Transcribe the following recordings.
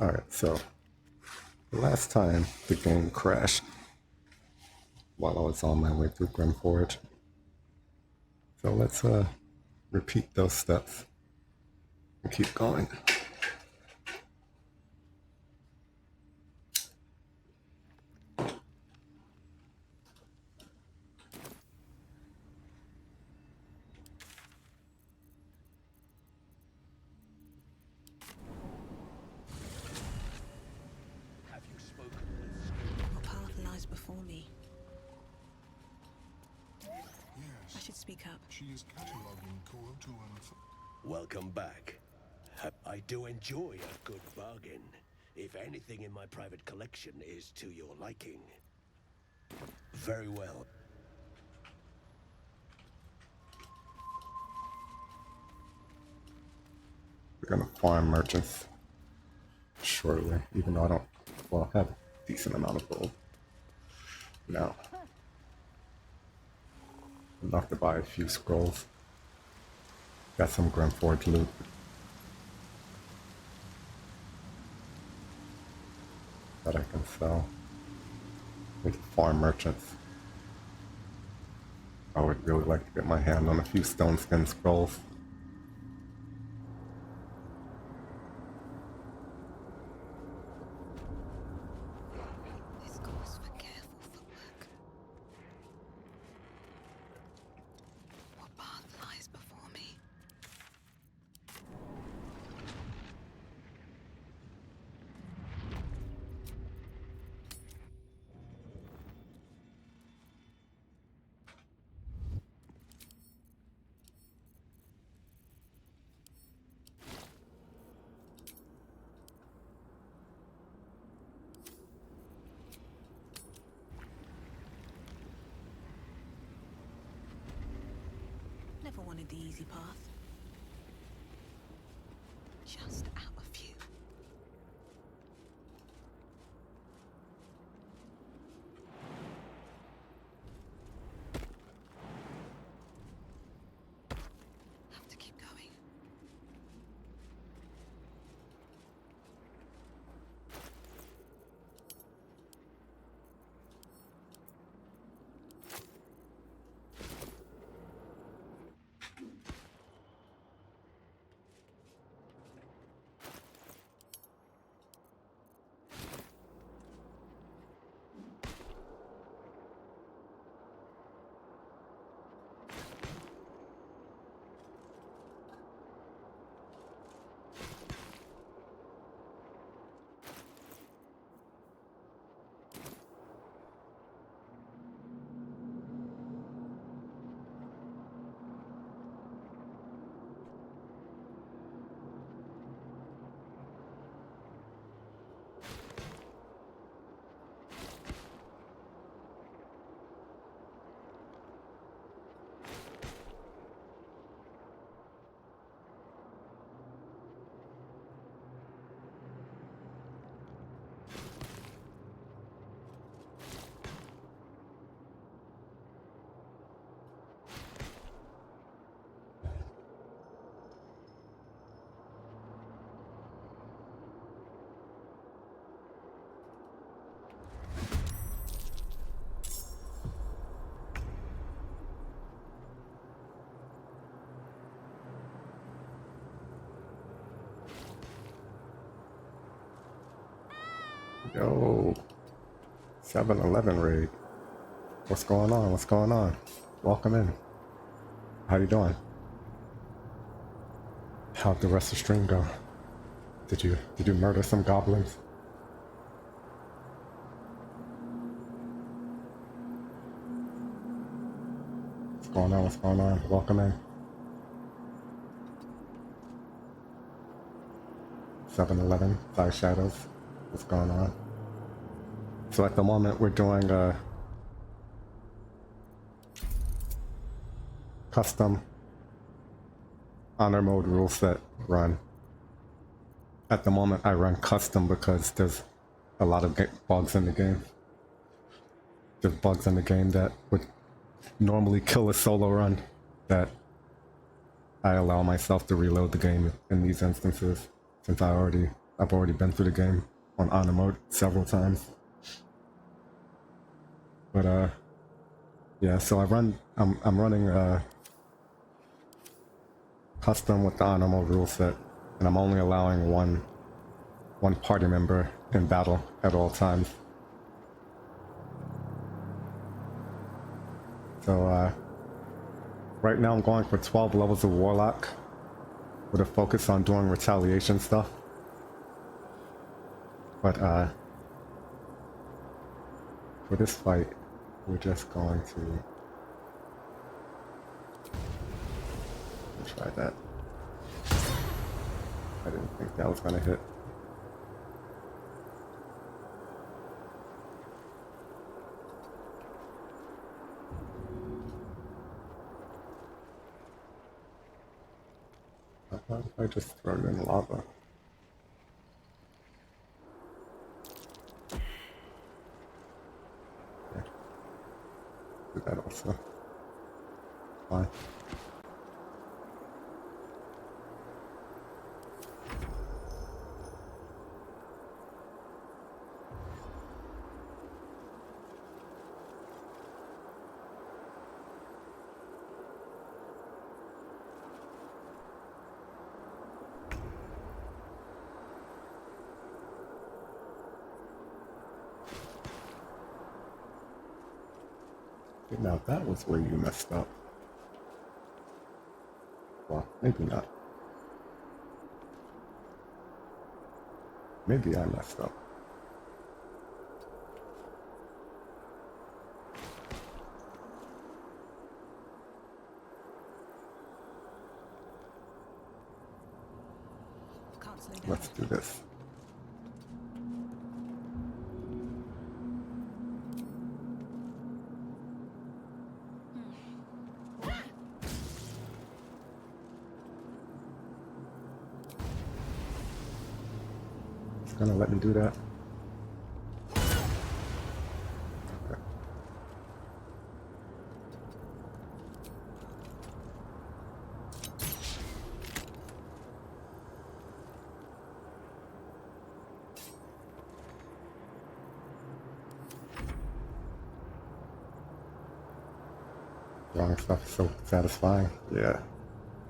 Alright, so the last time the game crashed while I was on my way through Grimforge. So let's repeat those steps and keep going. Have you spoken with What path lies before me? Yes, I should speak up. she is cataloging core to Welcome back. I do enjoy a good bargain. If anything in my private collection is to your liking. Very well. We're gonna farm merchants shortly, even though I don't, well, have a decent amount of gold now. Enough to buy a few scrolls. Got some Grimforge loot. That I can sell. Need to farm merchants. I would really like to get my hand on a few stone skin scrolls. This calls for careful footwork. What path lies before me? Never wanted the easy path. Just out a few. Have to keep going. Yo, 7-Eleven raid. What's going on? What's going on? Welcome in. How you doing? How'd the rest of the stream go? Did you murder some goblins? What's going on? What's going on? Welcome in. 7-Eleven, Five Shadows. What's going on? So at the moment we're doing a custom honor mode rule set run. At the moment I run custom because there's a lot of bugs in the game. There's bugs in the game that would normally kill a solo run that I allow myself to reload the game in these instances since I already I've already been through the game on honor mode several times. But yeah, so I'm running custom with the honor mode rule set, and I'm only allowing one party member in battle at all times. So right now I'm going for 12 levels of Warlock with a focus on doing retaliation stuff. But for this fight, we're just going to try that. I didn't think that was gonna hit. How about if I just throw it in lava? Yeah. Do that also. Fine. Okay, now that was where you messed up. Well, maybe not. Maybe I messed up. Can't slow down. Let's do this. It's gonna let me do that. Okay. Drawing stuff is so satisfying. Yeah.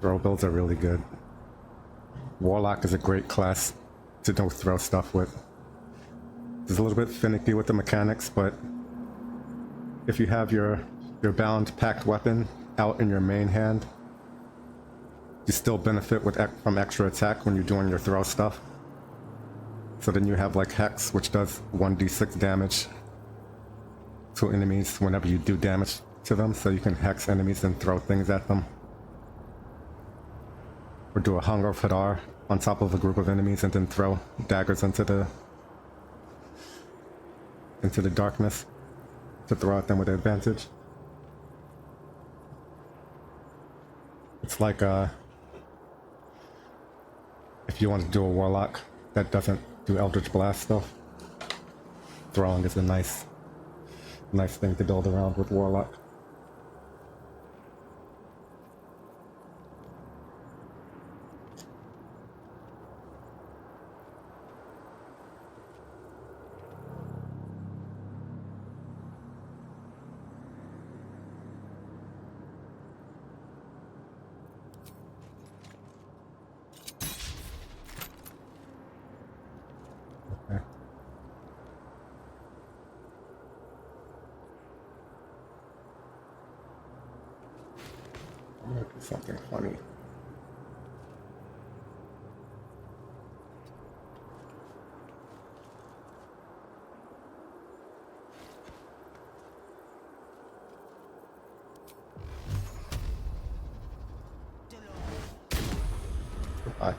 Throw builds are really good. Warlock is a great class to don't throw stuff with. It's a little bit finicky with the mechanics, but if you have your bound packed weapon out in your main hand, you still benefit from extra attack when you're doing your throw stuff. So then you have like Hex, which does 1d6 damage to enemies whenever you do damage to them, so you can Hex enemies and throw things at them. Or do a Hunger of Hadar on top of a group of enemies and then throw daggers into the darkness to throw at them with advantage. It's like if you want to do a Warlock that doesn't do Eldritch Blast stuff, throwing is a nice thing to build around with Warlock. Okay. I'm gonna do something funny. Goodbye.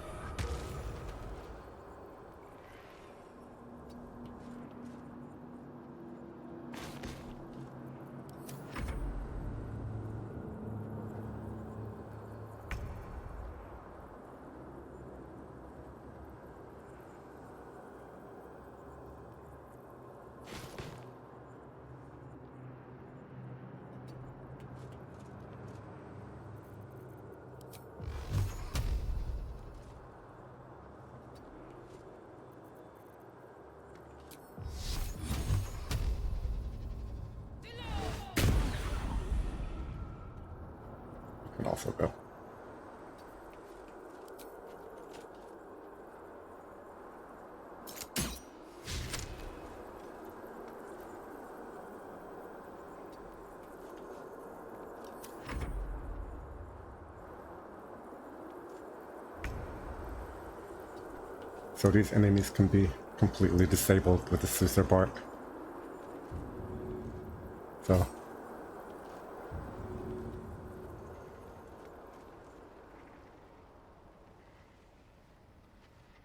go. So these enemies can be completely disabled with the scissor bark. So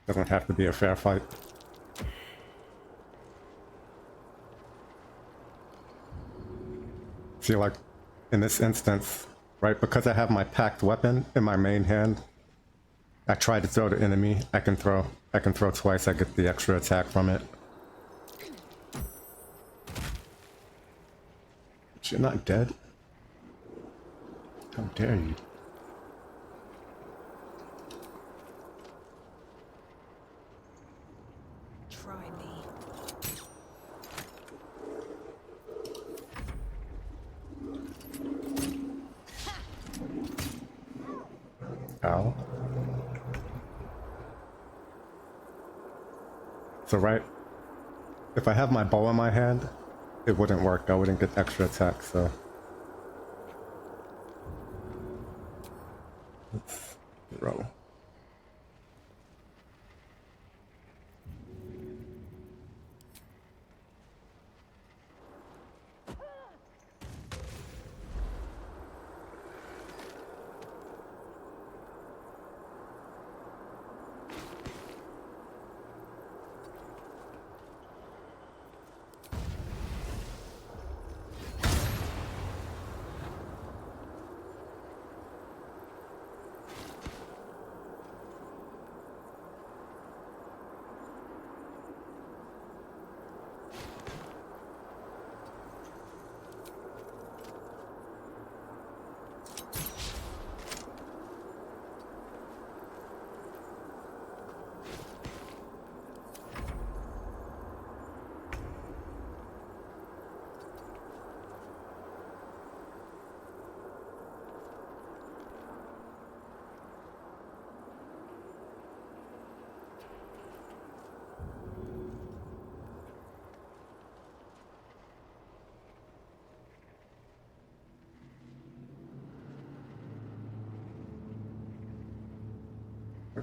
doesn't have to be a fair fight. See, like in this instance, right, because I have my packed weapon in my main hand, I try to throw the enemy. I can throw twice. I get the extra attack from it. But you're not dead. How dare you? Try me. Ow. So right, if I have my bow in my hand, it wouldn't work. I wouldn't get extra attack, so let's roll.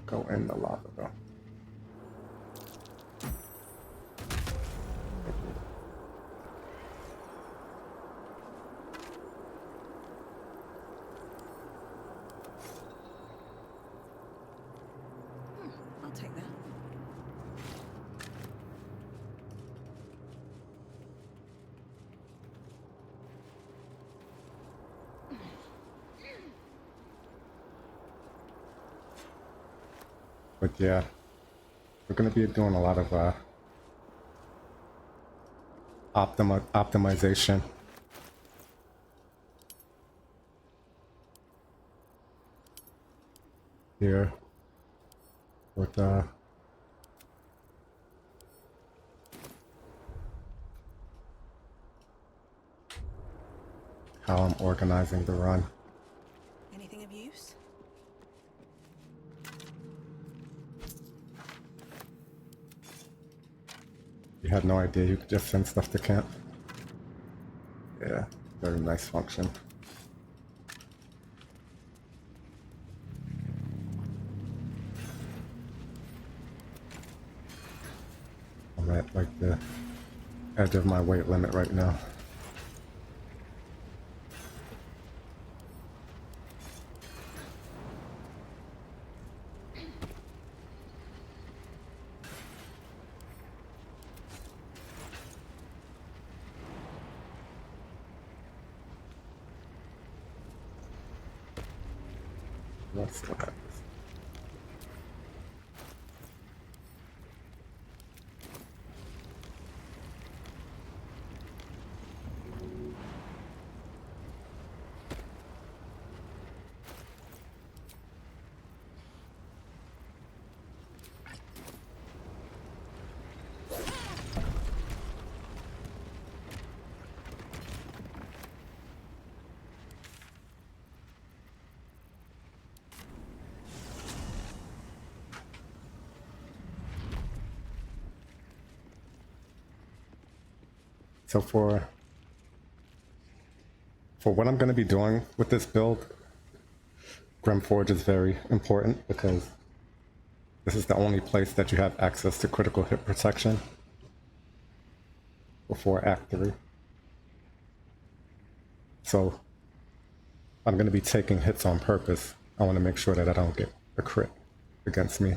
Go in the lava though. I'll take that. But yeah, we're gonna be doing a lot of optimization. Here with how I'm organizing the run. Anything of use? You had no idea you could just send stuff to camp? Yeah, very nice function. I'm at like the edge of my weight limit right now. Let's look at this. So for what I'm going to be doing with this build, Grimforge is very important because this is the only place that you have access to critical hit protection before Act 3. So I'm going to be taking hits on purpose. I want to make sure that I don't get a crit against me.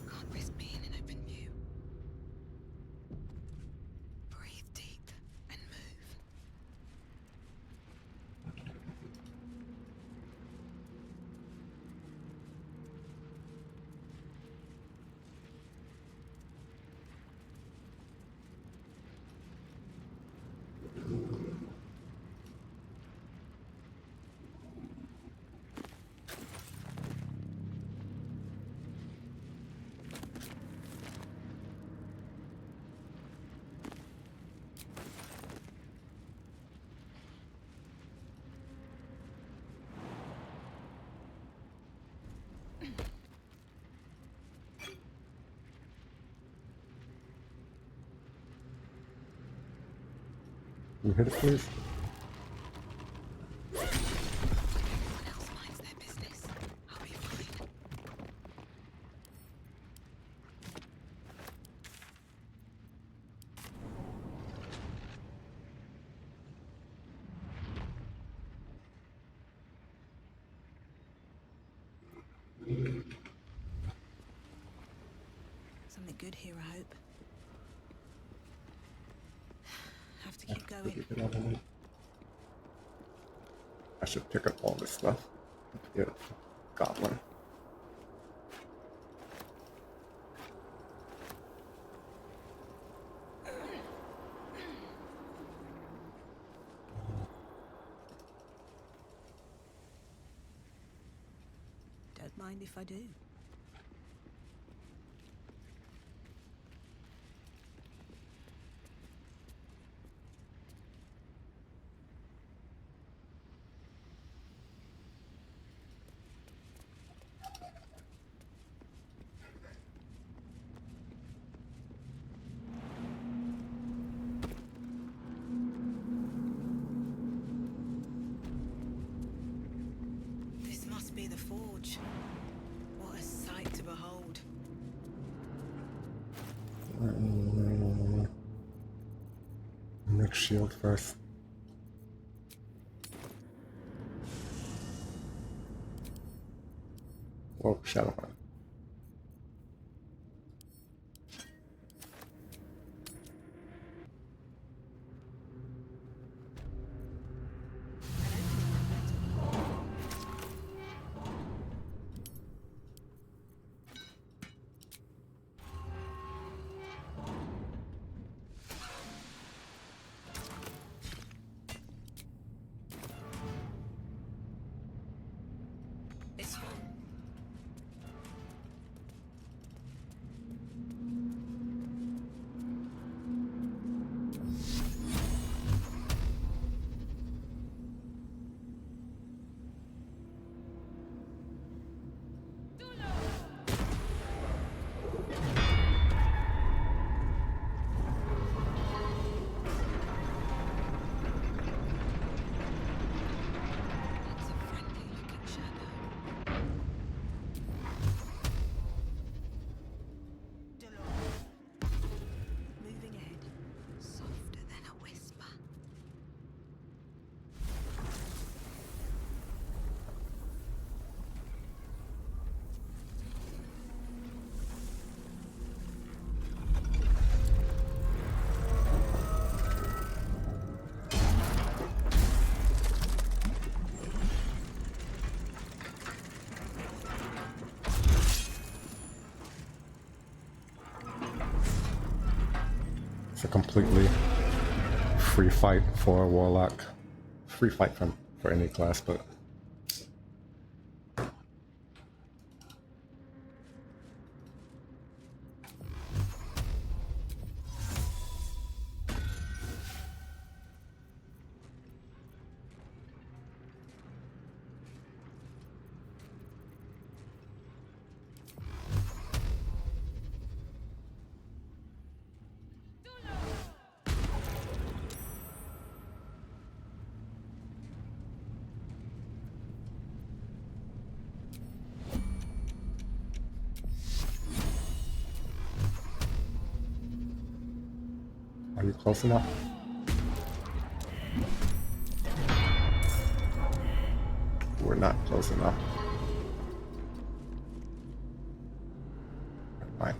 Can't risk being in open view. Breathe deep and move. Can you hit it, please? Everyone else minds their business. I'll be fine. Something good here, I hope. Have to keep going. I should pick up all this stuff. Yeah, goblin. Don't mind if I do. This must be the forge. What a sight to behold. Make shield first. Whoa, Shadowrun. This one. That's a friendly looking shadow. Moving ahead. Softer than a whisper. It's a completely free fight for a warlock. Free fight for any class, but Close enough. We're not close enough. Fine.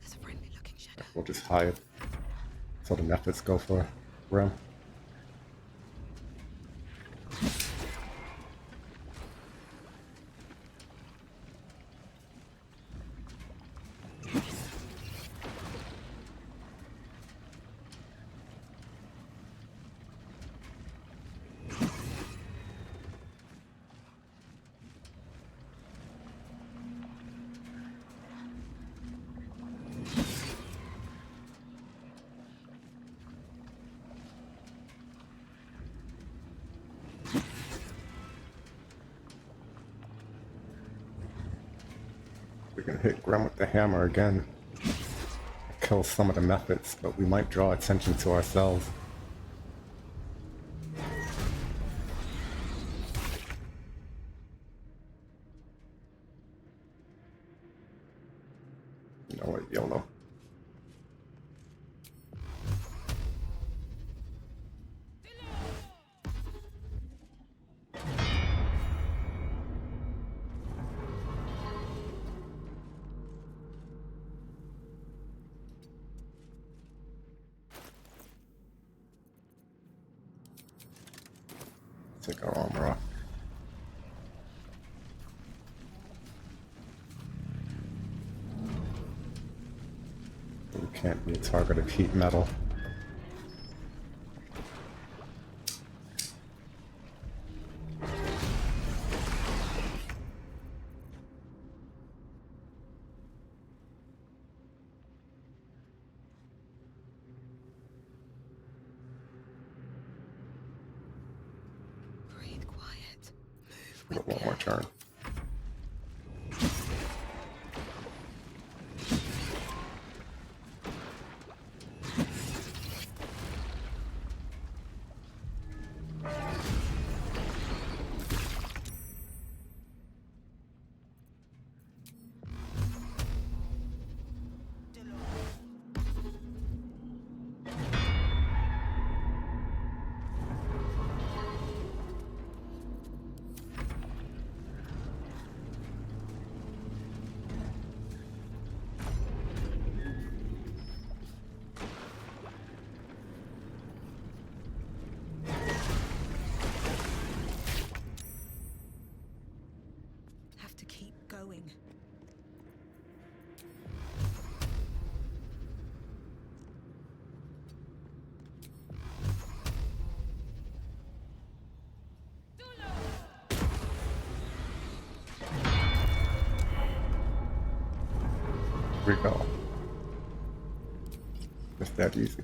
There's a friendly looking shadow. We'll just hide. So the methods go for Rem. We can hit Grem with the hammer again. Kill some of the methods, but we might draw attention to ourselves. You know what, YOLO. Take our armor off. We can't be a target of heat metal. Breathe quiet. Move But with one more turn. Have to keep going. Here we go. Just that easy.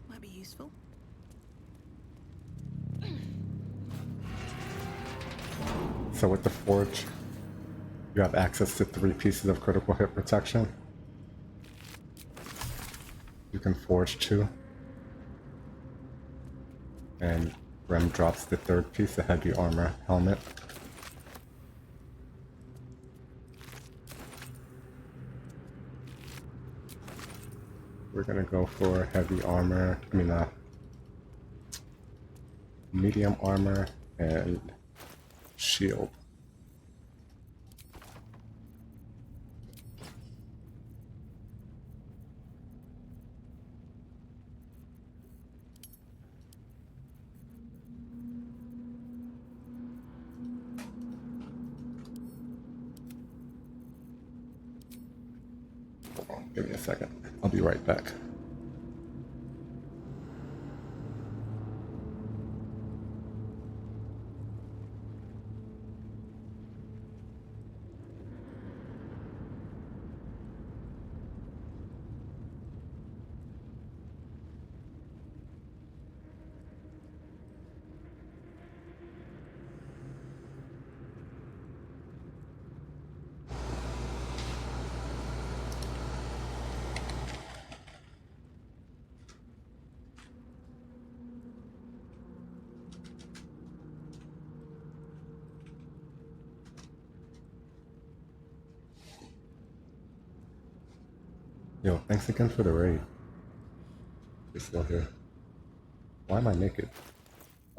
Might be useful. So with the forge, you have access to 3 pieces of critical hit protection. You can forge 2. And Rem drops the 3rd piece, the heavy armor helmet. We're gonna go for heavy armor, medium armor, and shield. Hold on, give me a second. I'll be right back. Yo, thanks again for the raid. You're still here. Why am I naked?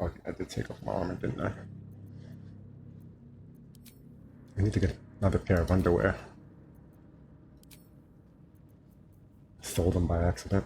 Oh, I did take off my armor, didn't I? I need to get another pair of underwear. Stole them by accident.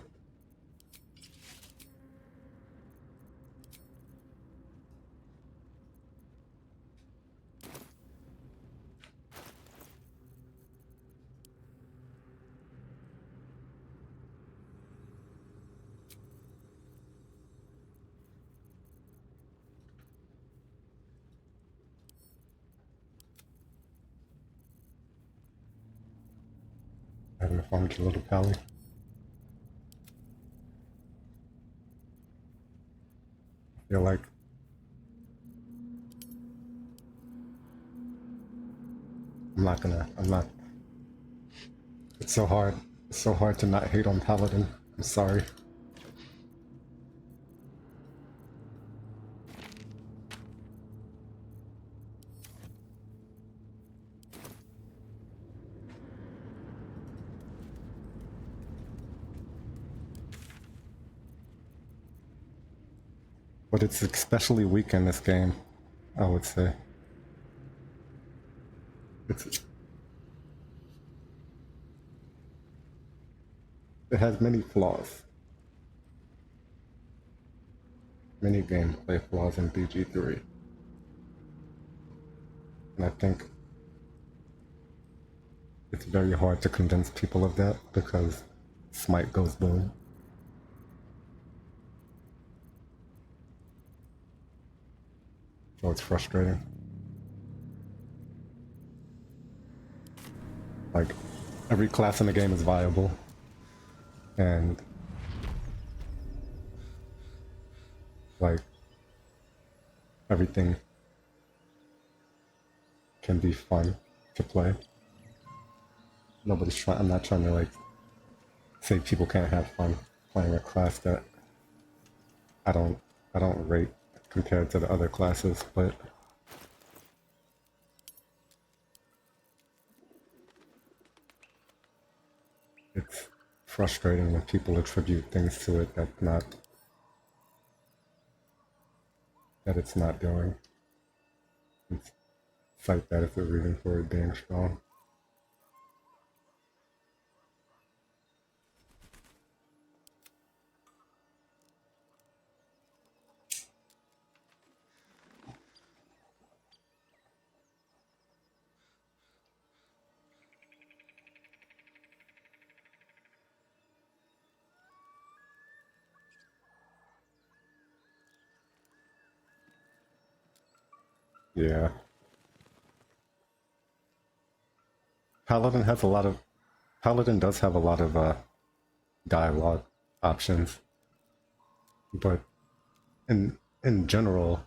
Having fun with your little pally. I feel like I'm not, it's so hard. It's so hard to not hate on Paladin. I'm sorry. But it's especially weak in this game, I would say. It has many flaws. Many gameplay flaws in BG3. And I think it's very hard to convince people of that because Smite goes boom. So it's frustrating. Like, every class in the game is viable. And like everything can be fun to play. I'm not trying to like say people can't have fun playing a class that I don't rate compared to the other classes, but it's frustrating when people attribute things to it that it's not doing. It's cite that as a reason for it being strong. Yeah. Paladin does have a lot of dialogue options, but in general,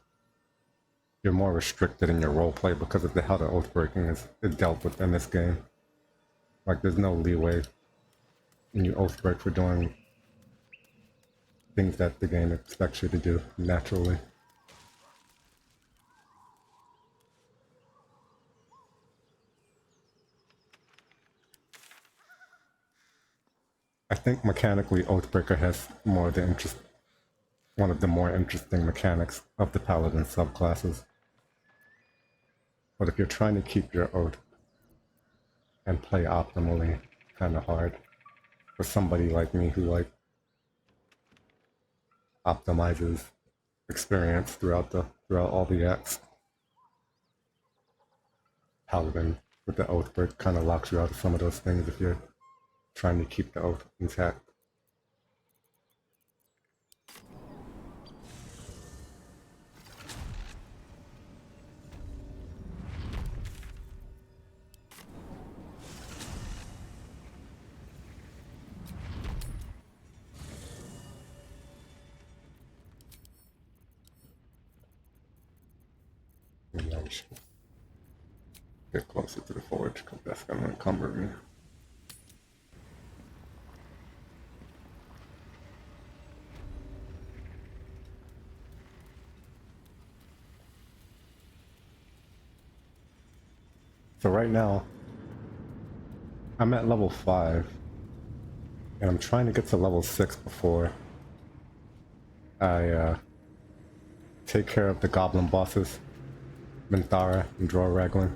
you're more restricted in your roleplay because of how the oath breaking is dealt with in this game. Like, there's no leeway when you oath break for doing things that the game expects you to do naturally. I think mechanically Oathbreaker has more of the one of the more interesting mechanics of the paladin subclasses. But if you're trying to keep your oath and play optimally, kind of hard for somebody like me who like optimizes experience throughout all the acts. Paladin with the oath break kind of locks you out of some of those things if you're trying to keep the oath intact. Maybe I should get closer to the forge because that's going to encumber me. So right now, I'm at level 5, and I'm trying to get to level 6 before I take care of the goblin bosses, Minthara and Draw Raglan.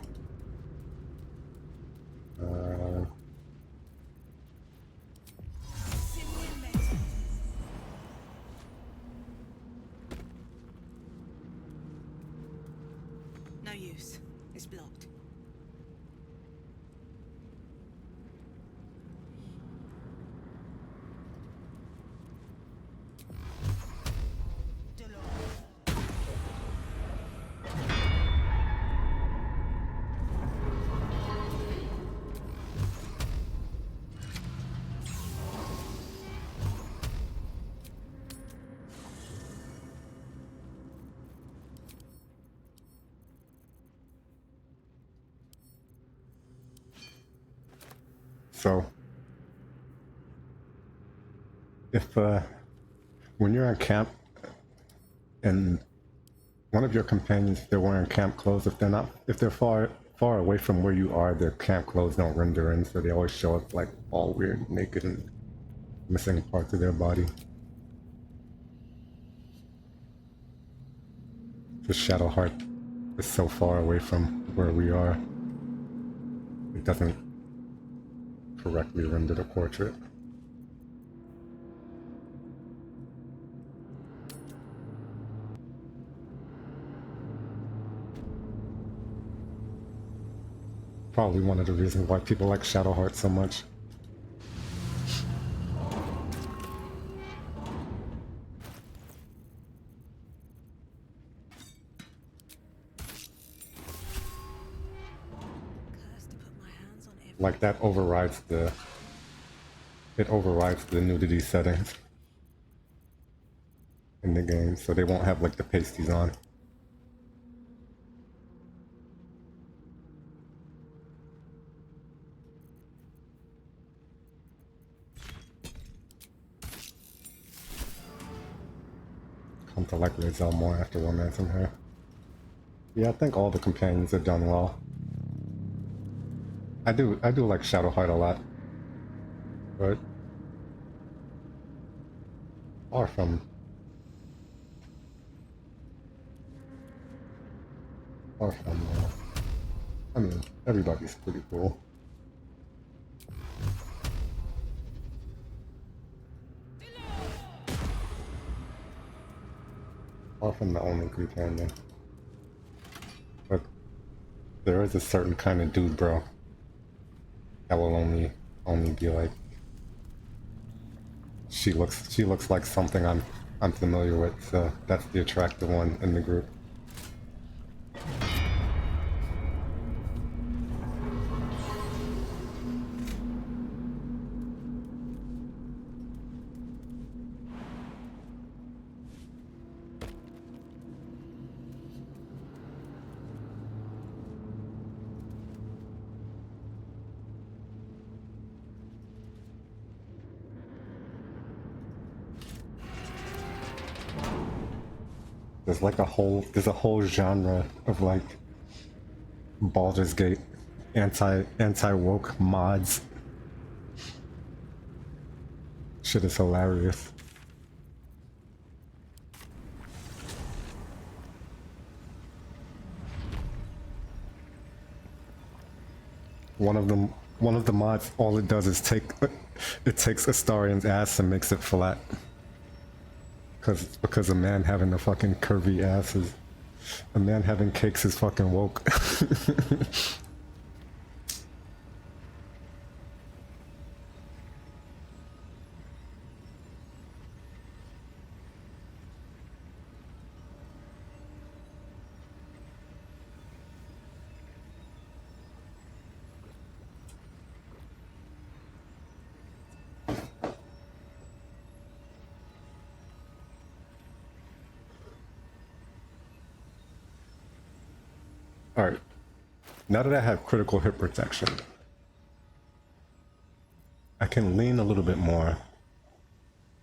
No use. It's blocked. So, if when you're in camp and one of your companions, they're wearing camp clothes, if they're far away from where you are, their camp clothes don't render in, so they always show up like all weird, naked, and missing parts of their body. The Shadowheart is so far away from where we are, it doesn't correctly render the portrait. Probably one of the reasons why people like Shadowheart so much. Cursed to put my hands on everything. Like that overrides the nudity settings in the game, so they won't have like the pasties on. Come to like Rizal more after romancing her. Yeah, I think all the companions are done well. I do like Shadowheart a lot, but far from I mean, everybody's pretty cool. Far from the only companion. But there is a certain kind of dude, bro, that will only be like, she looks like something I'm familiar with, so that's the attractive one in the group. There's a whole genre of like Baldur's Gate anti-woke mods. Shit is hilarious. One of them, one of the mods, all it does is it takes Astarian's ass and makes it flat. Because a man having a fucking curvy ass is, a man having cakes is fucking woke. Alright. Now that I have critical hit protection, I can lean a little bit more.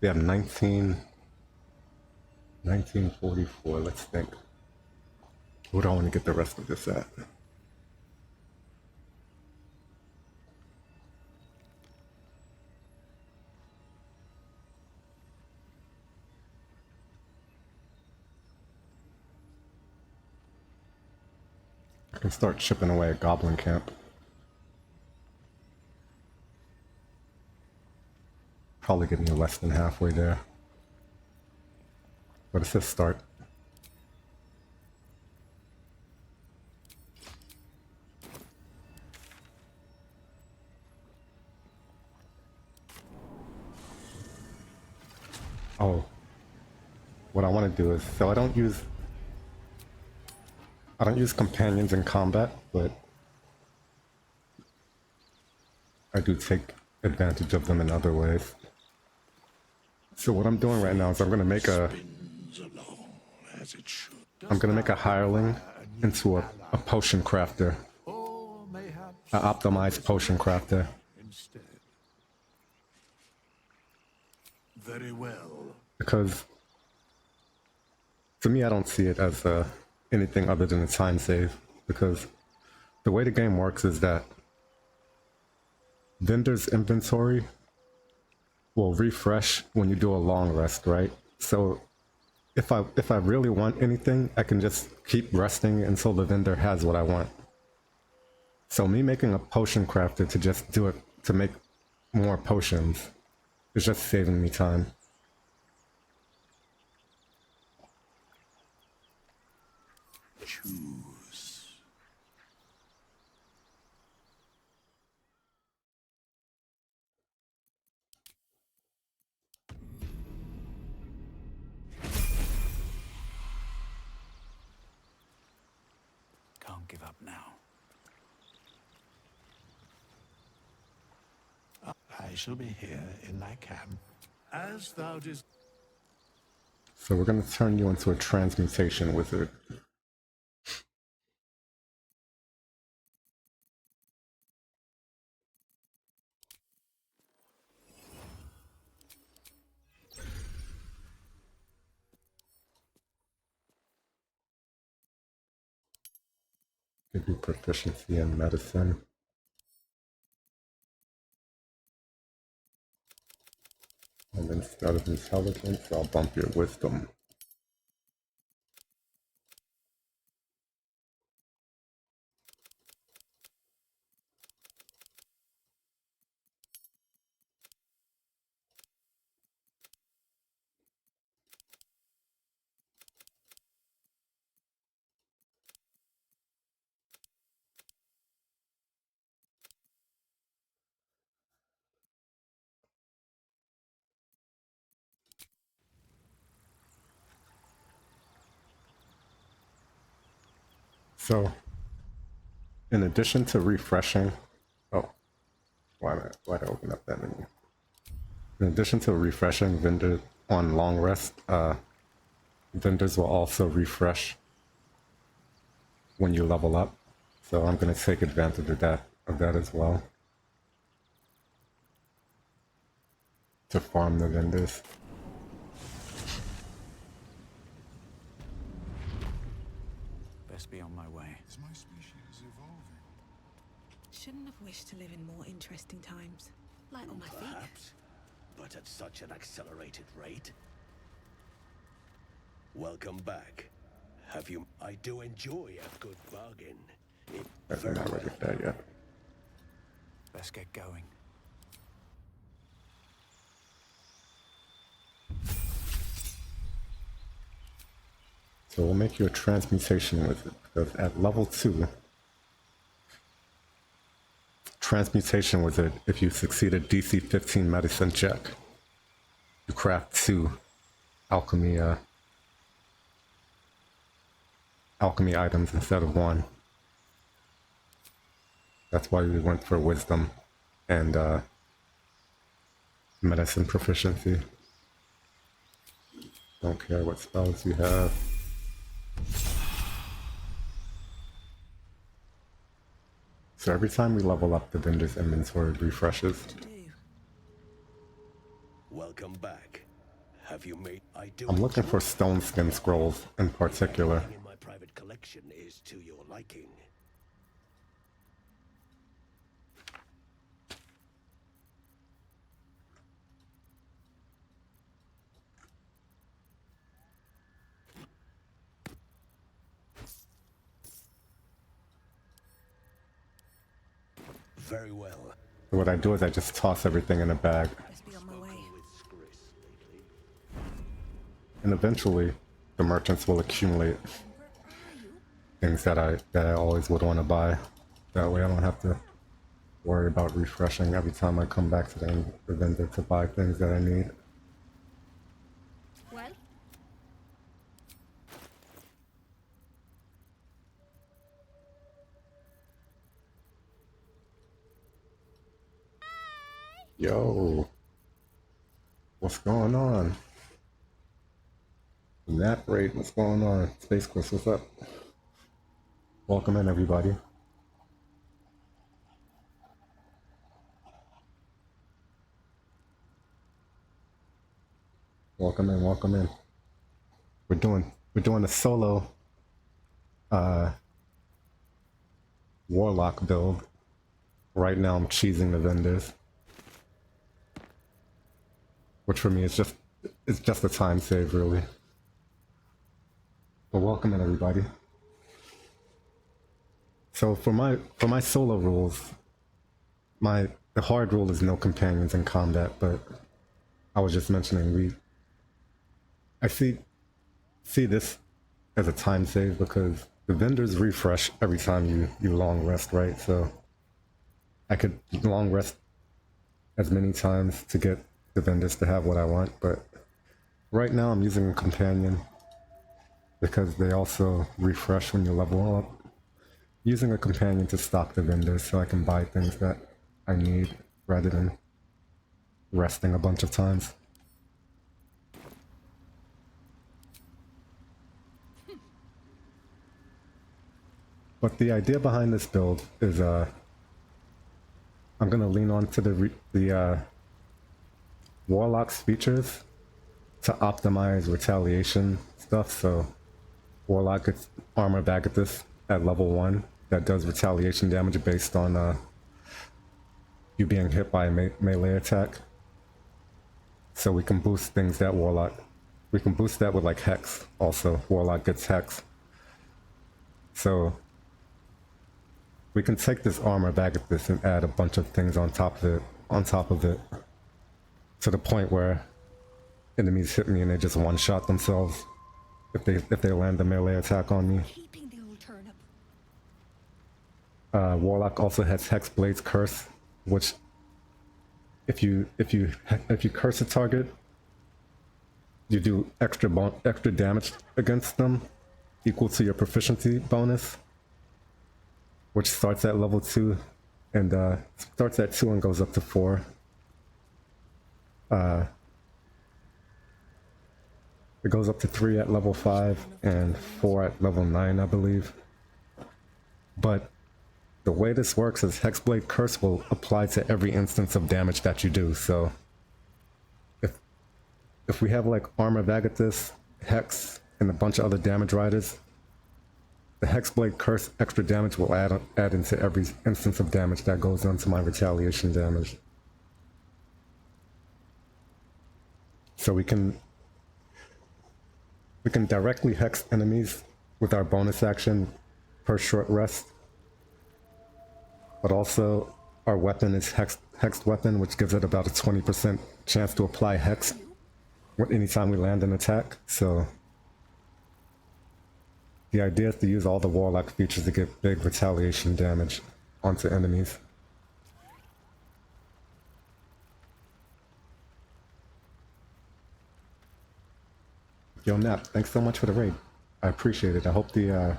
We have 1944, let's think. Where do I want to get the rest of this at? I can start chipping away at Goblin Camp. Probably getting less than halfway there. But it says start. Oh. What I want to do is, so I don't use companions in combat, but I do take advantage of them in other ways. So what I'm doing right now is I'm gonna make a hireling into a potion crafter. An optimized potion crafter. instead. Very well. Because to me I don't see it as anything other than a time save. Because the way the game works is that vendor's inventory will refresh when you do a long rest, right? So if I really want anything, I can just keep resting until the vendor has what I want. So me making a potion crafter to just do it to make more potions is just saving me time. Choose. Can't give up now. I shall be here in thy camp, as thou dest. So we're gonna turn you into a transmutation wizard. Give you proficiency in medicine. And instead of intelligence, I'll bump your wisdom. So, in addition to refreshing, oh, why'd I open up that menu? In addition to refreshing vendor on long rest, vendors will also refresh when you level up. So I'm gonna take advantage of that as well. To farm the vendors. Best be on my way. Is my species evolving? Shouldn't have wished to live in more interesting times. Light on my feet. Perhaps, but at such an accelerated rate. Welcome back. Have you? I do enjoy a good bargain. I'm not ready for that yet. Best get going. So we'll make you a transmutation wizard, because at level 2, transmutation wizard, if you succeed a DC 15 medicine check, you craft 2 alchemy alchemy items instead of 1. That's why we went for wisdom and medicine proficiency. Don't care what spells you have. So every time we level up, the vendor's inventory refreshes. Welcome back. Have you made? I'm looking for stone skin scrolls in particular. Everything in my private collection is to your liking. Very well. So what I do is I just toss everything in a bag, Best be on my way. and eventually the merchants will accumulate things that I always would want to buy. That way I don't have to worry about refreshing every time I come back to the vendor to buy things that I need. Well, Yo, what's going on? Nap rate, what's going on? Space Quest, what's up? Welcome in, everybody. Welcome in, welcome in. We're doing a solo warlock build. Right now I'm cheesing the vendors, which for me is just a time save, really. But welcome in, everybody. So for my solo rules, the hard rule is no companions in combat, but I was just mentioning I see this as a time save because the vendors refresh every time you long rest, right? So I could long rest as many times to get the vendors to have what I want, but right now I'm using a companion because they also refresh when you level up. Using a companion to stock the vendors so I can buy things that I need rather than resting a bunch of times. But the idea behind this build is I'm gonna lean on to the Warlock's features to optimize retaliation stuff. So Warlock gets armor back at this at level 1 that does retaliation damage based on you being hit by a melee attack. So we can boost things that we can boost that with like Hex also. Warlock gets Hex. So we can take this armor back at this and add a bunch of things on top of it, to the point where enemies hit me and they just one-shot themselves if they land a melee attack on me. keeping the old turnip. Warlock also has Hexblade's curse, which if you curse a target, you do extra damage against them, equal to your proficiency bonus, which starts at level 2 and starts at 2 and goes up to 4. It goes up to 3 at level 5 and 4 at level 9, I believe. But the way this works is Hexblade Curse will apply to every instance of damage that you do. So if we have like Armor Vagatus, Hex, and a bunch of other damage riders, the Hexblade Curse extra damage will add into every instance of damage that goes onto my retaliation damage. So we can directly hex enemies with our bonus action per short rest, but also our weapon is hexed weapon, which gives it about a 20% chance to apply hex anytime we land an attack. So the idea is to use all the warlock features to get big retaliation damage onto enemies. Yo, Nap, thanks so much for the raid. I appreciate it. I hope the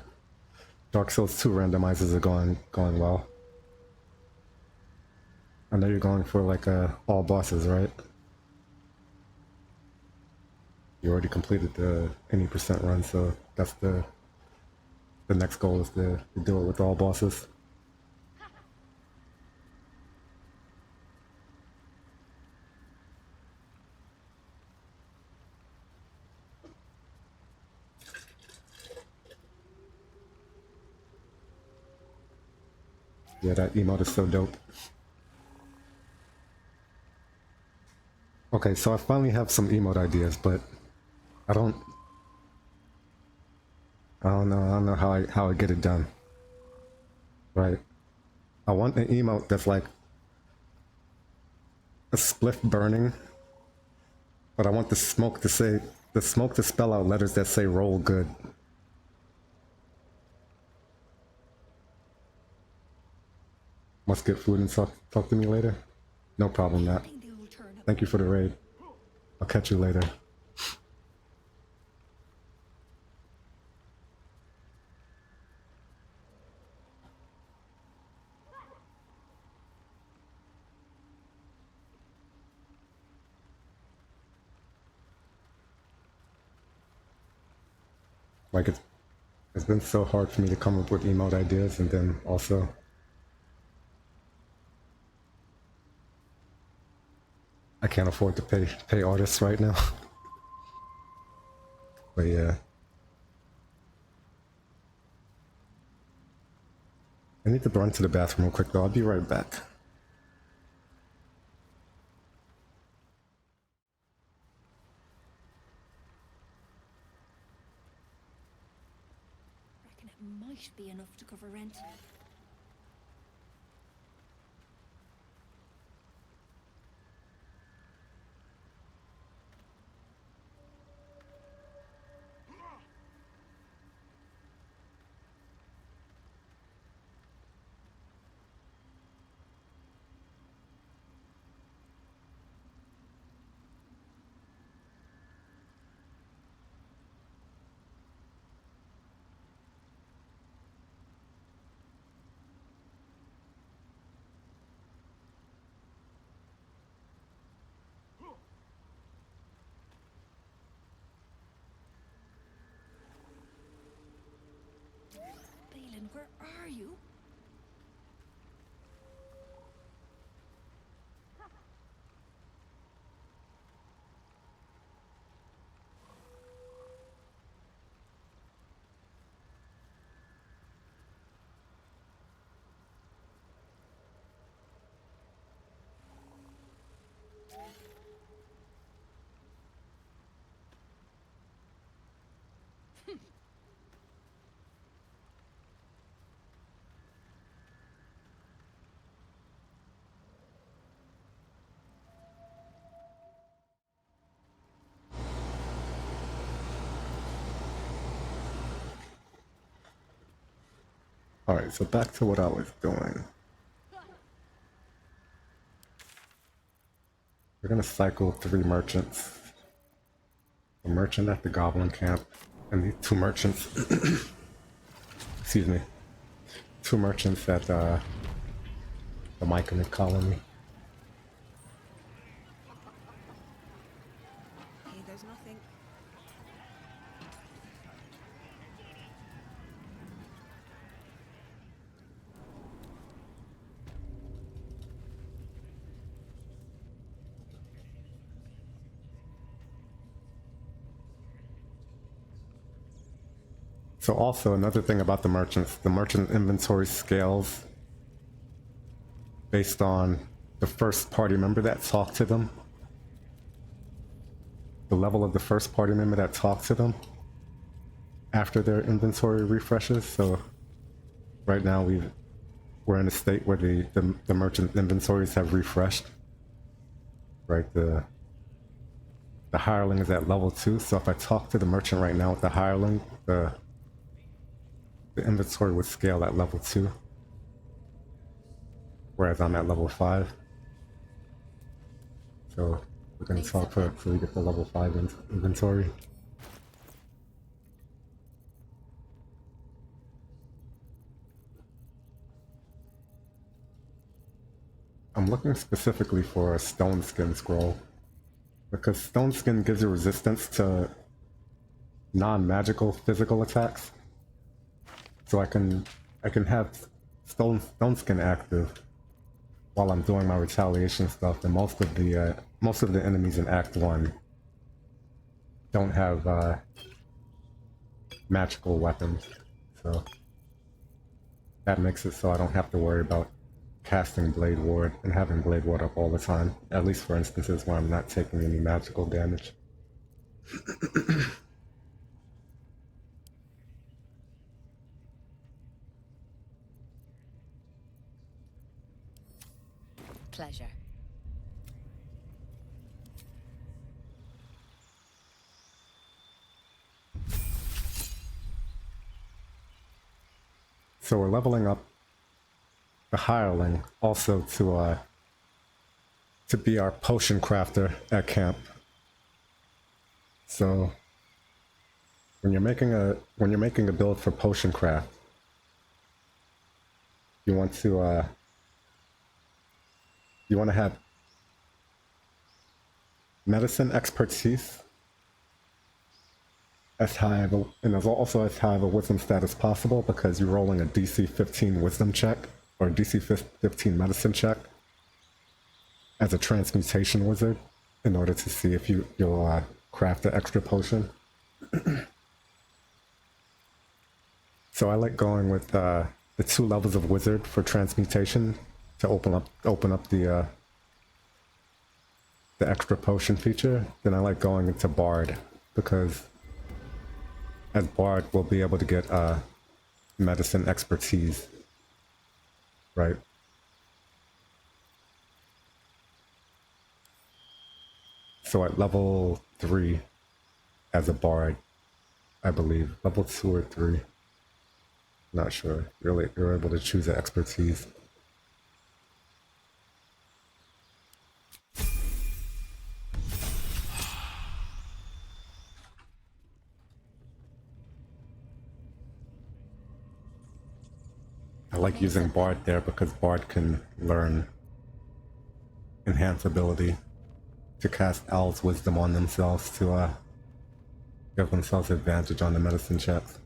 Dark Souls 2 randomizers are going well. I know you're going for like all bosses, right? You already completed the any percent run, so that's the next goal is to do it with all bosses. Yeah, that emote is so dope. Okay, so I finally have some emote ideas, but I don't know how I get it done. Right. I want an emote that's like a spliff burning, but I want the smoke to spell out letters that say roll good. Must get food and talk to me later. No problem, Nat. Thank you for the raid. I'll catch you later. Like it's been so hard for me to come up with emote ideas, and then also I can't afford to pay artists right now. But yeah. I need to run to the bathroom real quick though. I'll be right back. Reckon it might be enough to cover rent. Balin, where are you? Alright, so back to what I was doing. We're gonna cycle 3 merchants. A merchant at the goblin camp, and these 2 merchants excuse me. 2 merchants at the Myconid colony. Here goes nothing. So also another thing about the merchant inventory scales based on the first party member that talked to them. The level of the first party member that talked to them after their inventory refreshes. So right now we're in a state where the merchant inventories have refreshed. Right, the hireling is at level 2, so if I talk to the merchant right now with the hireling, the inventory would scale at level 2, whereas I'm at level 5. So we're gonna talk to so we get the level 5 inventory. I'm looking specifically for a stone skin scroll, because stone skin gives you resistance to non-magical physical attacks. So I can have stone skin active while I'm doing my retaliation stuff, and most of the enemies in Act 1 don't have magical weapons, so that makes it so I don't have to worry about casting Blade Ward and having Blade Ward up all the time, at least for instances where I'm not taking any magical damage. Pleasure. So we're leveling up the hireling also to be our potion crafter at camp. So when you're making a build for potion craft, you want to have medicine expertise as high of a, and as also as high of a wisdom stat as possible, because you're rolling a DC 15 wisdom check or DC 15 medicine check as a transmutation wizard in order to see if you'll craft an extra potion. So I like going with the 2 levels of wizard for transmutation to open up the extra potion feature. Then I like going into bard, because as bard we'll be able to get medicine expertise, right? So at level 3 as a bard, I believe level 2 or 3, not sure, you're able to choose an expertise. I like using bard there because bard can learn enhance ability to cast Owl's wisdom on themselves to give themselves advantage on the medicine checks.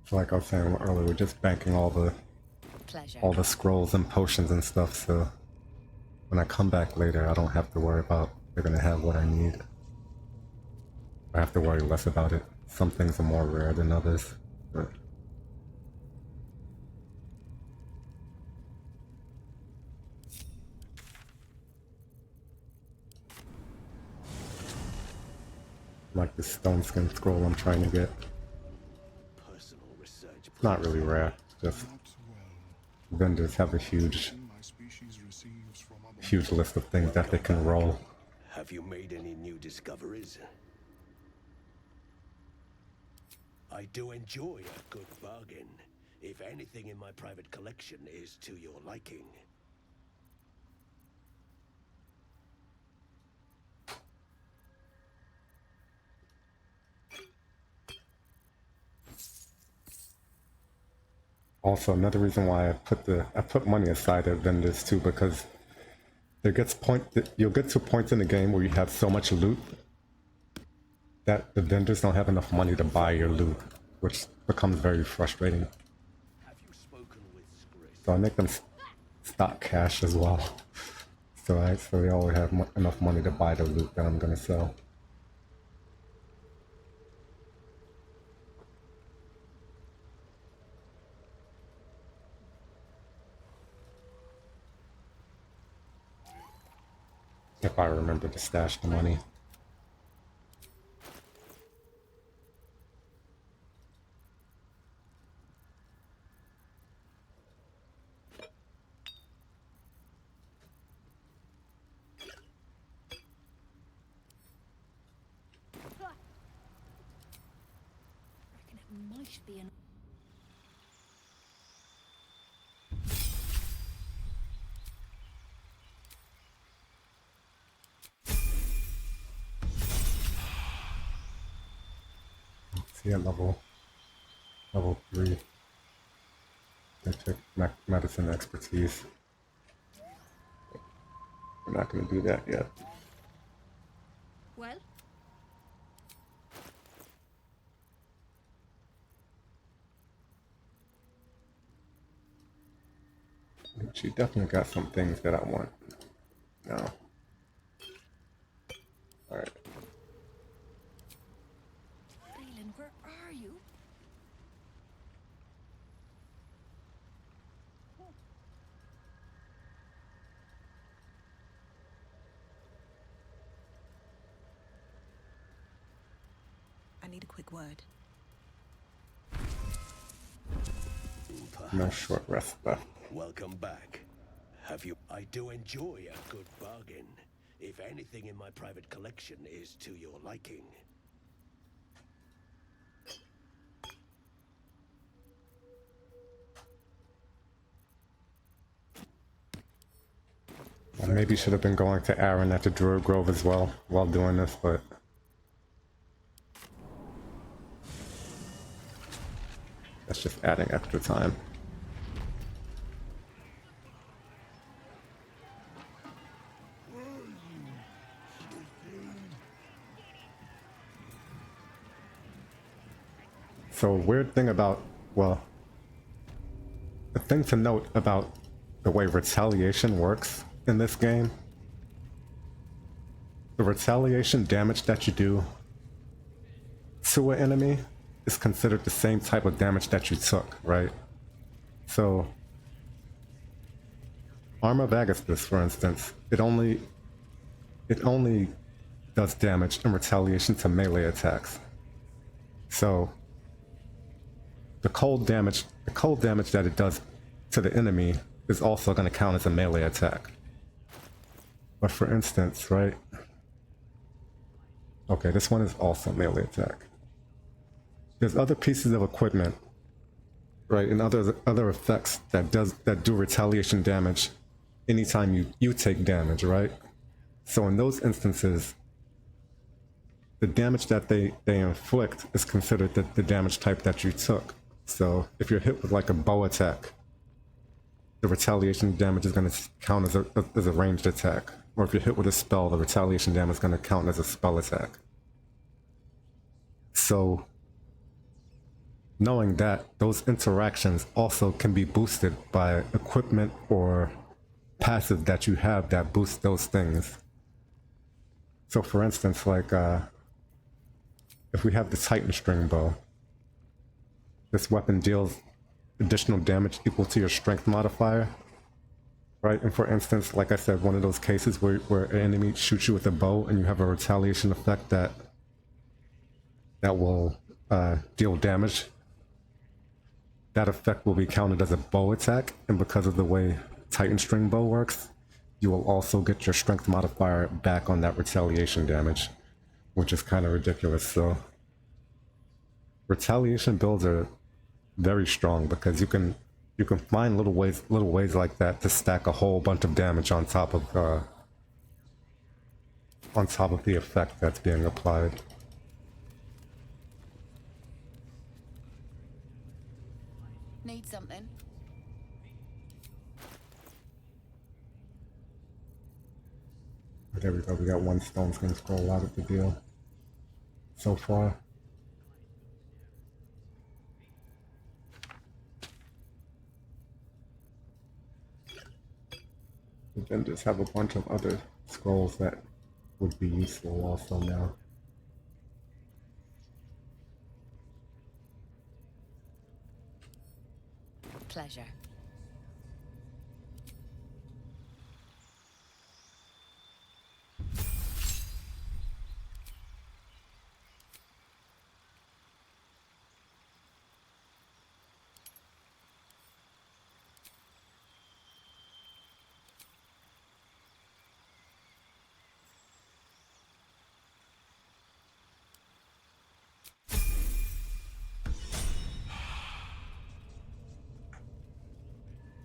So like I was saying earlier, we're just banking all the scrolls and potions and stuff, so when I come back later I don't have to worry about they're gonna have what I need. I have to worry less about it. Some things are more rare than others, but like the stone skin scroll I'm trying to get. Personal research. It's not really rare, just vendors have a huge list of things that they can roll. Have you made any new discoveries? I do enjoy a good bargain, if anything in my private collection is to your liking. Also, another reason why I put money aside at vendors too, because you'll get to a point in the game where you have so much loot that the vendors don't have enough money to buy your loot, which becomes very frustrating. Have you spoken with Scris? So I make them stock cash as well, so they always have enough money to buy the loot that I'm gonna sell. I remember to stash the money. Reckon it might be enough. See at level 3. I took medicine expertise. We're not going to do that yet. Well, She definitely got some things that I want. No. Alright. Phelan, where are you? I need a quick word. No short rest left. Welcome back. Have you? I do enjoy a good bargain. If anything in my private collection is to your liking. I maybe should have been going to Aaron at the Druid Grove as well while doing this, but that's just adding extra time. So weird thing about, well, the thing to note about the way retaliation works in this game, the retaliation damage that you do to an enemy is considered the same type of damage that you took, right? So Armor of Agasthus, for instance, it only does damage in retaliation to melee attacks. So the cold damage that it does to the enemy is also going to count as a melee attack. But for instance, right? Okay, this one is also melee attack. There's other pieces of equipment, right, and other effects that do retaliation damage anytime you take damage, right? So in those instances, the damage that they inflict is considered the damage type that you took. So if you're hit with like a bow attack, the retaliation damage is going to count as a ranged attack. Or if you're hit with a spell, the retaliation damage is going to count as a spell attack. So knowing that, those interactions also can be boosted by equipment or passive that you have that boost those things. So for instance, like if we have the Titan string bow, this weapon deals additional damage equal to your strength modifier, right? And for instance, like I said, one of those cases where an enemy shoots you with a bow and you have a retaliation effect that will deal damage, that effect will be counted as a bow attack, and because of the way Titan string bow works, you will also get your strength modifier back on that retaliation damage, which is kind of ridiculous. So retaliation builds are very strong because you can find little ways like that to stack a whole bunch of damage on top of the effect that's being applied. Need something? There we go, we got one stone gonna scroll out of the deal so far. We then just have a bunch of other scrolls that would be useful also now. Pleasure.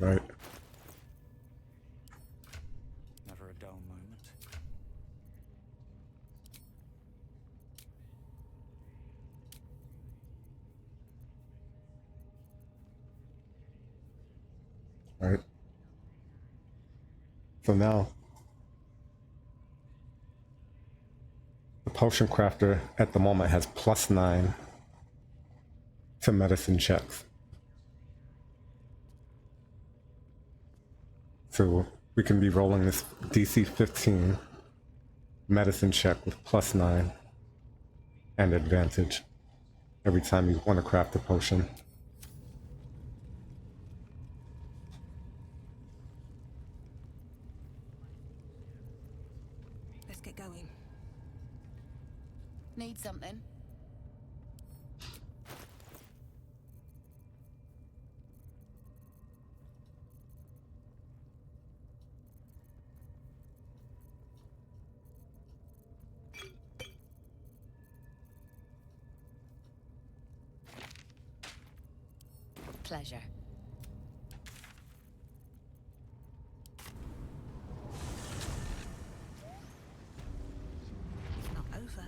Right. Never a dull moment. Right. So now, the potion crafter at the moment has +9 to medicine checks. So we can be rolling this DC 15 medicine check with +9 and advantage every time you want to craft a potion. Let's get going. Need something? Pleasure. It's not over.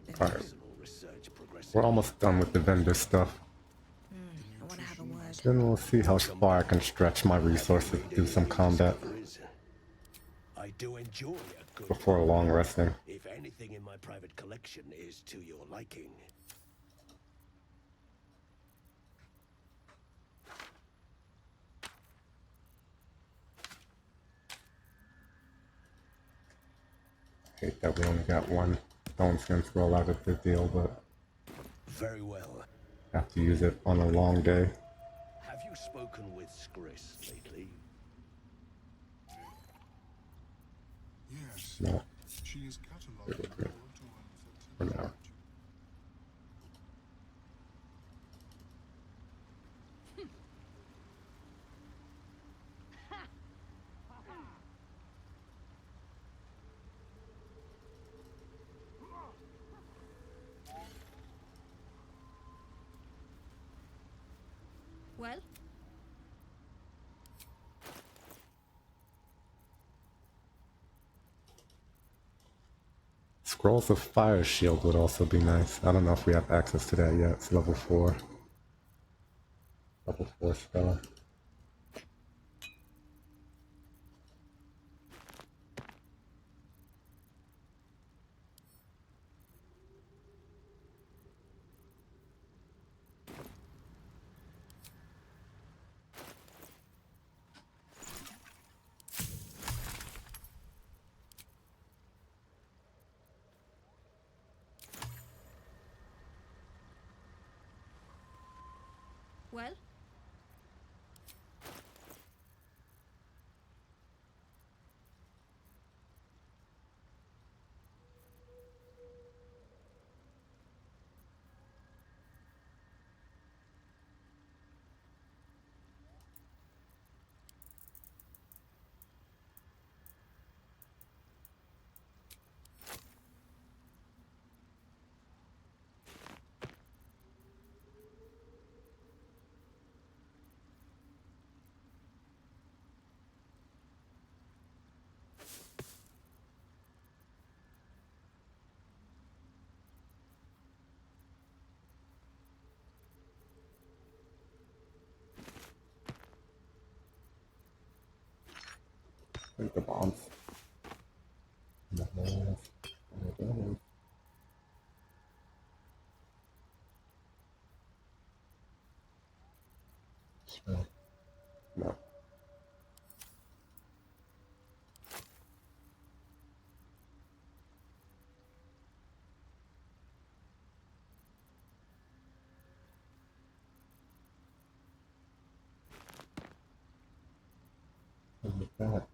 There's All right. Personal research progressing. We're almost done with the vendor stuff. I want to have a word. Then we'll see how far I can stretch my resources to do some combat I do enjoy a good before long resting. if anything in my private collection is to your liking. Hate that we only got one stone skin scroll out of the deal, but Very well. have to use it on a long day. Have you spoken with Skris lately? Yes, No, she is catalogued Good, all good. to for uncertain. now. Well? Scrolls of Fire Shield would also be nice. I don't know if we have access to that yet. It's level 4. Level 4 spell. Well? I think the bombs. The holes. The holes. Sure. No. And with that,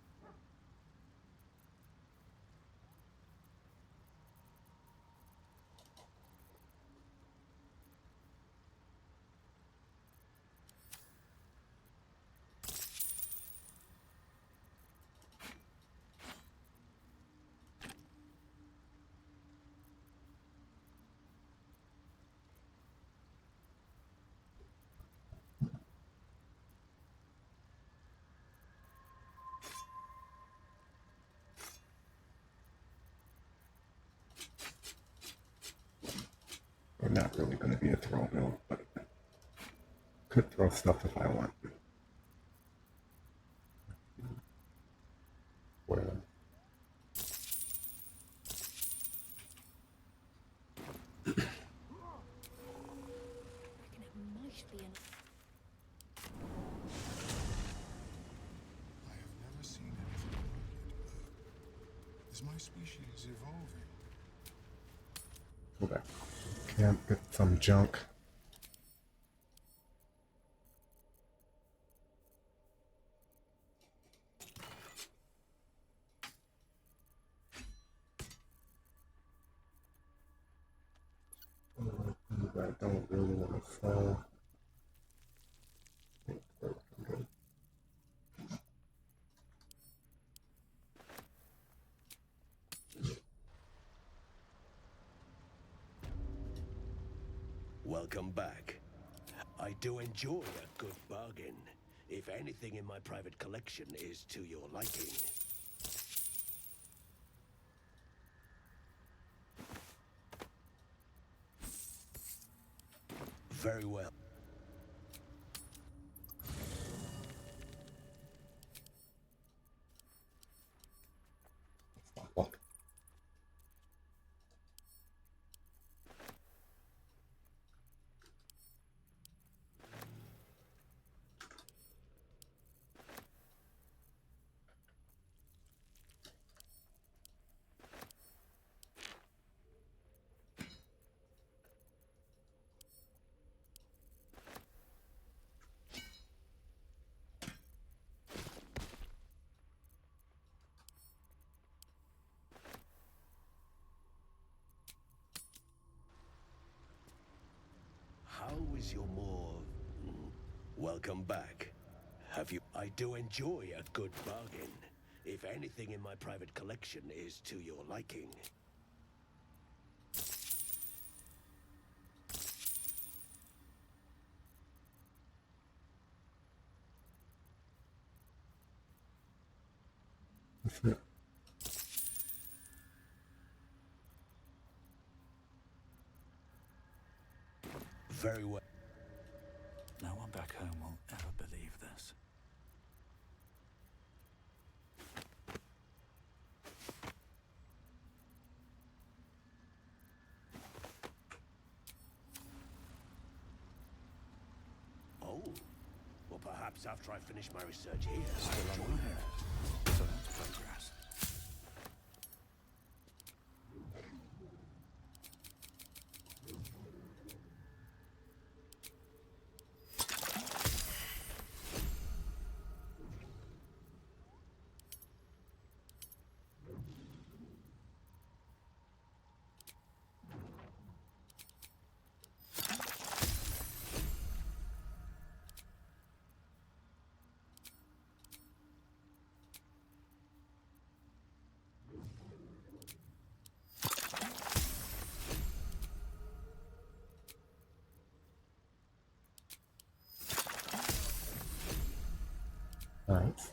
We're not really going to be a throw build, but could throw stuff if I want. Where? Reckon it might be an. I have never seen anything like it. Is my species evolving? Go back. Camp, get some junk. I don't really want to sell. Welcome back. I do enjoy a good bargain, if anything in my private collection is to your liking. Very well. How is your more... Welcome back. Have you... I do enjoy a good bargain, if anything in my private collection is to your liking. That's it. Very well. No one back home will ever believe this. Oh. Well, perhaps after I finish my research here, Still I'll on join my you. head. So that's progress. Nice.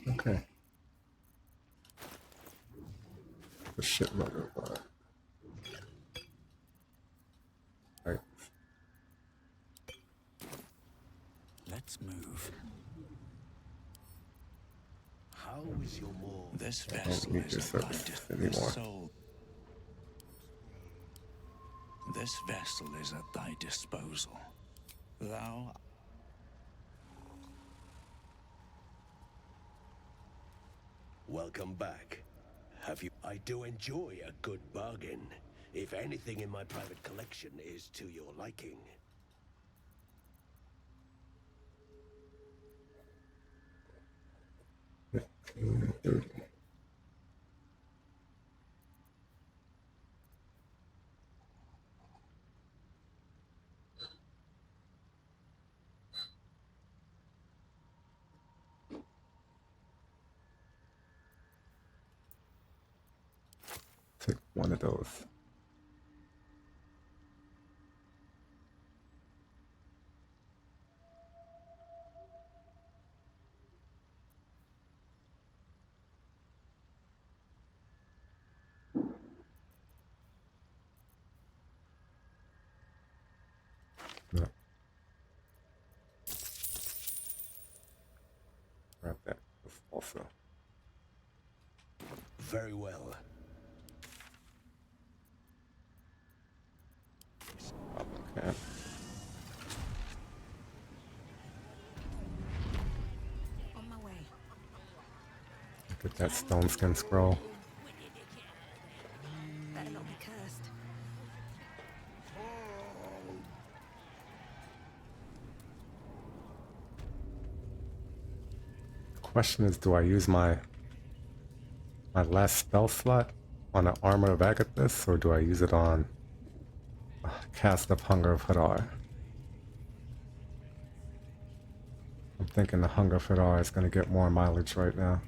Okay. A shitload of right. Let's move. How is your more... This I don't vessel need is your at thy services anymore. This vessel is at thy disposal. Thou Welcome back. Have you... I do enjoy a good bargain, if anything in my private collection is to your liking. 30. Take one of those. No. Grab that also. Very well. Okay. On my way. Get that stone skin scroll. Better not be cursed. Question is, do I use my last spell slot on the Armor of Agathis, or do I use it on Cast of Hunger of Hadar? I'm thinking the Hunger of Hadar is going to get more mileage right now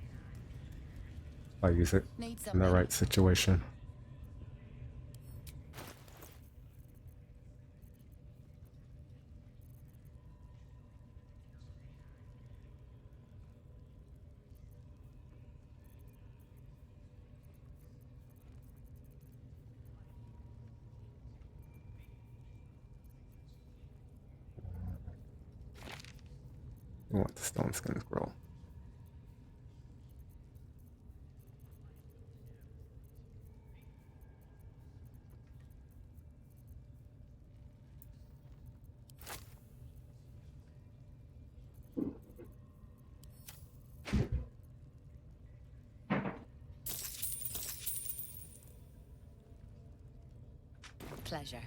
if I use it in the right situation. I want the stone skin scroll. Pleasure.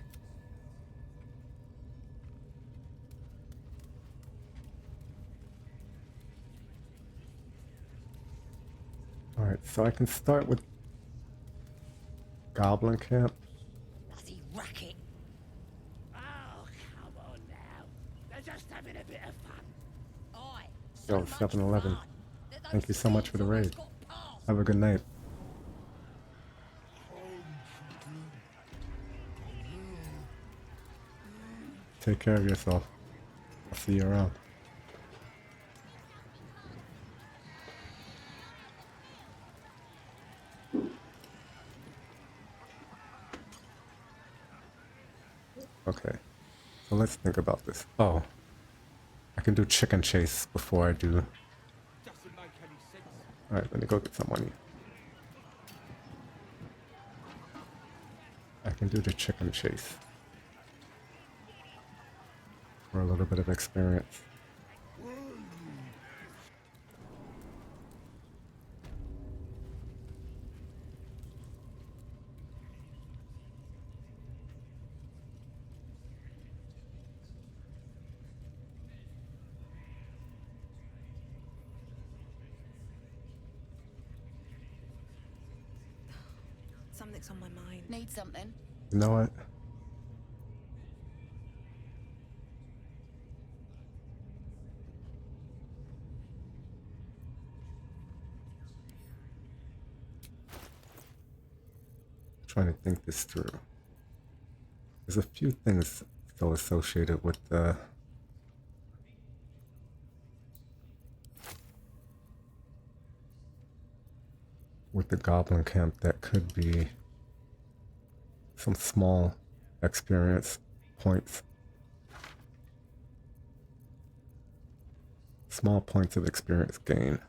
Alright, so I can start with Goblin Camp. Bloody racket. Oh, come on now. They're just having a bit of fun. Aye. Yo, 7-Eleven. Thank you so much for the raid. Have a good night. Take care of yourself. I'll see you around. Okay, so let's think about this. Oh, I can do chicken chase before I do. Alright, let me go get some money. I can do the chicken chase for a little bit of experience. Something's on my mind. Need something? You know what? Trying to think this through. There's a few things still associated with the Goblin Camp that could be some small experience points. Small points of experience gain.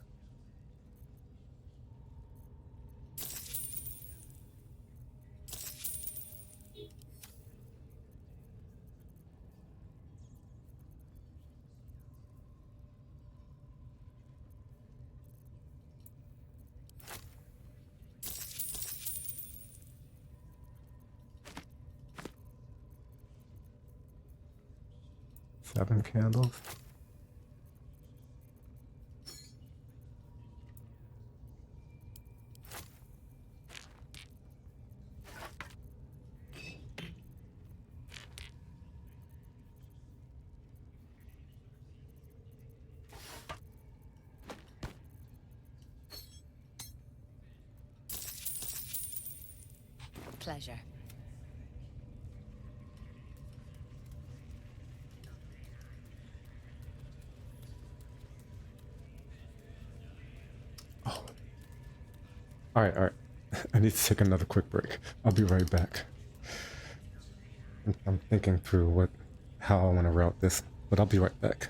Seven candles. Pleasure. Alright, alright. I need to take another quick break. I'll be right back. I'm thinking through how I want to route this, but I'll be right back.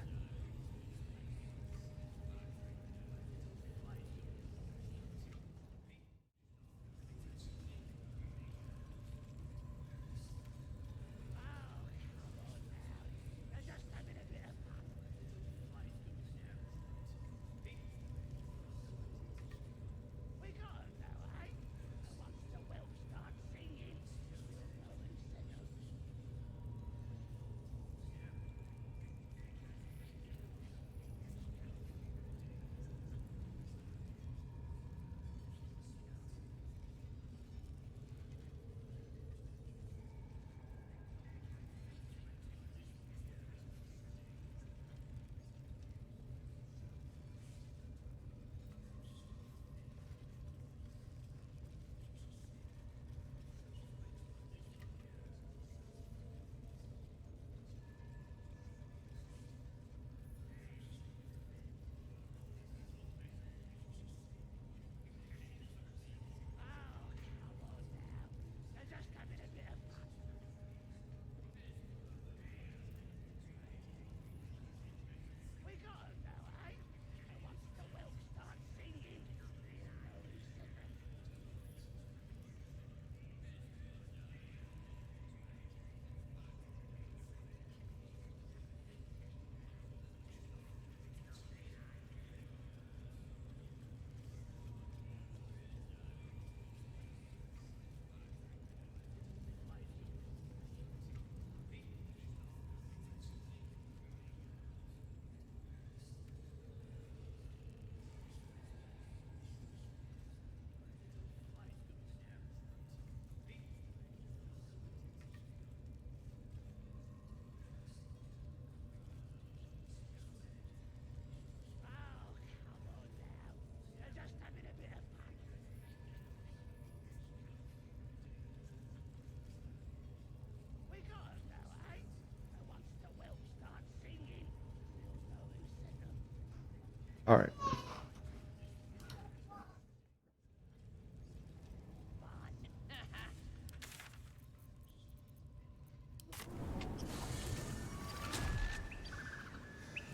Alright.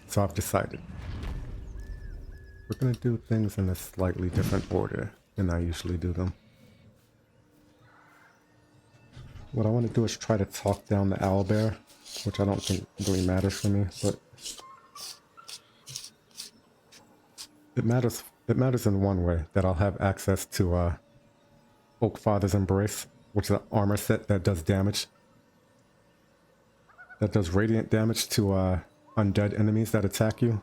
So I've decided. We're gonna do things in a slightly different order than I usually do them. What I want to do is try to talk down the owlbear, which I don't think really matters for me, but it matters in one way, that I'll have access to Oakfather's Embrace, which is an armor set that does damage. That does radiant damage to undead enemies that attack you.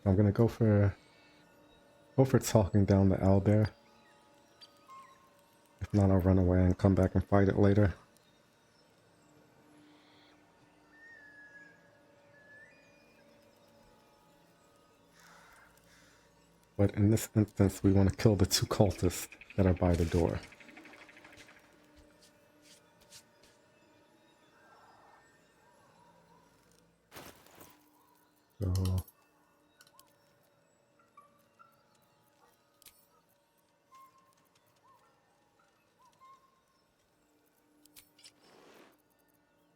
I'm gonna go for talking down the owlbear. If not, I'll run away and come back and fight it later. But in this instance, we want to kill the two cultists that are by the door. So...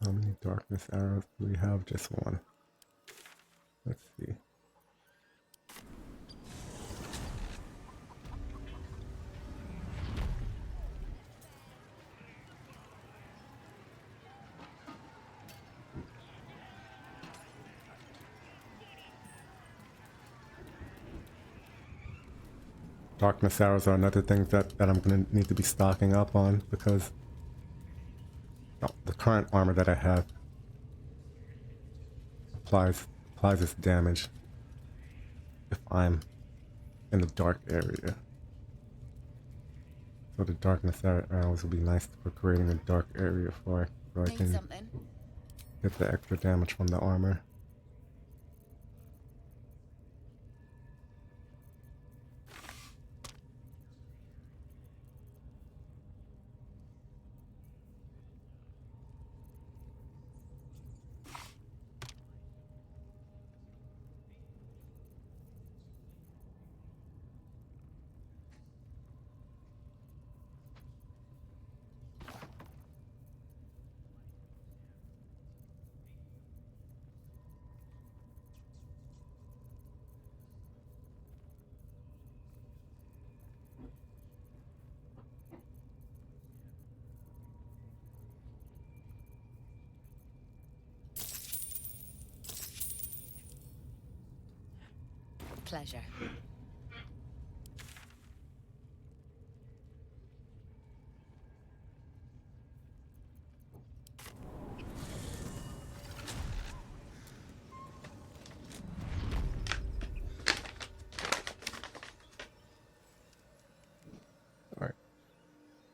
how many darkness arrows do we have? Just one. Let's see. Darkness arrows are another thing that I'm going to need to be stocking up on, because the current armor that I have applies its damage if I'm in the dark area. So the darkness arrows will be nice for creating a dark area so I Need can something? get the extra damage from the armor. Pleasure. Alright.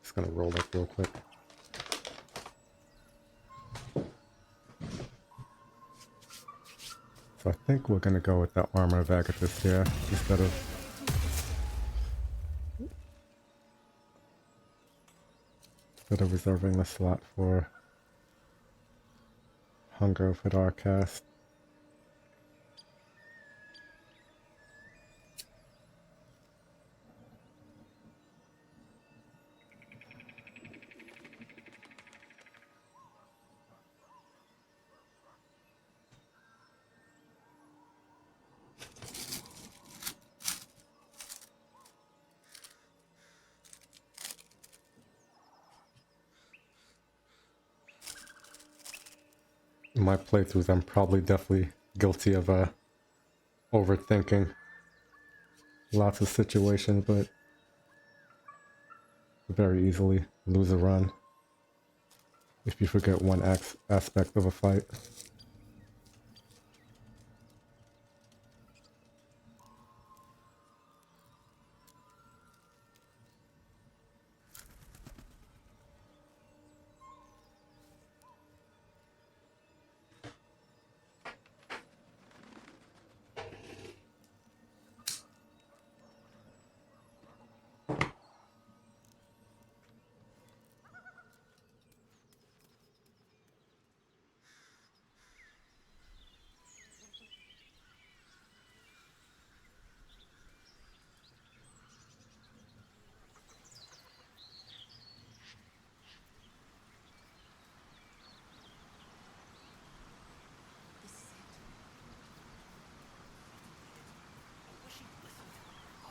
Just gonna roll up real quick. So I think we're gonna go with the armor of Agathis here instead of reserving the slot for Hunger of Hidarcast. In my playthroughs, I'm probably definitely guilty of overthinking lots of situations, but very easily lose a run if you forget one aspect of a fight.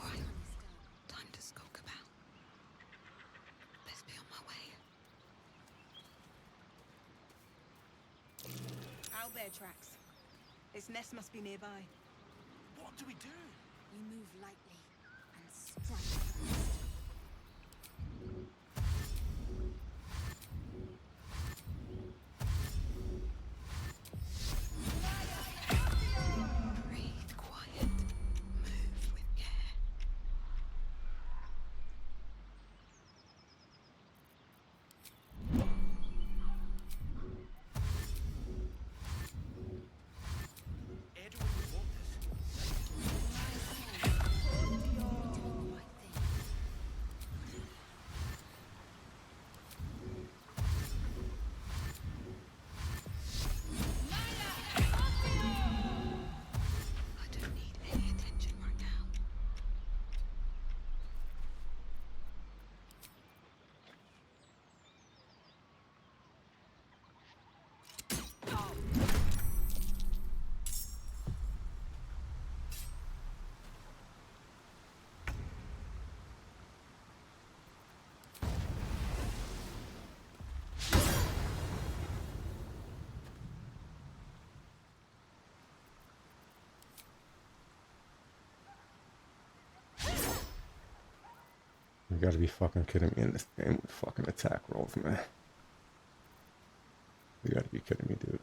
Alright. Time to skulk about. Best be on my way. Owlbear tracks. Its nest must be nearby. What do we do? We move lightly and strike first. Breathe quiet. Move with care. Edward would want this. Doing the right thing. I don't need any attention right now. You gotta be fucking kidding me in this game with fucking attack rolls, man. You gotta be kidding me, dude.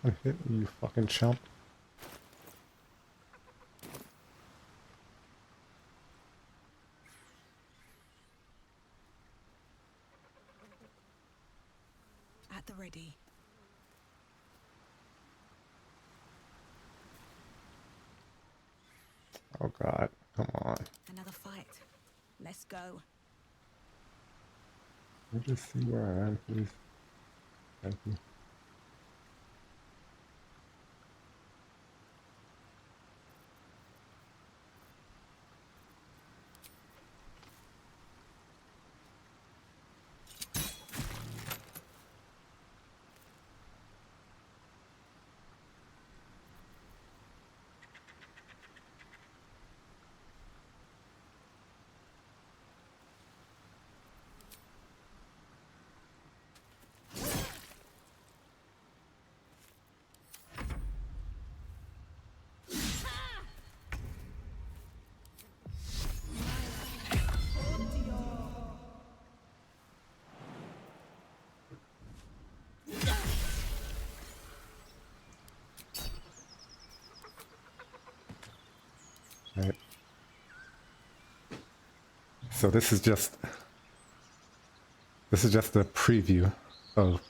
I hit you, fucking chump. At the ready. Oh god, come on. Another fight. Let's go. Let me just see where I am, please. Thank you. Right. So this is just a preview of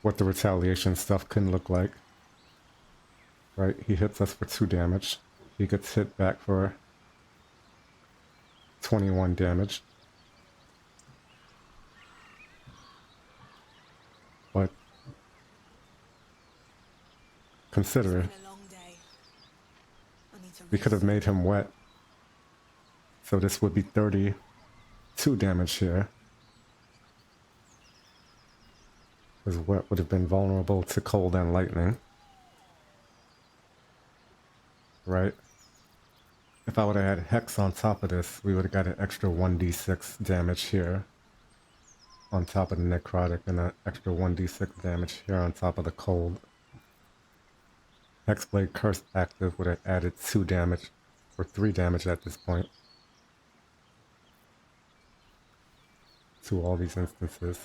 what the retaliation stuff can look like. Right? He hits us for 2 damage. He gets hit back for 21 damage. But consider, It's been a long day. I need to we could have rest. made him wet. So this would be 32 damage here. Because wet would have been vulnerable to cold and lightning. Right? If I would have had Hex on top of this, we would have got an extra 1d6 damage here on top of the necrotic, and an extra 1d6 damage here on top of the cold. Hexblade Curse active would have added 2 damage, or 3 damage at this point, to all these instances.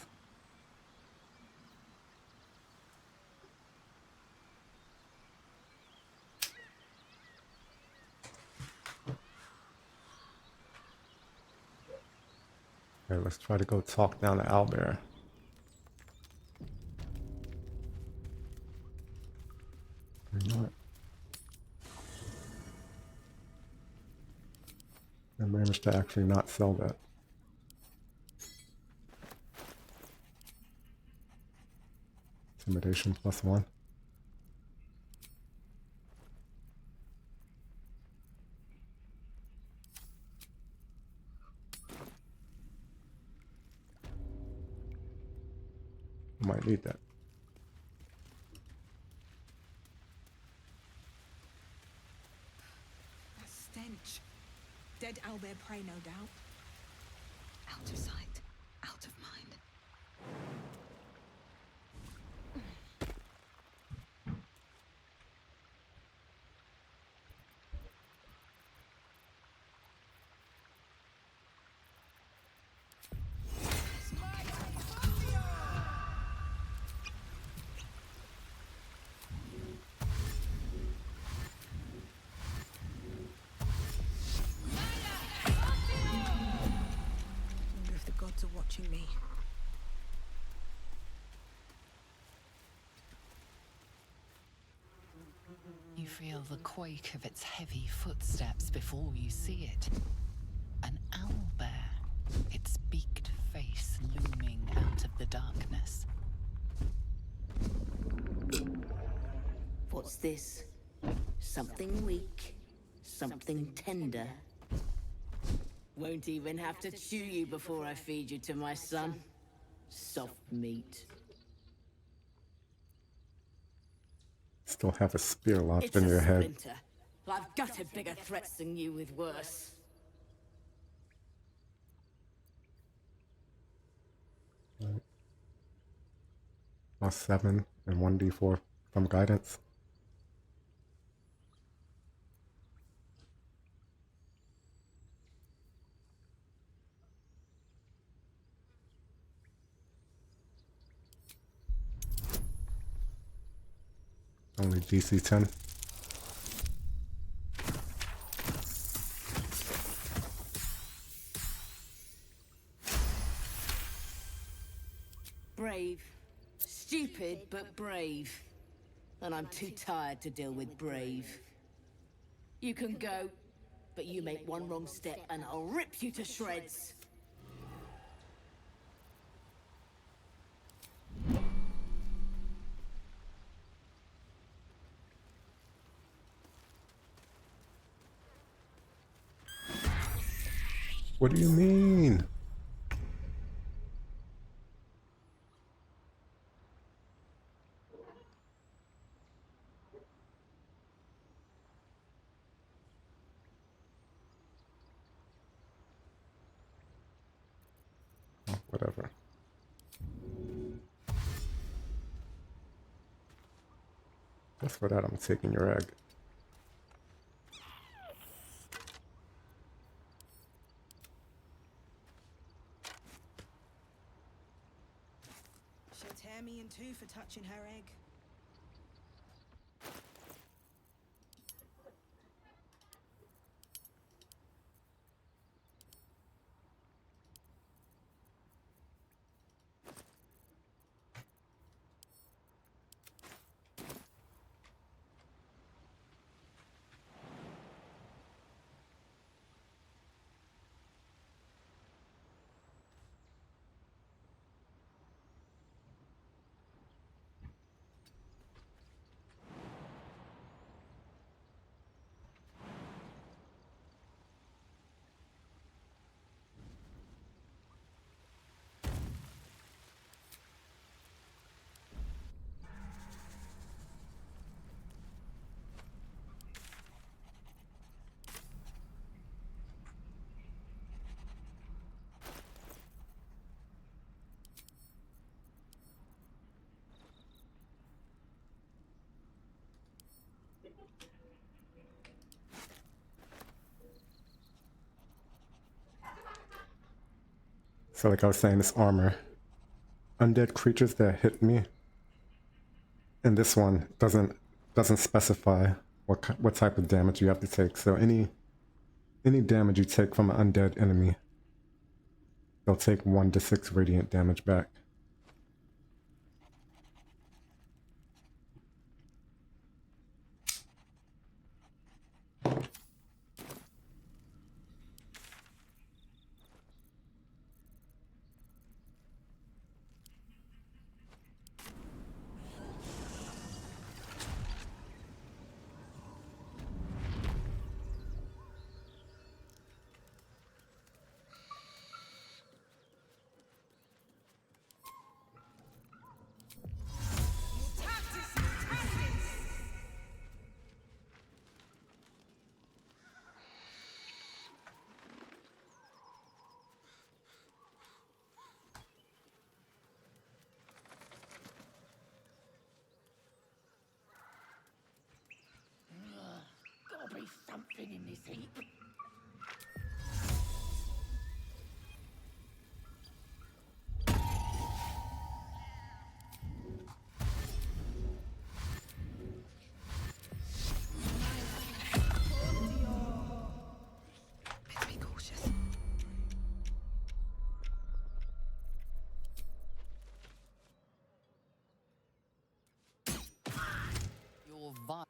Okay, let's try to go talk down to Owlbear. You know what? I managed to actually not sell that. Intimidation +1. Might need that. That stench. Dead owlbear prey, no doubt. Out of sight, out of mind. It's not getting much. Wonder if the gods are watching me. You feel the quake of its heavy footsteps before you see it. An owlbear, its beaked face looming out of the darkness. What's this? Something weak, something tender. Won't even have to chew you before I feed you to my son. Soft meat. Still have a spear lodged It's in a your head. splinter. I've gutted bigger threats than you with worse. +7 and 1d4 from guidance. Only DC 10. Brave. Stupid, but brave. And I'm too tired to deal with brave. You can go, but you make one wrong step and I'll rip you to shreds. What do you mean? Oh, whatever. Just for that, I'm taking your egg. She'll tear me in two for touching her egg. So like I was saying, this armor. Undead creatures that hit me. And this one doesn't specify what type of damage you have to take. So any damage you take from an undead enemy, they'll take 1d6 radiant damage back. Gotta be something in this heap. Better be cautious. Your vi-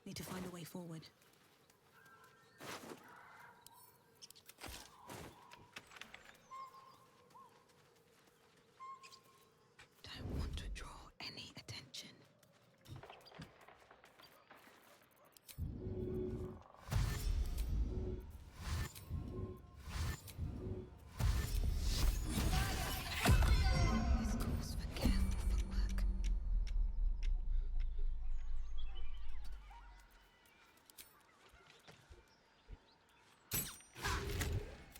Need to find a way forward. Don't want to draw any attention. This calls for careful footwork.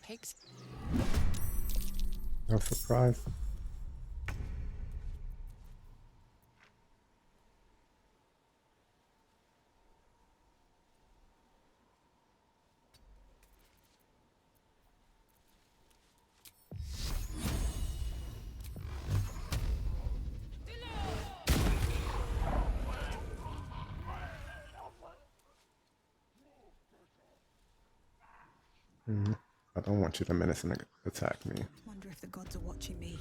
pigs. No surprise. I don't want you to menace and attack me. Wonder if the gods are watching me.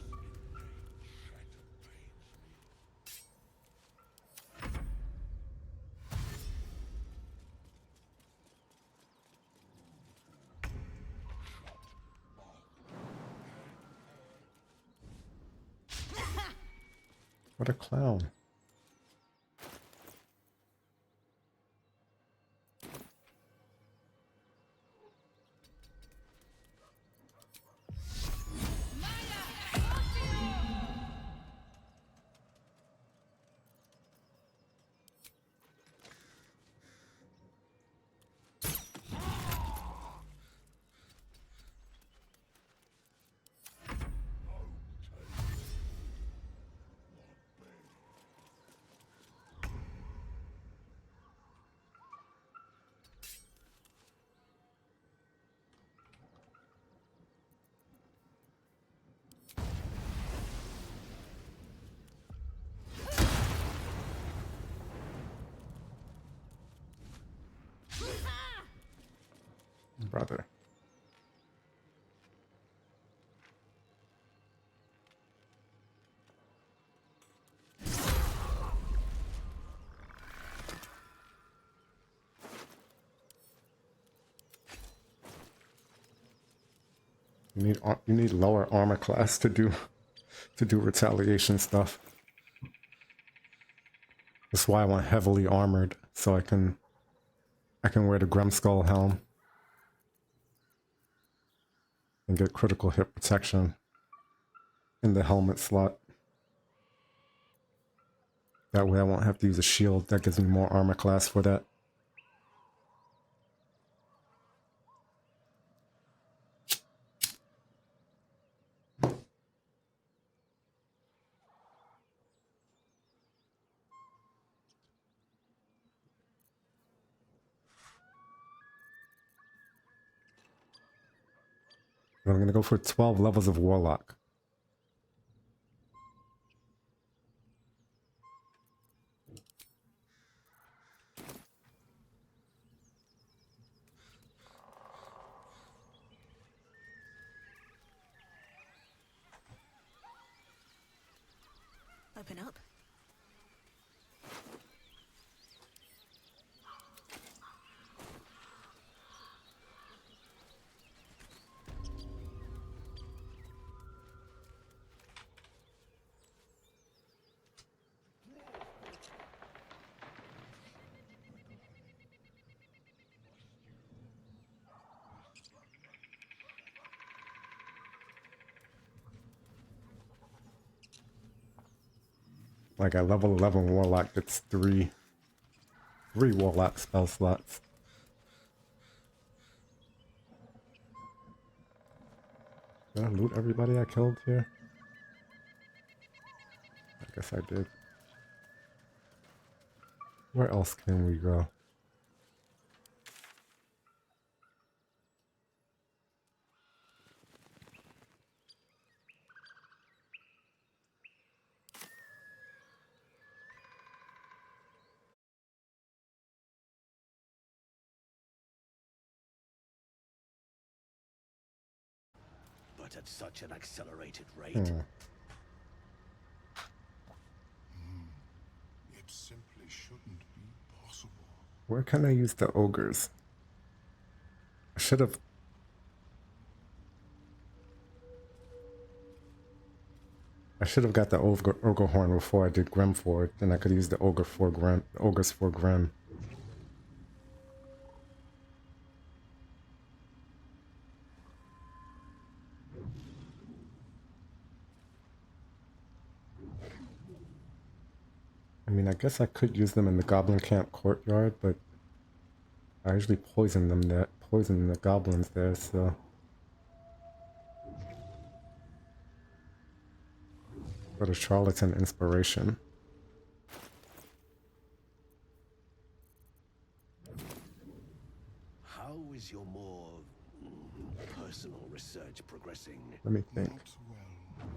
What a clown. Brother. You need lower armor class to do retaliation stuff. That's why I want heavily armored. so I can wear the Grumskull helm and get critical hit protection in the helmet slot. That way I won't have to use a shield. That gives me more armor class for that. I'm going to go for 12 levels of Warlock. Open up. Like at level 11 Warlock, it's three Warlock spell slots. Did I loot everybody I killed here? I guess I did. Where else can we go? But at such an accelerated rate. It simply shouldn't be possible. Where can I use the ogres? I should have got the ogre horn before I did Grim for it. Then I could use the ogres for Grim. I mean, I guess I could use them in the Goblin Camp courtyard, but I usually poison the goblins there, so. For the Charlatan inspiration. How is your more personal research progressing? Let me think. Not well.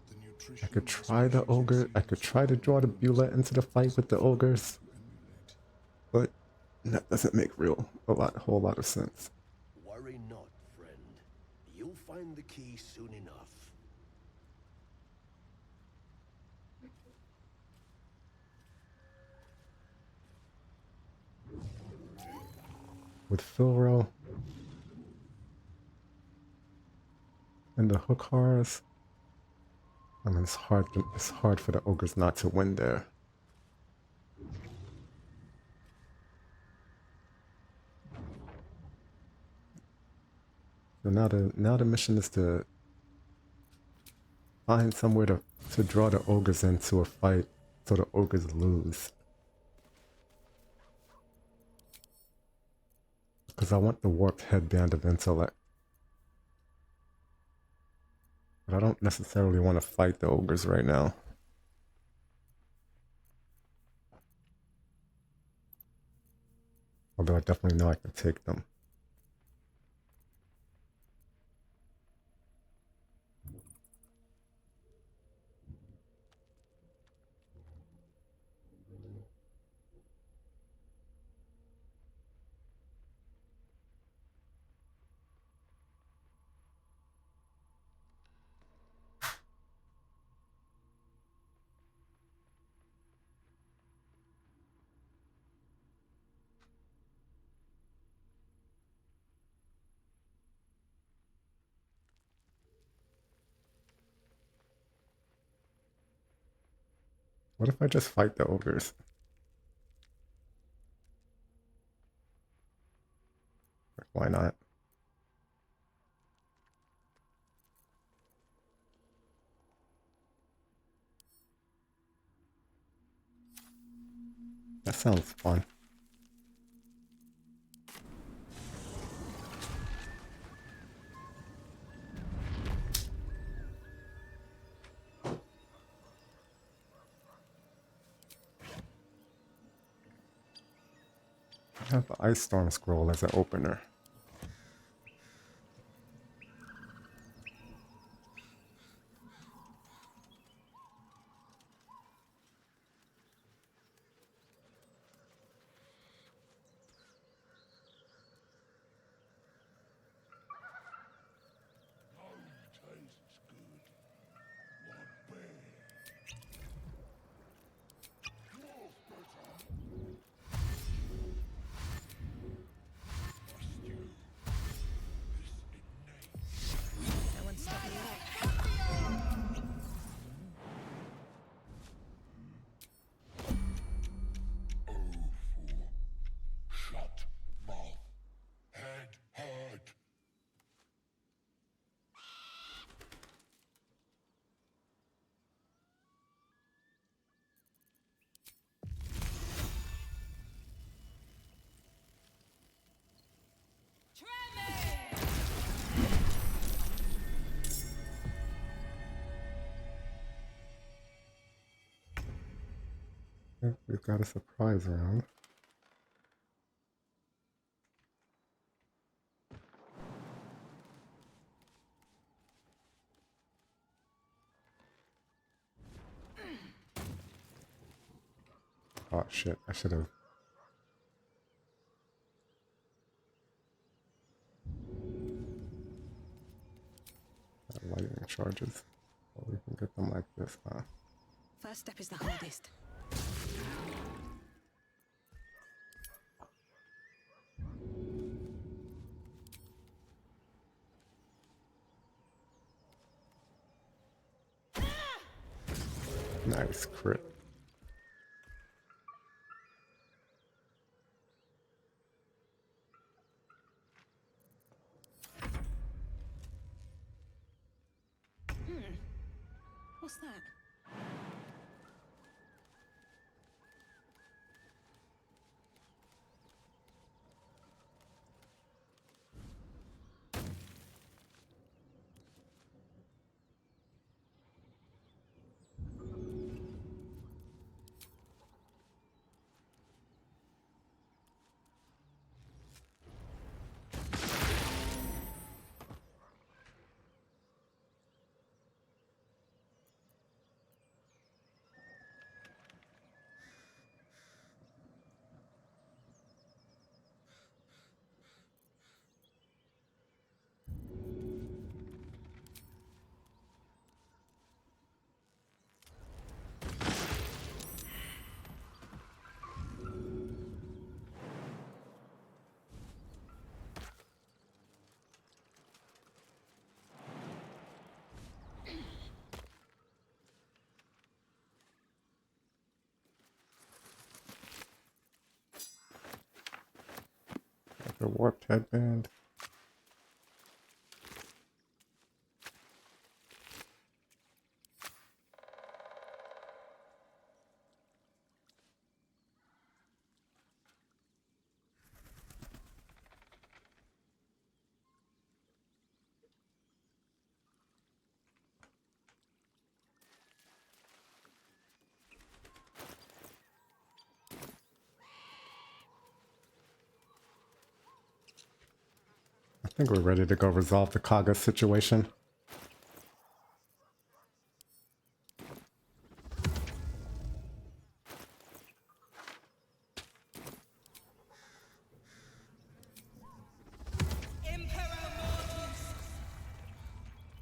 The I could nutritional try the ogre. I could try to draw the Beulah into the fight with the ogres, but that doesn't make a whole lot of sense. Worry not, friend. You'll find the key soon enough. With Philro and the Hookars, I mean, it's hard for the ogres not to win there. So now the mission is to find somewhere to draw the ogres into a fight so the ogres lose. Because I want the warped headband of intellect. But I don't necessarily want to fight the ogres right now. Although I definitely know I can take them. What if I just fight the ogres? Why not? That sounds fun. I have the Ice Storm scroll as an opener. No one's stopping you. Shut mouth. Head hurt. Yep, we've got a surprise round. Oh shit, I should have. Lightning charges. Well, we can get them like this, huh? First step is the hardest. Nice crit. What's that? The warped headband. I think we're ready to go resolve the Kaga situation.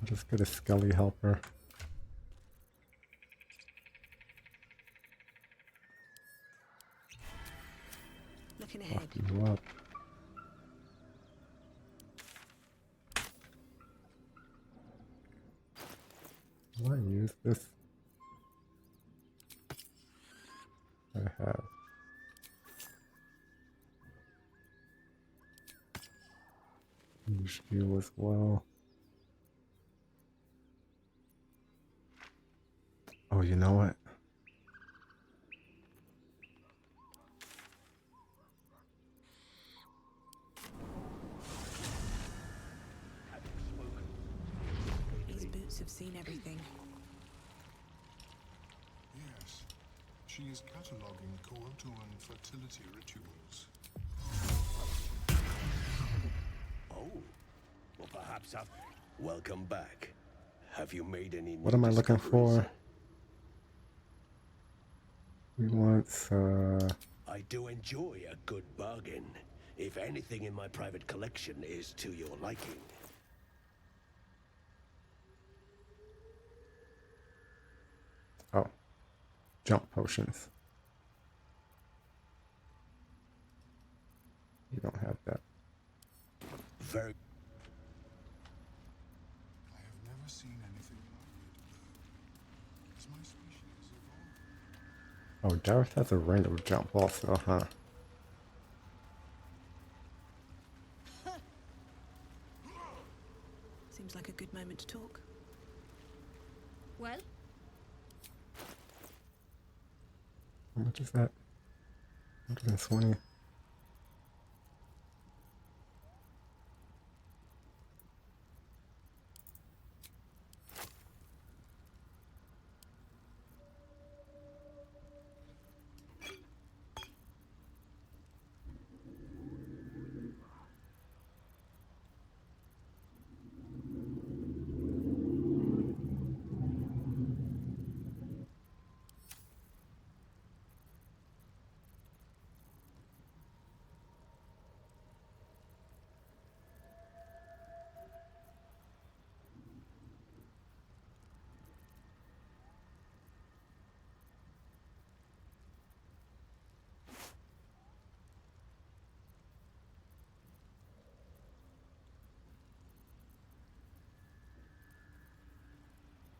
Just get a Skelly helper. Looking ahead. Lock you up. Will I use this? I have. use you as well. Oh, you know what? These boots have seen everything. Yes. She is cataloguing coatoan fertility rituals. Oh, well, perhaps I've... Welcome back. Have you made any new What am I looking discoveries? for? We want I do enjoy a good bargain. If anything in my private collection is to your liking. oh, jump potions. You don't have that. Very... I have never seen anything like it. Has my species evolved? Oh, Dareth has a ring of jump also, huh? Seems like a good moment to talk. Well, How much is that? 120.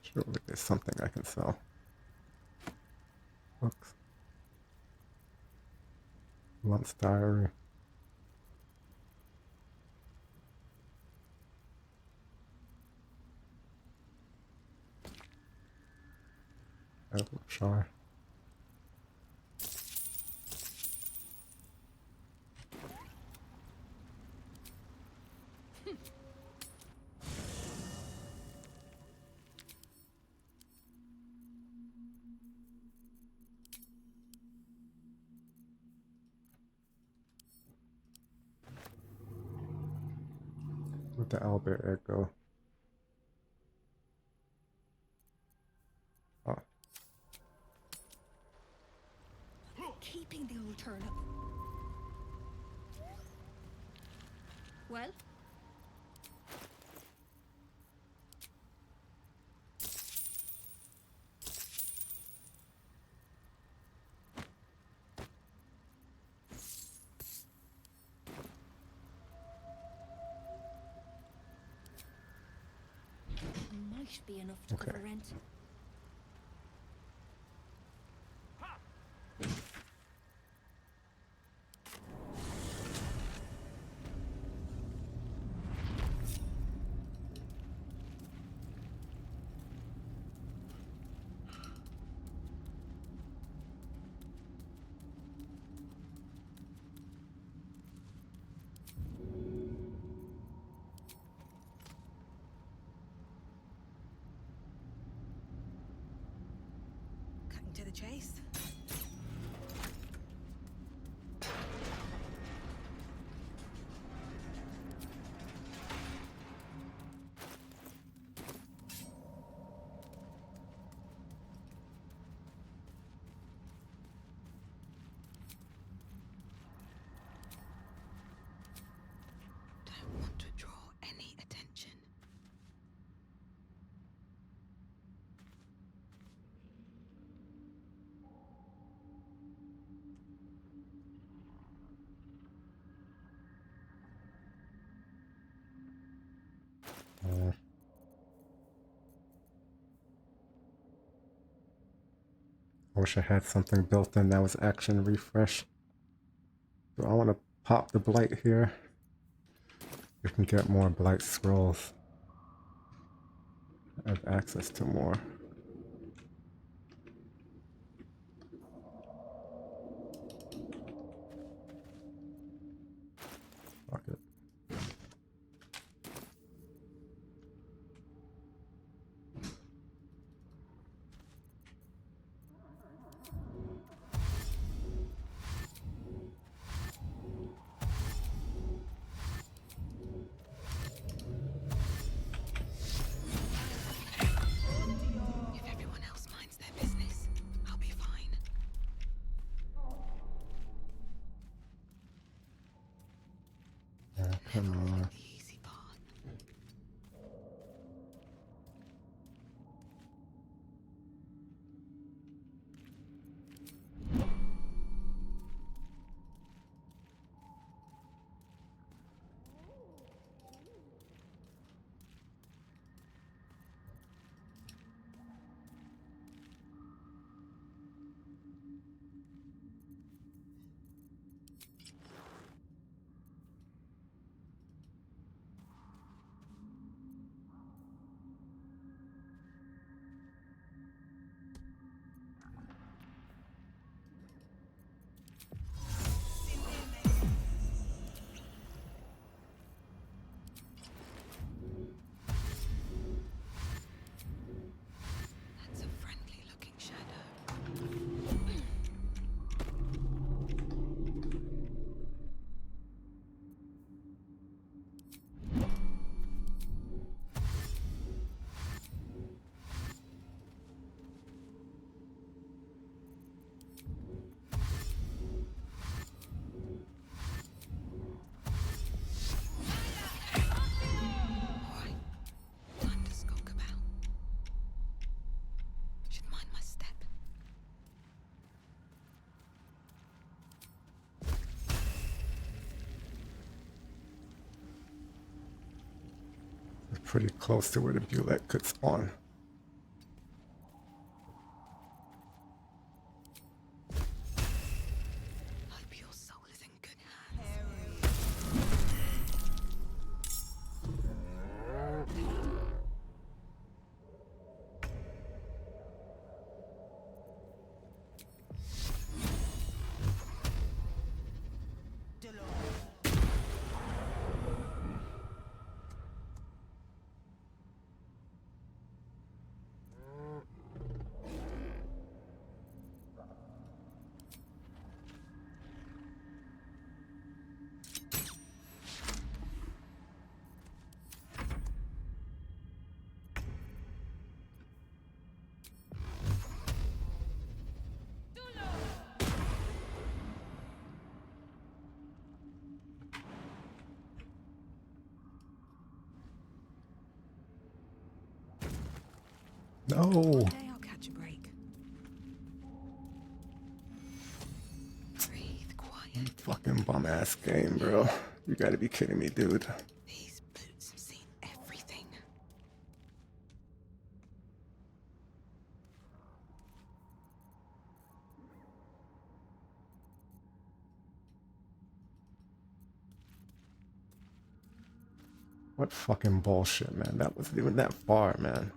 Surely there's something I can sell. Books. Month's diary. Shire. Where'd the owlbear egg go? Oh, keeping the old turnip. Well, Might be enough to Okay. cover rent. cutting to the chase. Don't want to draw any attention. I wish I had something built in that was action refresh. Do I want to pop the blight here? You can get more blight scrolls. I have access to more. Fuck it. If everyone else minds their business, I'll be fine. Yeah, come on. The easy part. That's a friendly looking shadow. Alright, time to skulk about. Should mind my step. We're pretty close to where the bullet could spawn. Hope your soul is in good hands. No! One day I'll catch a break. Breathe quiet. Fucking bum ass game, bro. You gotta be kidding me, dude. These boots have seen everything. What fucking bullshit, man. That wasn't even that far, man.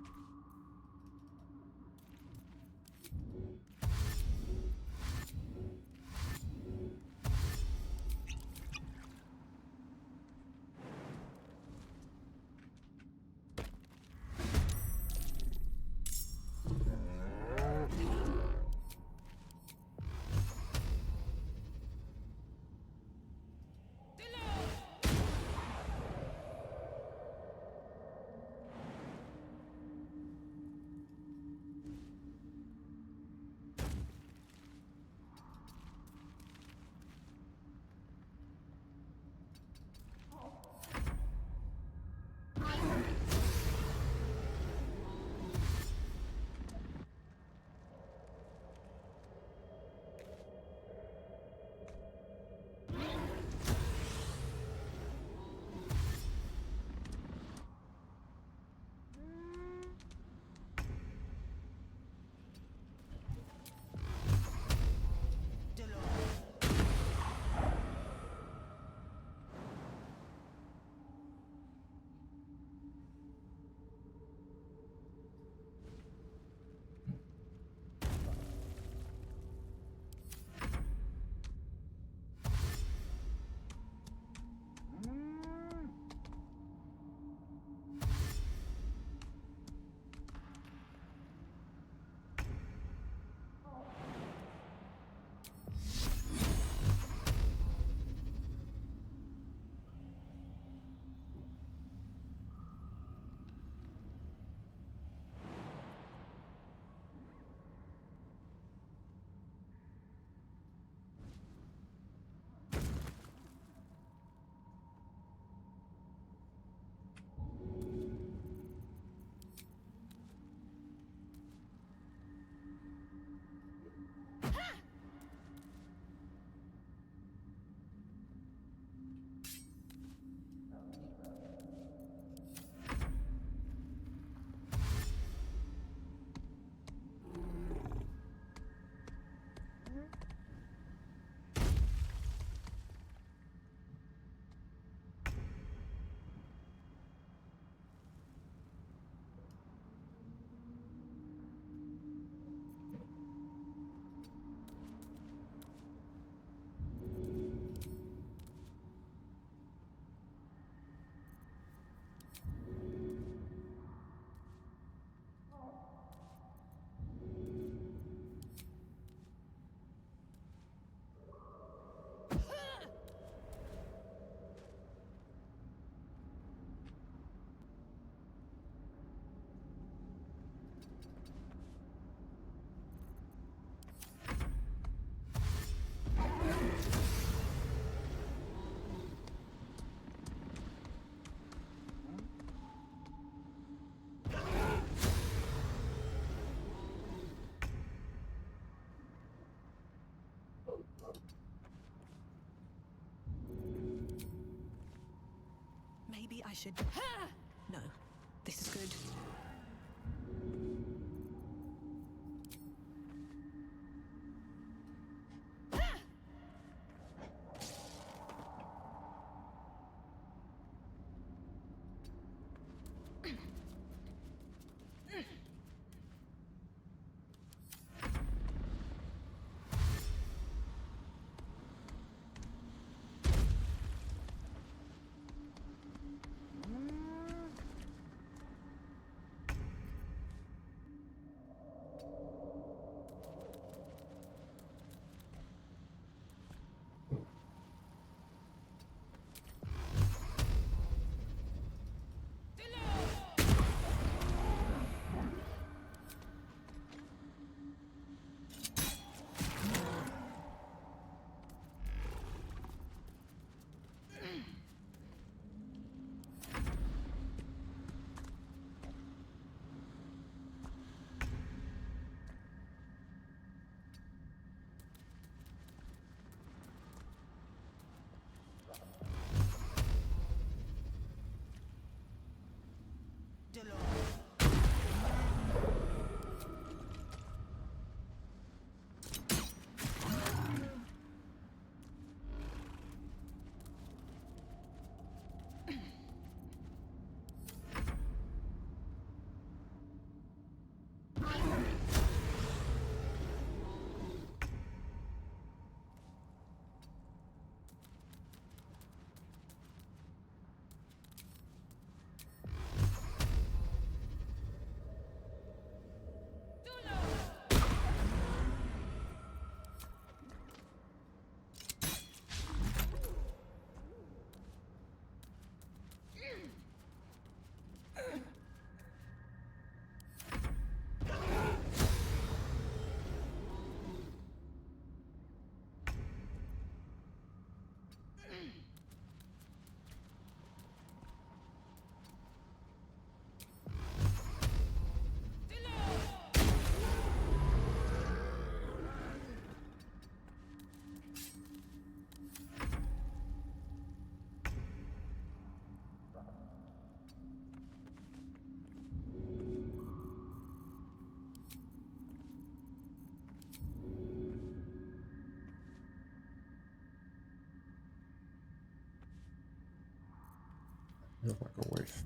should... No, this is good. Feels like a waste.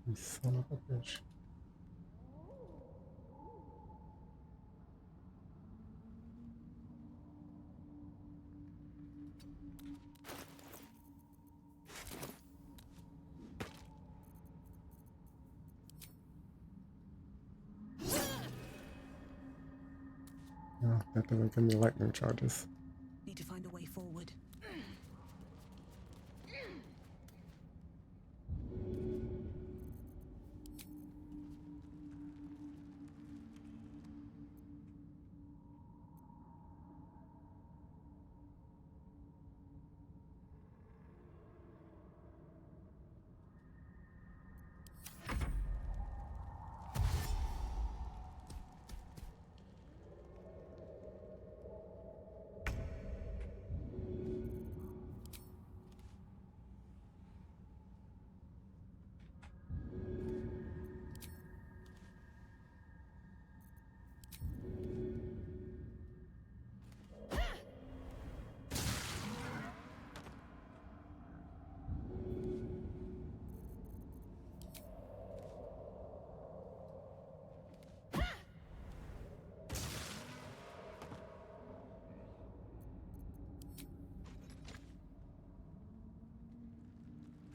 You son of a bitch. No, that doesn't give me lightning charges. Need to find a way forward.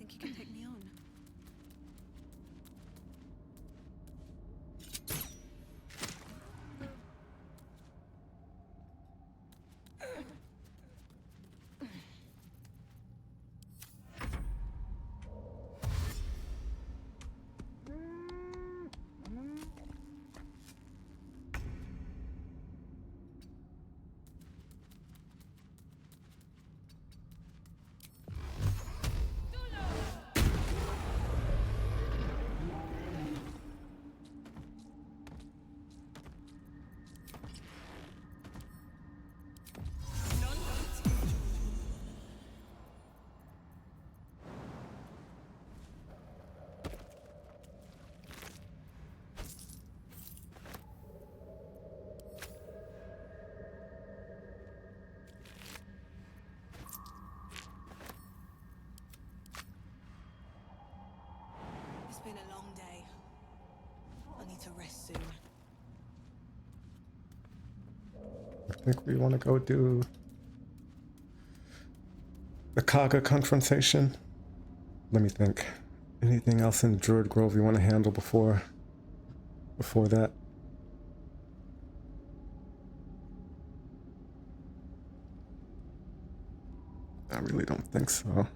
think you can take me on? It's been a long day. I need to rest soon. I think we want to go do the Kaga confrontation. Let me think. Anything else in Druid Grove you want to handle before that? I really don't think so.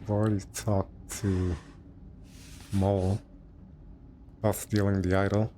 I've already talked to Mole about stealing the idol.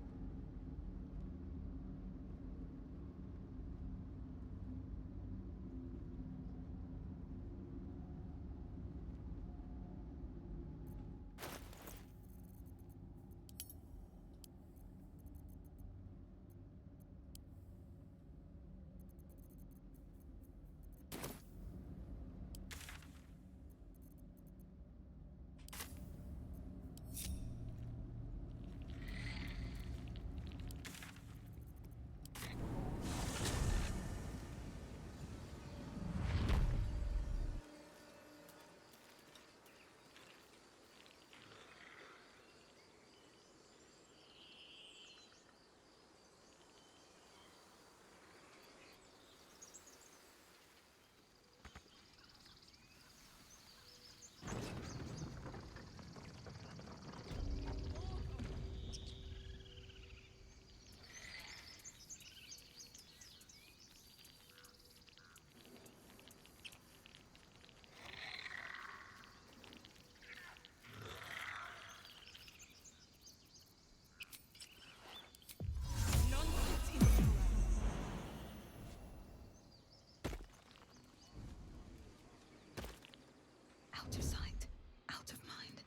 Out of sight, out of mind.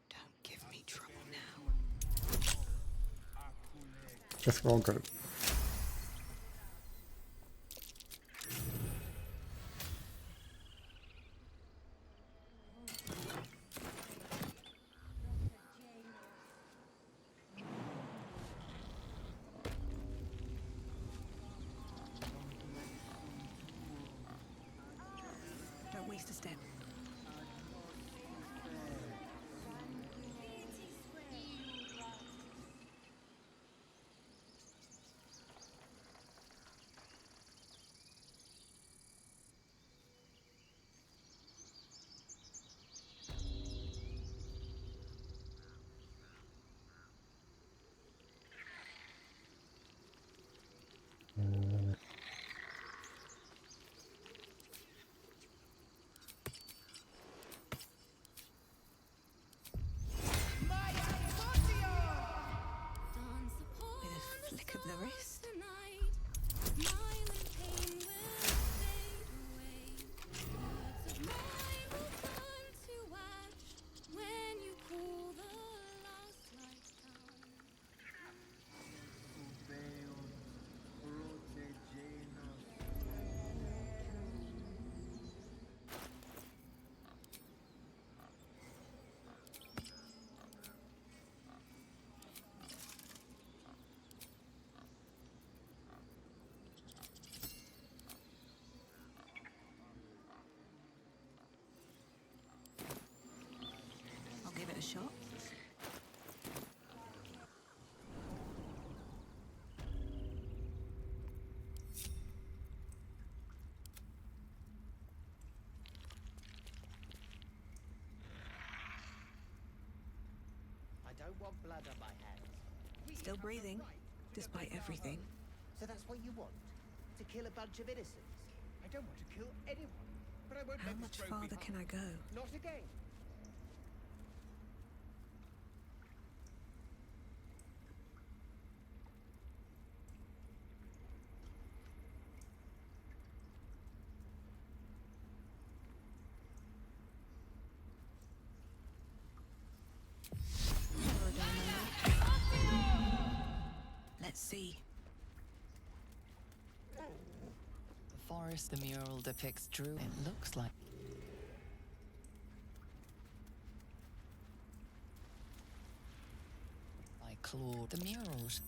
Don't give me trouble now. Guess we're all good. Don't waste a step. With a flick of the wrist. I'll give it a shot. don't want blood on my hands. Still breathing, despite everything. So that's what you want? To kill a bunch of innocents? I don't want to kill anyone, but I won't How let much this road be farther can I go? Not again. Let's see. The forest the mural depicts Drew. It looks like. By Claude. The murals.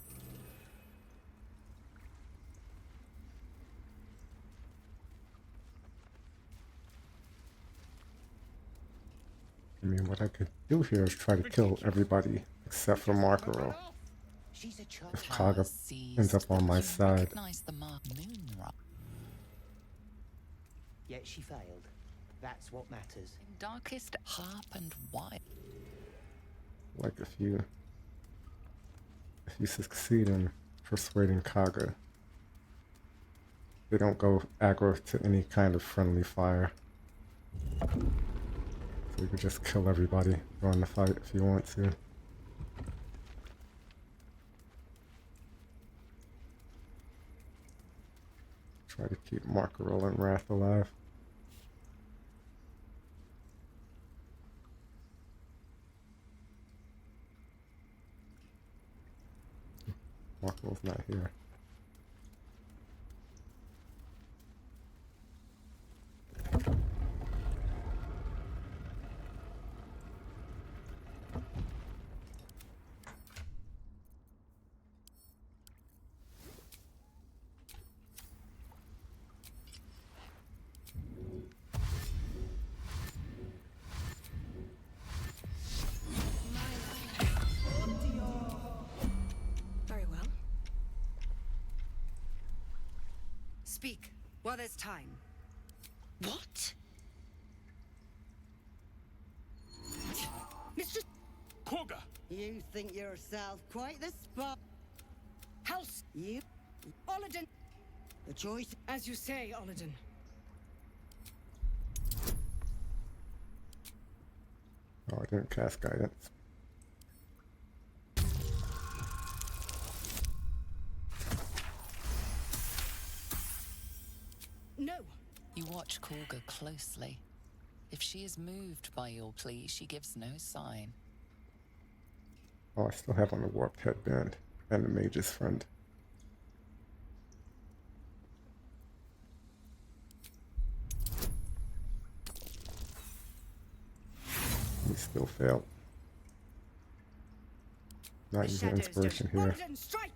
I mean, what I could do here is try to kill everybody except for Markero. She's a child. If Kaga ends up on my side. Recognize the mark moonrise. Yet she failed. That's what matters. In darkest harp and white. Like if you succeed in persuading Kaga, they don't go aggro to any kind of friendly fire. So you could just kill everybody during the fight if you want to. Try to keep Markero and Wrath alive. Markero's not here. Very well. Speak while there's time. What? Mistress Koga! You think yourself quite the spot. House! You... Olladin! The choice... As you say, Olladin. Oh, I didn't cast guidance. No! You watch Korga closely. If she is moved by your plea, she gives no sign. Oh, I still have on the warped headband and the mage's friend. We still failed. Not using inspiration here. Olladin, strike!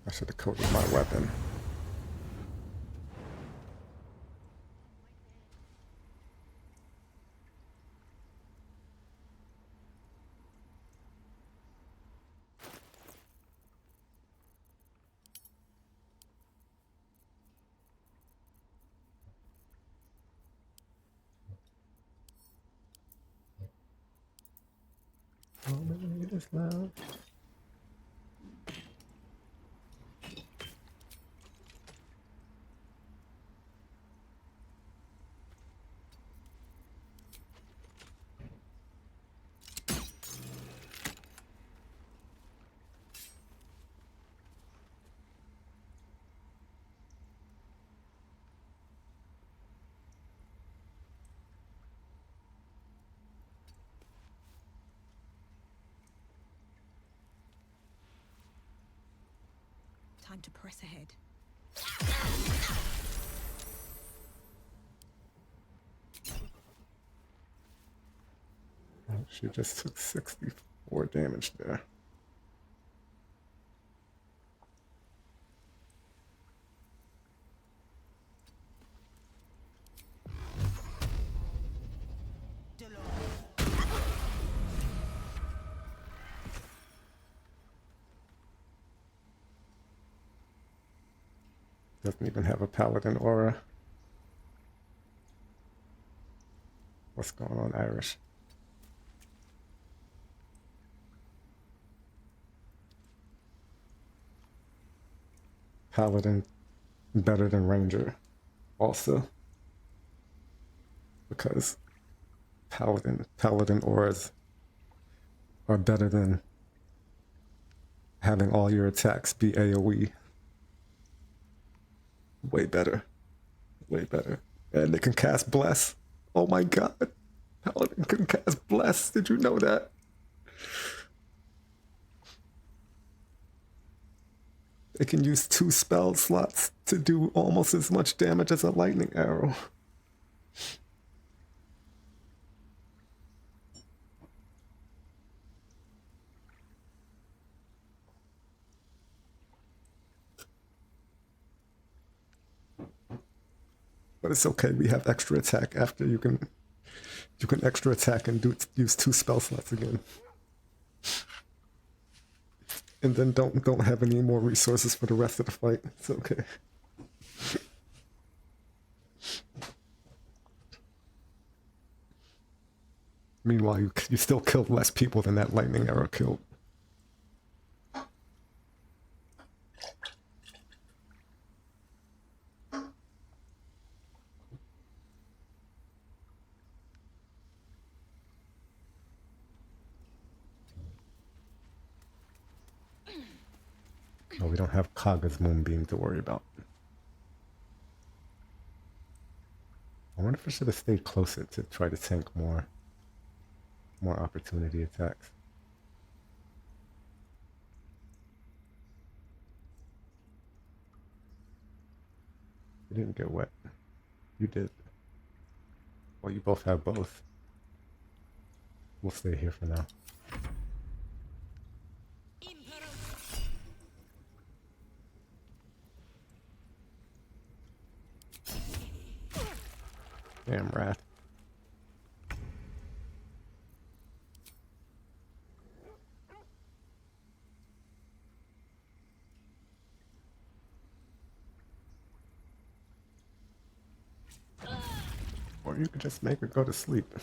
I should have coded my weapon. Oh, it is loud. Time to press ahead. She just took 64 damage there. Doesn't even have a paladin aura. What's going on, Irish? Paladin better than Ranger also, because paladin auras are better than having all your attacks be AoE. Way better. Way better. And they can cast Bless. Oh my god. Paladin can cast Bless. Did you know that? They can use 2 spell slots to do almost as much damage as a lightning arrow. But it's okay, we have extra attack after you can extra attack and use 2 spell slots again. And then don't have any more resources for the rest of the fight. It's okay. Meanwhile, you still killed less people than that lightning arrow killed. Oh, we don't have Kaga's Moonbeam to worry about. I wonder if I should have stayed closer to try to tank more opportunity attacks. You didn't get wet. You did. Well, you both have both. We'll stay here for now. Damn rat. Or you could just make her go to sleep.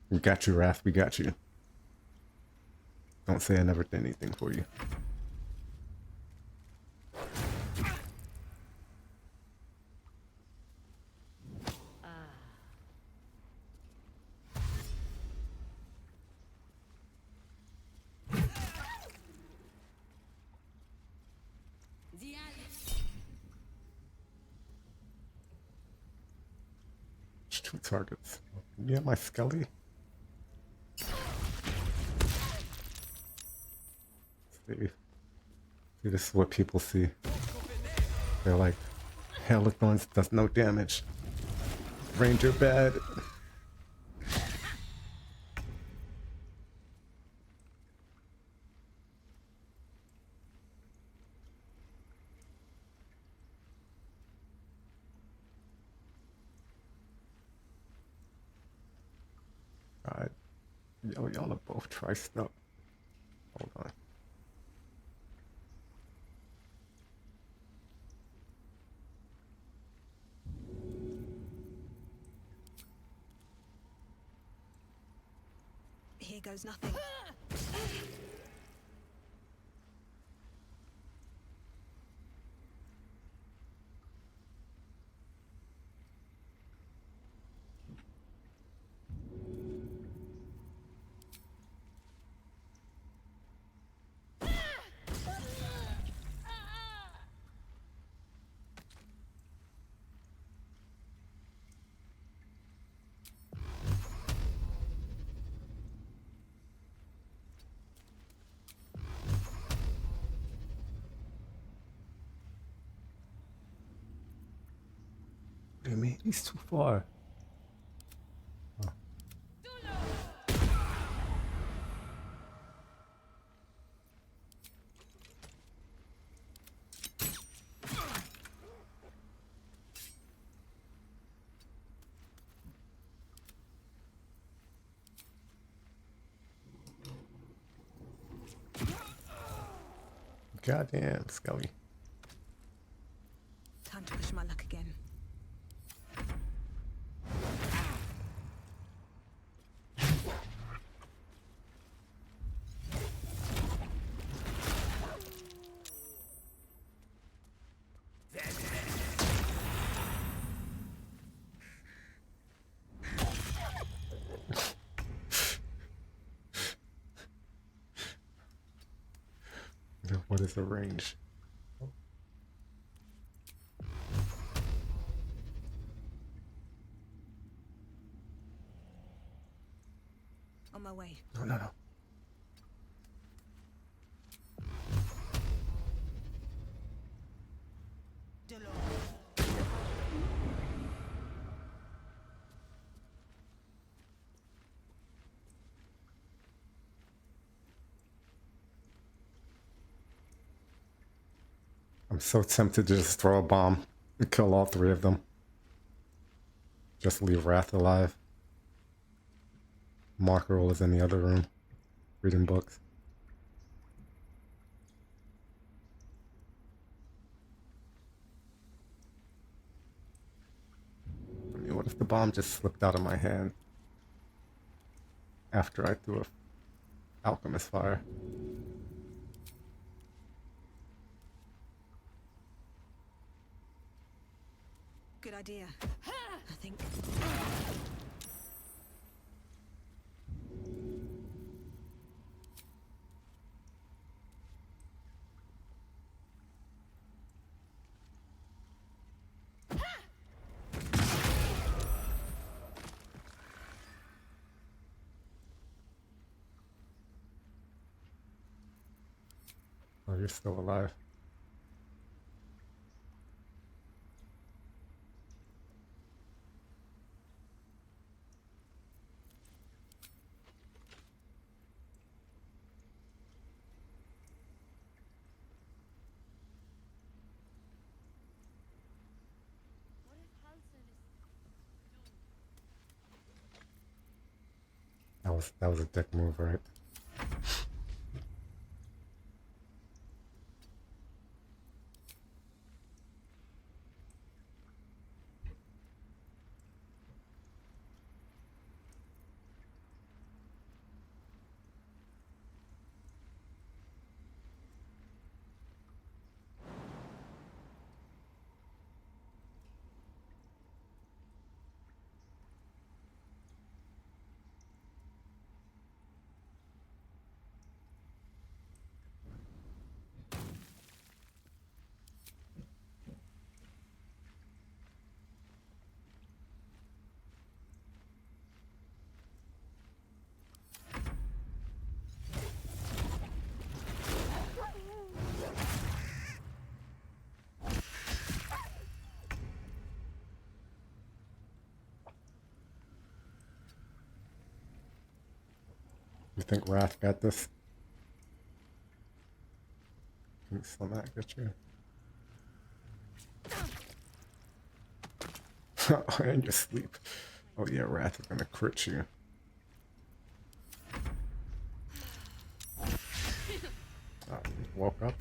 We got you, Wrath. We got you. Don't say I never did anything for you. There's 2 targets. Yeah, my Skelly. See, this is what people see. They're like, Hail of Thorns does no damage. Ranger bad. God. Yo, y'all are both triced up. Hold on. Here goes nothing. What do you mean? He's too far. Oh, Goddamn, Scully. Time to push my luck again. What is the range? On my way. No, no, no. I'm so tempted to just throw a bomb and kill all three of them. Just leave Wrath alive. Marker is in the other room, reading books. I mean, what if the bomb just slipped out of my hand after I threw a alchemist fire? Good idea. I think. Oh, you're still alive. That was a dick move, right? You think Wrath got this? Can we still not get you? Oh, and your sleep. Oh yeah, Wrath is gonna crit you. Woke up.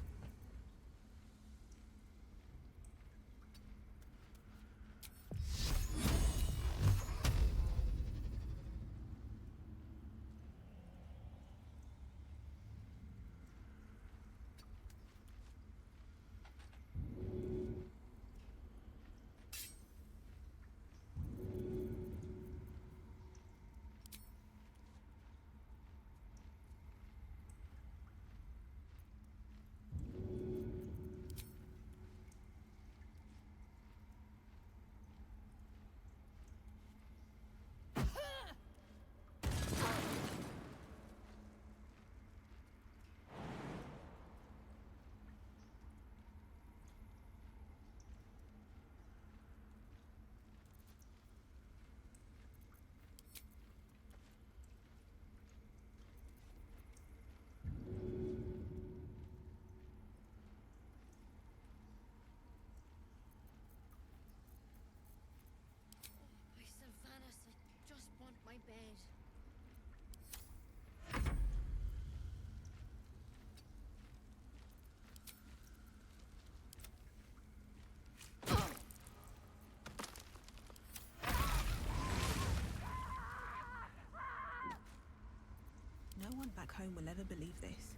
one back home will ever believe this.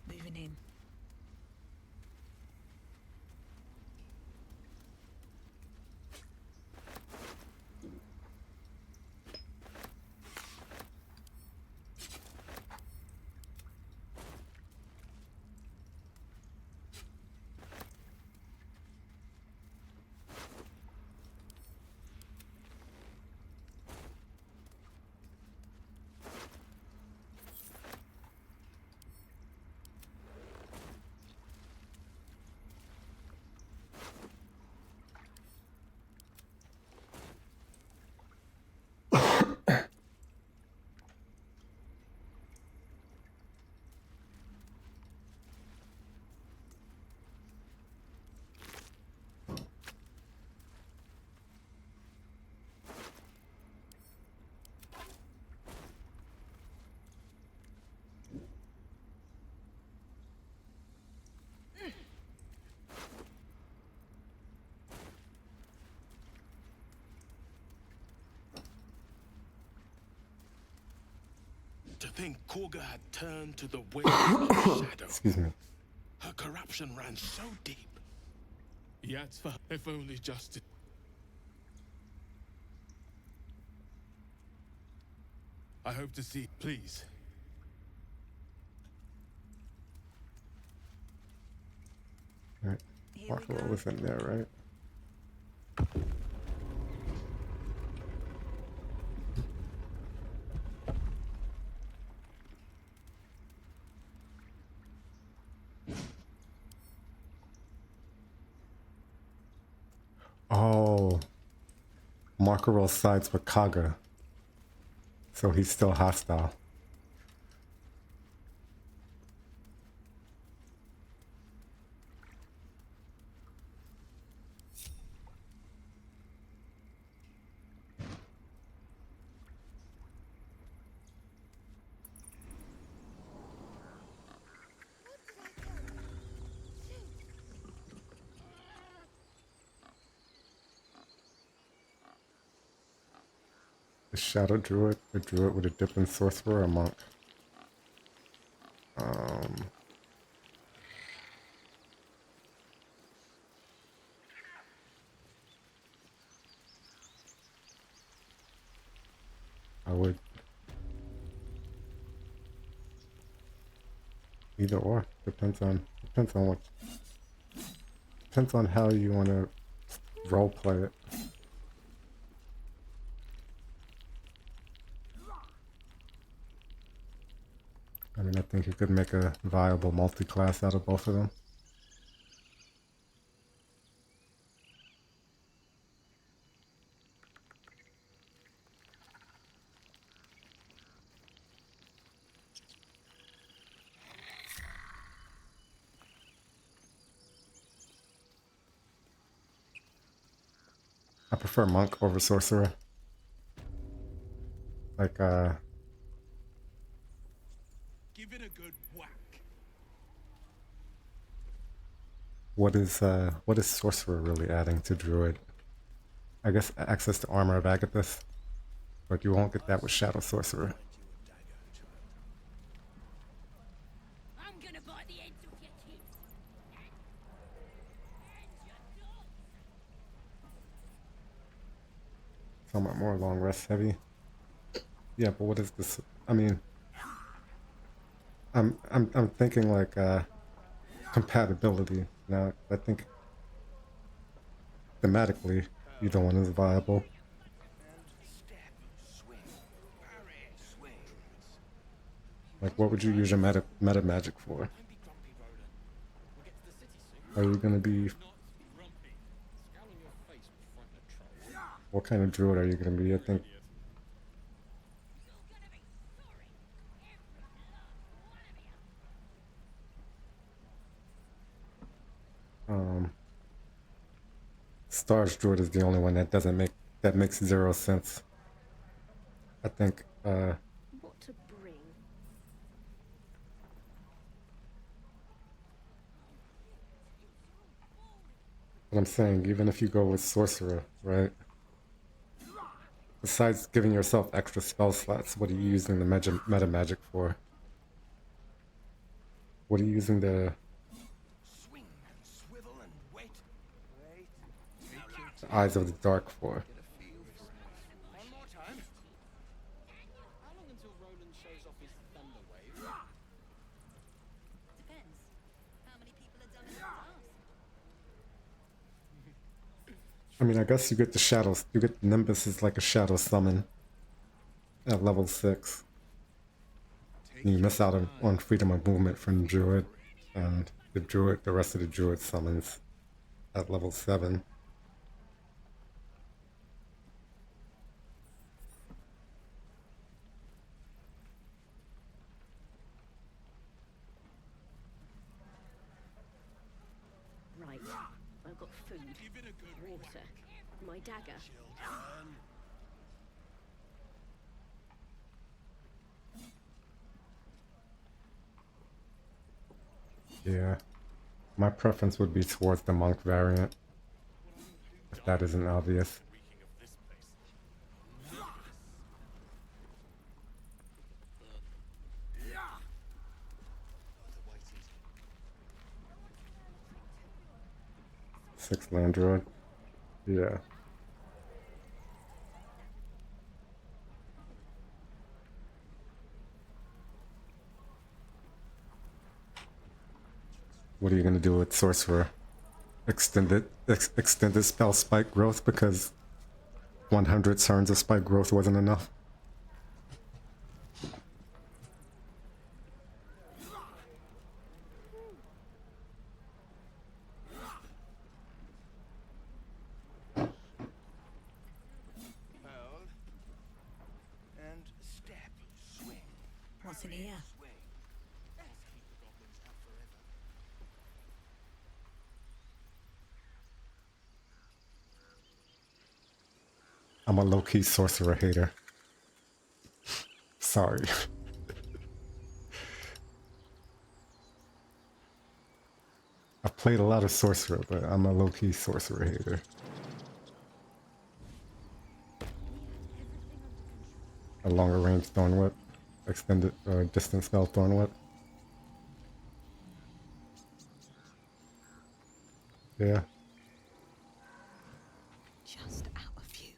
Moving in. To think Korga had turned to the ways of shadow. Excuse me. Her corruption ran so deep. Yet, if only justice. I hope to see. Please. Right. Marker was in there, right? Oh, Markarol sides with Kaga, so he's still hostile. A shadow druid, a druid with a dip in sorcerer, a monk. I would either or. Depends on what. Depends on how you want to role play it. I mean, I think you could make a viable multi-class out of both of them. I prefer monk over sorcerer. Like, Give it a good whack. what is sorcerer really adding to druid? I guess access to armor of Agathis, but you won't get that with shadow sorcerer. I'm gonna bite the ends off your teeth. Somewhat more long rest heavy. Yeah, but what is this? I mean, I'm thinking like compatibility. Now, I think thematically, either one is viable. Like, what would you use your meta magic for? Are you gonna be? What kind of druid are you gonna be? I think. Stars druid is the only one that makes zero sense. I think. What to bring? But I'm saying, even if you go with sorcerer, right? Besides giving yourself extra spell slots, what are you using the meta magic for? What are you using the Swing and swivel and wait. Wait. Eyes of the Dark for? Get a feel for it. One more time. How long until Roland shows off his thunder wave? Depends. How many people are done in the task? I mean, I guess you get the shadows. You get Nimbus is like a shadow summon at level 6. And you miss out on freedom of movement from Druid, and the rest of the Druid summons at level 7. Right. I've got food, water, my dagger. Yeah. My preference would be towards the monk variant, if that isn't obvious. Six land druid. Yeah. What are you gonna do with sorcerer? Extended spell spike growth because 100 turns of spike growth wasn't enough. Hold. And step. Swing. What's in here? Swing. Let's keep the goblins out forever. I'm a low-key sorcerer hater. Sorry. I've played a lot of sorcerer, but I'm a low-key sorcerer hater. A longer range thorn whip, extended distance spell thorn whip. Yeah. Just out of view.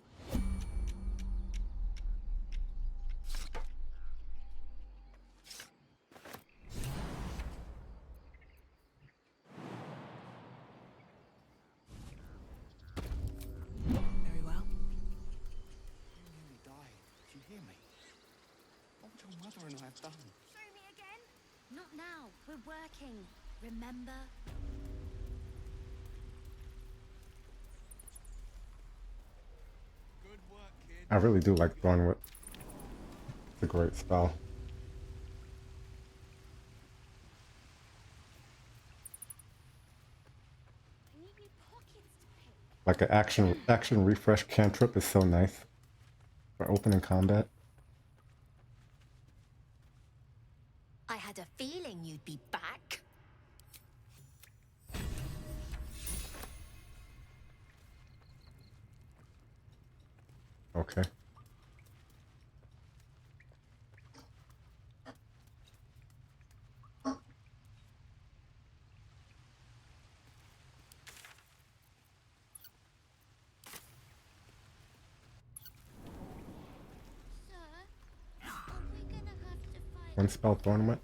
Very well. You nearly died. Do you hear me? What would your mother and I have done? Show me again? Not now. We're working. Remember? Good work, kid. I really do like thorn whip. It's a great spell. I need new pockets to pick. Like an action refresh cantrip is so nice for opening combat. I had a feeling you'd be back. Okay. Sir, are we gonna have to fight One spell thorn whip.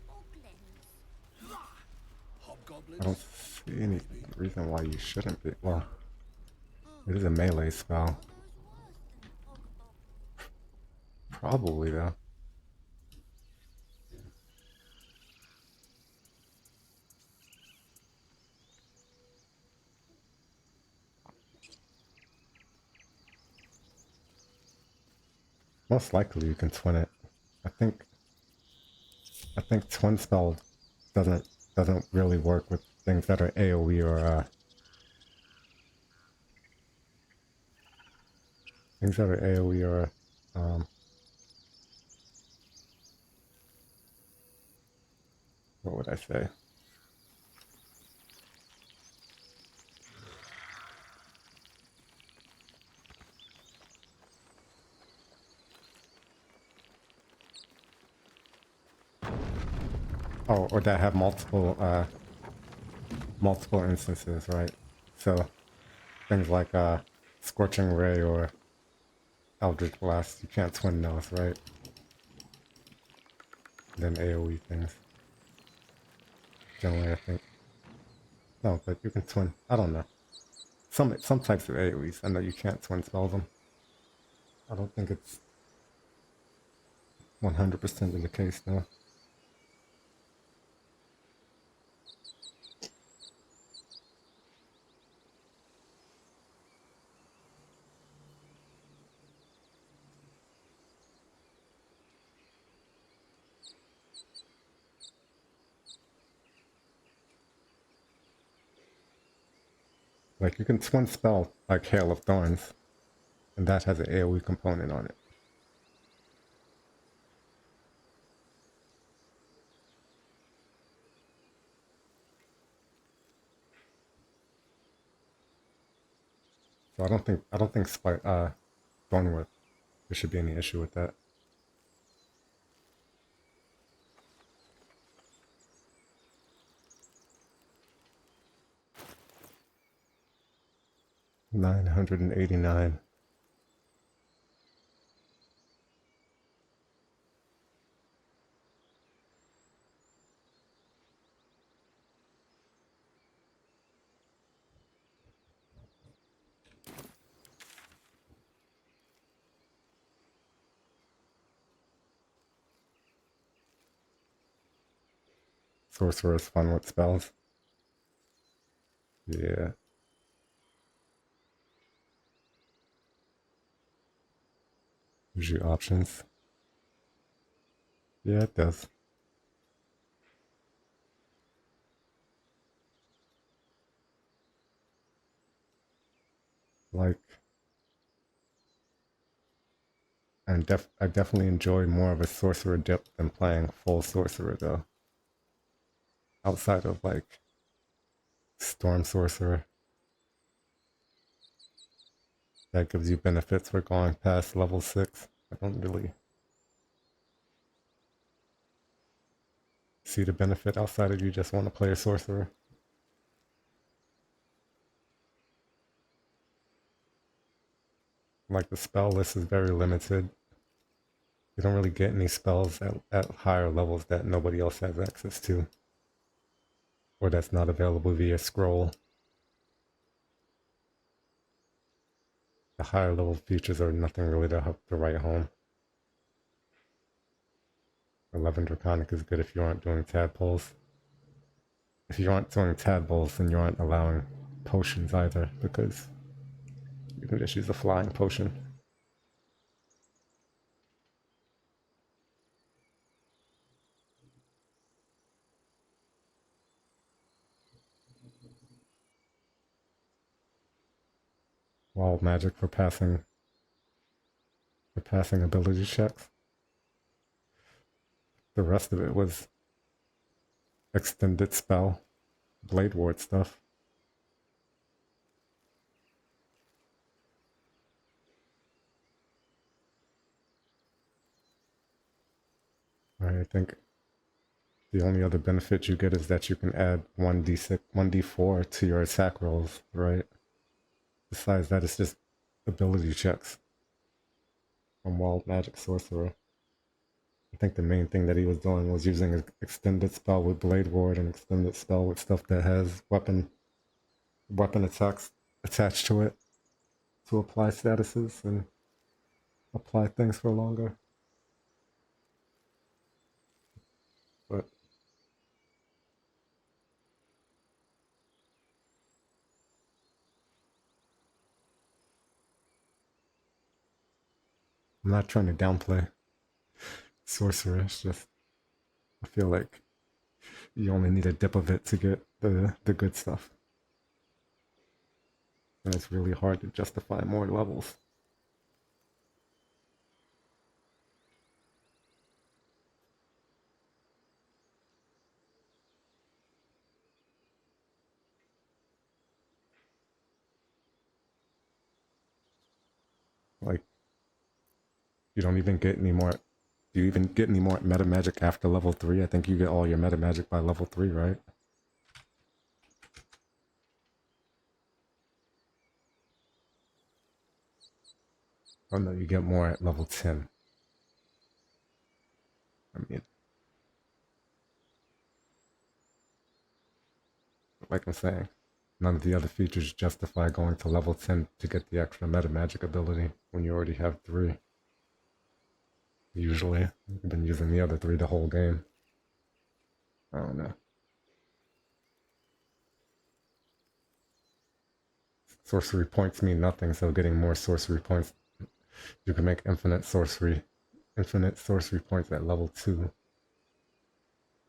goblins? Hobgoblins? I don't see any reason why you shouldn't be. Well, it is a melee spell. Are those worse than hobgoblins? Probably though. Most likely you can twin it. I think twin spell doesn't really work with things that are AoE or things that are AoE or what would I say? Oh, or that have multiple instances, right? So things like Scorching Ray or Eldritch Blast, you can't twin those, right? Then AoE things. Generally, I think. No, but you can twin. I don't know. Some types of AoEs, I know you can't twin spell them. I don't think it's 100% of the case though. Like you can twin spell like Hail of Thorns, and that has an AoE component on it. So I don't think Thornwood, there should be any issue with that. $989. Sorcerer's fun with spells. Yeah. Gives you options. Yeah, it does. Like, I definitely enjoy more of a sorcerer dip than playing full sorcerer though. Outside of like Storm Sorcerer, that gives you benefits for going past level 6. I don't really see the benefit outside of you just want to play a sorcerer. Like the spell list is very limited. You don't really get any spells at higher levels that nobody else has access to, or that's not available via scroll. The higher level features are nothing really to write home. 11 Draconic is good if you aren't doing tadpoles. If you aren't doing tadpoles, then you aren't allowing potions either, because you can just use a flying potion. Wild magic for passing ability checks. The rest of it was extended spell, blade ward stuff. I think the only other benefit you get is that you can add 1d6, 1d4 to your attack rolls, right? Besides that, it's just ability checks from Wild Magic Sorcerer. I think the main thing that he was doing was using an extended spell with Blade Ward and extended spell with stuff that has weapon attacks attached to it to apply statuses and apply things for longer. But I'm not trying to downplay Sorcerer. It's just I feel like you only need a dip of it to get the good stuff. And it's really hard to justify more levels. Like, you don't even get any more Do you even get any more meta magic after level 3? I think you get all your meta magic by level 3, right? Oh no, you get more at level 10. I mean, like I'm saying, none of the other features justify going to level 10 to get the extra meta magic ability when you already have 3. Usually, you've been using the other 3 the whole game. I don't know. Sorcery points mean nothing, so getting more sorcery points, you can make infinite sorcery points at level 2.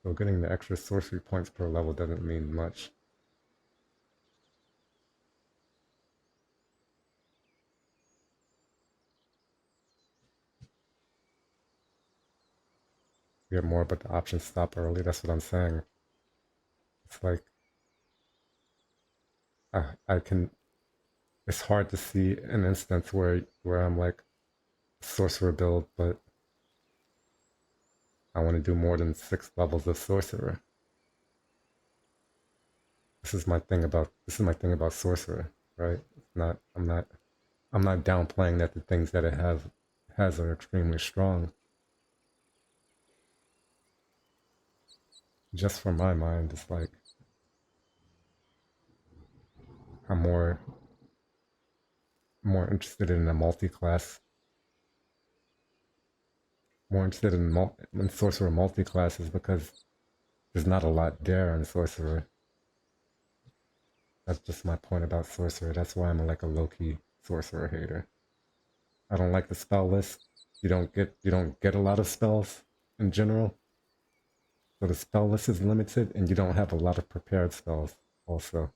So getting the extra sorcery points per level doesn't mean much. You get more, but the options stop early. That's what I'm saying. It's like I can. It's hard to see an instance where I'm like sorcerer build, but I want to do more than 6 levels of sorcerer. This is my thing about sorcerer, right? It's not. I'm not downplaying that the things that it has are extremely strong. Just for my mind, it's like I'm more interested in a multi-class, more interested in sorcerer multi-classes because there's not a lot there in sorcerer. That's just my point about sorcerer. That's why I'm like a low-key sorcerer hater. I don't like the spell list. You don't get a lot of spells in general. So the spell list is limited and you don't have a lot of prepared spells also.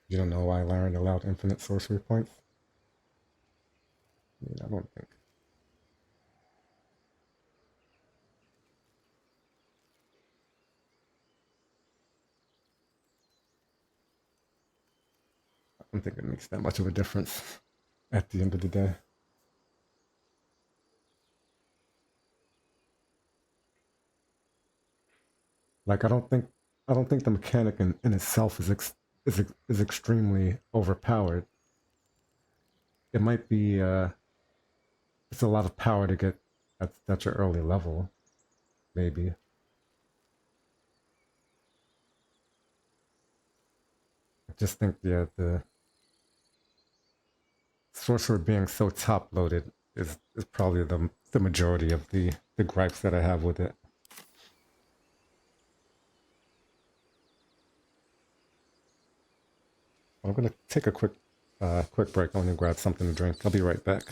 You don't know why Laren allowed infinite sorcery points? I mean, I don't think. I don't think it makes that much of a difference at the end of the day. Like I don't think the mechanic in itself is extremely overpowered. It might be it's a lot of power to get at your early level, maybe. I just think the sorcerer being so top loaded is probably the majority of the gripes that I have with it. I'm gonna take a quick break. I'm gonna grab something to drink. I'll be right back.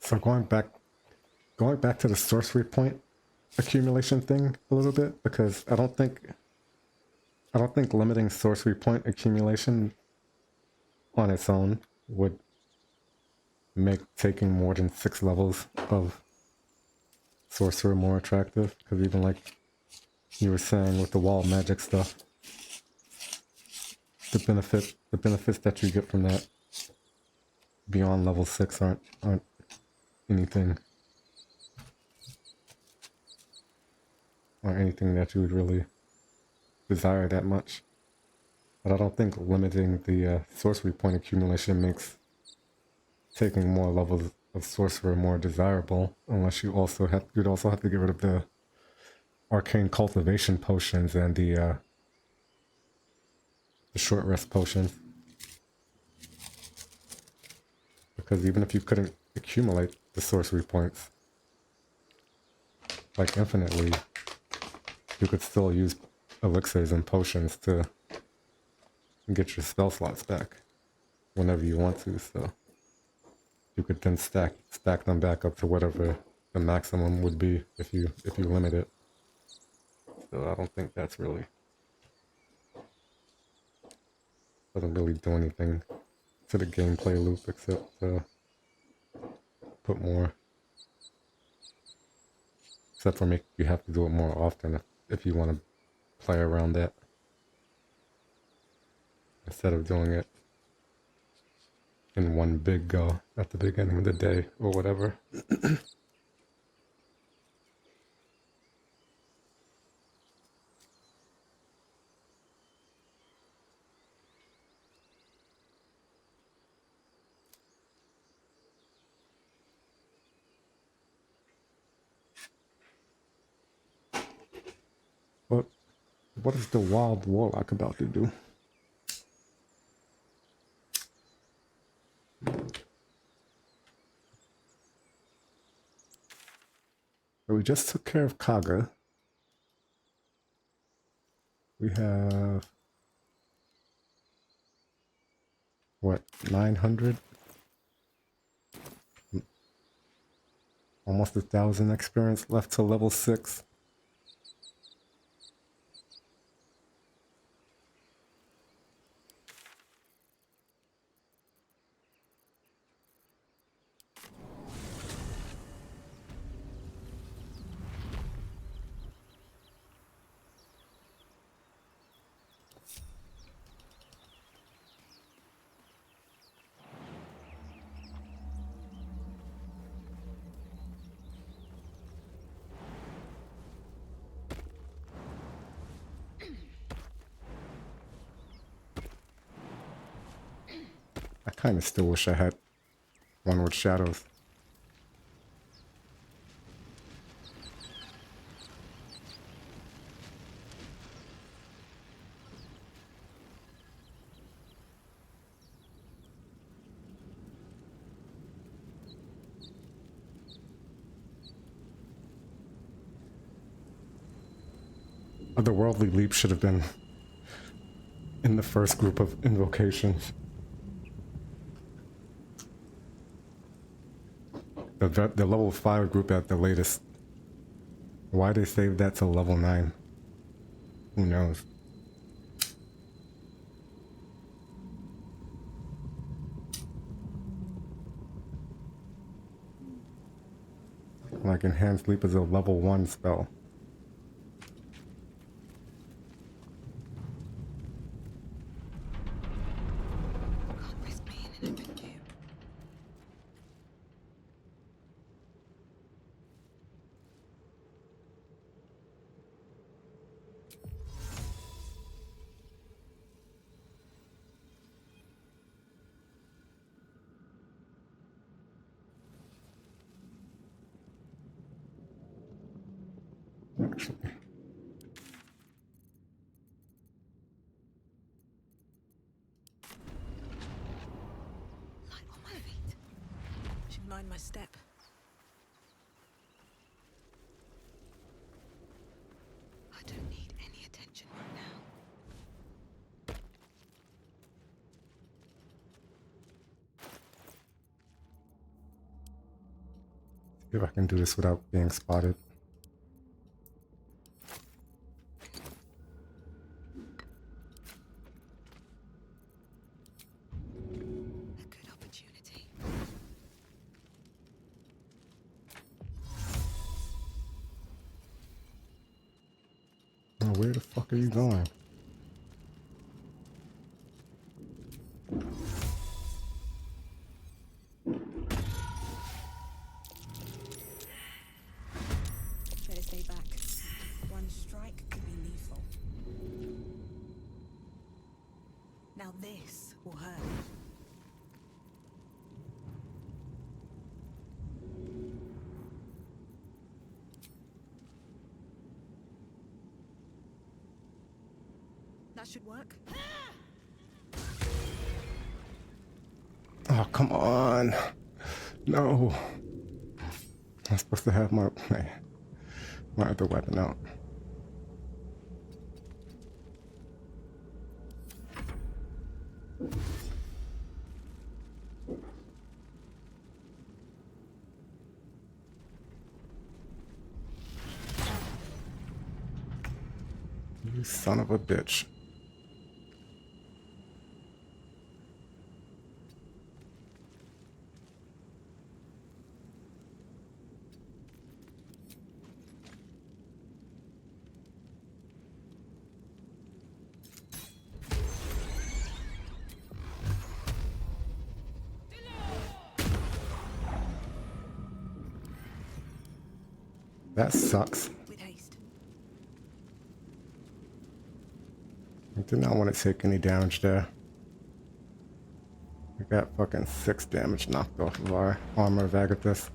So going back to the sorcery point accumulation thing a little bit, because I don't think limiting sorcery point accumulation on its own would make taking more than 6 levels of sorcerer more attractive, because even like you were saying with the wall magic stuff, the benefits that you get from that beyond level 6 aren't anything that you would really desire that much. But I don't think limiting the sorcery point accumulation makes taking more levels of sorcerer more desirable, unless you'd also have to get rid of the arcane cultivation potions and the short rest potions. Because even if you couldn't accumulate the sorcery points like infinitely, you could still use elixirs and potions to get your spell slots back whenever you want to, so you could then stack them back up to whatever the maximum would be if you limit it. So I don't think that's really doesn't really do anything to the gameplay loop except put more, except for make you have to do it more often if you want to play around that instead of doing it in one big go at the beginning of the day or whatever. But what is the wild warlock about to do? So we just took care of Kaga. We have what, 900? Almost 1,000 experience left to level 6. I kind of still wish I had one with shadows. Otherworldly leap should have been in the first group of invocations. The level 5 group at the latest. Why they saved that to level 9? Who knows? Like Enhanced Leap is a level 1 spell. Actually. Light on my feet. Should mind my step. I don't need any attention right now. See if I can do this without being spotted. Oh, where the fuck are you going? Better stay back. One strike could be lethal. Now this will hurt. That should work. Oh, come on. No. I'm supposed to have my other weapon out. You son of a bitch. That sucks. With haste. I did not want to take any damage there. We got fucking 6 damage knocked off of our armor of Agathis.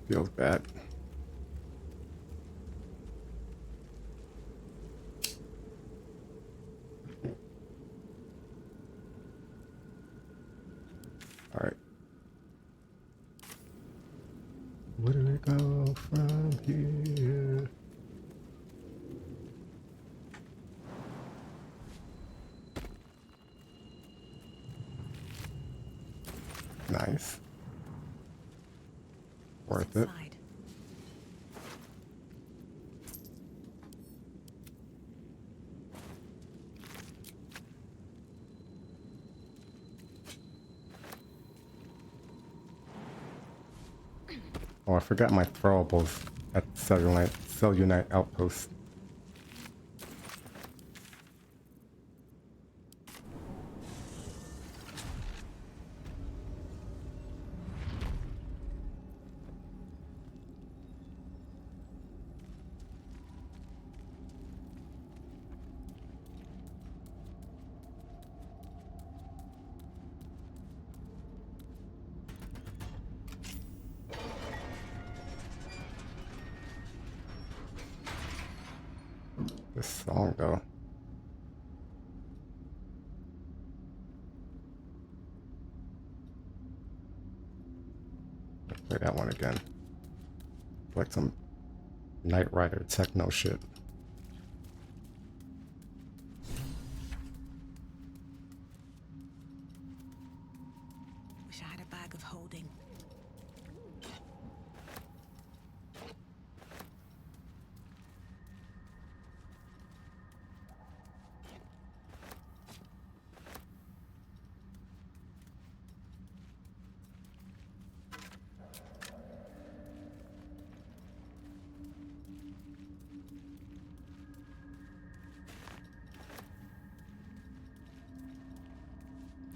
Feels bad. Alright. Where do we go from here? Nice. Worth it. Oh, I forgot my throwables at Cellunite Outpost. This song though. Let's play that one again. Like some Knight Rider techno shit. Wish I had a bag of holding.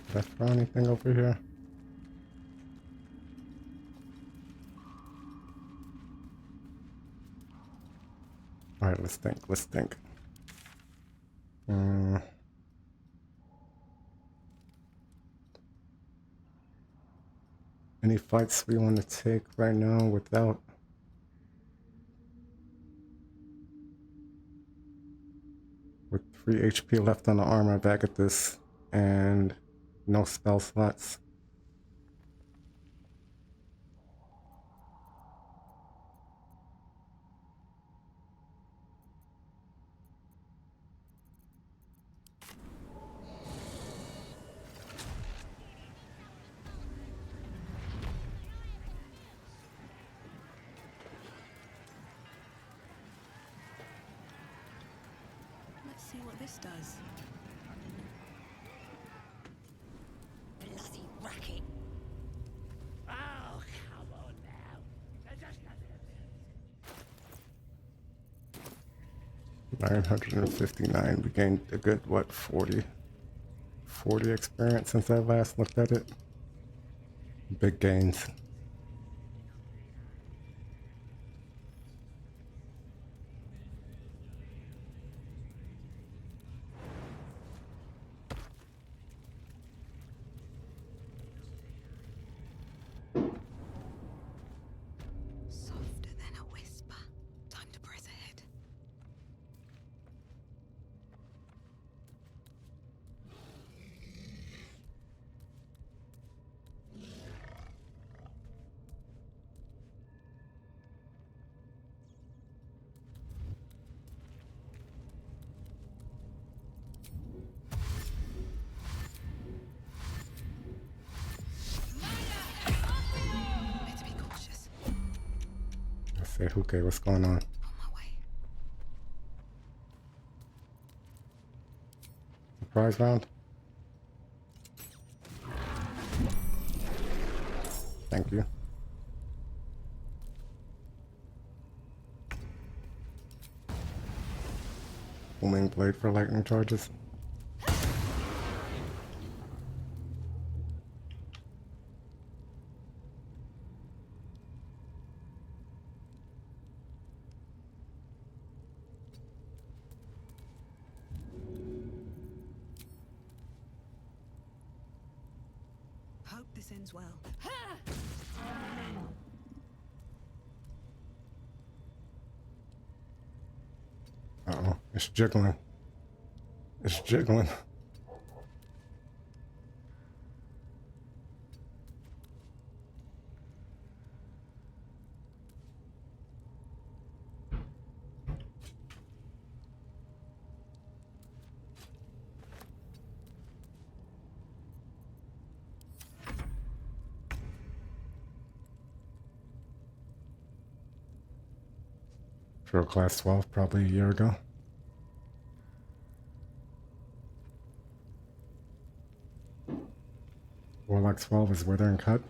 Did I throw anything over here? Alright, let's think. Any fights we want to take right now without... With 3 HP left on the armor back at this, and no spell slots. Let's see what this does. Bloody racket. Oh, come on now. 959. We gained a good, what, 40 experience since I last looked at it. Big gains. Softer than a whisper. Time to press ahead. Better be cautious. I say, okay, what's going on? On my way. Surprise round? Thank you. Booming blade for lightning charges. Hope this ends well. Uh-oh, it's jiggling. It's jiggling. For class 12, probably a year ago. Warlock 12 is Wither and Cut.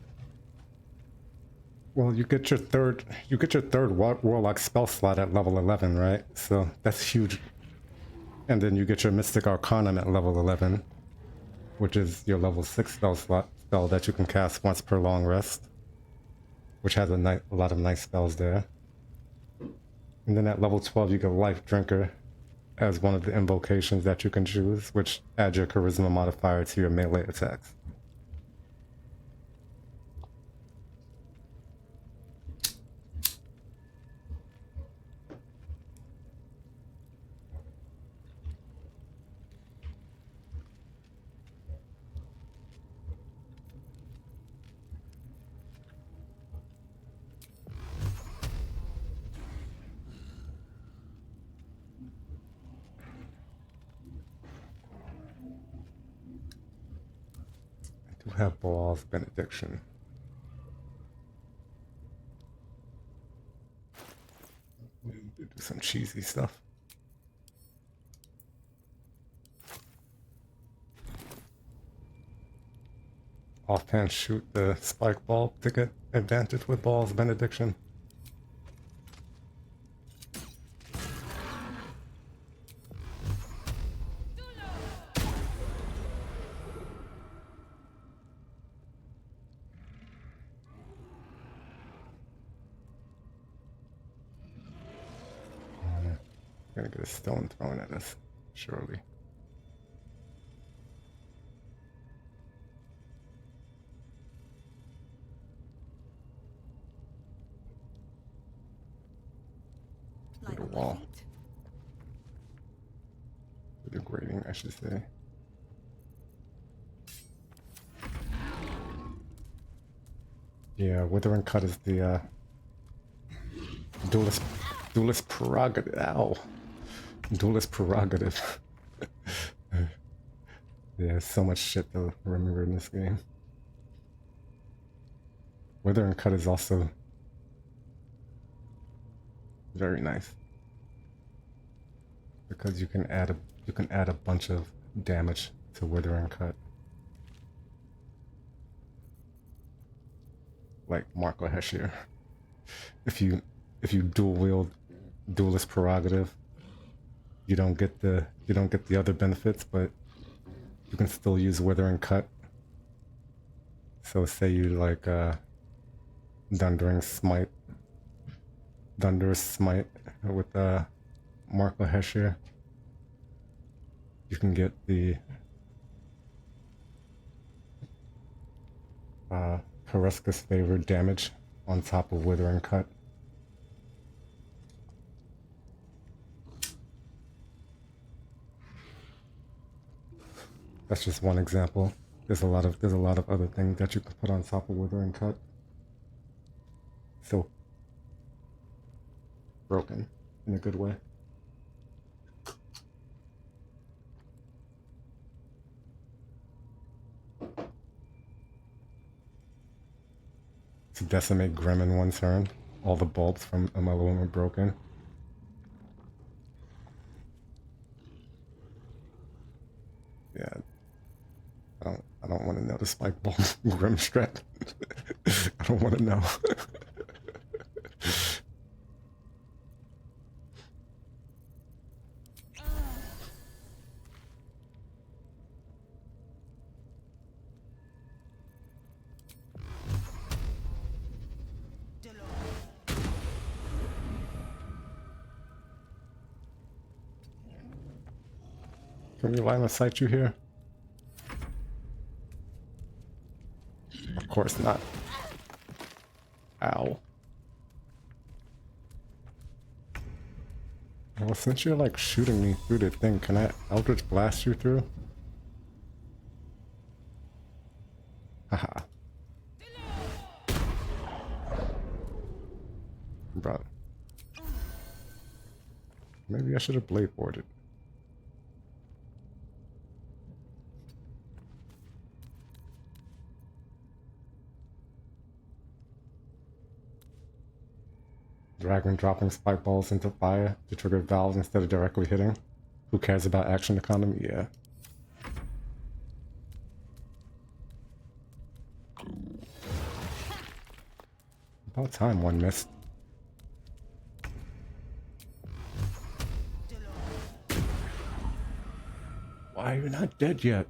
Well, you get your third Warlock spell slot at level 11, right? So that's huge. And then you get your Mystic Arcanum at level 11, which is your level 6 spell that you can cast once per long rest, which has a lot of nice spells there. And then at level 12 you get Life Drinker as one of the invocations that you can choose, which adds your charisma modifier to your melee attacks. do have balls benediction. Do some cheesy stuff. Offhand shoot the spike ball to get advantage with balls benediction. Gonna get a stone thrown at us, surely. Light The on my wall. feet. The grading, I should say. Yeah, Withering Cut is the duelist prerogative. Ow. Duelist prerogative. Yeah, so much shit to remember in this game. Withering Cut is also very nice because you can add a bunch of damage to Withering Cut, like Marco Heshier. If you dual wield Duelist Prerogative, you don't get the other benefits, but you can still use Withering Cut. So say you like Thunderous Smite with Marco Heshier, you can get the Karuska's Favor damage on top of Withering Cut. That's just one example. There's a lot of other things that you can put on top of Withering Cut. So broken in a good way. To decimate Grim in one turn, all the bulbs from Amelum are broken. Yeah, I don't want to know the spike ball Grim strat. I don't want to know. Can we line of sight you here? Of course not. Ow. Well, since you're like shooting me through the thing, can I Eldritch Blast you through? Haha. Bro. Maybe I should have blade boarded. Dragon dropping spike balls into fire to trigger valves instead of directly hitting. Who cares about action economy? Yeah. About time one missed. Why are you not dead yet?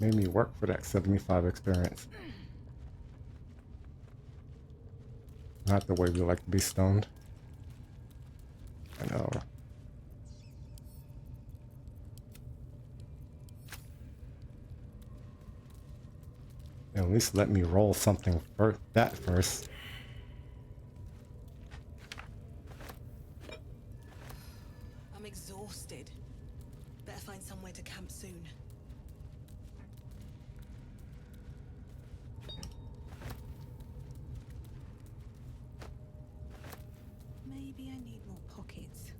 Made me work for that 75 experience. Not the way we like to be stoned. I know. At least let me roll something first. That first. I'm exhausted. Better find somewhere to camp soon. Maybe I need more pockets.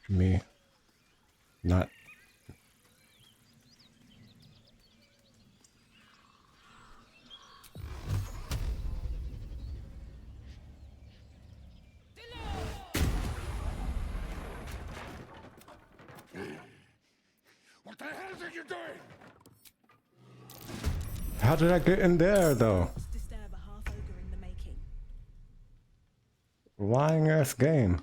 Me. Not. What the hell are you doing? How did I get in there, though? Disturb a half ogre in the making. Lying ass game.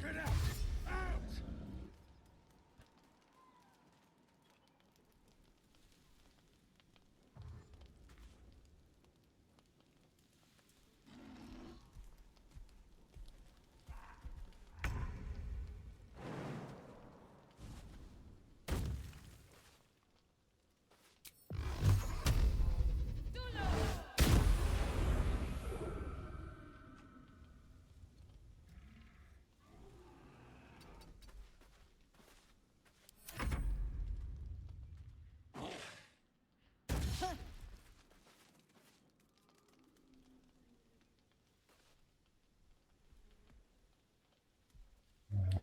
Get out! Out!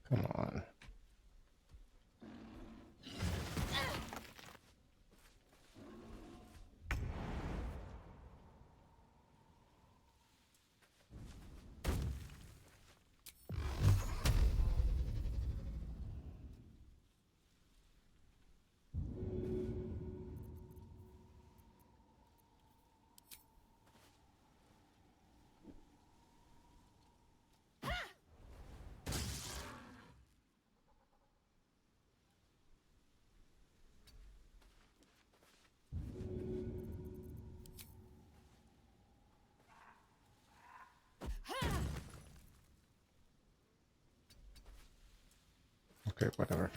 Come on. Okay, whatever.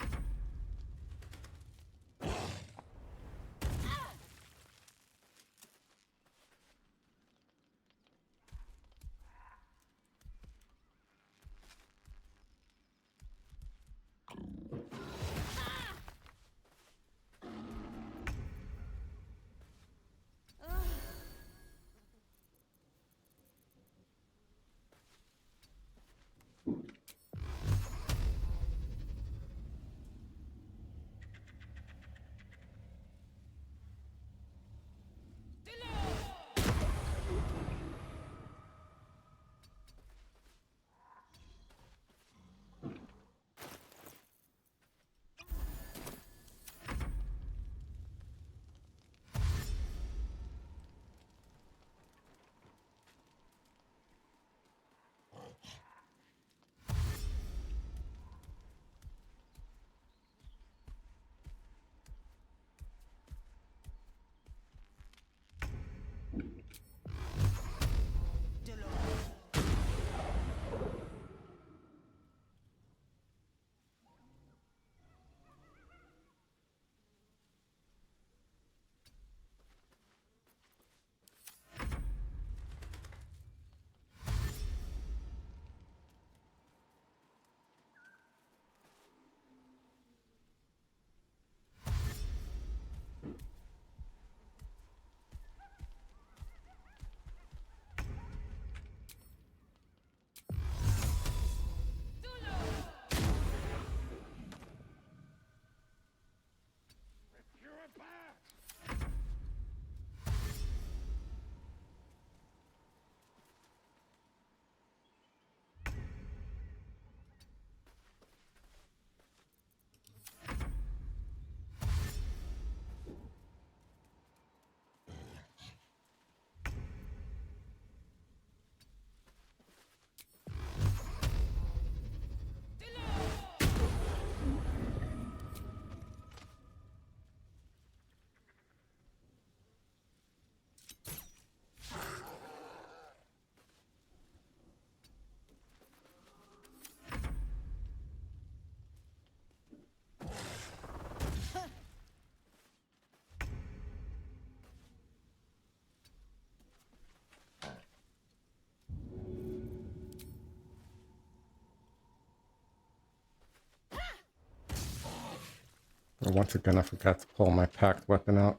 Once again, I forgot to pull my packed weapon out.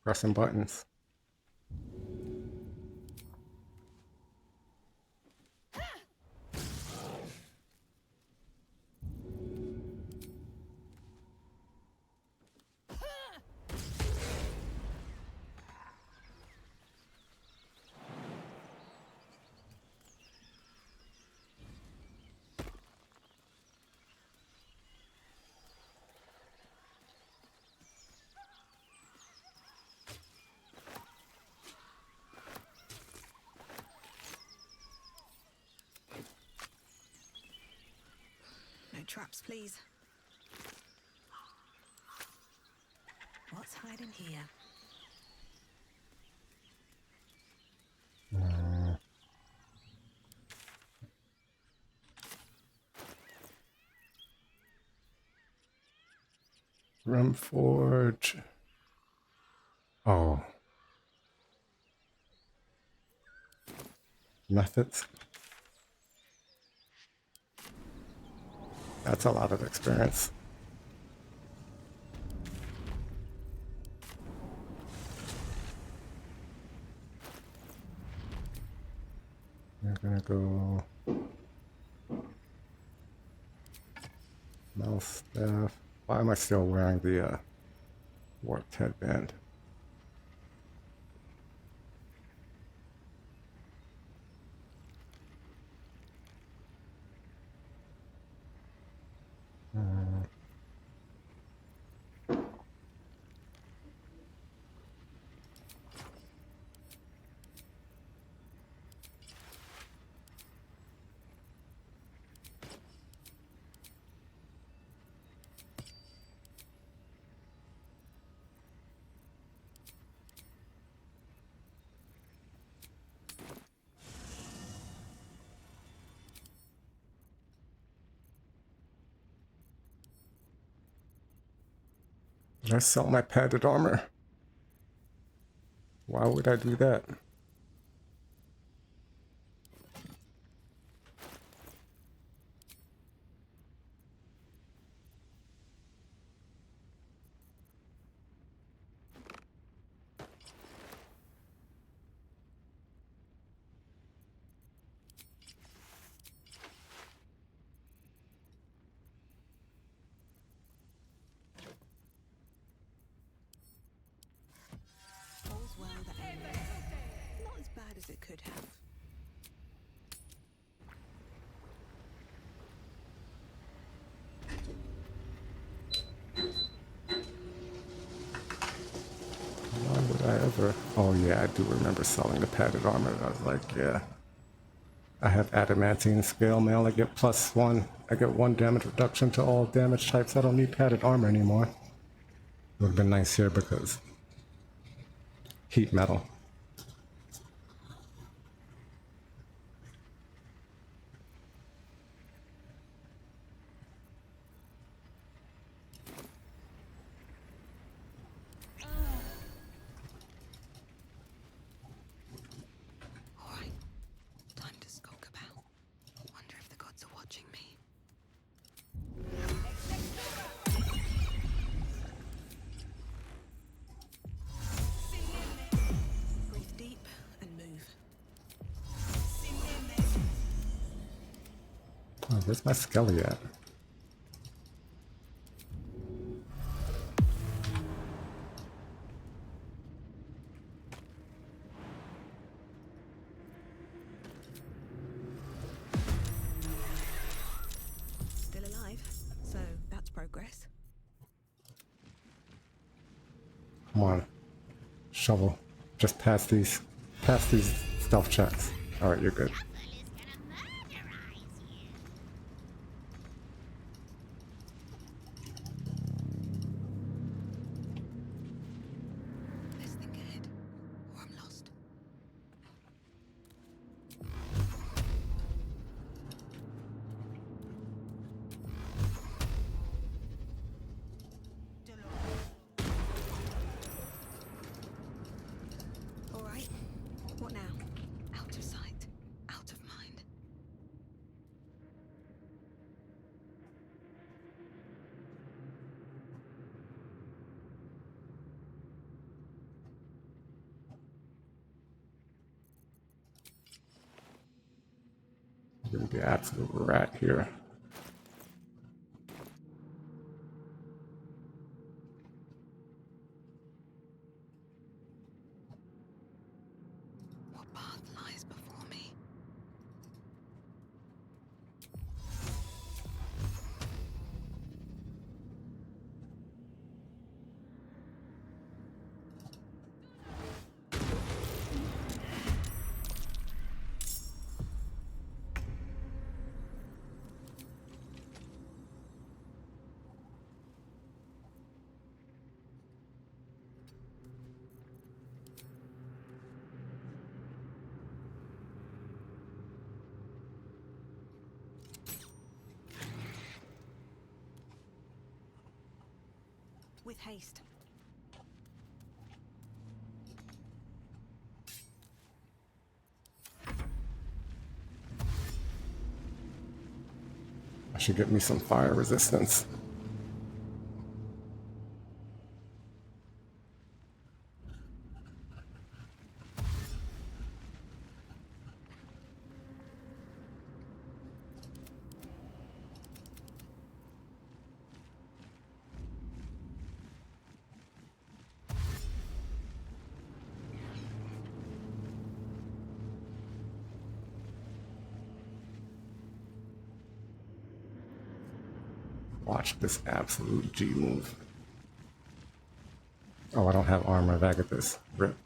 Pressing buttons. No traps, please. What's hiding here? Rumforge. Oh. Methods. That's a lot of experience. We're gonna go mouse staff. Why am I still wearing the warped headband? Did I sell my padded armor? Why would I do that? All's well that ends. Not as bad as it could have. Why would I ever? Oh yeah, I do remember selling the padded armor. I was like, yeah. I have adamantine scale mail. I get +1. I get 1 damage reduction to all damage types. I don't need padded armor anymore. It would have been nice here because heat metal. All right, time to skulk about. Wonder if the gods are watching me. Breathe deep and move. Oh, where's my skelly at? Still alive, so that's progress. Come on. Shovel. Just pass these stealth checks. Alright, you're good. What now? Out of sight, out of mind. I'm gonna be an absolute rat here. What path lies before me? With haste. I should get me some fire resistance. Watch this absolute G move. Oh, I don't have armor of Agathis. Rip.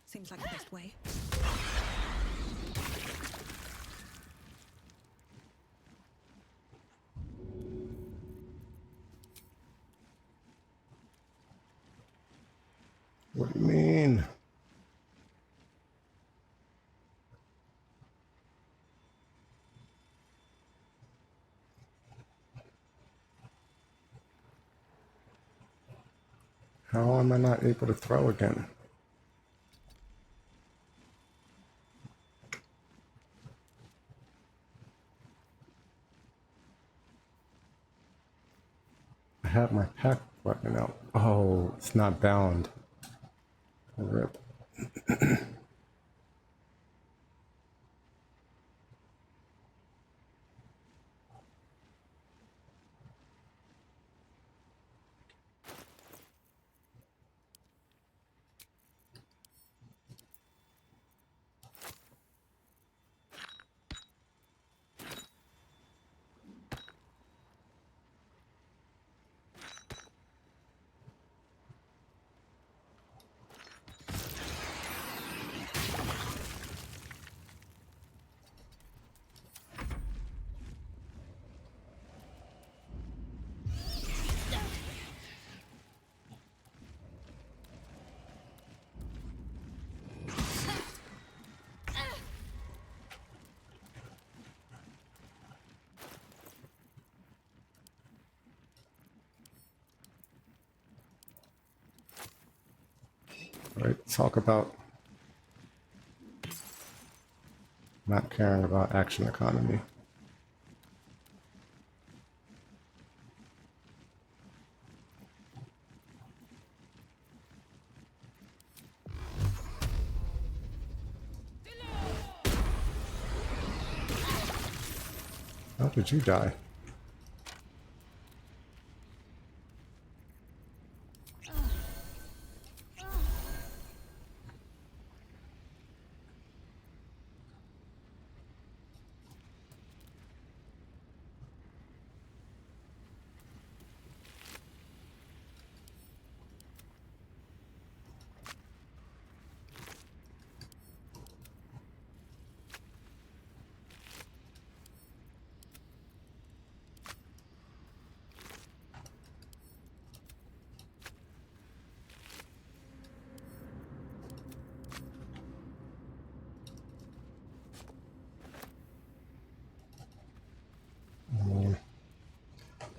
Seems like the best way. What do you mean? How am I not able to throw again? I have my pack weapon out. Oh, it's not bound. Rip. All right, talk about not caring about action economy. How did you die?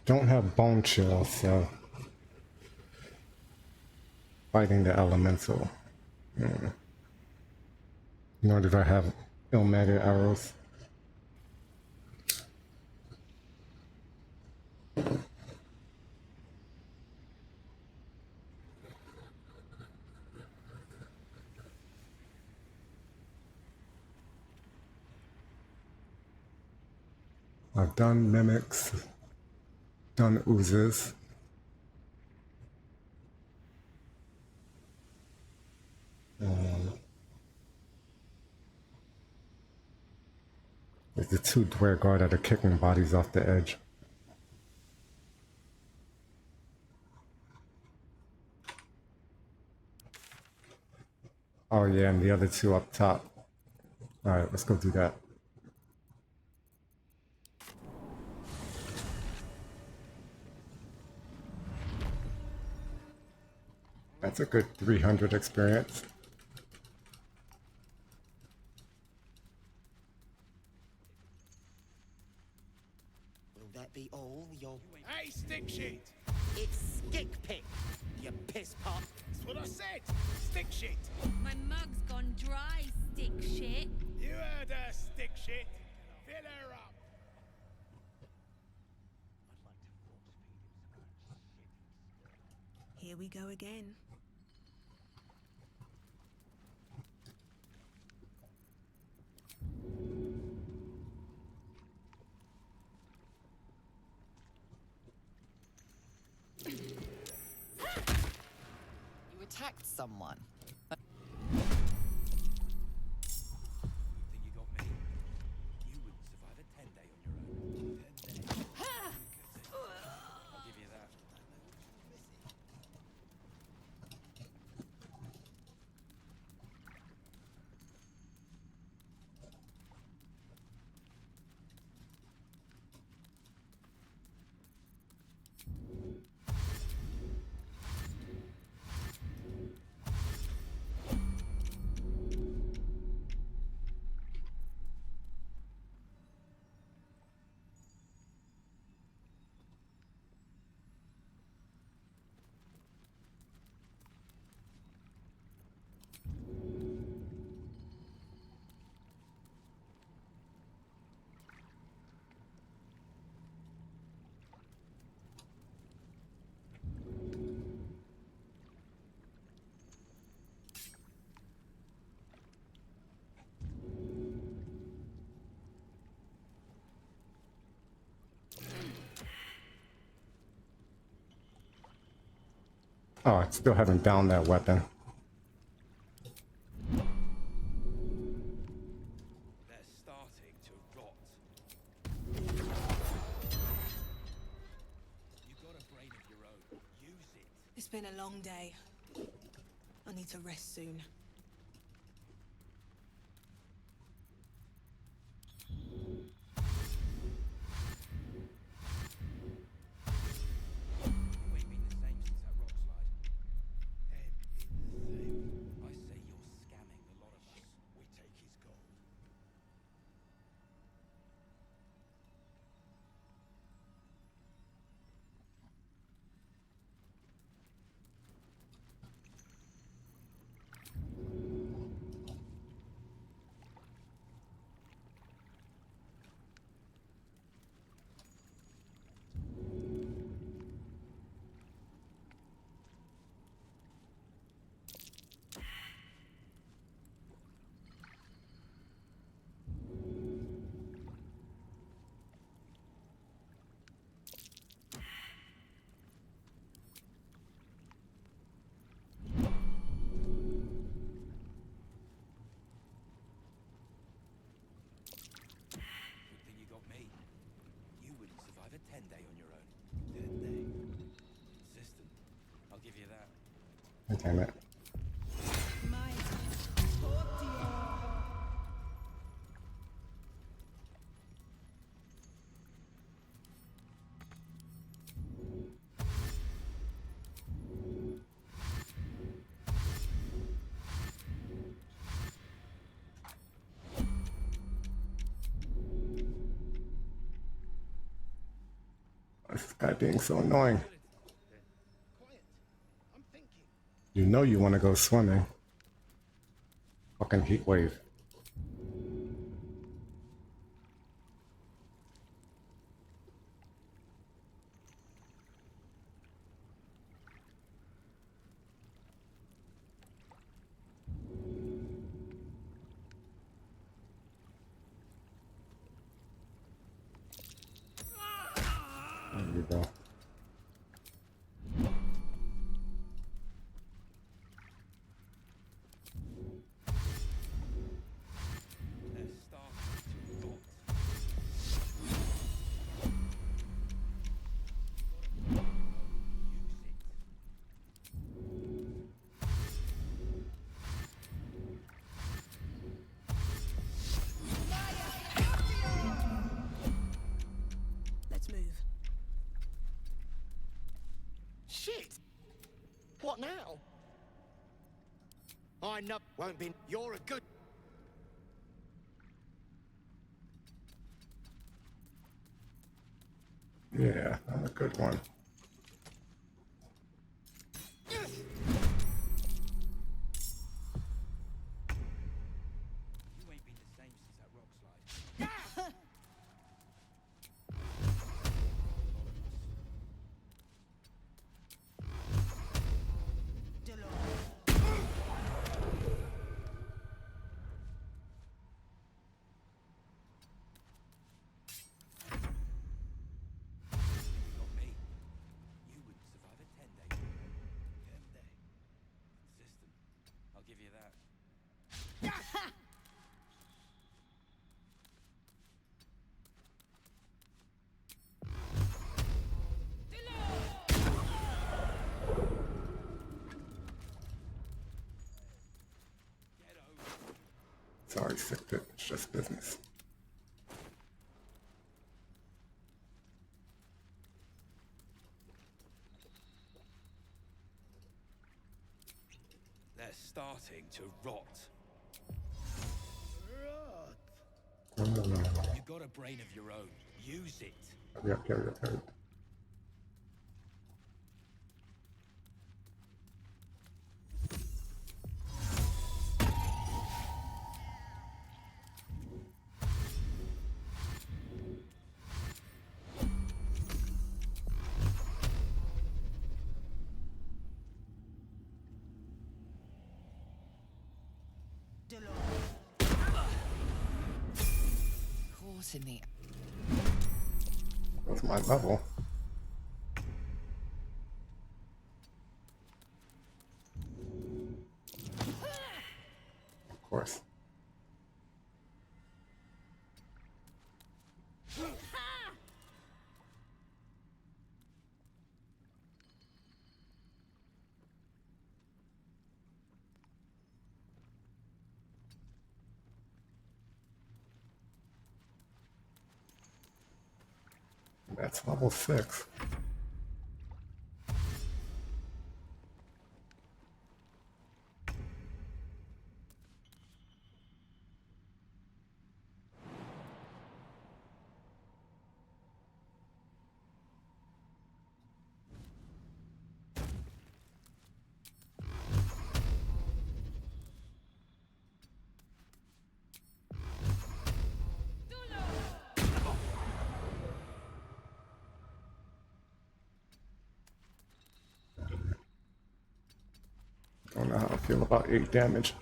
Don't have bone chill, so fighting the elemental. Nor did I have Ilmatic arrows. I've done mimics, done oozes. There's the two Dware Guard that are kicking bodies off the edge. Oh yeah, and the other two up top. Alright, let's go do that. That's a good 300 experience. Will that be all your... Hey, stick shit! It's Skick Pick, you piss pot. That's what I said! Stick shit! My mug's gone dry, stick shit. You heard her, stick shit! Fill her up! Here we go again. You attacked someone. Think you got me? You wouldn't survive a 10-day on your own. 10 days. I'll give you that. Oh, I still haven't downed that weapon. They're starting to rot. You've got a brain of your own. Use it. It's been a long day. I need to rest soon. You ain't been the same since that rock slide. Ain't been the same. I say you're scamming a lot of us. We take his gold. Damn it. This guy being so annoying. You know you want to go swimming. Fucking heat wave. There you go. Let's move. Shit! What now? I know won't be. You're a good. Yeah, I'm a good one. Sorry, sick bit. It's just business. They're starting to rot. No, no, no, no, no. You've got a brain of your own. Use it. Hurry up, hurry up, hurry up. Caught in the. That's my level. Of course. That's level 6. Don't know how I feel about 8 damage.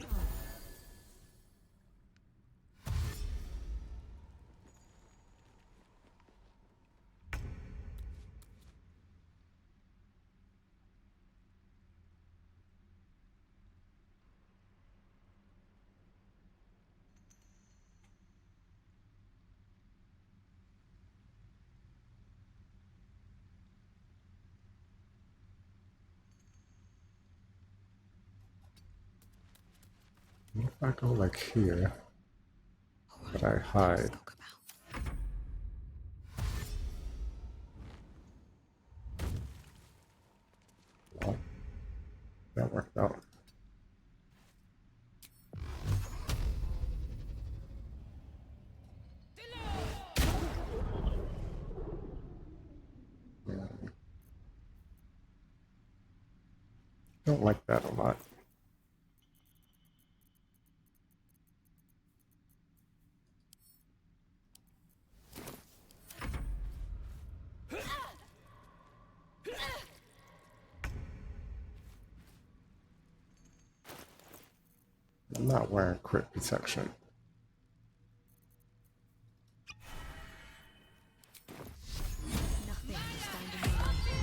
If I go like here, but I hide. Well, that worked out. Don't like that a lot. I'm not wearing crit protection. Nothing will stand in my way.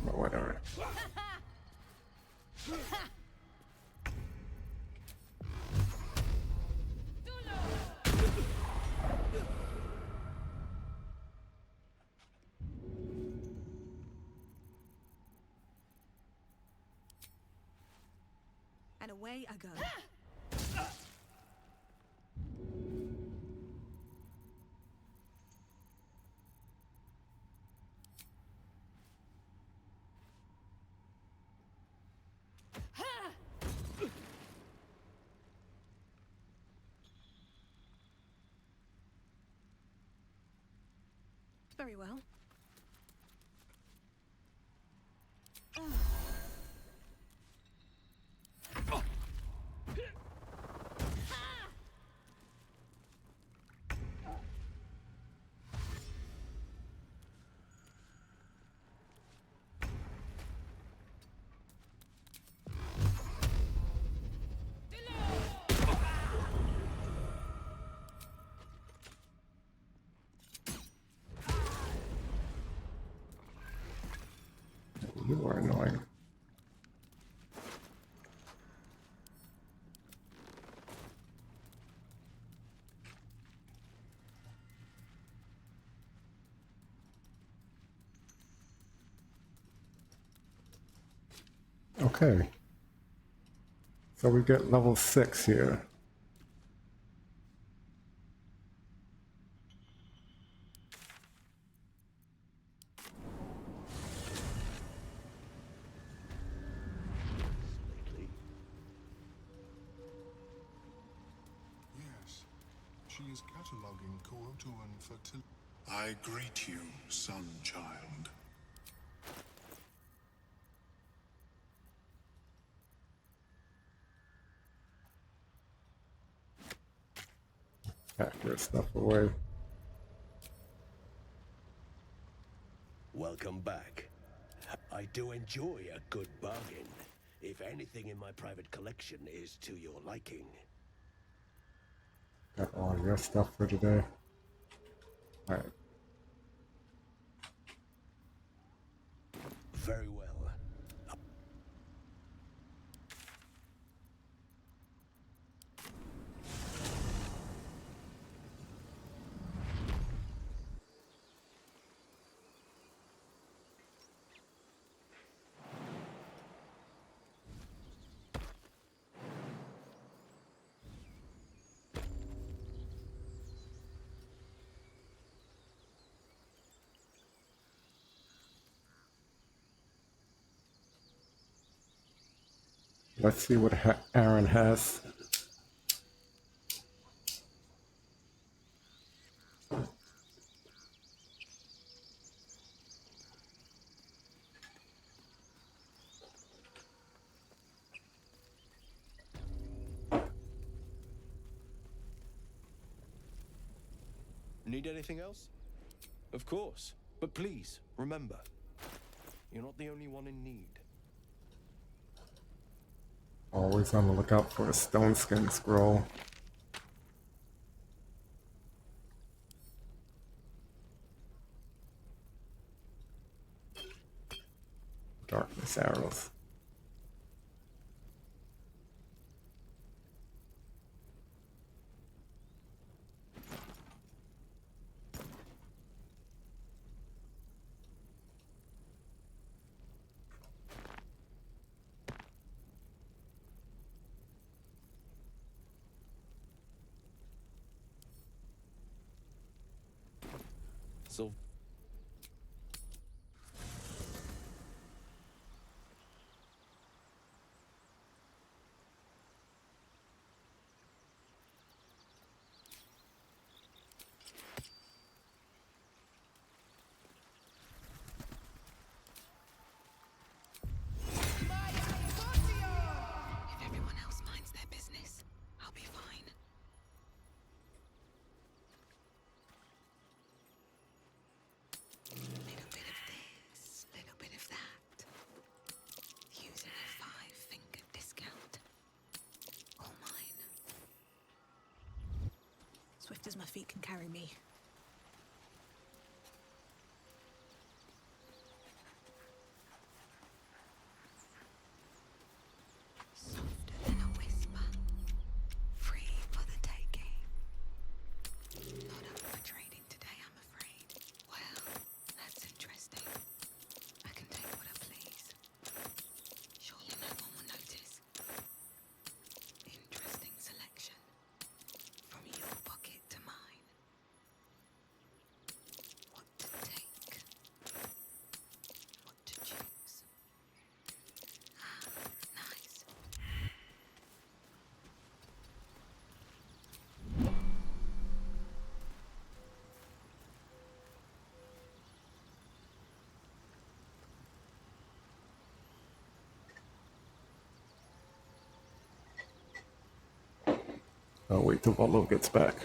But whatever. And away I go. Very well. You are annoying. Okay. So we get level 6 here. Yes, she is cataloguing Korotuan fertility. I greet you, son child. Pack your stuff away. Welcome back. I do enjoy a good bargain, if anything in my private collection is to your liking. Got all your stuff for today. Alright. Very well. Let's see what Aaron has. Need anything else? Of course. But please, remember, you're not the only one in need. Always on the lookout for a stone skin scroll. Darkness arrows. So If everyone else minds their business, I'll be fine. Little bit of this, little bit of that. Using a 5-finger discount. All mine. Swift as my feet can carry me. Softer than a whisper. Free for the taking. Not up for trading today, I'm afraid. Well, that's interesting. I can take what I please. Surely no one will notice. Interesting selection. From your pocket to mine. What to take? What to choose? Ah, nice. I'll wait till Volo gets back.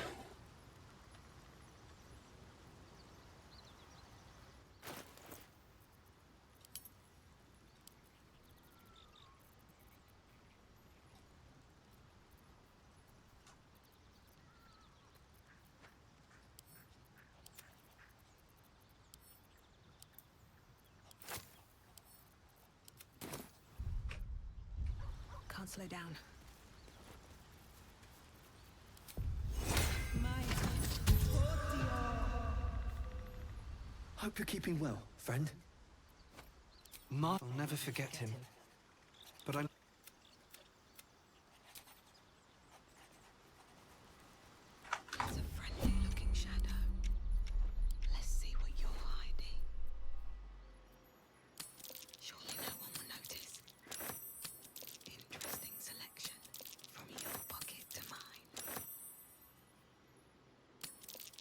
Can't slow down. Hope you're keeping well, friend. I'll never forget him. But I'm... It's a friendly-looking shadow. Let's see what you're hiding. Surely no one will notice. Interesting selection. From your pocket to mine.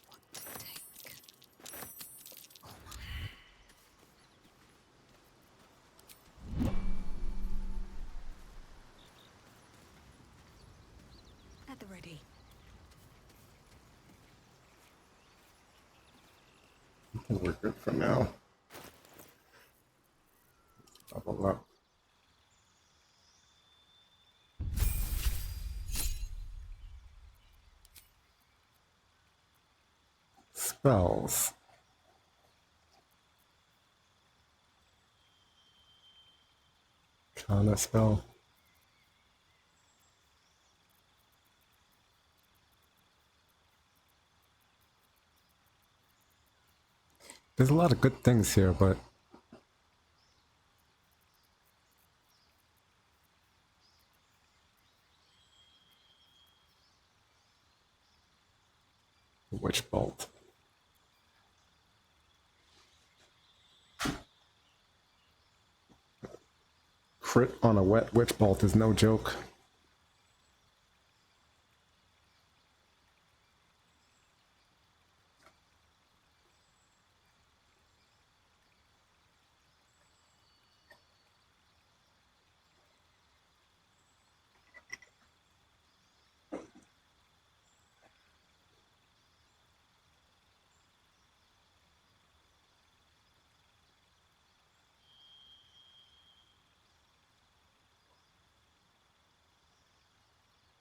What to take? All mine. At the ready. We're good for now. Double up. Spells. Kind of spell. There's a lot of good things here, but Witch Bolt. Crit on a wet Witch Bolt is no joke.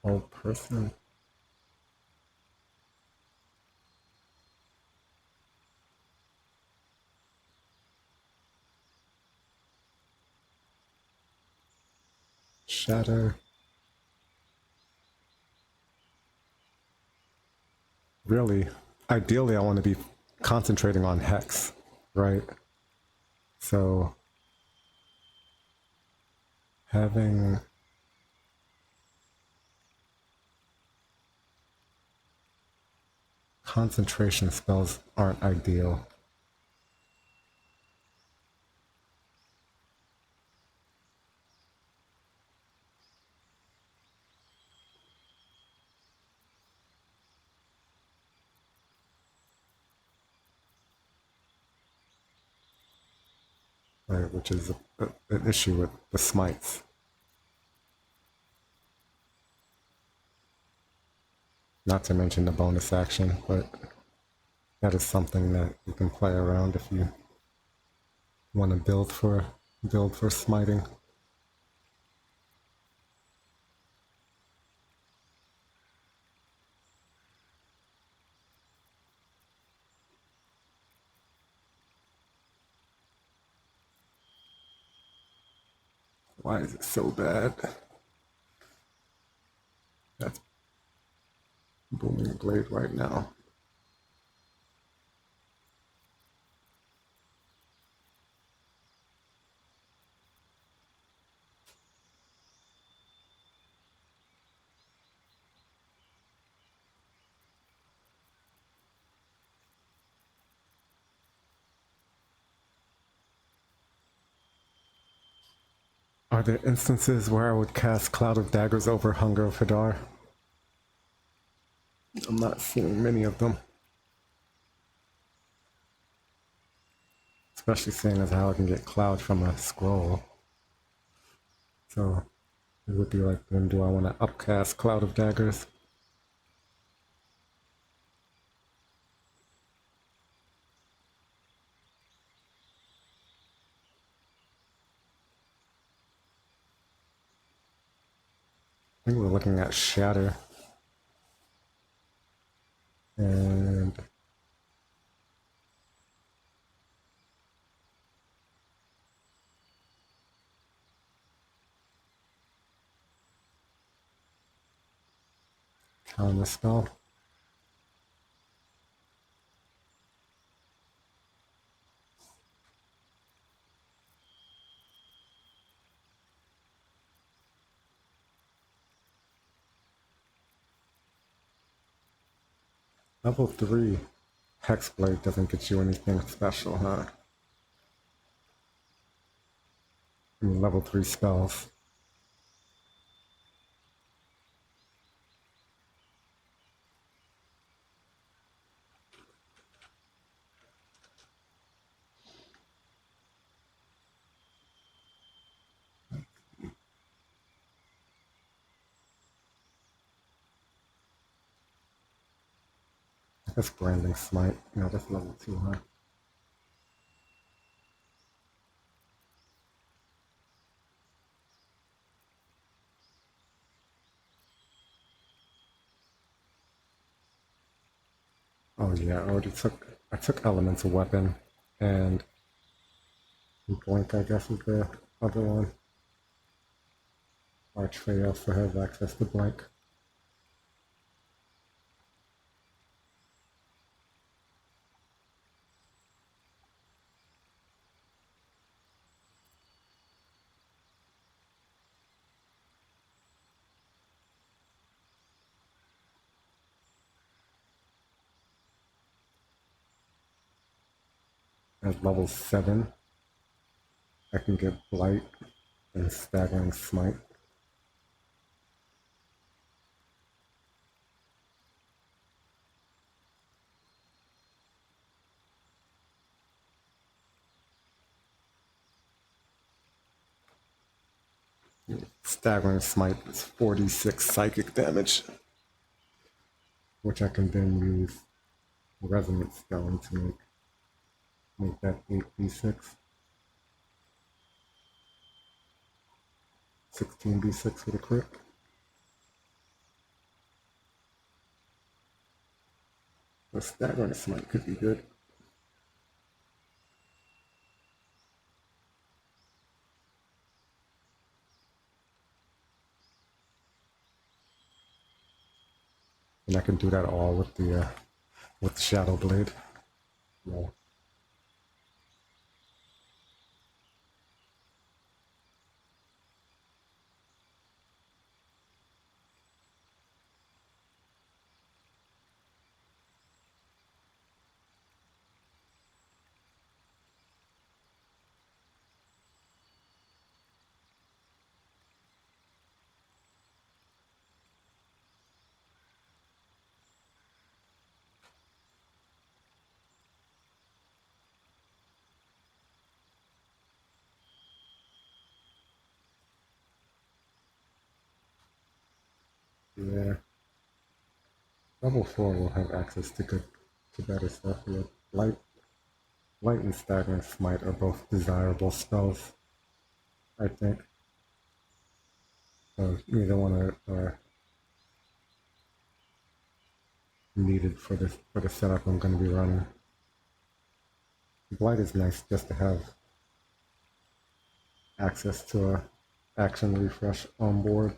Old person. Shatter. Really, ideally I want to be concentrating on Hex, right? So having concentration spells aren't ideal. Right, which is an issue with the smites. Not to mention the bonus action, but that is something that you can play around if you want to build for smiting. Why is it so bad? That's booming blade right now. Are there instances where I would cast Cloud of Daggers over Hunger of Hadar? I'm not seeing many of them. Especially seeing as how I can get Cloud from a scroll. So it would be like, then do I want to upcast Cloud of Daggers? I think we're looking at Shatter. And counter spell. Level 3 Hexblade doesn't get you anything special, huh? I mean, level 3 spells. That's Branding Smite. No, that's level 2, huh? Oh yeah, I took Elemental Weapon, and Blink, I guess, is the other one. Archfey also has access to Blink. At level 7, I can get Blight and Staggering Smite. Staggering Smite is 46 psychic damage, which I can then use Resonant Stone to make that 8d6. 16d6 with a crit. The staggering smite could be good. And I can do that all with the shadow blade. Yeah. Yeah. Level 4 will have access to better stuff here. Light and staggering smite are both desirable spells, I think. So neither one are needed for the setup I'm going to be running. Blight is nice just to have access to a action refresh on board.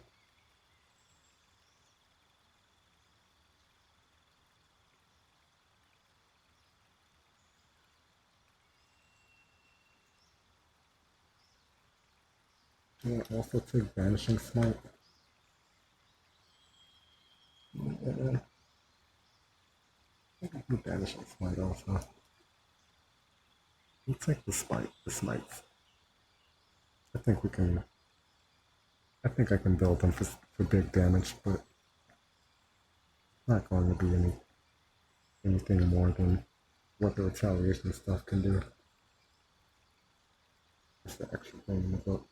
Yeah, also take Vanishing Smite. Yeah. Vanishing Smite also. We'll take the smites. I think I can build them for big damage, but not going to be anything more than what the retaliation stuff can do. Just the extra thing in the book.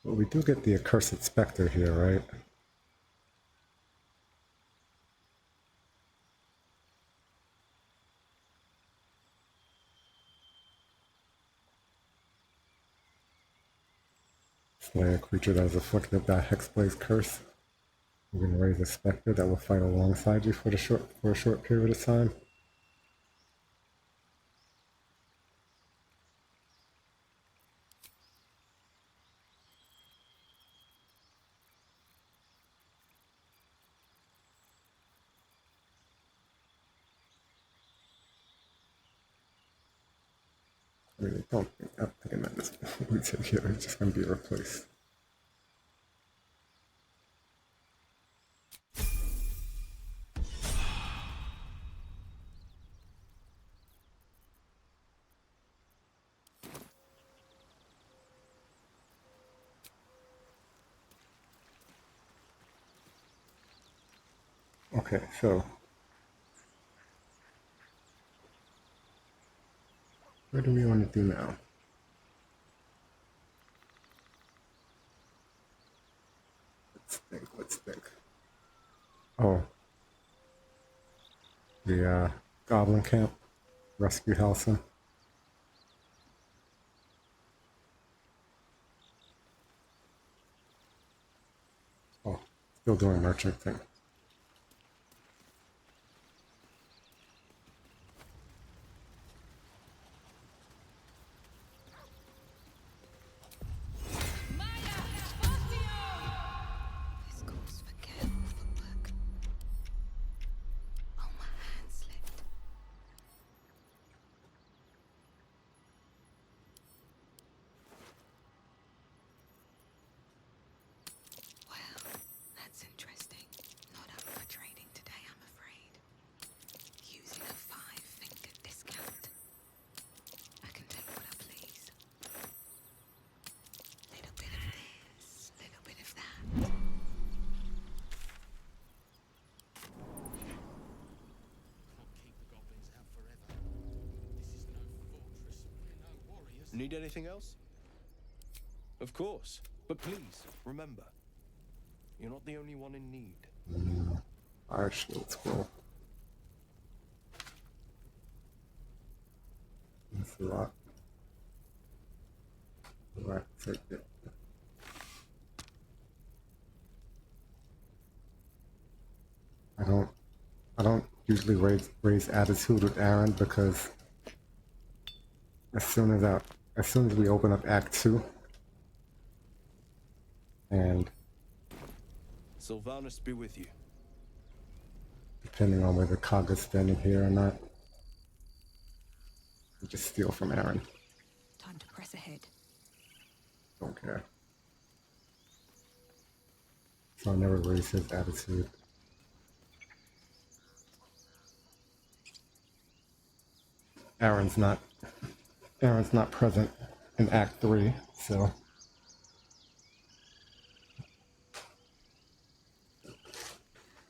But we do get the Accursed Spectre here, right? Slay a creature that is afflicted by Hexblade's curse. You can raise a specter that will fight alongside you for a short period of time. I really don't think I'm thinking that this retail here is just going to be replaced. Okay, so what do we want to do now? Let's think. Oh, the Goblin Camp, Rescue Halson. Oh, still doing merchant thing. This calls for careful footwork. Oh, my hand slipped. Well, that's interesting. Need anything else? Of course. But please, remember, you're not the only one in need. Fire shield scroll. That's a lot. Right, take it. I don't usually raise attitude with Aaron because as soon as we open up Act 2 and Sylvanus be with you. depending on whether Kaga's standing here or not, we just steal from Aaron. Time to press ahead. Don't care. So I never raise his attitude. Aaron's not present in Act 3, so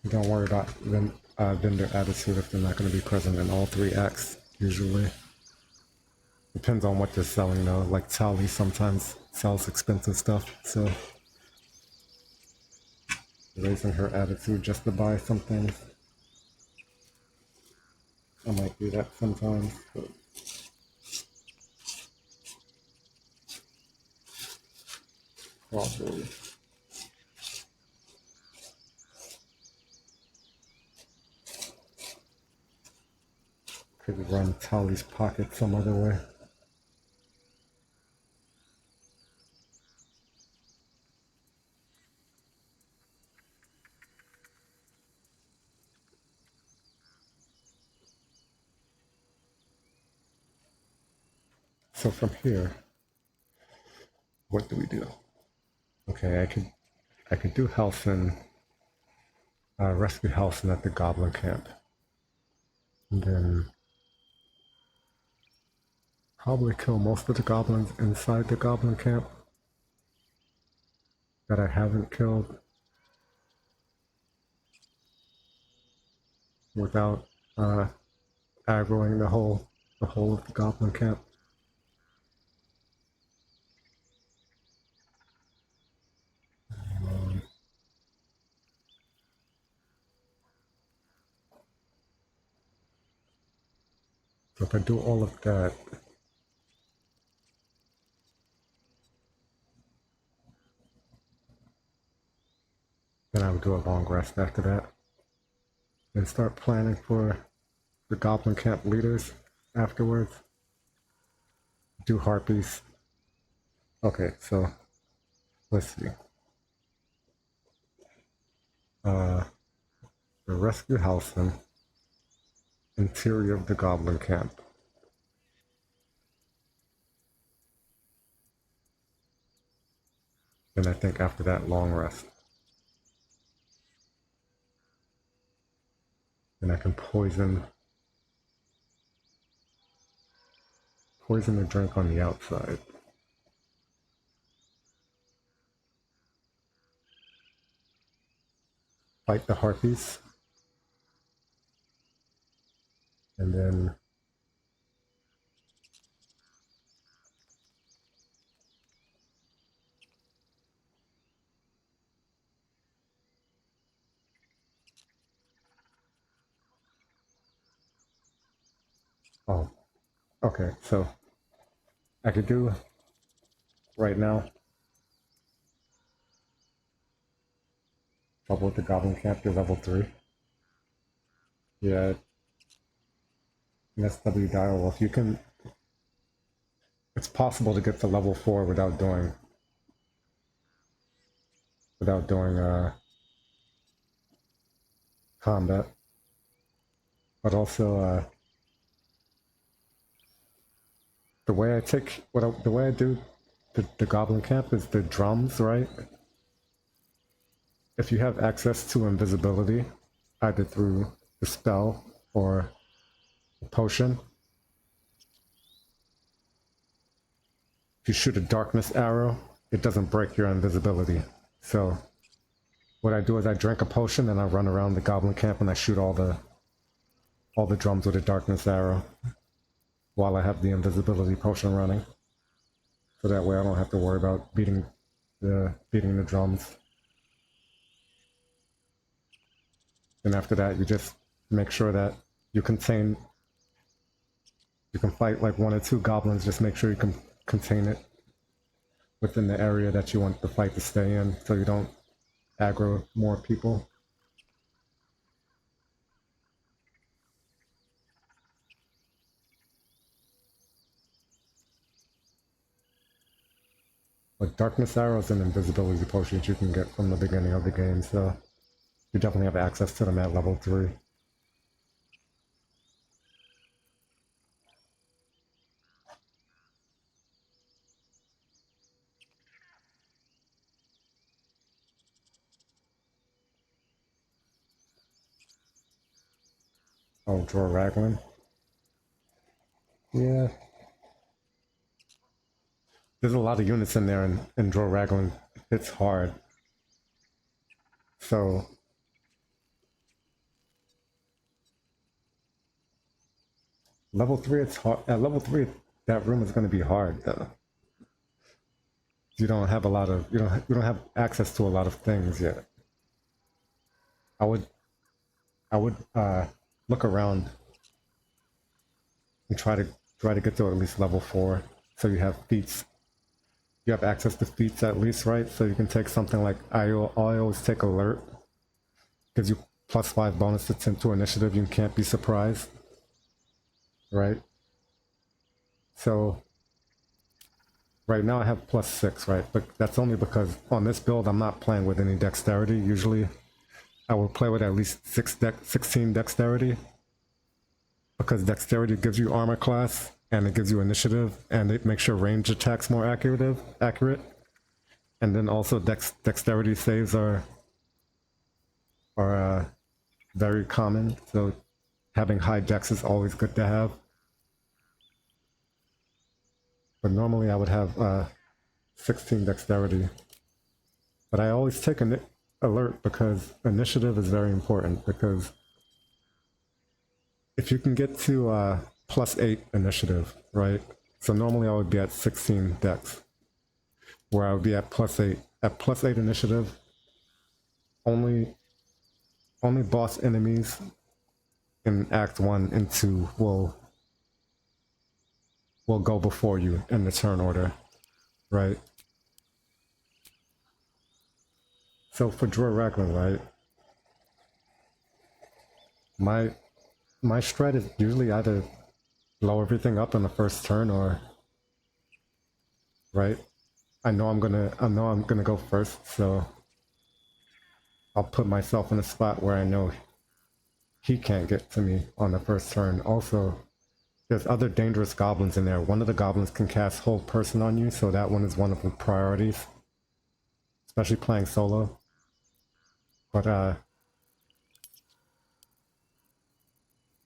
don't worry about vendor attitude if they're not going to be present in all 3 acts, usually. Depends on what they're selling though, like Tali sometimes sells expensive stuff, so raising her attitude just to buy something. I might do that sometimes, but probably. Could run Tali's pocket some other way. So from here, what do we do? Okay, I could do Halsin, rescue Halsin at the Goblin Camp, and then probably kill most of the goblins inside the Goblin Camp that I haven't killed without aggroing the whole of the Goblin Camp. So if I do all of that, then I would do a long rest after that. And start planning for the Goblin Camp leaders afterwards. Do Harpies. Okay, so let's see. The rescue Halsin, interior of the Goblin Camp. And I think after that, long rest. And I can poison the drink on the outside. Fight the Harpies. And then oh, okay, so I could do right now Trouble with the Goblin Camp to level 3. Yeah. And SW Direwolf, you can... It's possible to get to level 4 without doing combat. But also, the way I do the Goblin Camp is the drums, right? If you have access to invisibility, either through the spell or the potion, if you shoot a darkness arrow, it doesn't break your invisibility. So what I do is I drink a potion and I run around the Goblin Camp and I shoot all the drums with a darkness arrow while I have the invisibility potion running. so that way I don't have to worry about beating the drums. And after that, you just make sure that you can fight like 1 or 2 goblins, just make sure you can contain it within the area that you want the fight to stay in, so you don't aggro more people. Like darkness arrows and invisibility potions you can get from the beginning of the game, so you definitely have access to them at level 3. Oh, draw Raglan. Yeah. There's a lot of units in there, and draw Raglan hits hard. So level 3, it's hard. At level 3, that room is going to be hard though. You don't have a lot of you don't have access to a lot of things yet. I would look around and try to get to at least level 4, so you have feats. You have access to feats at least, right? So you can take something like I always take alert. Gives you +5 bonus to initiative. You can't be surprised, right? So right now I have +6, right? But that's only because on this build I'm not playing with any dexterity. Usually I will play with at least 16 dexterity, because dexterity gives you armor class and it gives you initiative and it makes your range attacks more accurate. And then also dexterity saves are very common, so having high dex is always good to have. But normally I would have 16 dexterity. But I always take an alert because initiative is very important, because if you can get to +8 initiative, right? So normally I would be at 16 dex, where I would be at +8. At +8 initiative, only boss enemies in Act 1 and 2 will go before you in the turn order, right? So for Draw Raglan, right? My strat is usually either blow everything up in the first turn, or right? I know I'm gonna go first, so I'll put myself in a spot where I know he can't get to me on the first turn. Also, there's other dangerous goblins in there. One of the goblins can cast Hold Person on you, so that one is one of the priorities, especially playing solo. But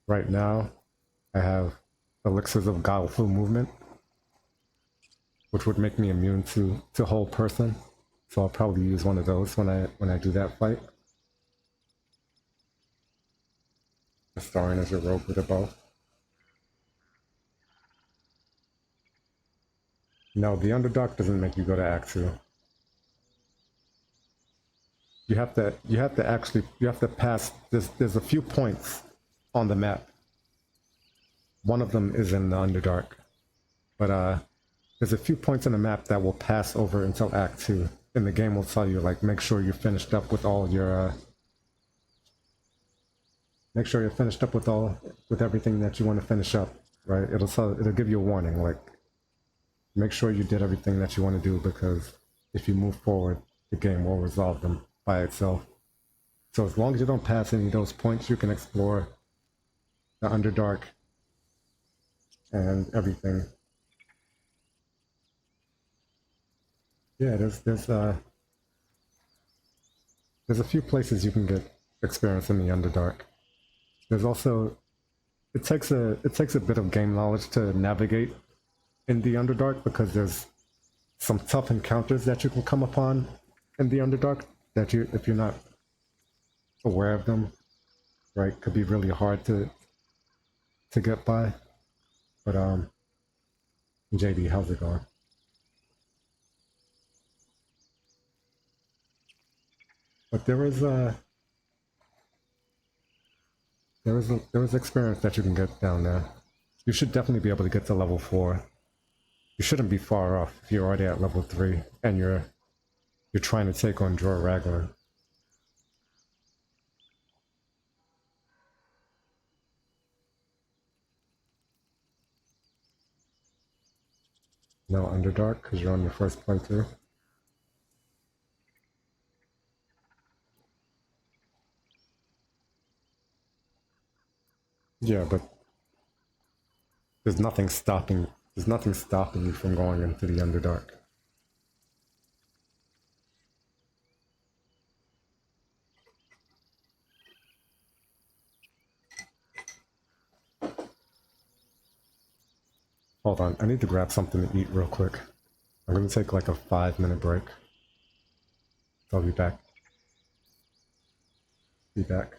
right now I have Elixirs of Guileful Movement, which would make me immune to Hold Person. So I'll probably use one of those when I do that fight. Starring as a rogue with a bow. No, the Underdark doesn't make you go to Act 2. You have to pass. There's a few points on the map. One of them is in the Underdark, but there's a few points on the map that will pass over until Act 2, and the game will tell you, like, make sure you're finished up with all your with everything that you want to finish up, right? It'll give you a warning, like, make sure you did everything that you want to do, because if you move forward, the game will resolve them by itself. So as long as you don't pass any of those points, you can explore the Underdark and everything. Yeah, there's a few places you can get experience in the Underdark. There's also it takes a bit of game knowledge to navigate in the Underdark, because there's some tough encounters that you can come upon in the Underdark that if you're not aware of them, right, could be really hard to get by. But JD, how's it going? But there was experience that you can get down there. You should definitely be able to get to level 4. You shouldn't be far off if you're already at level 3 and you're trying to take on Jor Ragnar. No Underdark because you're on your first playthrough. Yeah, but there's nothing stopping you from going into the Underdark. Hold on, I need to grab something to eat real quick. I'm gonna take like a 5-minute break. I'll be back. Be back.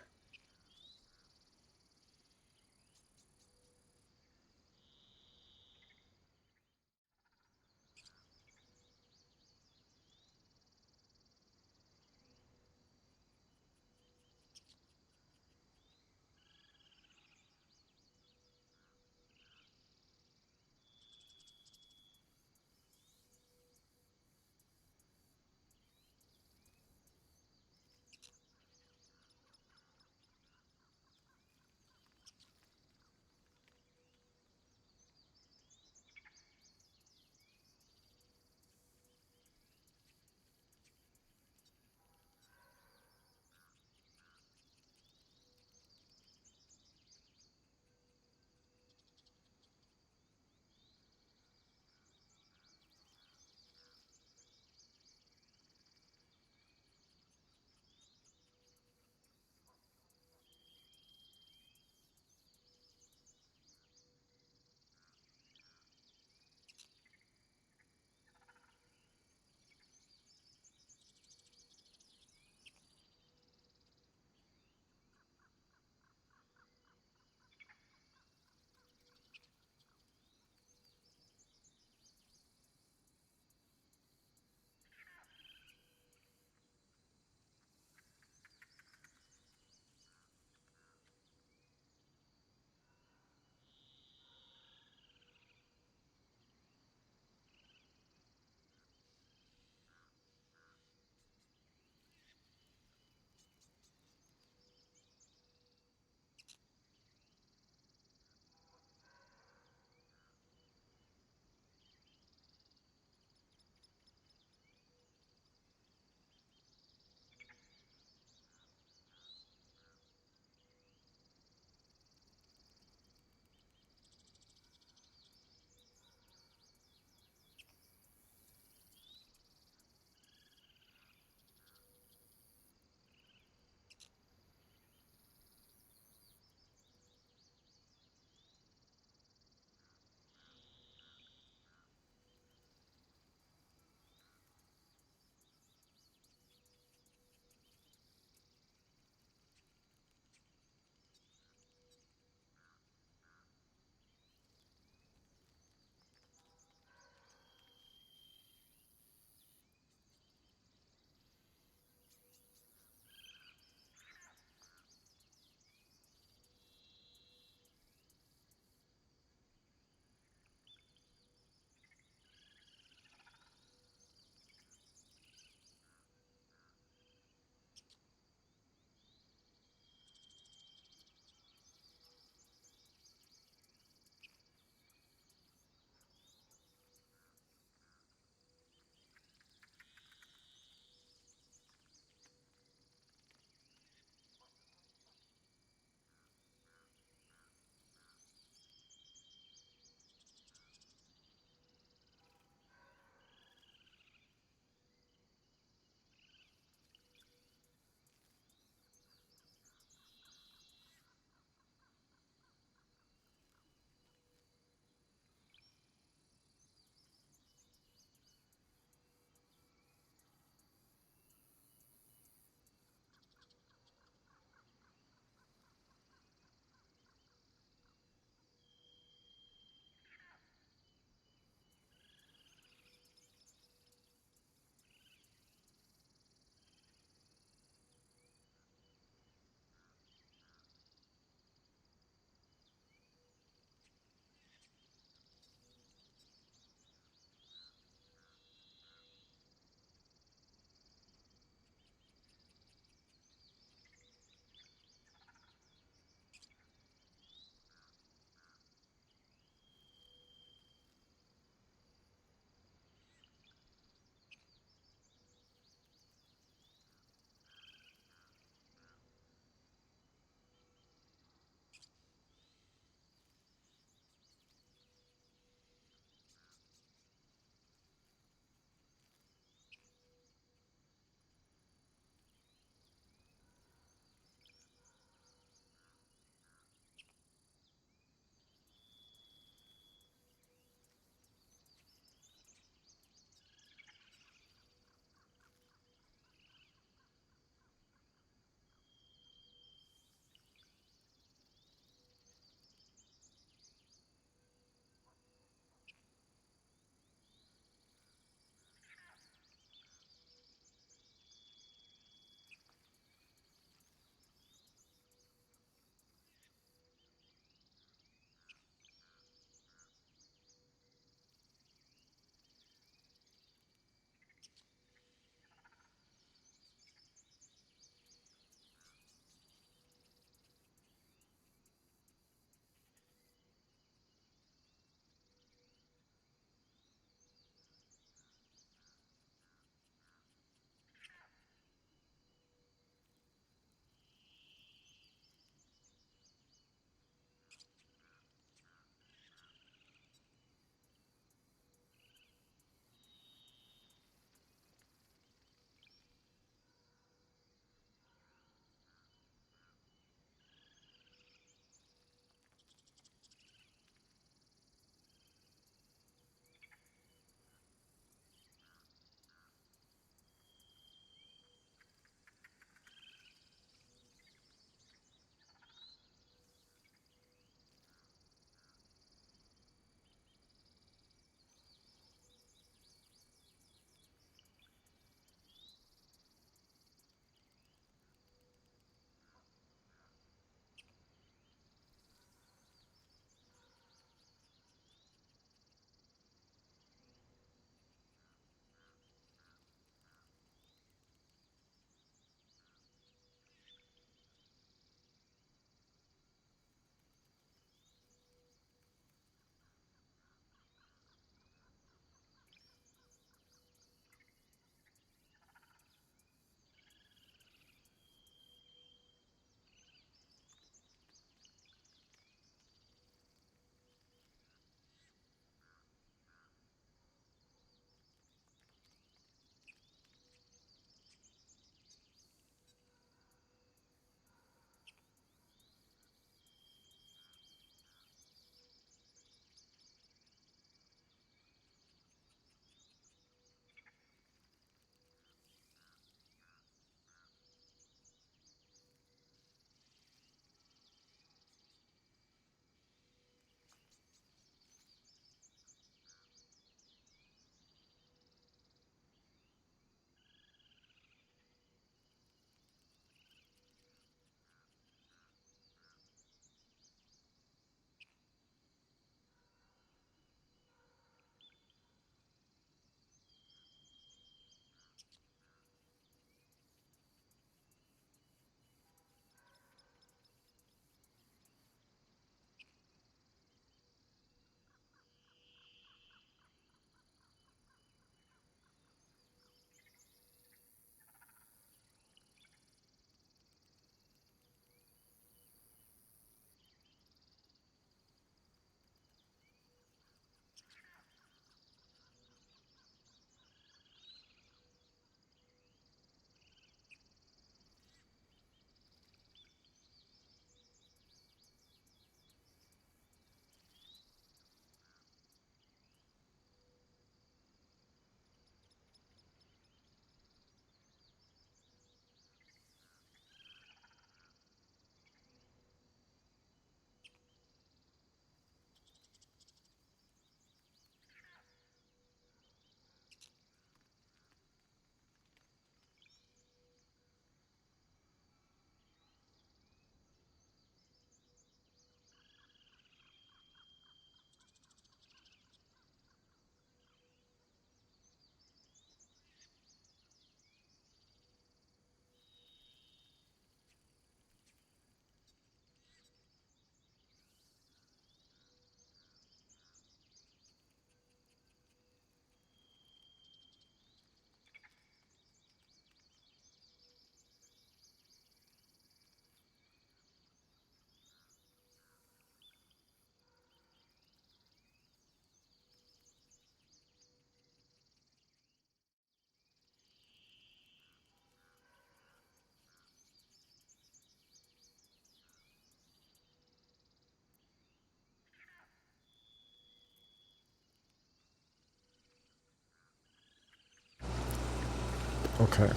Okay.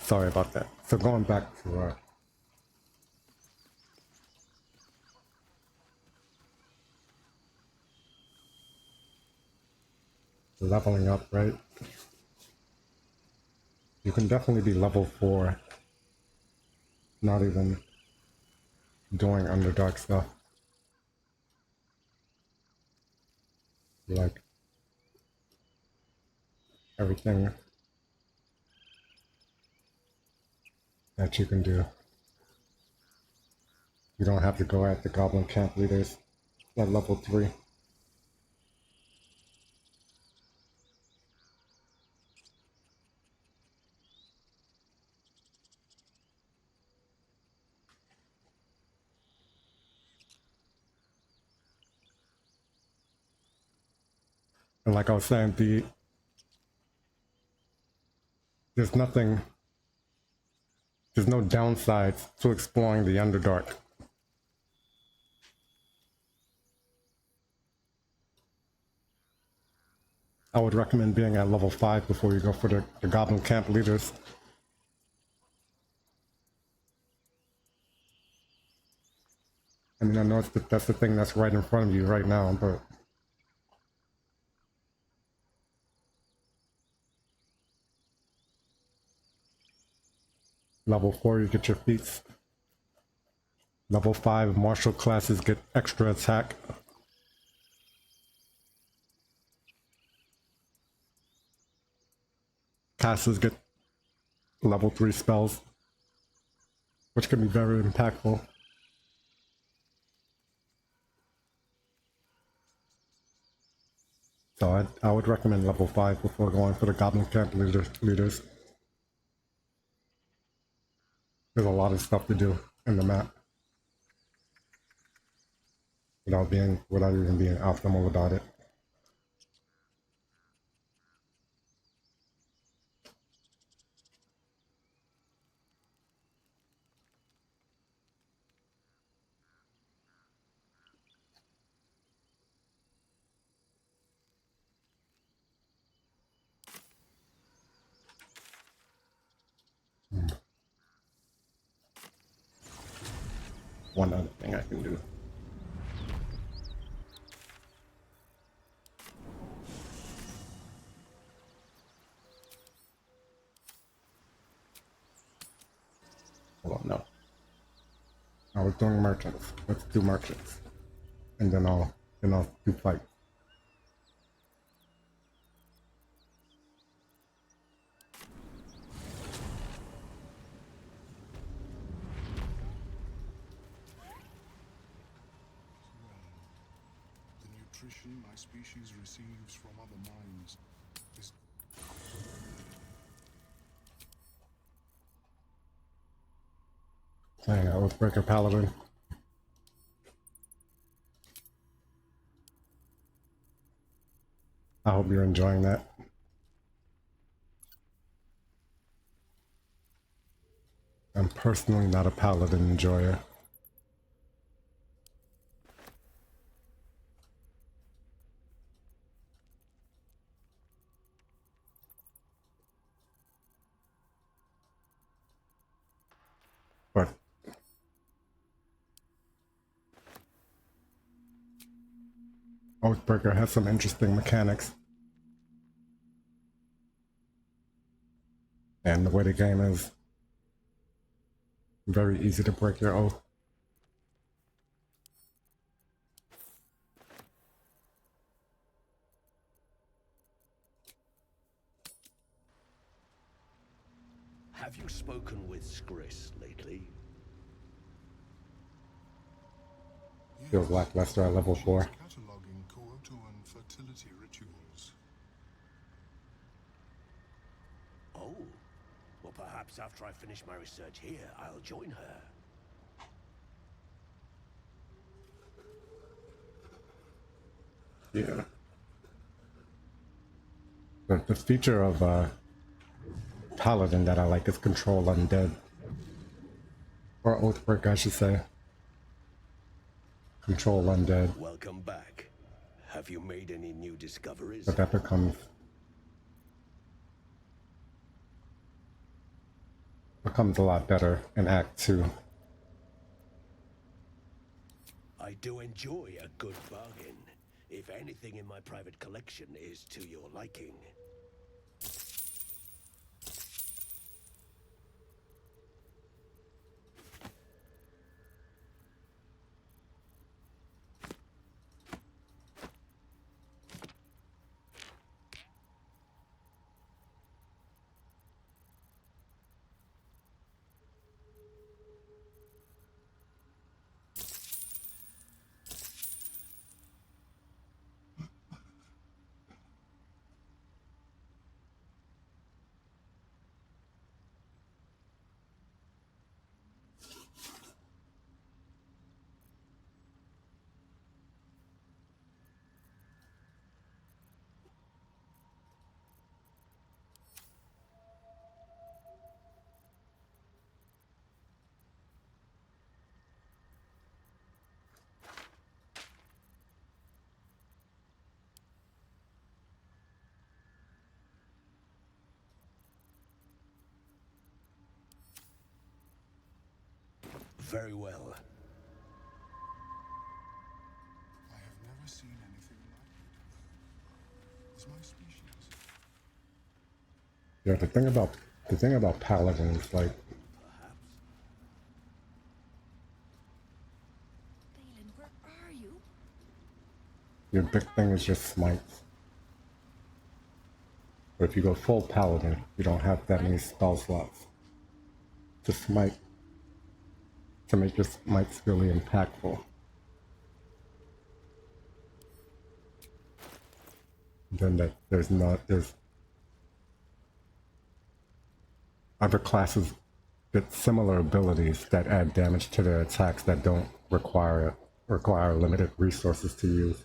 Sorry about that. So going back to leveling up, right? You can definitely be level 4, not even doing Underdark stuff. Like everything that you can do. You don't have to go at the Goblin Camp Leaders at level 3. And like I was saying, there's no downsides to exploring the Underdark. I would recommend being at level 5 before you go for the Goblin Camp Leaders. I mean, I know that's the thing that's right in front of you right now, but level 4 you get your feats. Level 5 martial classes get extra attack. Casters get level 3 spells, which can be very impactful. So I would recommend level 5 before going for the Goblin Camp leaders. There's a lot of stuff to do in the map without even being optimal about it. One other thing I can do. Hold on, no. I was doing merchants. Let's do merchants. And then I'll do fight. The nutrition my species receives from other minds is... Dang, Oathbreaker Paladin. I hope you're enjoying that. I'm personally not a Paladin enjoyer. But Oathbreaker has some interesting mechanics. And the way the game is, very easy to break your oath. Have you spoken with Skris lately? Feels lackluster at level 4. Cataloging Kootuan fertility rituals. Oh, well perhaps after I finish my research here, I'll join her. Yeah. The feature of Paladin that I like is Control Undead. Or Oathbreaker, I should say. Control Undead. Welcome back. Have you made any new discoveries? But that becomes becomes a lot better in Act 2. I do enjoy a good bargain, if anything in my private collection is to your liking. Very well. I have never seen anything like it. Is my species? Yeah, the thing about paladins, like, Balin, where are you? your big thing is just smites. But if you go full paladin, you don't have that many spell slots to smite, to make your smites really impactful. Then that there's other classes with similar abilities that add damage to their attacks that don't require limited resources to use.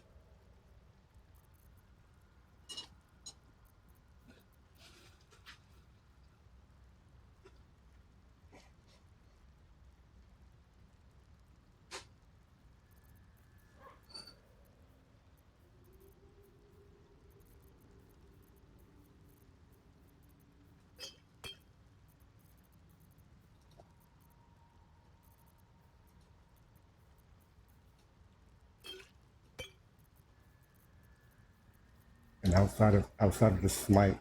And outside of the smite,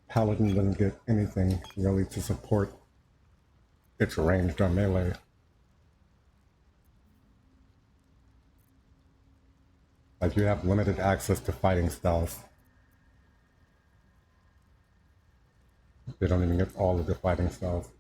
paladin doesn't get anything really to support its ranged or melee. Like, you have limited access to fighting styles. They don't even get all of the fighting styles.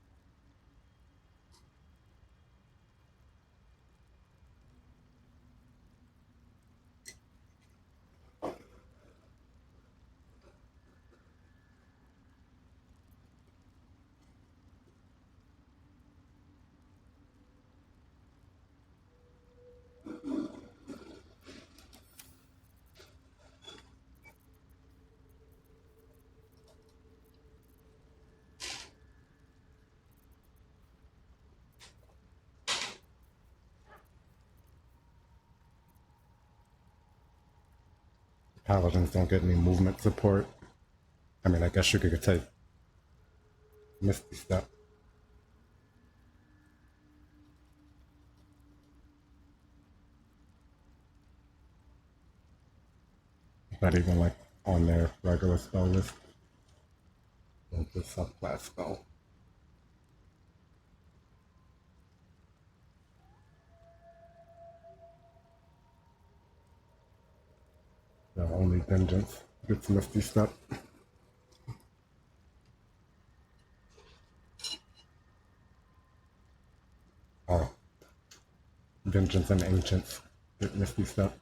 Paladins don't get any movement support. I mean, I guess you could take Misty Step. Not even like on their regular spell list. Like the subclass spell. The only vengeance gets Misty Step. Oh. Vengeance and Ancients get Misty Step.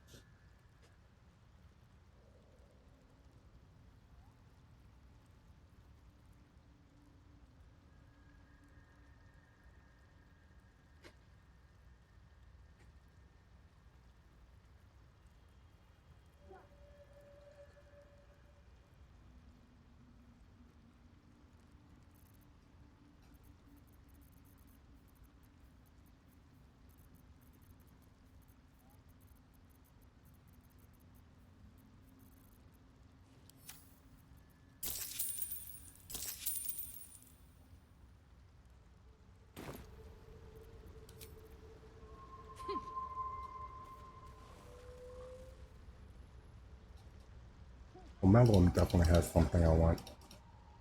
Mellow definitely has something I want.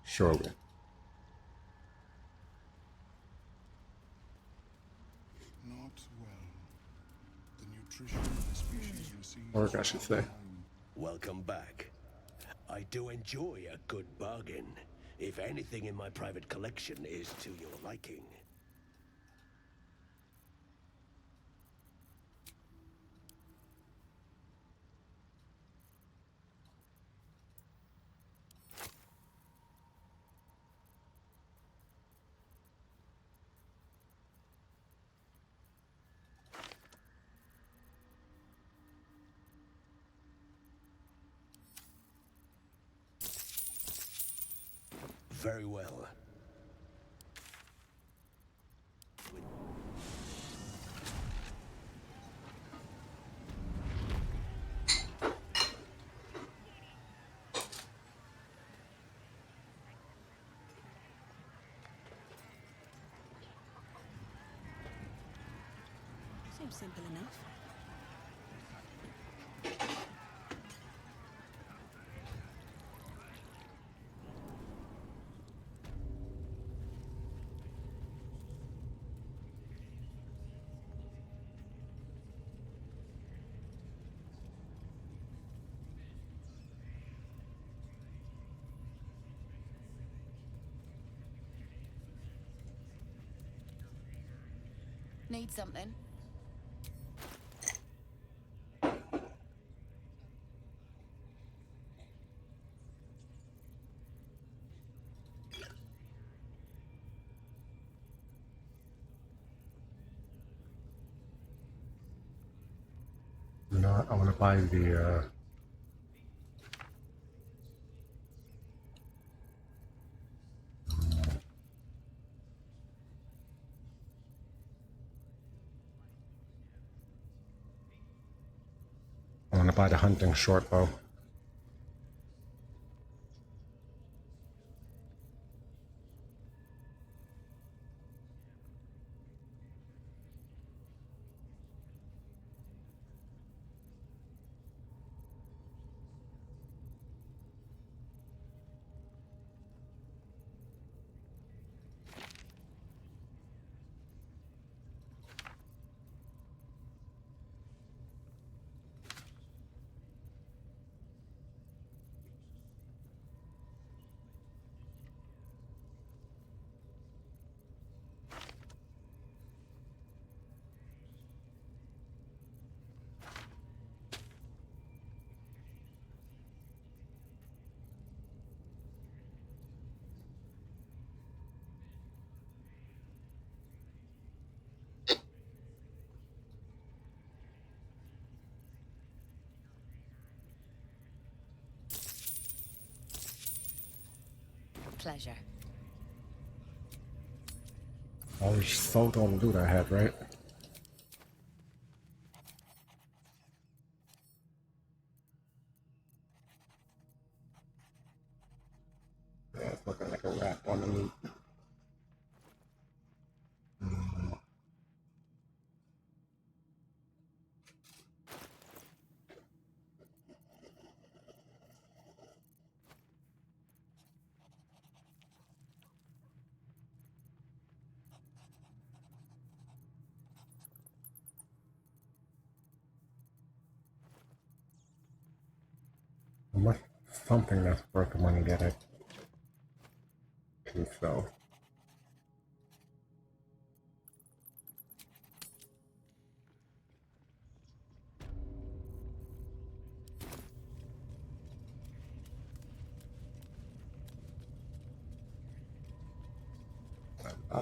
Surely. Not well. The nutrition of the species receives. Or I should say. Welcome back. I do enjoy a good bargain, if anything in my private collection is to your liking. Very well. Seems simple enough. Need something? You know what? I want to buy the I want to buy the hunting short bow. Pleasure. I was sold on the loot I had, right? Yeah, it's looking like a wrap on the loot. Must something that's worth the money get it. So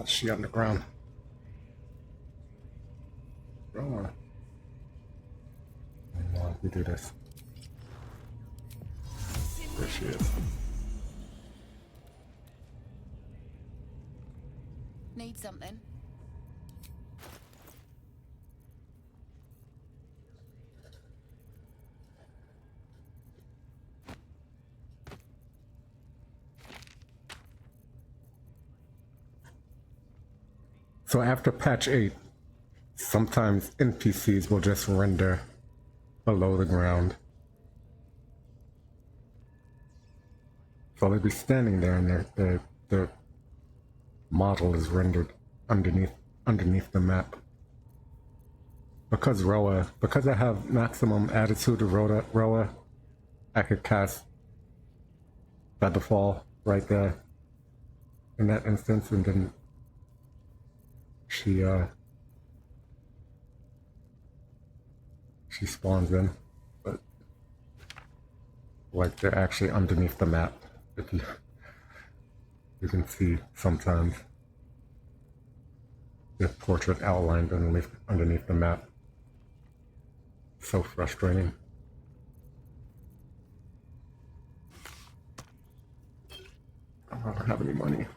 she on the ground. Oh, we do this. There she is. Need something? So after patch 8, sometimes NPCs will just render below the ground. So they'd be standing there, and their model is rendered underneath the map. Because I have maximum attitude of Roa, I could cast Featherfall right there in that instance, and then she spawns in. But like they're actually underneath the map. If you can see sometimes their portrait outlined underneath the map. So frustrating. I don't have any money.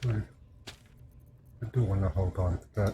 I do want to hold on to that.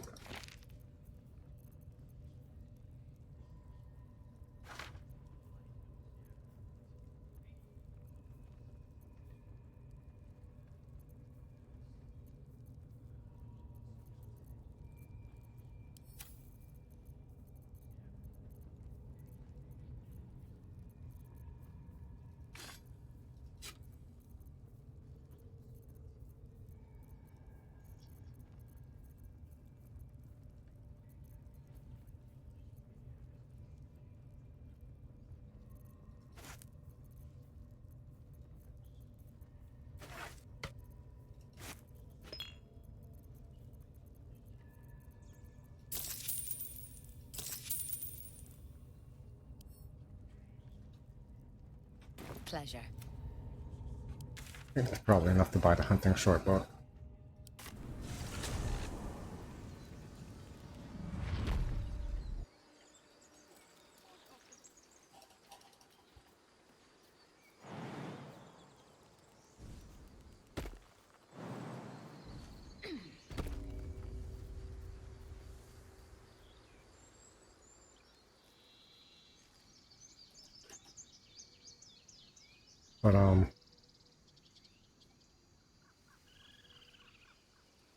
Pleasure. I think that's probably enough to buy the hunting short bow. But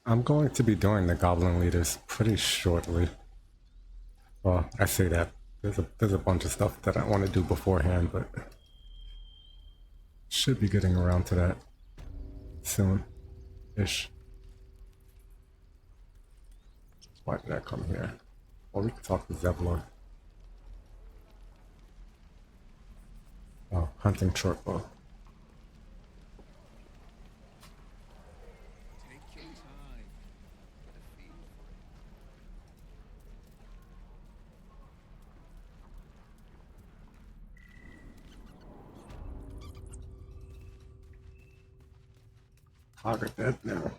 I'm going to be doing the goblin leaders pretty shortly. Well, I say that. There's a bunch of stuff that I want to do beforehand, but should be getting around to that soon-ish. Why did I come here? Well, we can talk to Zevlor. Oh, hunting short bow. Target dead now.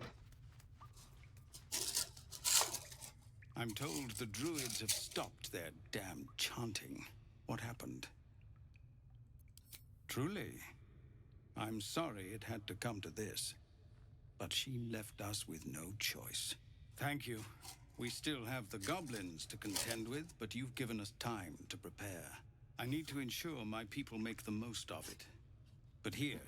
I'm told the druids have stopped their damn chanting. What happened? Truly, I'm sorry it had to come to this, but she left us with no choice. Thank you. We still have the goblins to contend with, but you've given us time to prepare. I need to ensure my people make the most of it. But here,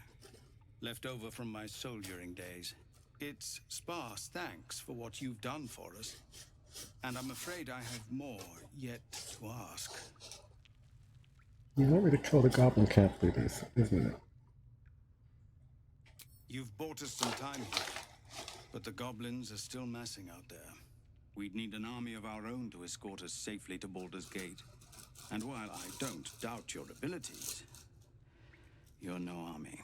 left over from my soldiering days, it's sparse thanks for what you've done for us. And I'm afraid I have more yet to ask. You want me to kill the goblin camp leaders, isn't it? You've bought us some time here, but the goblins are still massing out there. We'd need an army of our own to escort us safely to Baldur's Gate. And while I don't doubt your abilities, you're no army.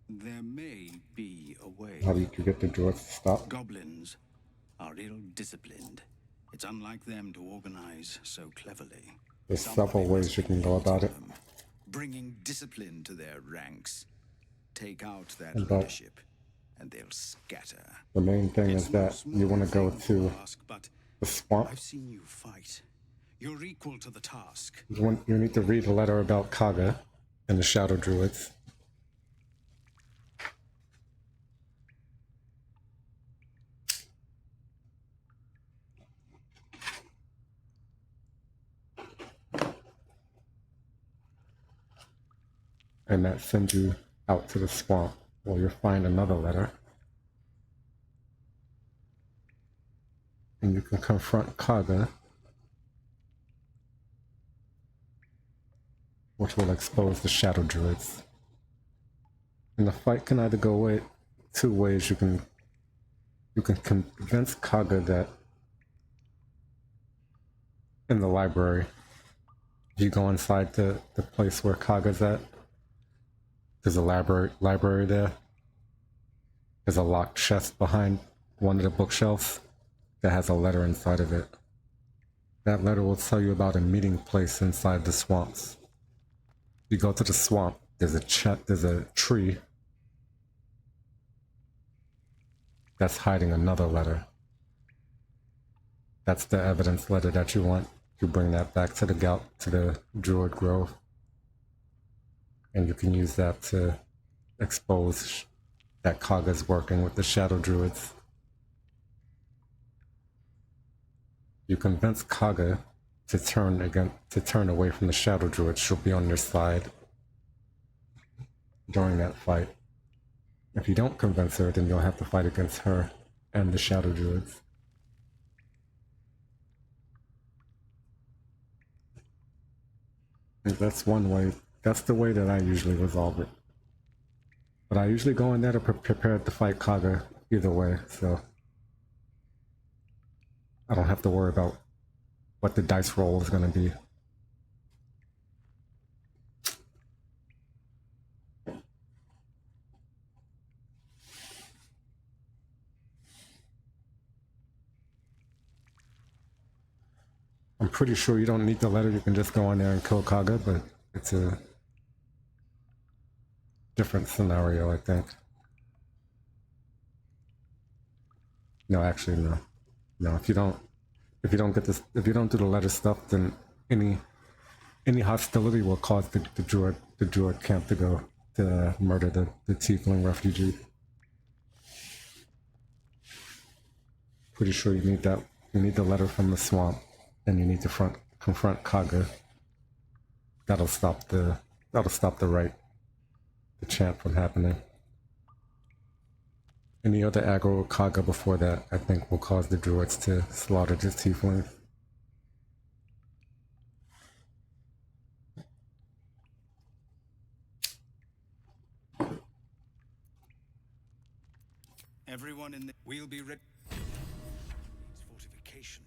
There may be a way. How did you get the dwarves to stop? Goblins are ill-disciplined. It's unlike them to organize so cleverly. There's several ways you can go about it. Bringing discipline to their ranks. Take out that But leadership, and they'll scatter. The main thing It's is no that you want to small go thing to ask, but the swamp. I've seen you fight. You're equal to the task. You need to read a letter about Kaga and the Shadow Druids. And that sends you out to the swamp, where you'll find another letter. And you can confront Kaga, which will expose the Shadow Druids. And the fight can either go two ways. You can convince Kaga that in the library, if you go inside the place where Kaga's at, there's a library there. There's a locked chest behind one of the bookshelves that has a letter inside of it. That letter will tell you about a meeting place inside the swamps. You go to the swamp, there's a tree that's hiding another letter. That's the evidence letter that you want. You bring that back to the Druid Grove, and you can use that to expose that Kaga's working with the Shadow Druids. You convince Kaga to turn away from the Shadow Druids. She'll be on your side during that fight. If you don't convince her, then you'll have to fight against her and the Shadow Druids. And that's one way. That's the way that I usually resolve it. But I usually go in there to prepared to fight Kaga either way, so I don't have to worry about what the dice roll is going to be. I'm pretty sure you don't need the letter, you can just go in there and kill Kaga, but it's a different scenario, I think. No, actually, no. No, if you don't do the letter stuff, then any hostility will cause the druid camp to go to murder the tiefling refugee. Pretty sure you need that. You need the letter from the swamp, and you need to confront Kaga. That'll stop the chant from happening. Any other aggro Kaga before that, I think, will cause the druids to slaughter the tieflings. Everyone in the... We'll be ready. Needs fortification.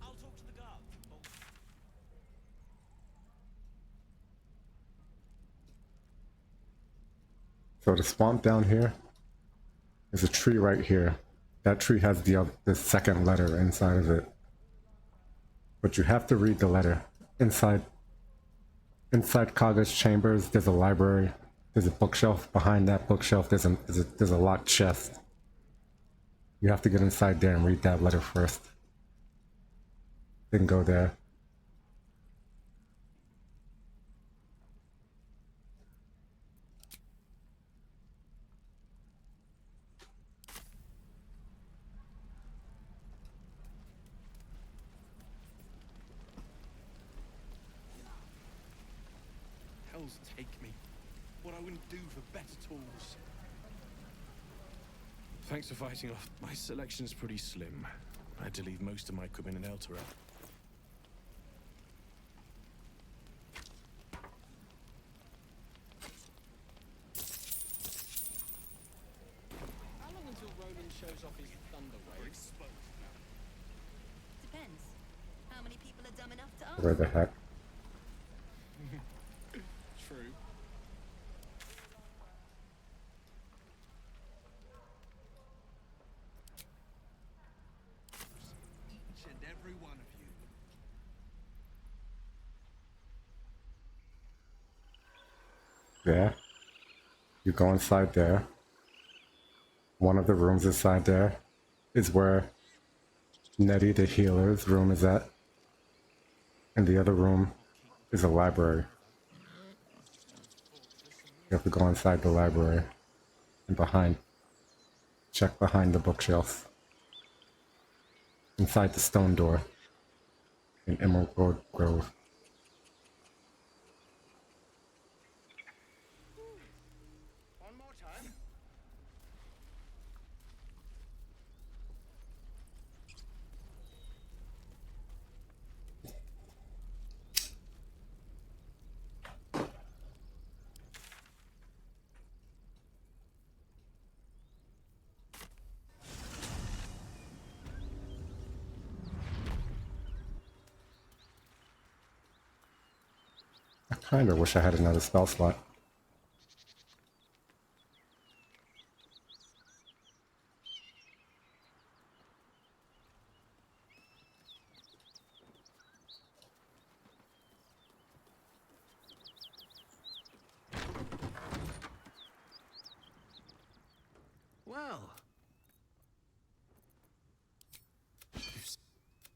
I'll talk to the guard. So the swamp down here, there's a tree right here. That tree has the second letter inside of it. But you have to read the letter. Inside Kaga's chambers, there's a library. There's a bookshelf. Behind that bookshelf, there's a locked chest. You have to get inside there and read that letter first. Then go there. Hells take me. What I wouldn't do for better tools. Thanks for fighting off. My selection's pretty slim. I had to leave most of my equipment in Elturel. How long until Roland shows off his thunder wave? Depends. How many people are dumb enough to ask? Where the heck? True. there. You go inside there. One of the rooms inside there is where Nettie the healer's room is at. And the other room is a library. You have to go inside the library and check behind the bookshelf. Inside the stone door in Emerald Grove. One more time. I kinda wish I had another spell slot. Well.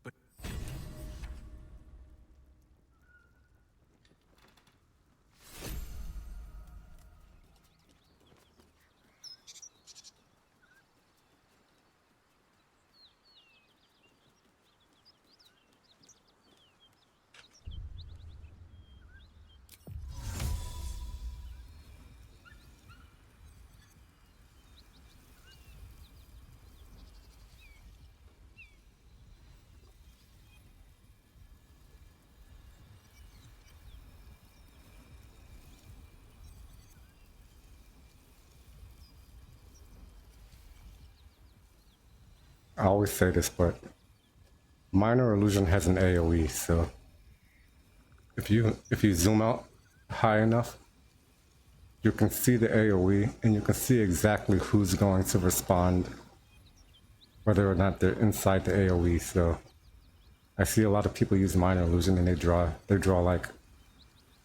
But I always say this, but Minor Illusion has an AoE, so if you zoom out high enough, you can see the AoE and you can see exactly who's going to respond, whether or not they're inside the AoE. So I see a lot of people use Minor Illusion and they draw like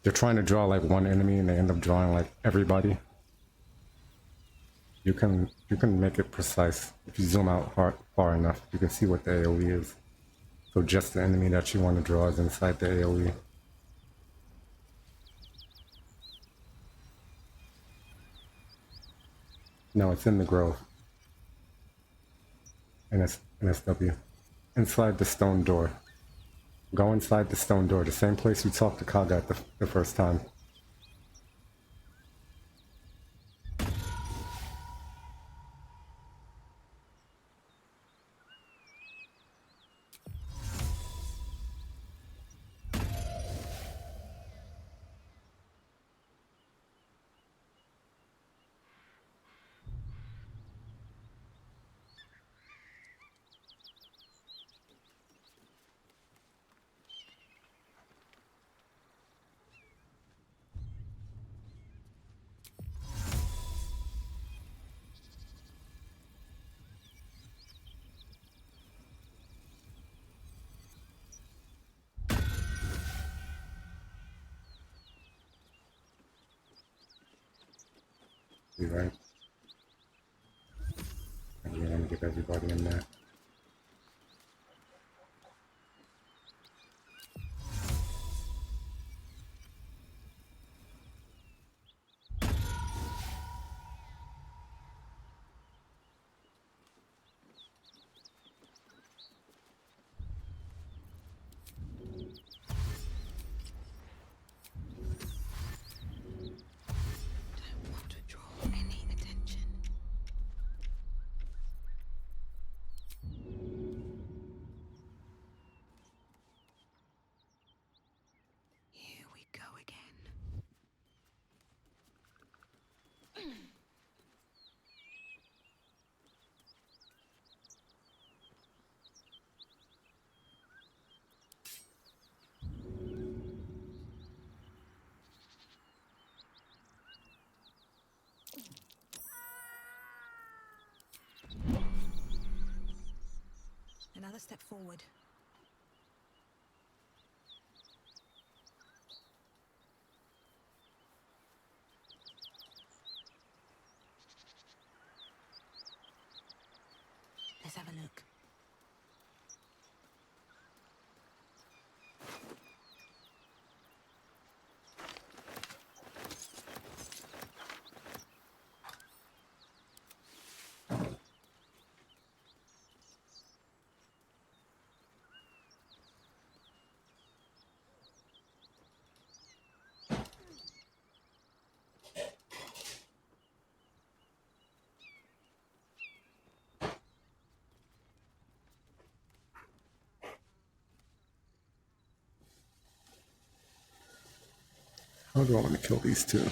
they're trying to draw like one enemy and they end up drawing like everybody. You can make it precise if you zoom out far enough. You can see what the AoE is. So just the enemy that you want to draw is inside the AoE. No, it's in the grove. NSW. Inside the stone door. Go inside the stone door, the same place you talked to Kaga at the first time. You right? And you want to get everybody in there. Don't want to draw any attention. Here we go again. Another step forward. How do I want to kill these two?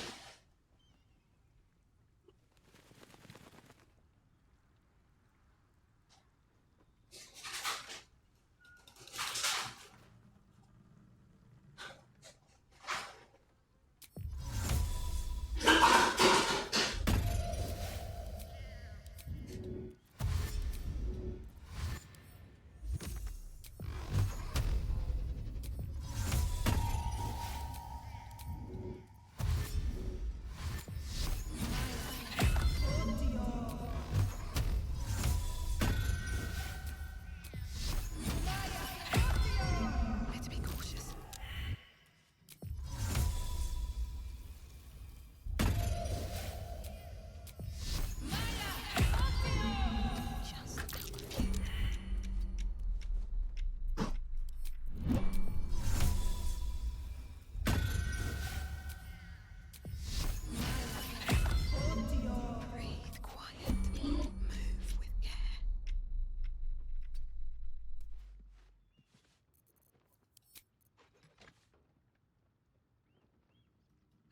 Better be cautious. Just out of here. Breathe quiet. Move with care.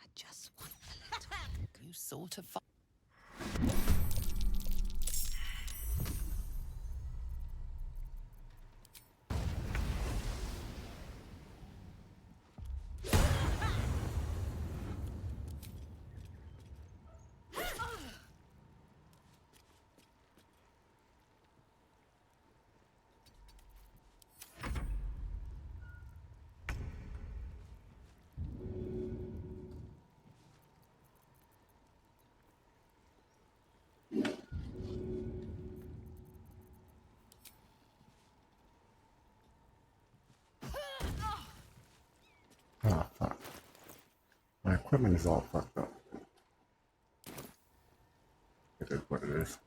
I just want a little. You sort of. Ah, fuck. My equipment is all fucked up. It is what it is.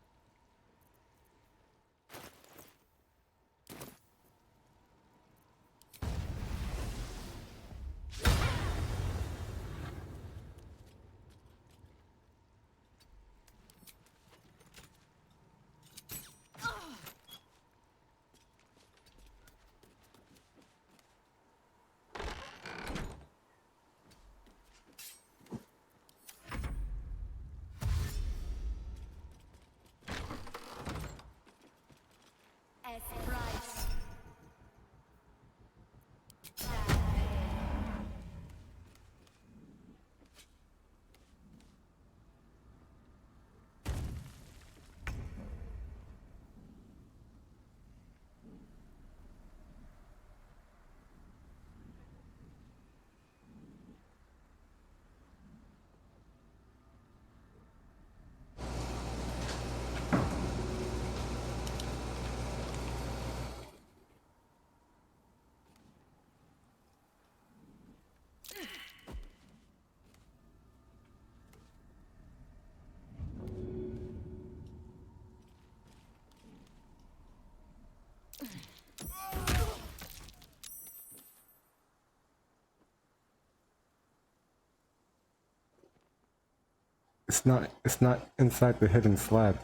It's not inside the hidden slab.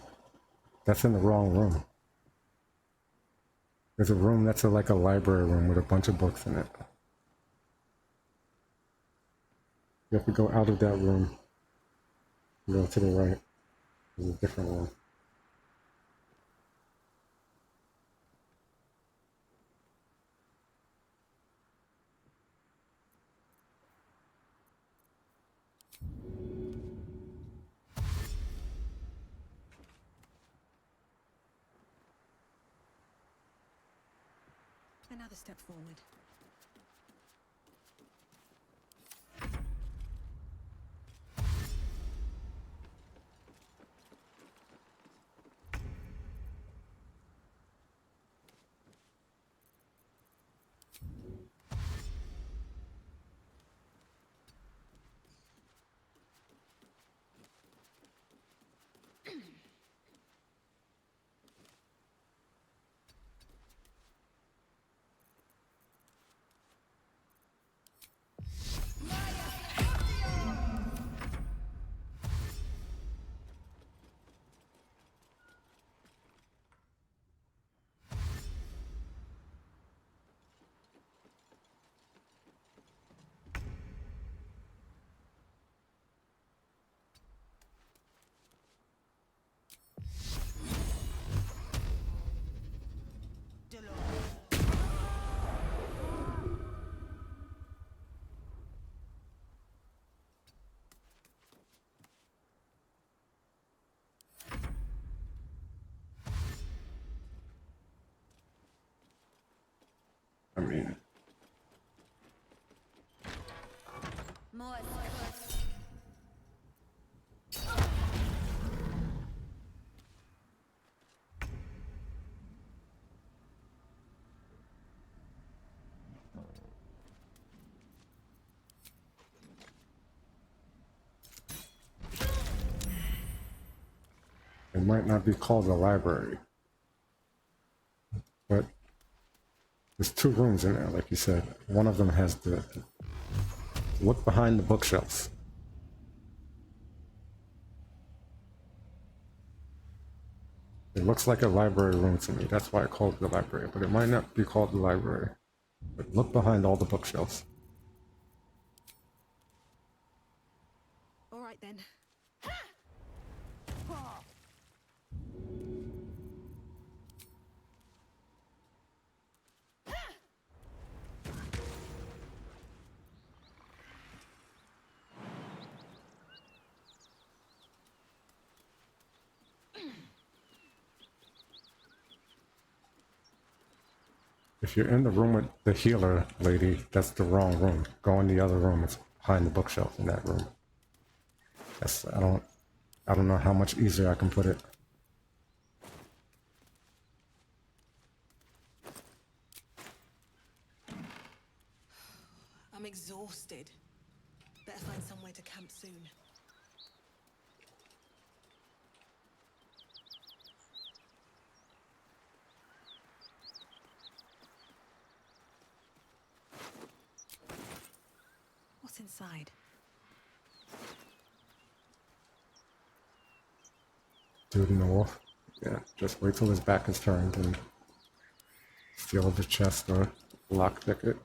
That's in the wrong room. There's a room that's like a library room with a bunch of books in it. You have to go out of that room. Go to the right. There's a different one. Another step forward. mean, More. it might not be called a library, but there's 2 rooms in there, like you said. One of them has the look behind the bookshelves. It looks like a library room to me. That's why I called it the library, but it might not be called the library. But look behind all the bookshelves. All right then. If you're in the room with the healer lady, that's the wrong room. Go in the other room. It's behind the bookshelf in that room. That's I don't know how much easier I can put it. I'm exhausted. Better find somewhere to camp soon. What's inside? Dude in the wolf. Yeah, just wait till his back is turned and steal the chest or lockpick it.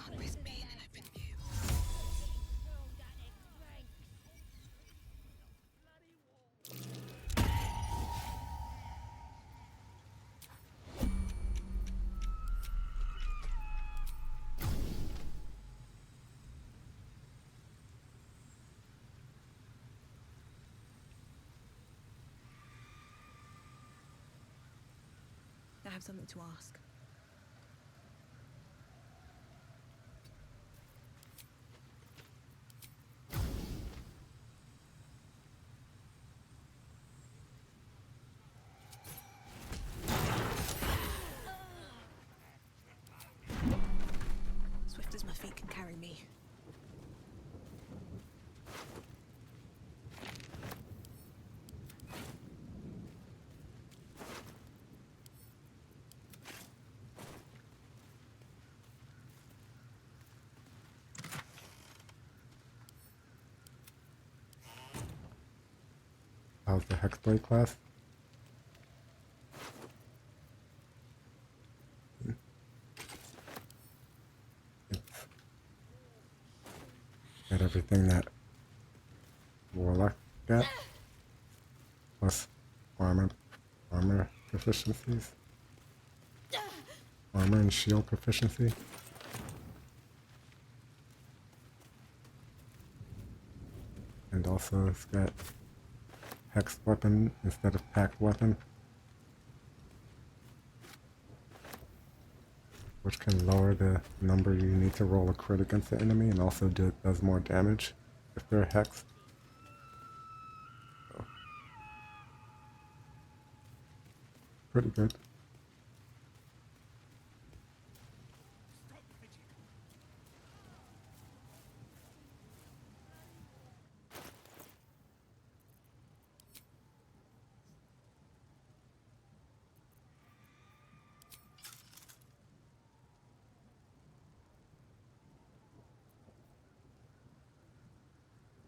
Can't risk being an open view. I have something to ask. Swift as my feet can carry me. How's the Hexblade class? Got everything that Warlock got, plus armor proficiencies, armor and shield proficiency. And also it's got hex weapon instead of pack weapon, which can lower the number you need to roll a crit against the enemy, and also does more damage if they're hexed. So, pretty good.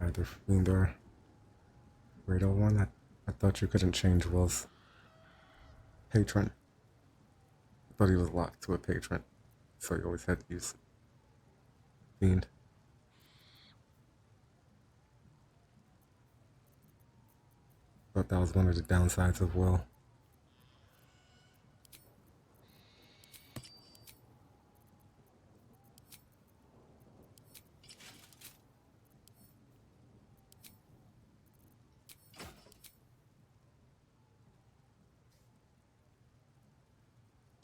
Either Fiend or Radar 1. I thought you couldn't change Will's patron. I thought he was locked to a patron, so you always had to use Fiend. Thought that was one of the downsides of Will.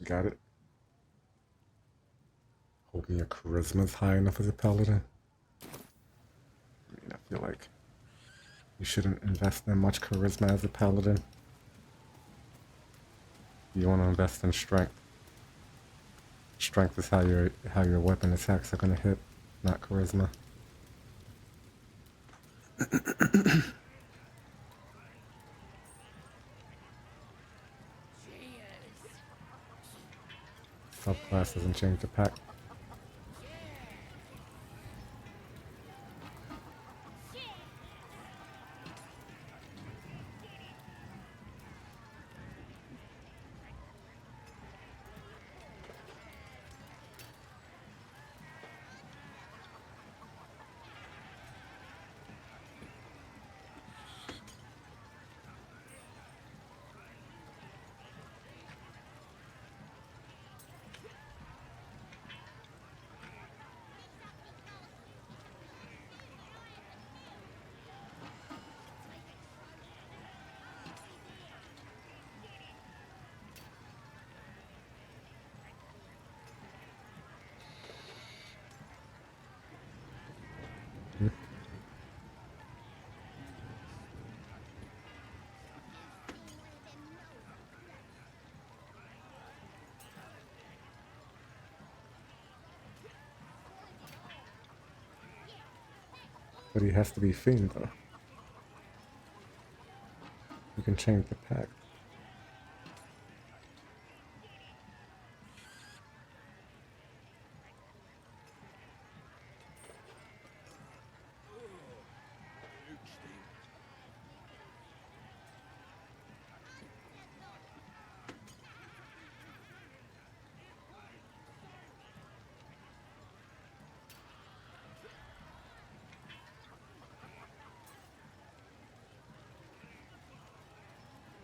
Got it. Hoping your charisma's high enough as a paladin. I mean, I feel like you shouldn't invest in much charisma as a paladin. You want to invest in strength. Strength is how your weapon attacks are going to hit, not charisma. Subclass doesn't change the pack. But he has to be Fiend though. You can change the pack.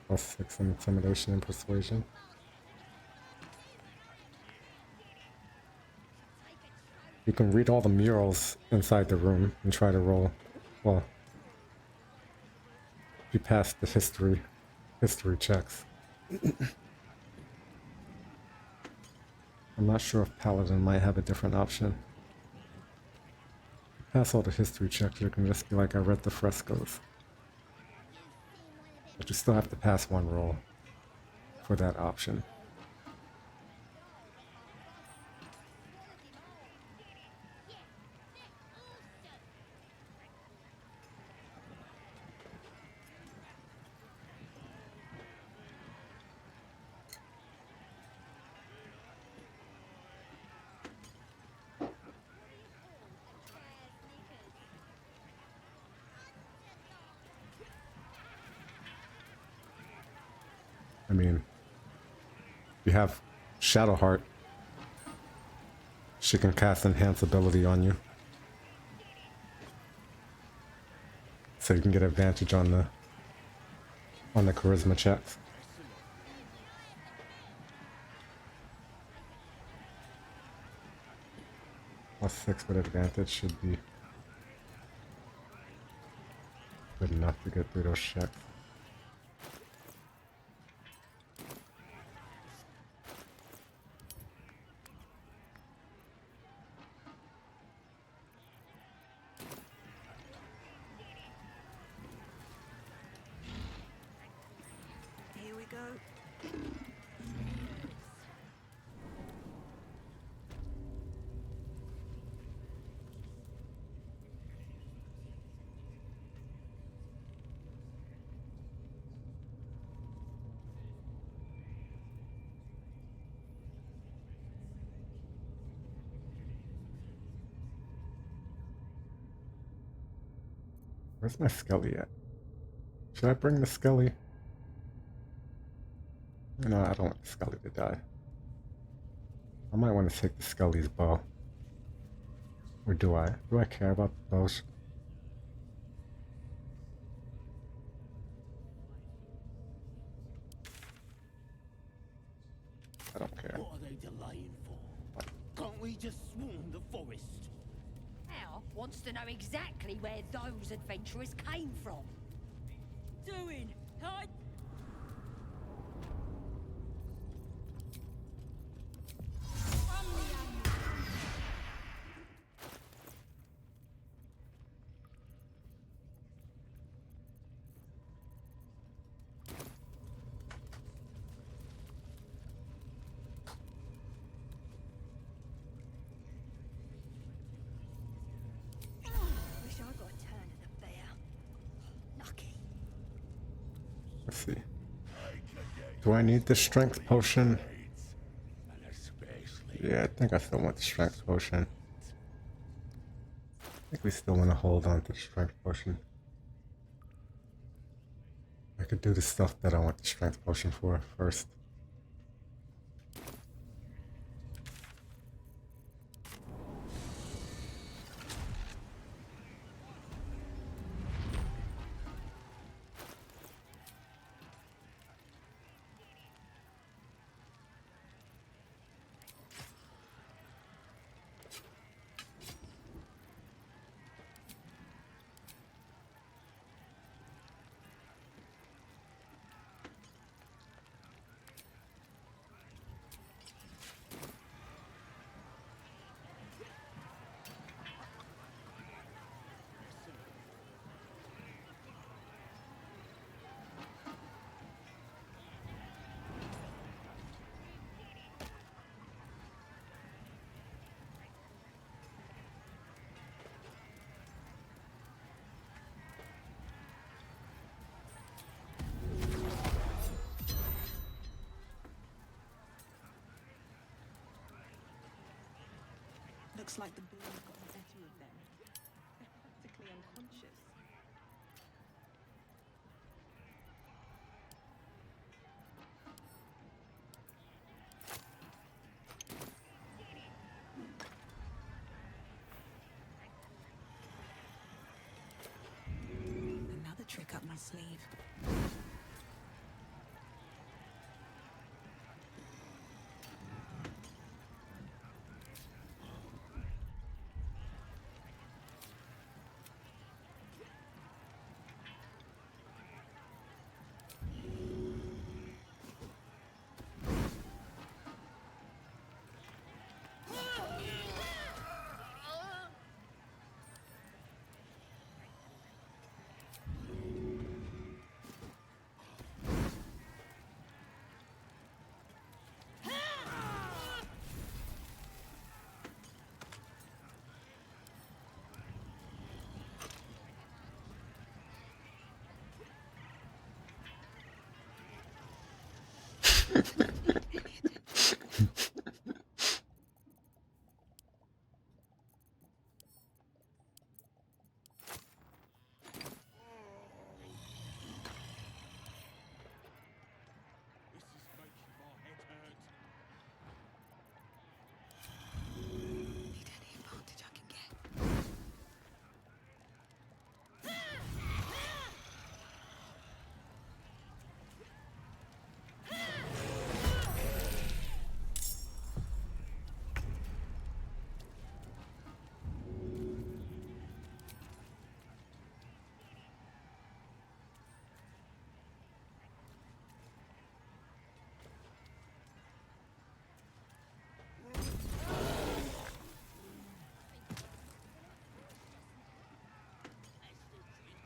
+6 in intimidation and persuasion. You can read all the murals inside the room and try to roll. Well, if you pass the history checks. I'm not sure if Paladin might have a different option. Pass all the history checks, you can just be like, I read the frescoes. But you still have to pass one roll for that option. I mean, you have Shadowheart. She can cast Enhance ability on you. So you can get advantage on the charisma checks. +6 with advantage should be good enough to get through those checks. Here we go. Where's my Skelly at? Should I bring the Skelly? No, I don't want the Skelly to die. I might want to take the Skelly's bow. Or do I? Do I care about the bows? I don't care. What are they delaying for? Can't we just swarm the forest? Al wants to know exactly where those adventurers came from. Doing, huh? Wish I got a turn at the bear. Lucky. Let's see. Do I need the strength potion? Yeah, I think I still want the strength potion. I think we still want to hold on to the strength potion. I could do the stuff that I want the strength potion for first. Looks like the blood got the better of them. They're practically unconscious. Another trick up my sleeve.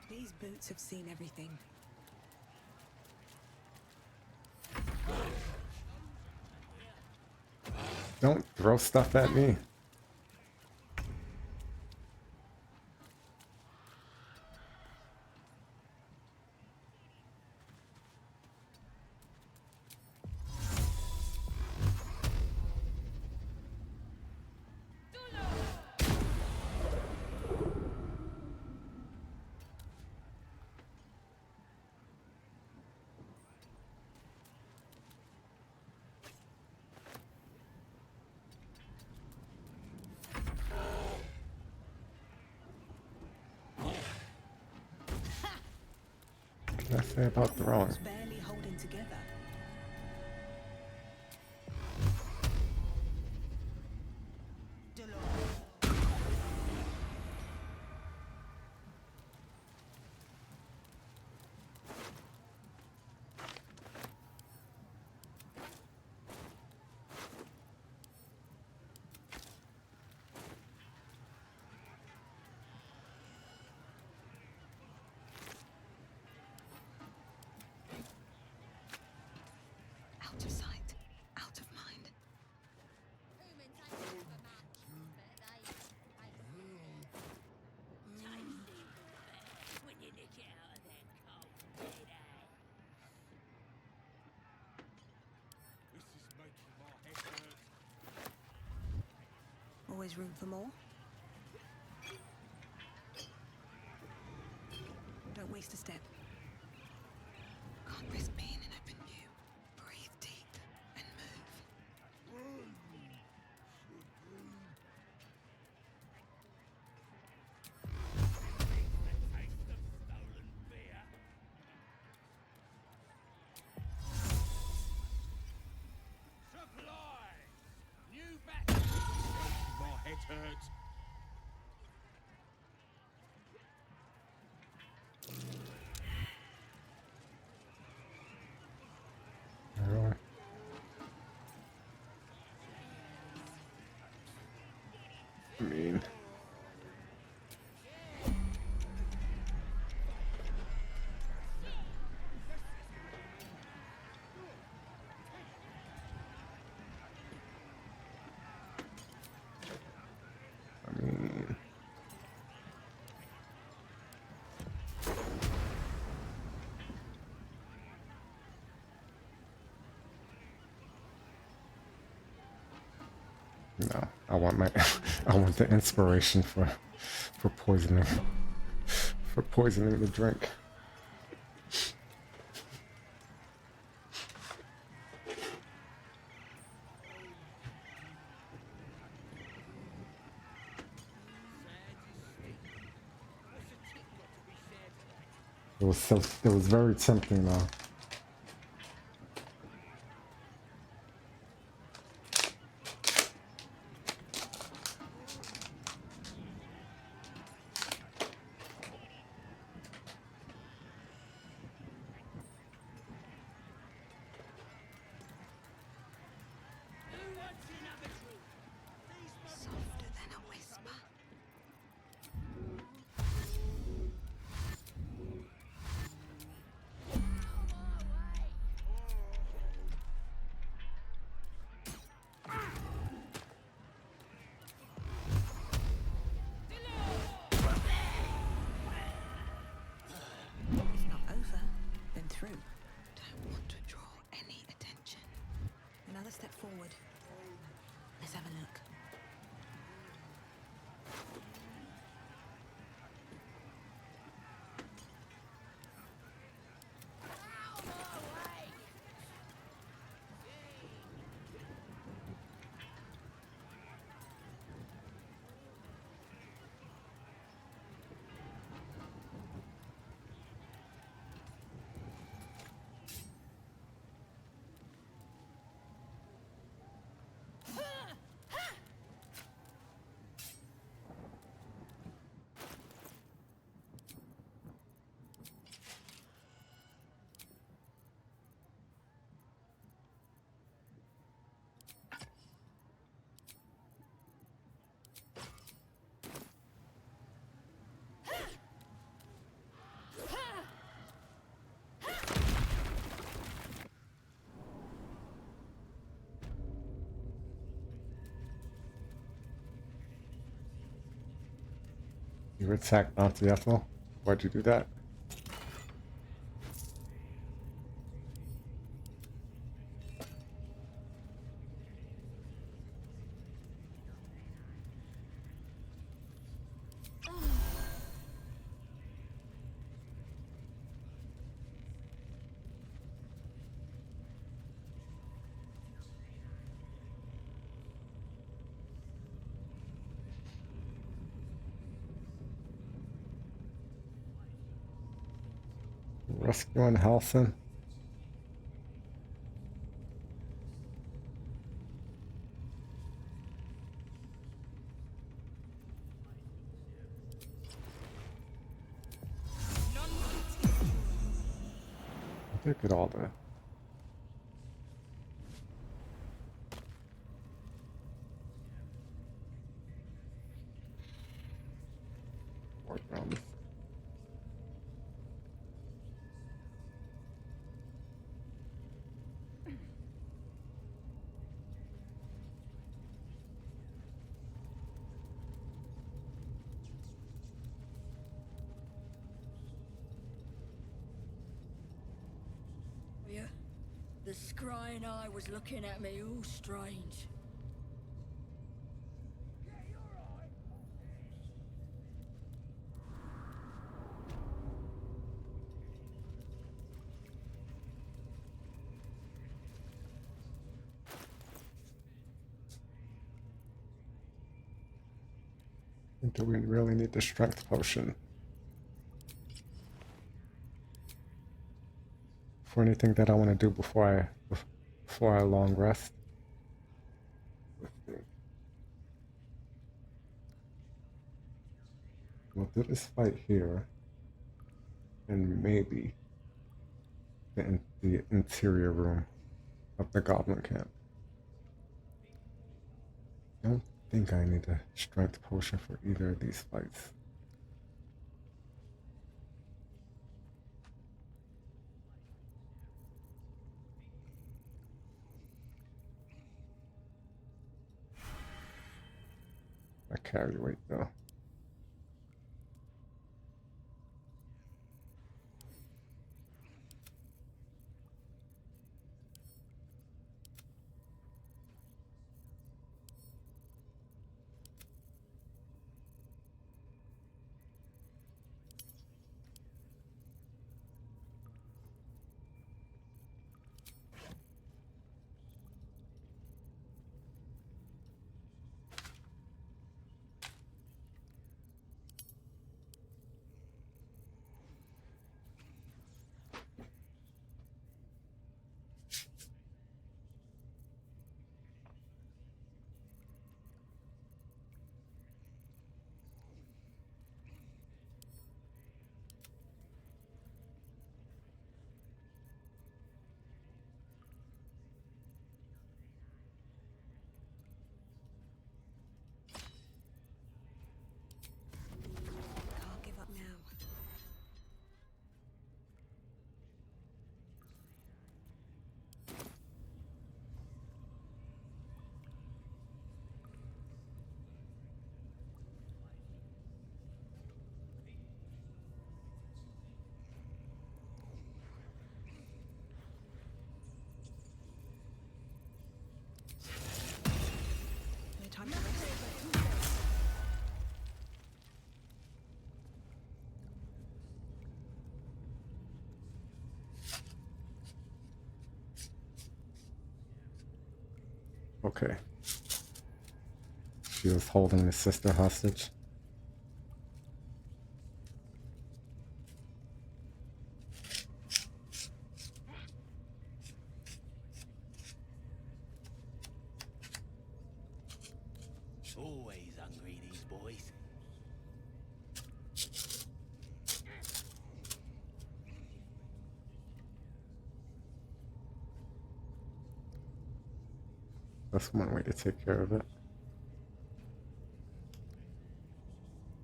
These boots have seen everything. Don't throw stuff at me. What did I say about throwing? Barely holding together. Out of sight, out of mind. When you nick it out of that cold dead ass. This is making my head hurt. Always room for more. Don't waste a step. Can't risk being in open view. Breathe deep and move. Supplies! New batch! My head hurts. Really? I mean, no, I want my, I want the inspiration for poisoning, for poisoning the drink. It was very tempting though. Softer than a whisper. If not over, then through. Don't want to draw any attention. Another step forward. Let's have a look. You attacked Auntie Ethel? Why'd you do that? Rescuing Halson? Look at all the workrooms. Yeah. The scrying eye was looking at me all strange. Do we really need the strength potion? For anything that I want to do before I long rest? We'll do this fight here. And maybe the interior room of the goblin camp. I don't think I need a strength potion for either of these fights. I carry weight though. Can't give up now. No time to rest. Okay. She was holding his sister hostage. Always hungry, these boys. That's one way to take care of it.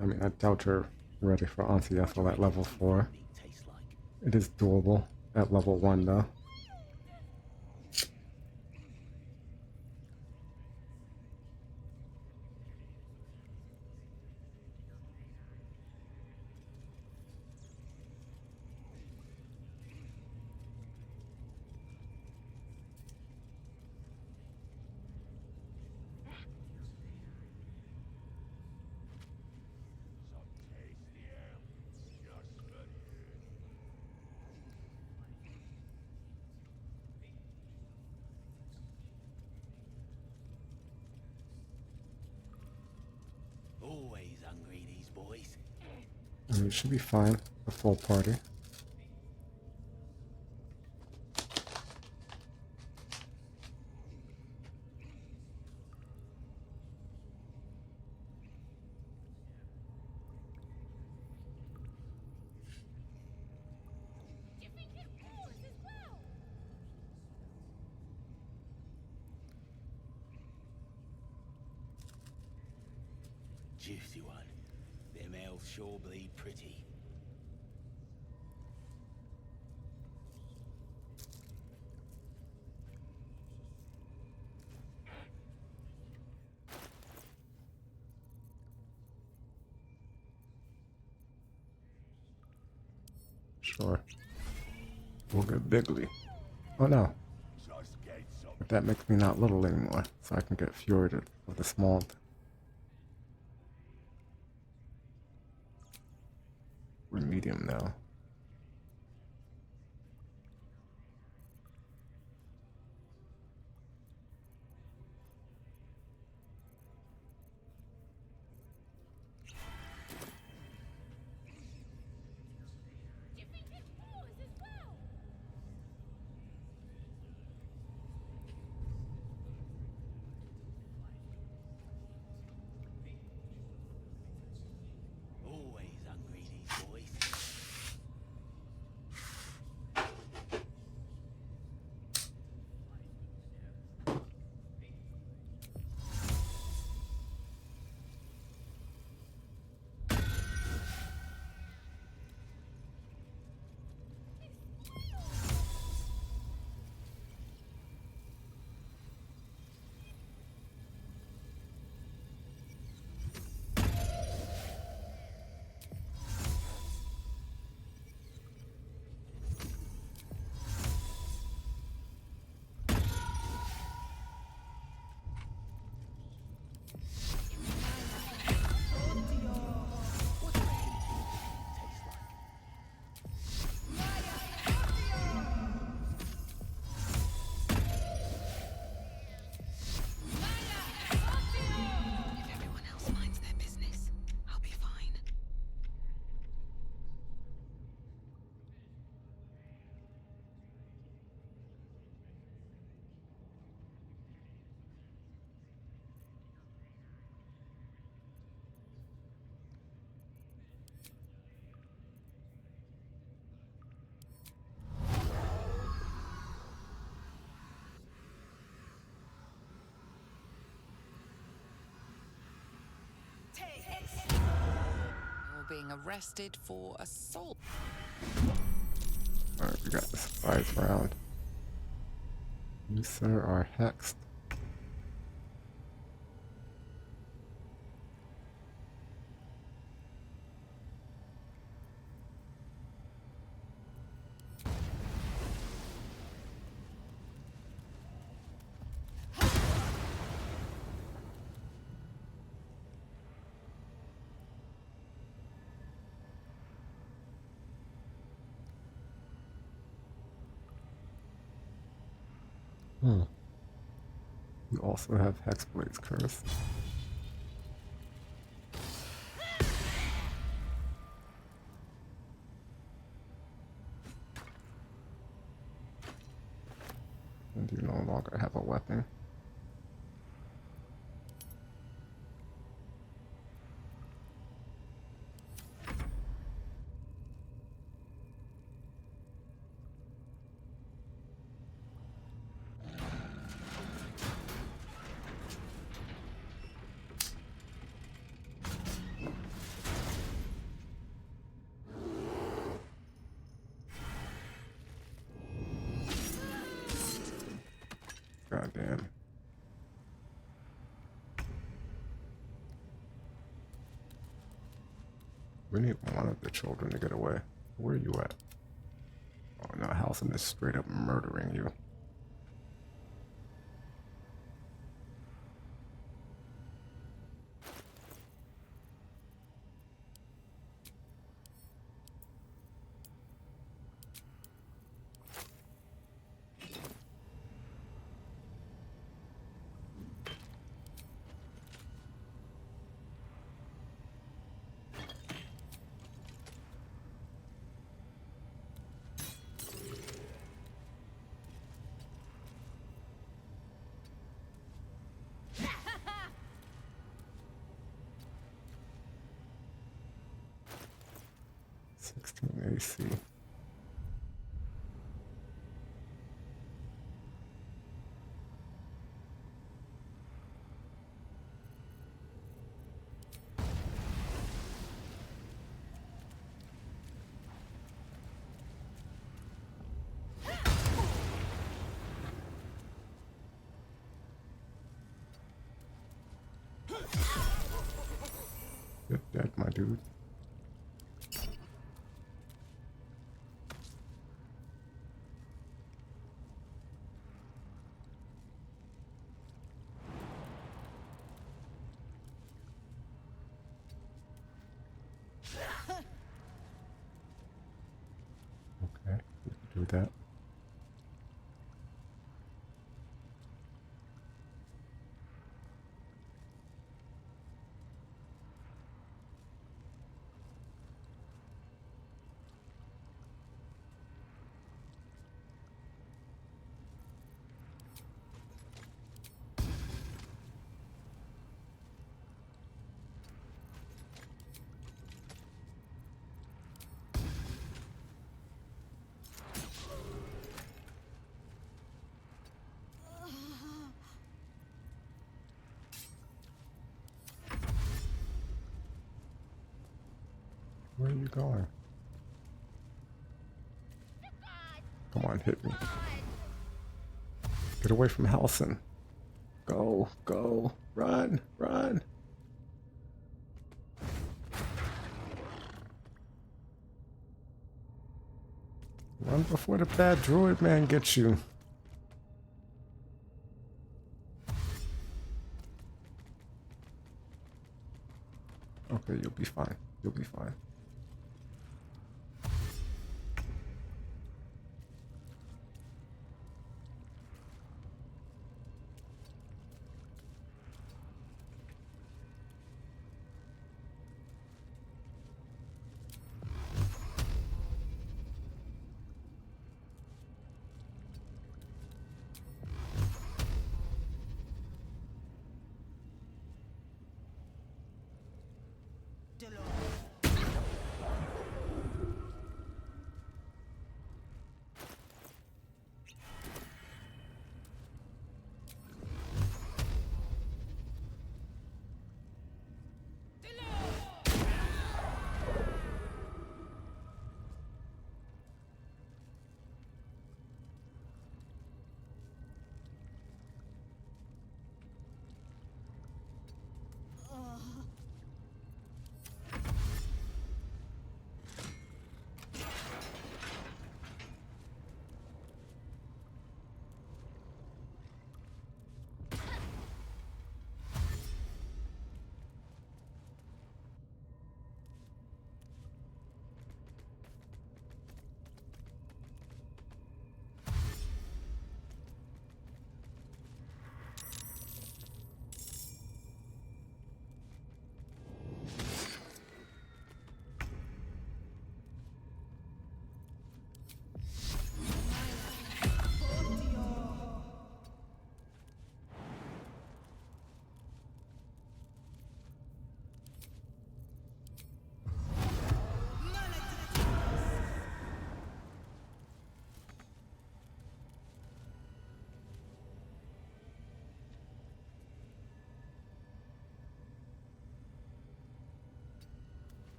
I mean, I doubt you're ready for Auntie Ethel at level 4. It is doable at level 1 though. boys. You should be fine. A full party. Juicy one. Them elves sure bleed pretty. Sure. We'll get bigly. Oh no. But that makes me not little anymore, so I can get Fury of the small. We're medium now. Always hungry, these boys. If everyone else minds their business, I'll be fine. You're being arrested for assault. Alright, we got the supplies round. You, sir, are hexed. You also have Hexblade's curse. And you no longer have a weapon. Goddamn. We need one of the children to get away. Where are you at? Oh no, Halcyon is straight up murdering you. AC. You're dead, my dude. Okay, we can do that. Where are you going? Come on, hit me. Get away from Halson. Go, go, run, run. Run before the bad droid man gets you. Okay, you'll be fine. You'll be fine.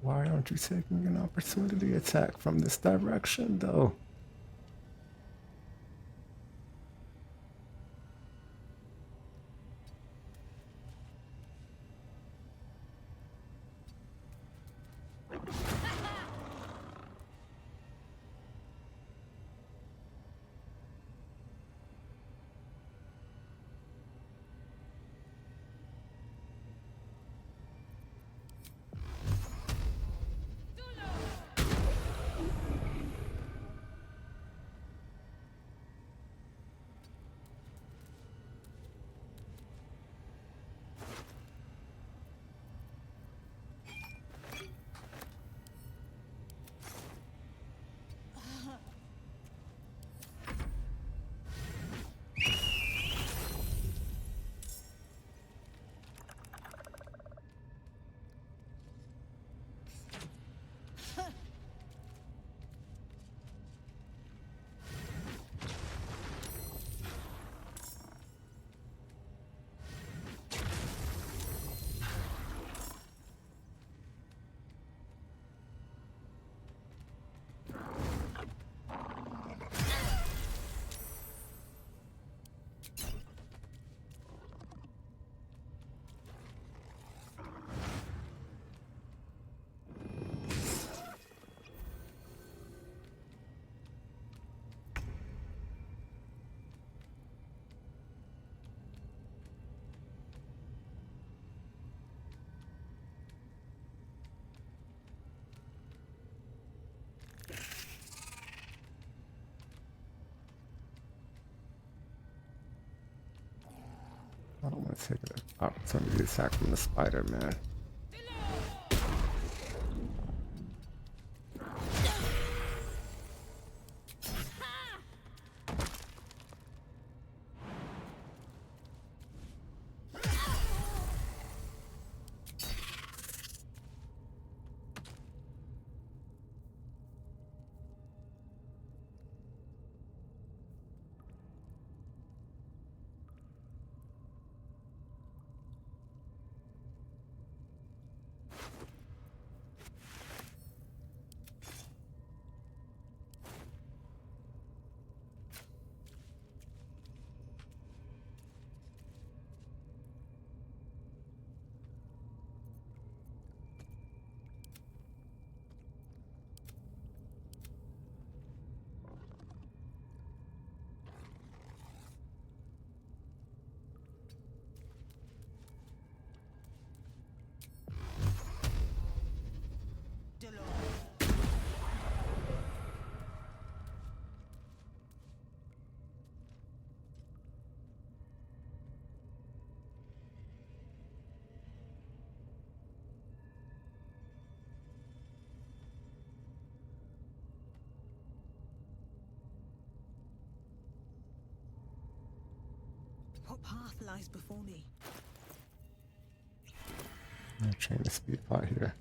Why aren't you taking an opportunity attack from this direction, though? Let's take an opportunity to attack from the spider, man. What path lies before me? I'm trying to speed pot here.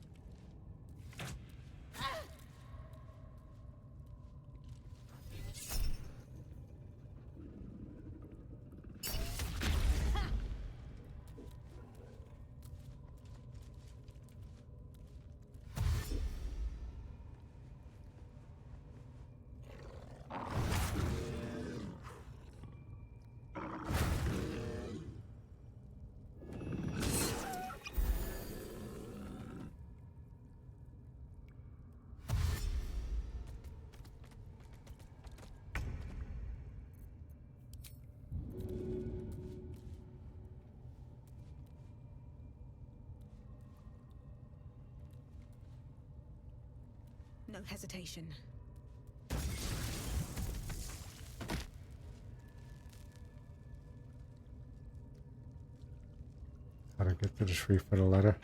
No hesitation. How to get to the tree for the letter.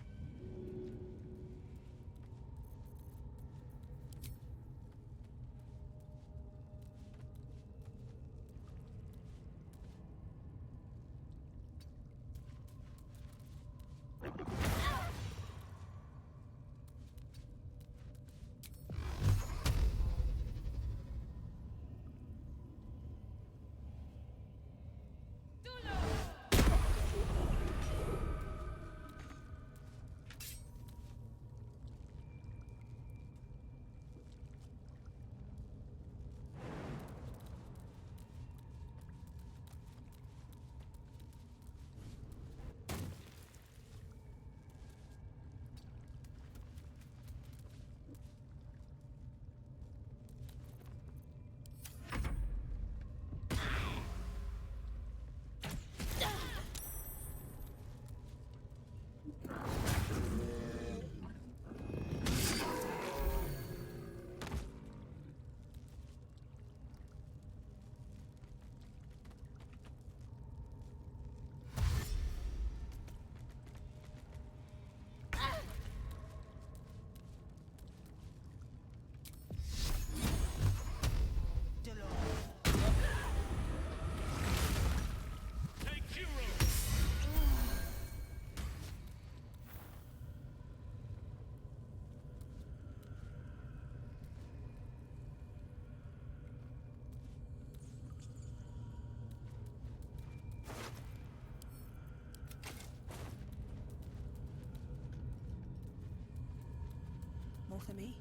More for me?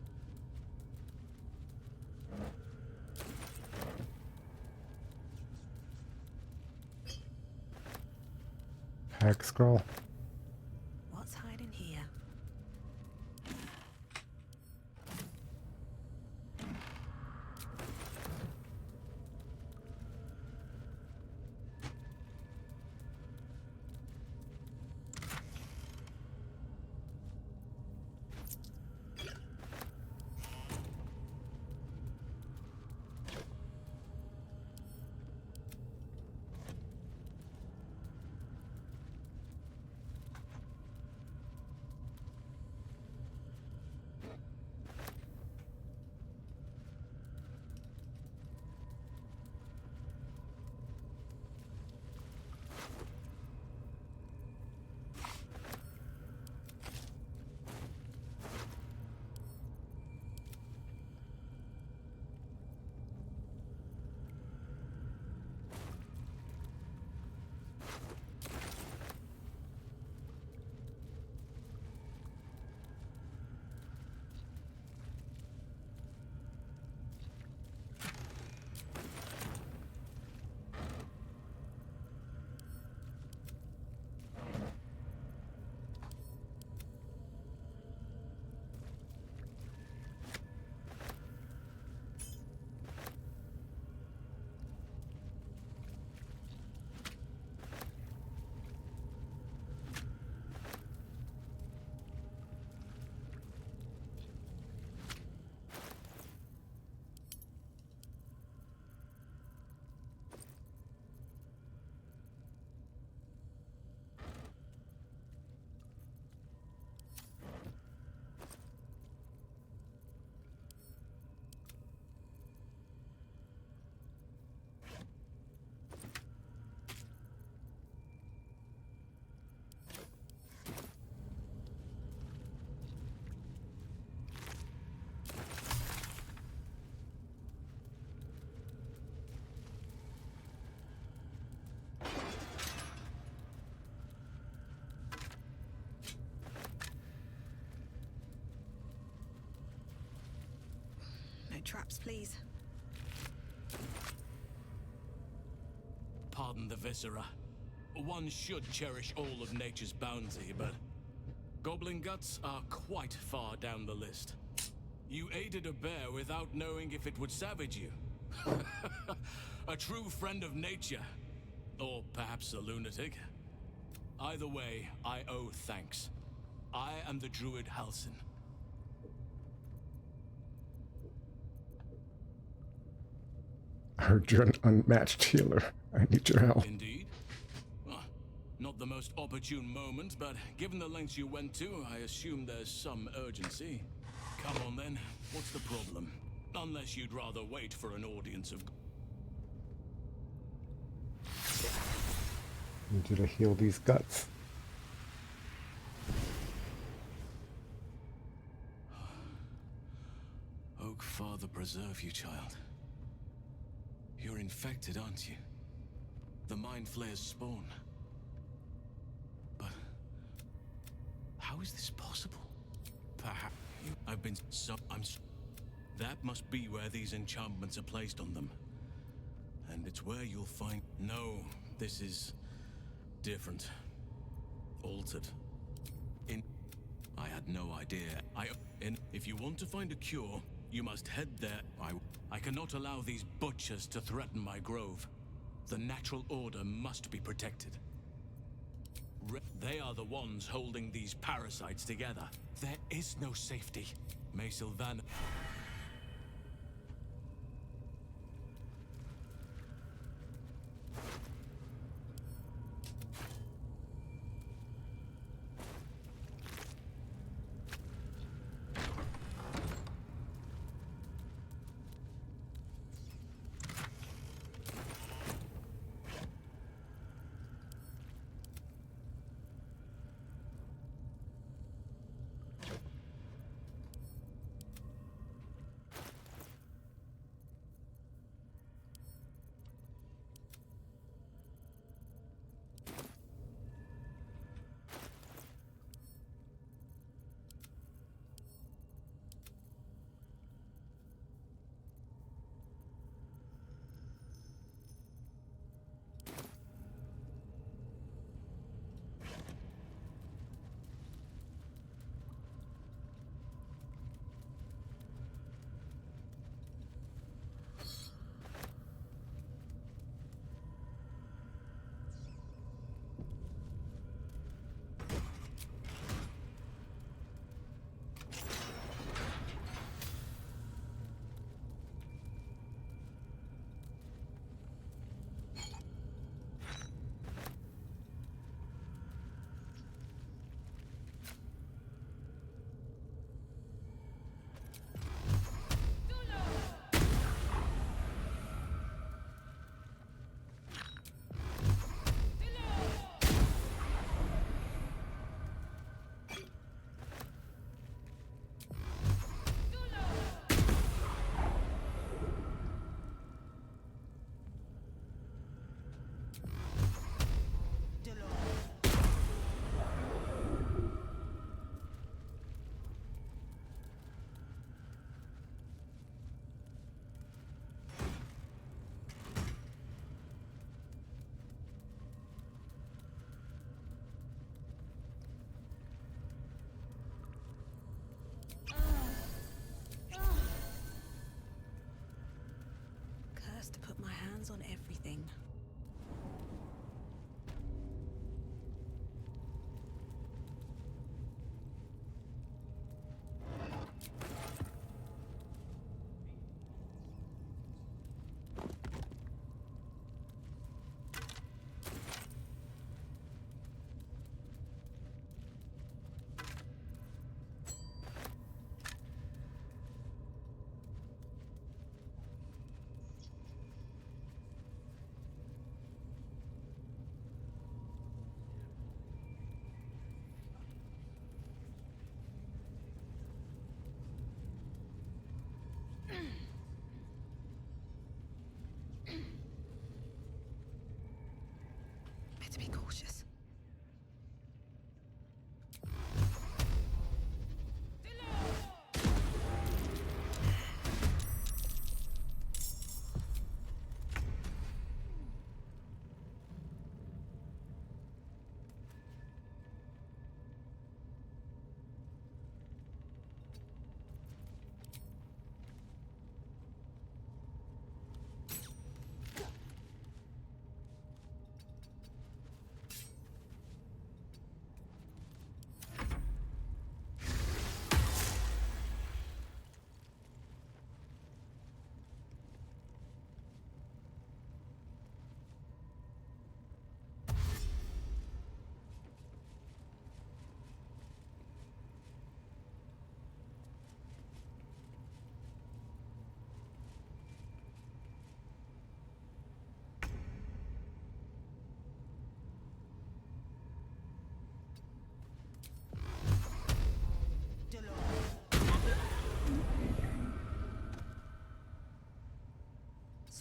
Hex scroll. What's hiding here? traps, please. Pardon the viscera. One should cherish all of nature's bounty, but goblin guts are quite far down the list. You aided a bear without knowing if it would savage you. A true friend of nature. Or perhaps a lunatic. Either way, I owe thanks. I am the druid Halsin. I heard you're an unmatched healer. I need your help. Indeed. Well, not the most opportune moment, but given the lengths you went to, I assume there's some urgency. Come on then, what's the problem? Unless you'd rather wait for an audience of... Need you to heal these guts. Oak Father preserve you, child. You're infected, aren't you? The Mind Flayer's spawn. But... how is this possible? Perhaps I've been so... that must be where these enchantments are placed on them. And it's where you'll find... no, this is... different. Altered. I had no idea. If you want to find a cure, you must head there. I cannot allow these butchers to threaten my grove. The natural order must be protected. They are the ones holding these parasites together. There is no safety. May Sylvan... Cursed to put my hands on everything.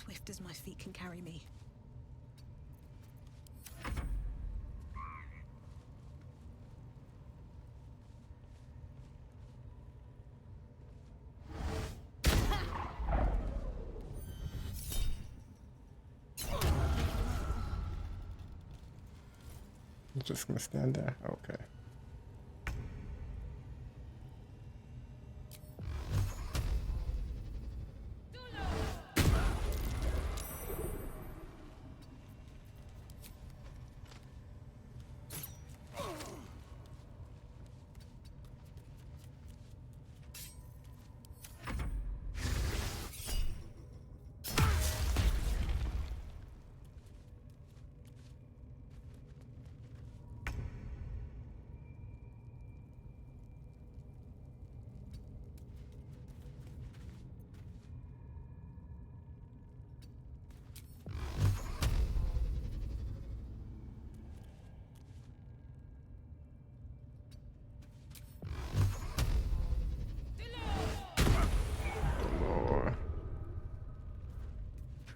swift as my feet can carry me. You're just gonna stand there? Okay.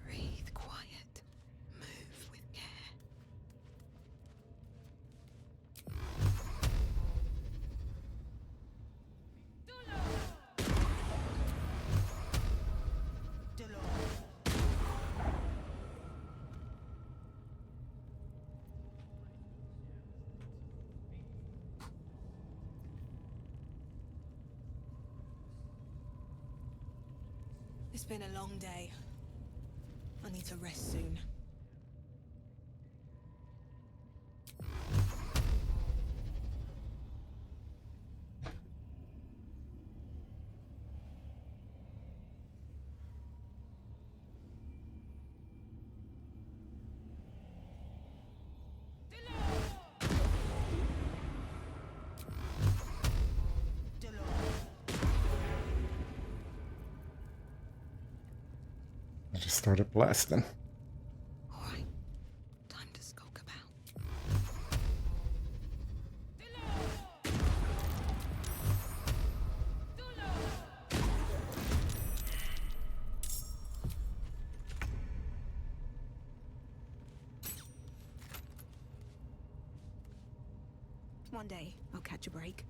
Breathe quiet. Move with care. It's been a long day. I need to rest soon. I just started blasting. Alright. Time to skulk about. One day, I'll catch a break.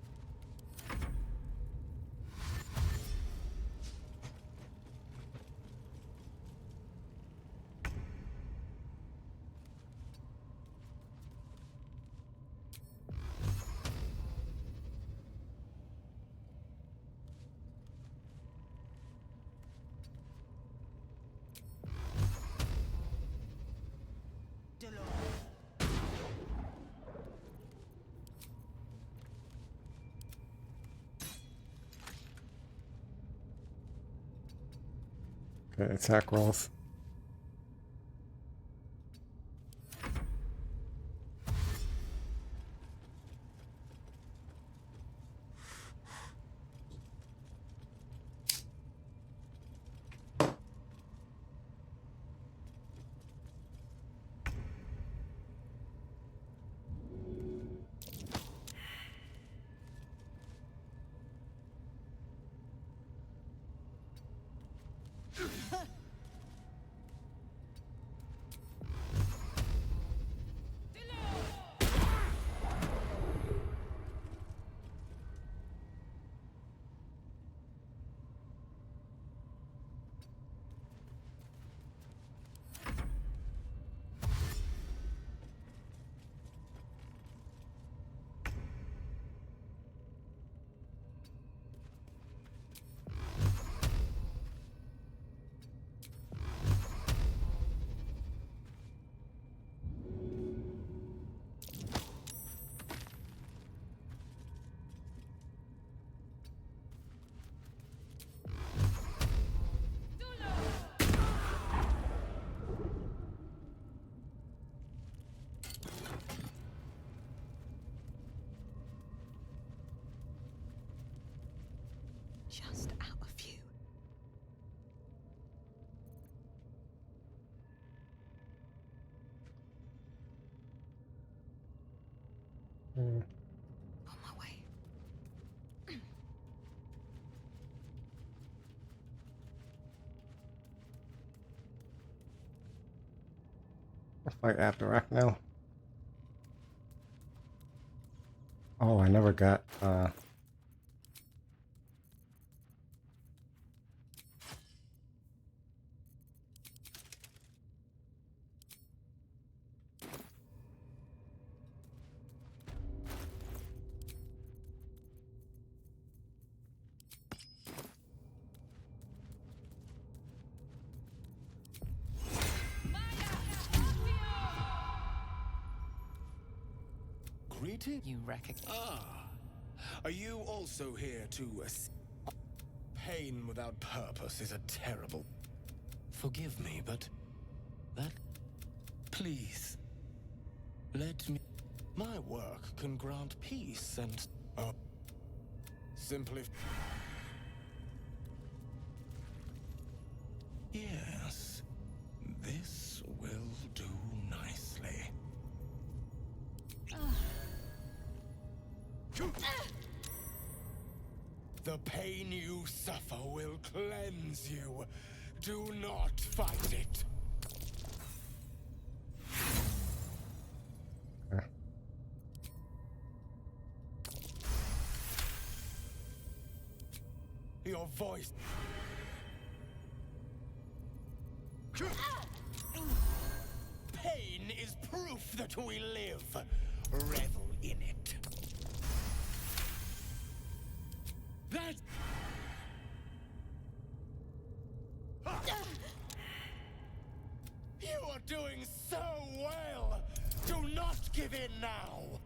Okay, attack rolls. Just out of view. Hmm. On my way. I'll fight Abdurak now. Oh, I never got Greeting? You reckon? Ah, are you also here to pain without purpose is a terrible. Forgive me, but that. Please, let me. My work can grant peace and. Oh, simply. Yes, this will do nicely. The pain you suffer will cleanse you. Do not fight it. Your voice. Pain is proof that we live. Revel in it. That. You are doing so well. Do not give in now.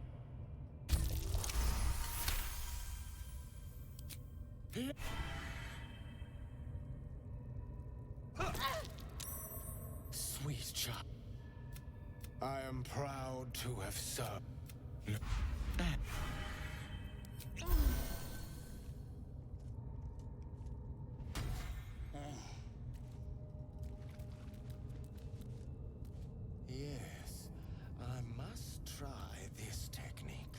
Sweet child. I am proud to have served. Yes, I must try this technique.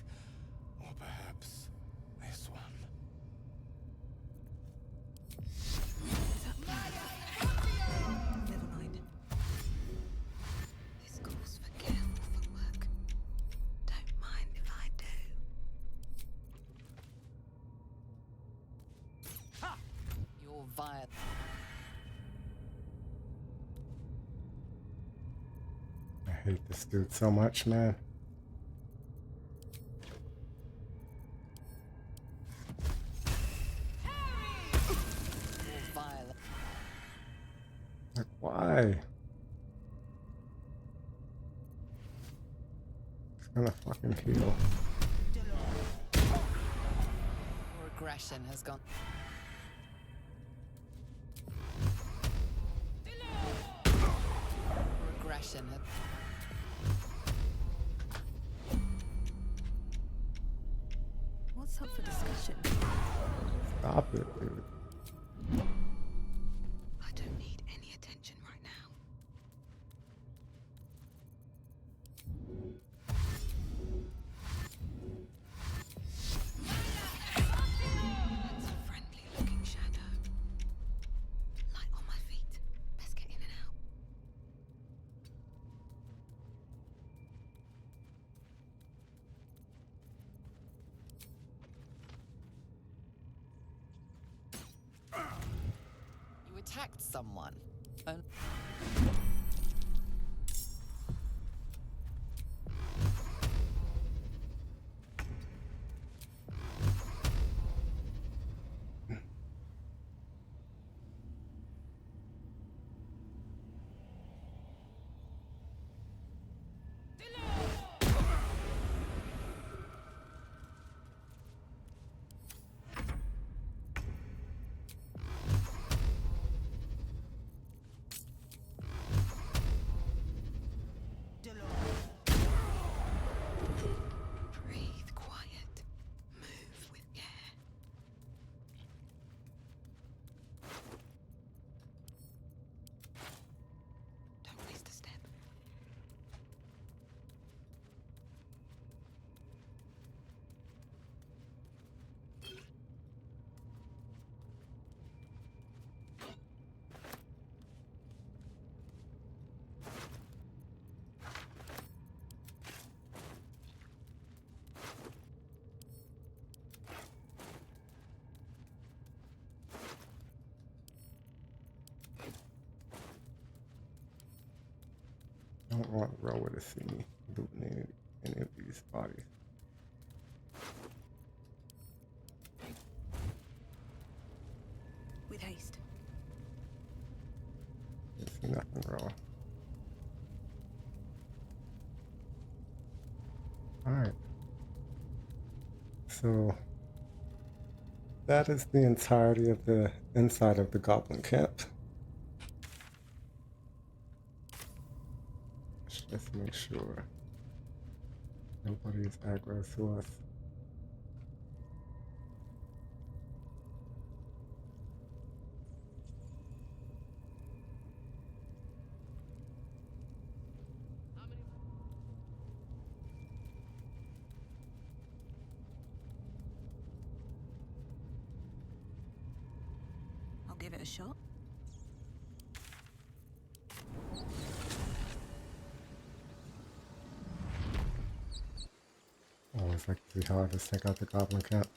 Or perhaps this one. Never mind. This calls for careful footwork. Don't mind if I do. You're vile. I hate this dude so much, man. You're vile. Like, why? It's gonna fucking heal. Your aggression has gone. Your aggression has. What's up for discussion? Stop it, dude. I don't need any attention right now. That's a friendly looking shadow. Light on my feet. Best get in and out. You attacked someone. Oh. don't want Rowan to see me looting any of these bodies. With haste. Didn't see nothing, Rowan. Alright. So that is the entirety of the inside of the goblin camp. Let's just make sure nobody is aggro to us. I'll give it a shot. Always like to see how I just take out the goblin camp.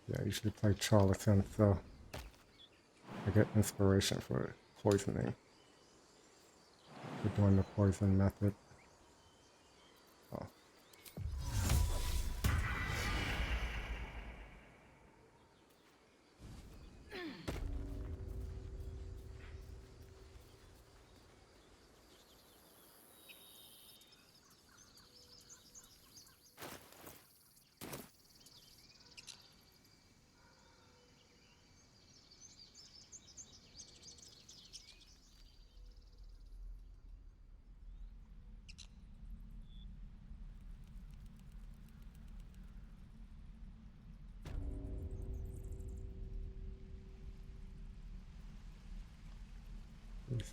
Yeah, I usually play Charlatan, so I get inspiration for poisoning. For doing the poison method. Oh.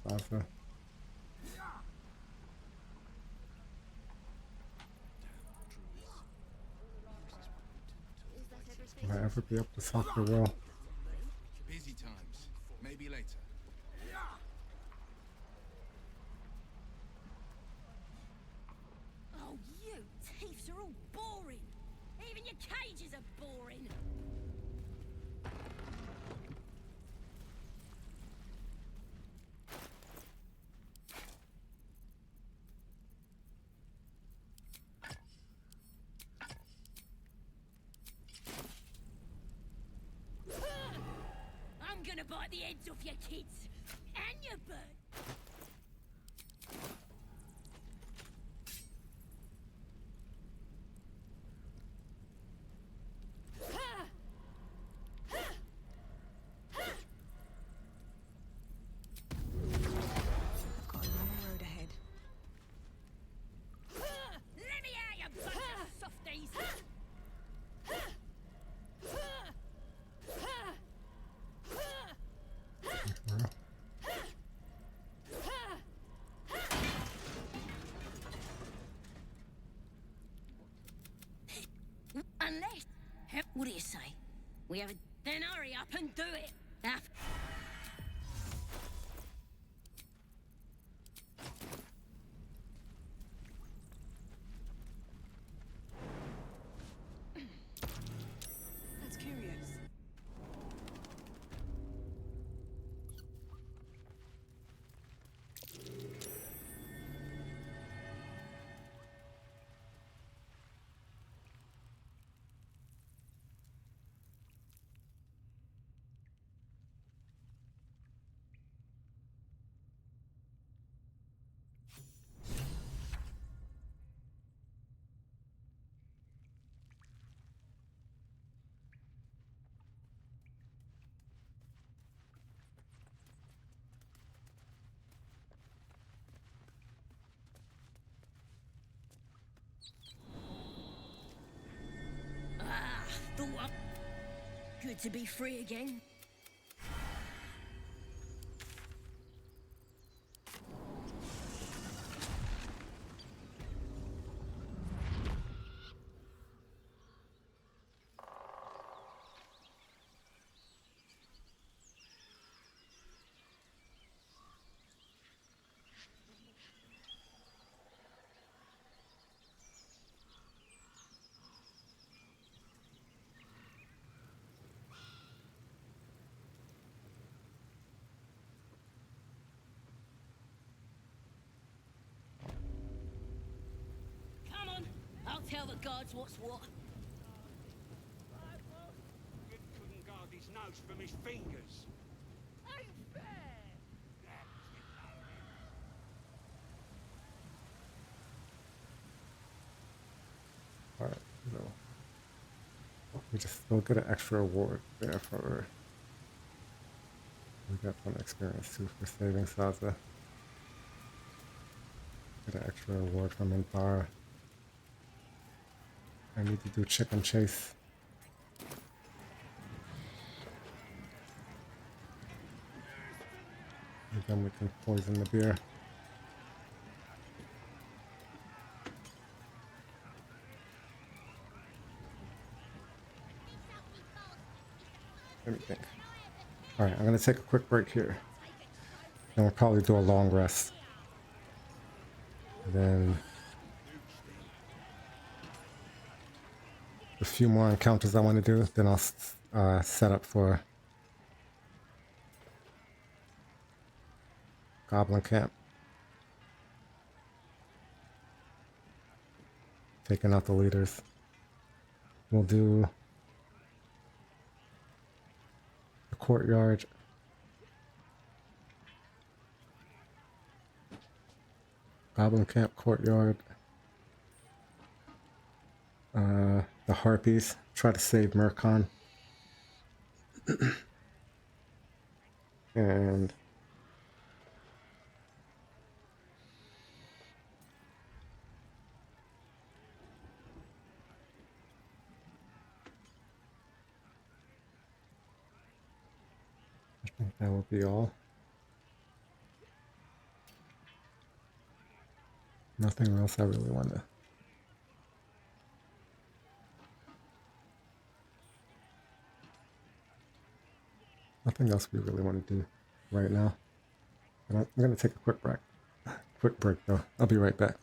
Sasa. Will I ever be able to talk to Will? Busy times. Maybe later. Oh, you thieves are all boring. Even your cages are boring. I'm gonna bite the heads off your kids and your bird. I've got a long road ahead. Let me out, you bunch of softies! Unless... What do you say? We have a... Then hurry up and do it! That's curious. Thought up. Good to be free again. tell the gods what's what. Good couldn't guard his nose from his fingers. Ain't fair. Alright, no. We just still get an extra award there for. We got one experience too for saving Saza. Get an extra award from Impara. I need to do chicken chase. And then we can poison the beer. Let me think. Alright, I'm gonna take a quick break here. Then we'll probably do a long rest. And then a few more encounters I want to do. Then I'll set up for Goblin Camp. Taking out the leaders. We'll do the courtyard. Goblin Camp courtyard. The Harpies. Try to save Murkon. And I think that will be all. Nothing else I really want to. Nothing else we really want to do right now. But I'm going to take a quick break. Quick break though. I'll be right back.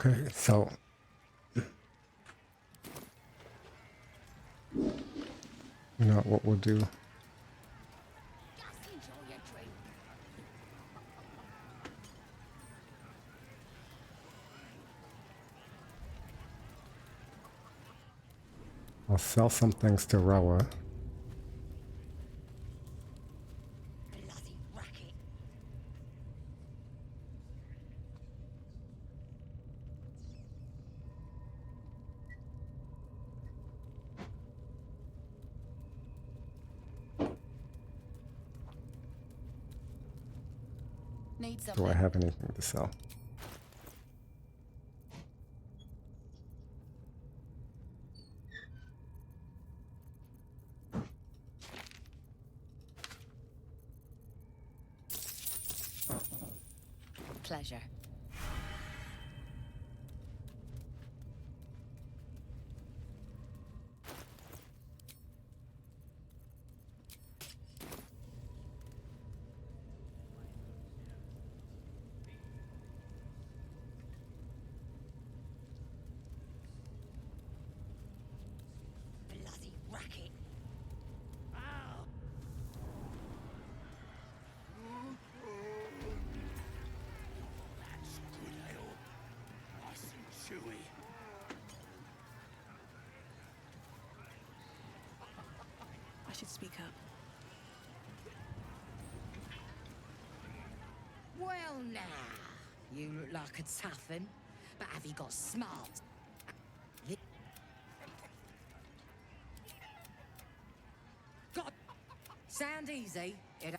Okay, so you know what we'll do? I'll sell some things to Roa. Need Do something. I have anything to sell? Pleasure. Bloody racket. Ow. That's good ale. Nice and chewy. I should speak up. Well now, you look like a toughen, but have you got smart? Got sound easy. It.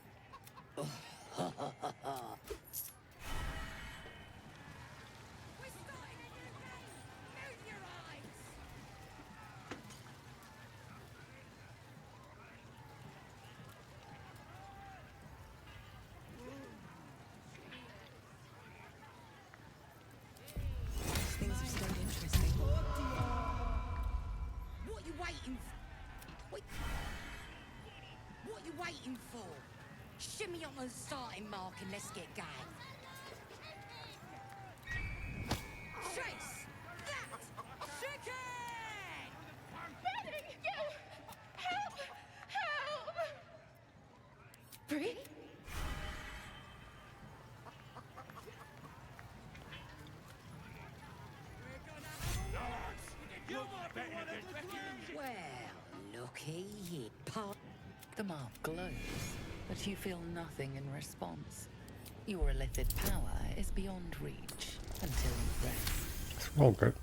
Things have stayed interesting. What you waiting for? What you waiting for? Shimmy on the starting mark and let's get going. Chase! That! Chicken! Benny! You! Help! Help! Brie? Well, looky here. The mark glows, but you feel nothing in response. Your illithid power is beyond reach until you rest. It's all good.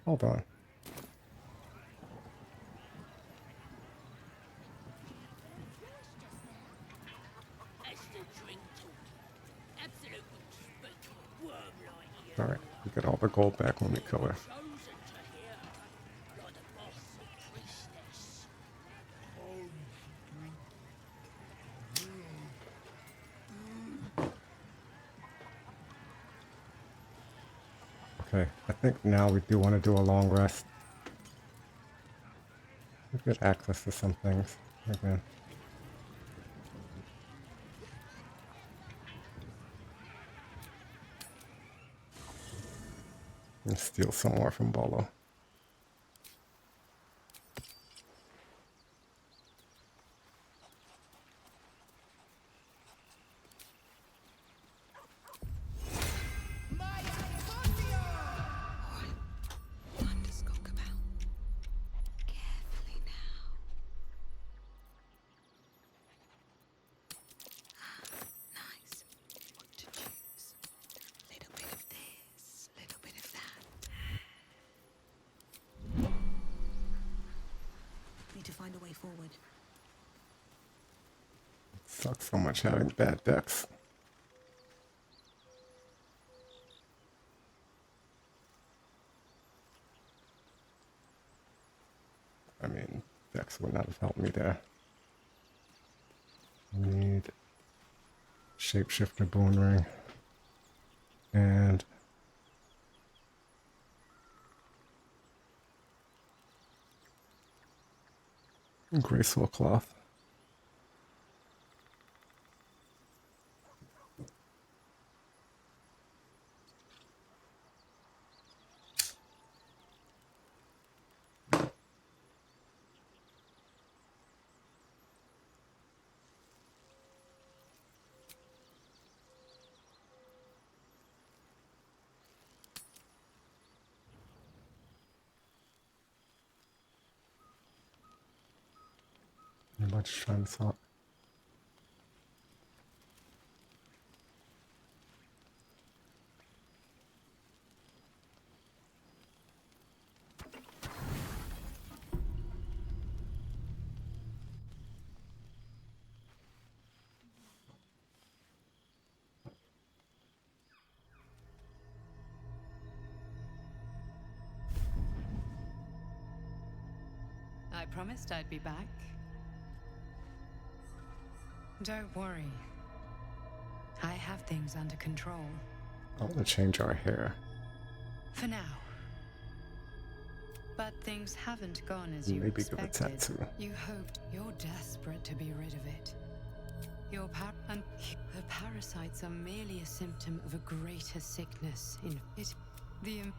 Hold on. Alright, we get all the gold back when we kill her. Okay, I think now we do want to do a long rest. We get access to some things again. And steal some more from Bolo. Time to skulk about. Carefully now. Nice. What to choose? Little bit of this, little bit of that. Need to find a way forward. Sucks so much having bad decks. I mean, decks would not have helped me there. Need Shapeshifter Bone Ring and Graceful Cloth. much transport. I promised I'd be back. Don't worry. I have things under control. I want to change our hair. For now. But things haven't gone as you Maybe give a expected. tattoo. You hoped. You're desperate to be rid of it. And the parasites are merely a symptom of a greater sickness in it.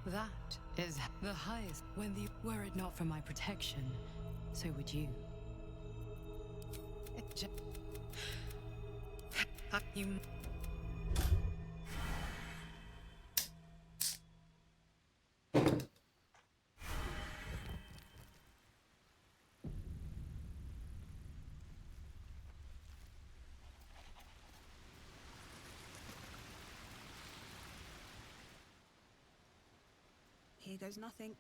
That is the highest. Were it not for my protection, so would you. You. Here goes nothing.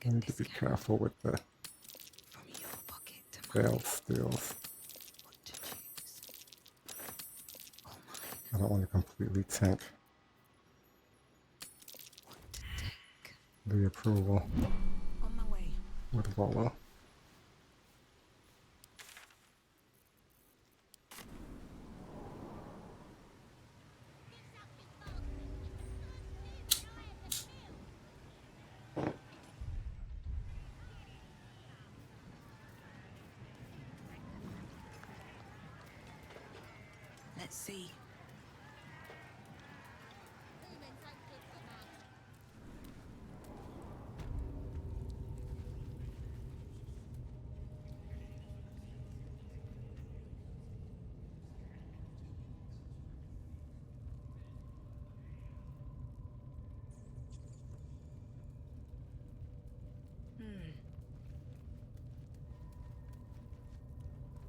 I need to be careful with the veil steals. I don't want to completely tank the approval On my way. with Volo. Let's see.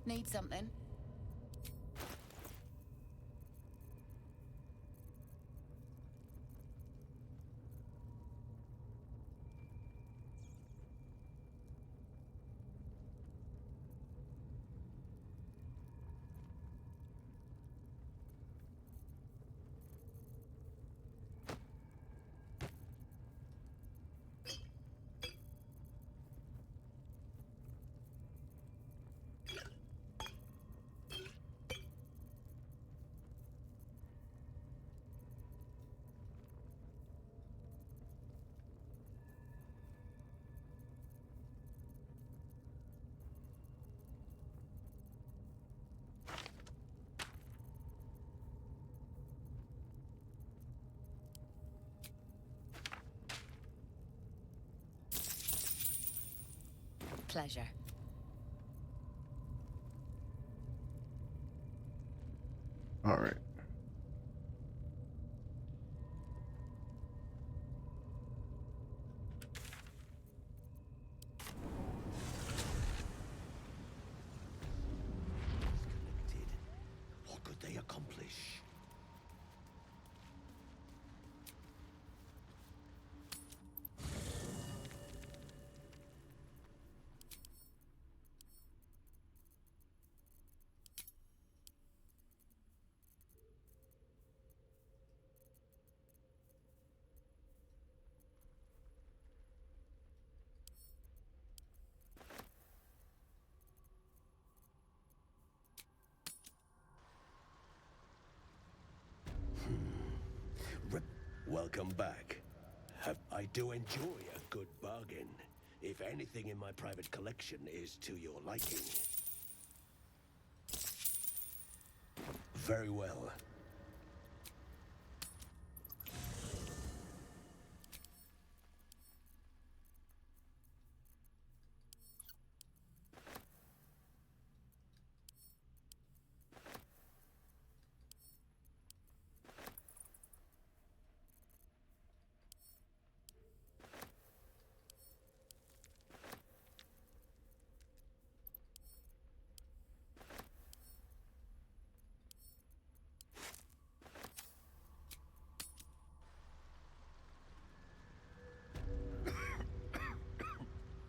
Need something? Pleasure. All right. What could they accomplish? Welcome back. I do enjoy a good bargain. If anything in my private collection is to your liking. Very well.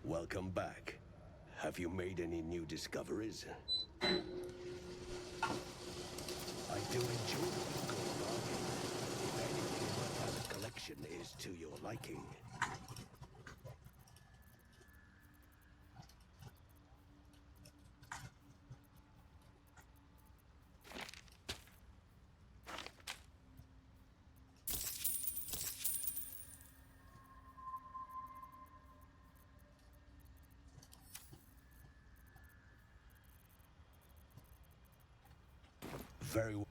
Welcome back. Have you made any new discoveries? I do enjoy a good bargain. If anything in my private collection is to your liking. Very well.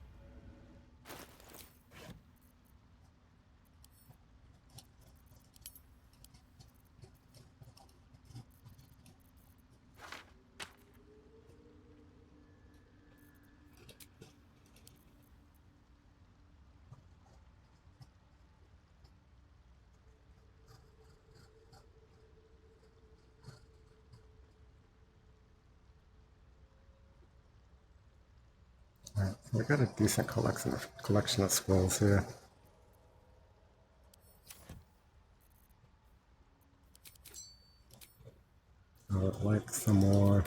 Alright, so we got a decent collection of scrolls here. I would like some more.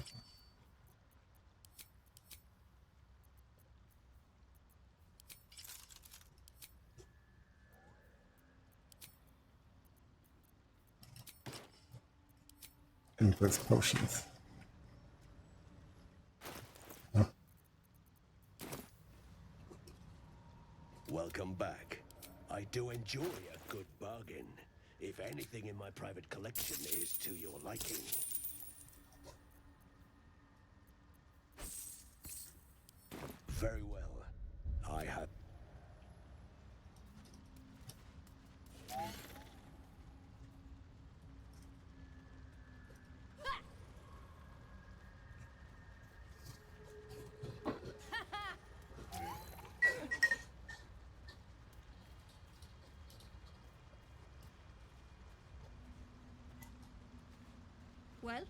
invis potions. Welcome back. I do enjoy a good bargain. If anything in my private collection is to your liking. Very well. I have... Well?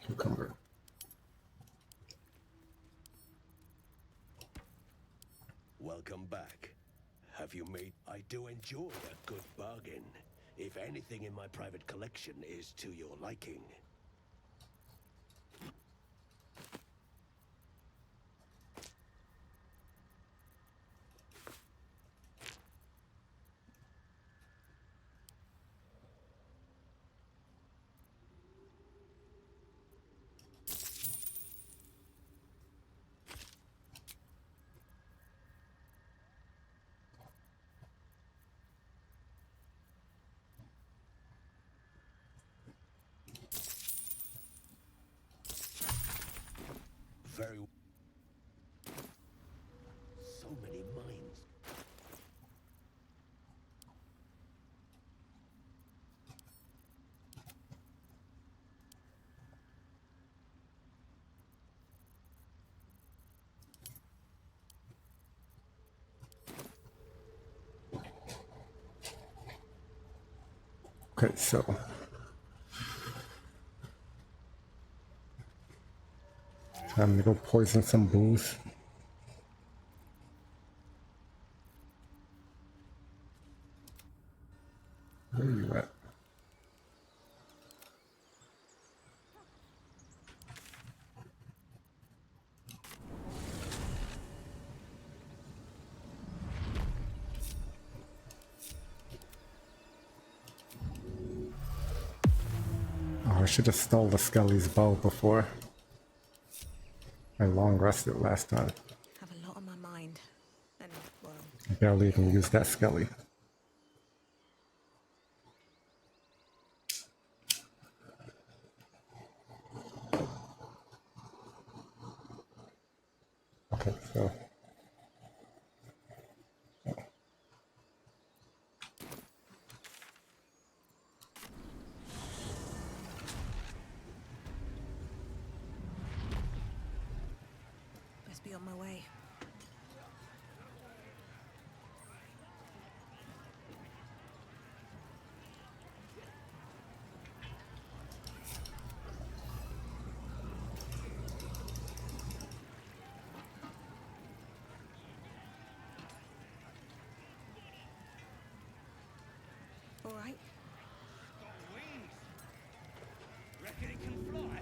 Cucumber. Welcome back. Have you made... I do enjoy a good bargain. If anything in my private collection is to your liking. Very... So many minds. Okay, so time to go poison some booze. Where are you at? Oh, I should have stole the Skelly's bow before I long rested last time. Have a lot on my mind. And, well, I barely even used that Skelly. Okay, so best be on my way. All right. Got wings. Reckon it can fly?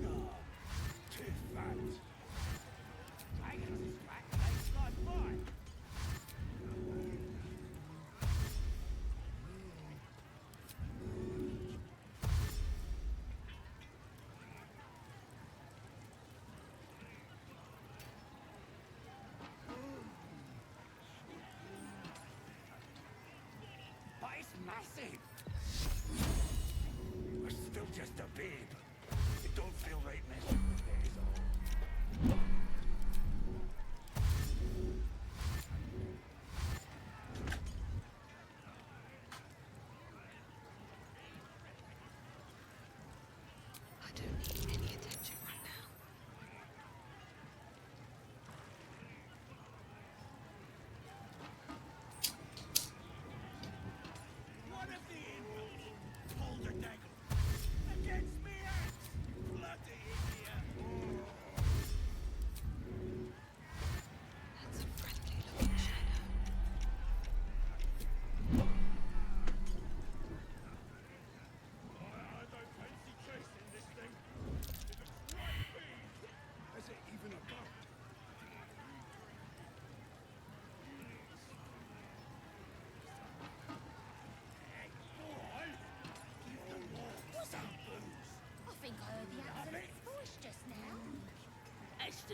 No. Too fat. Taking us his back, they fly by. But it's massive. We're still just a babe. It don't feel right messing with it, is all.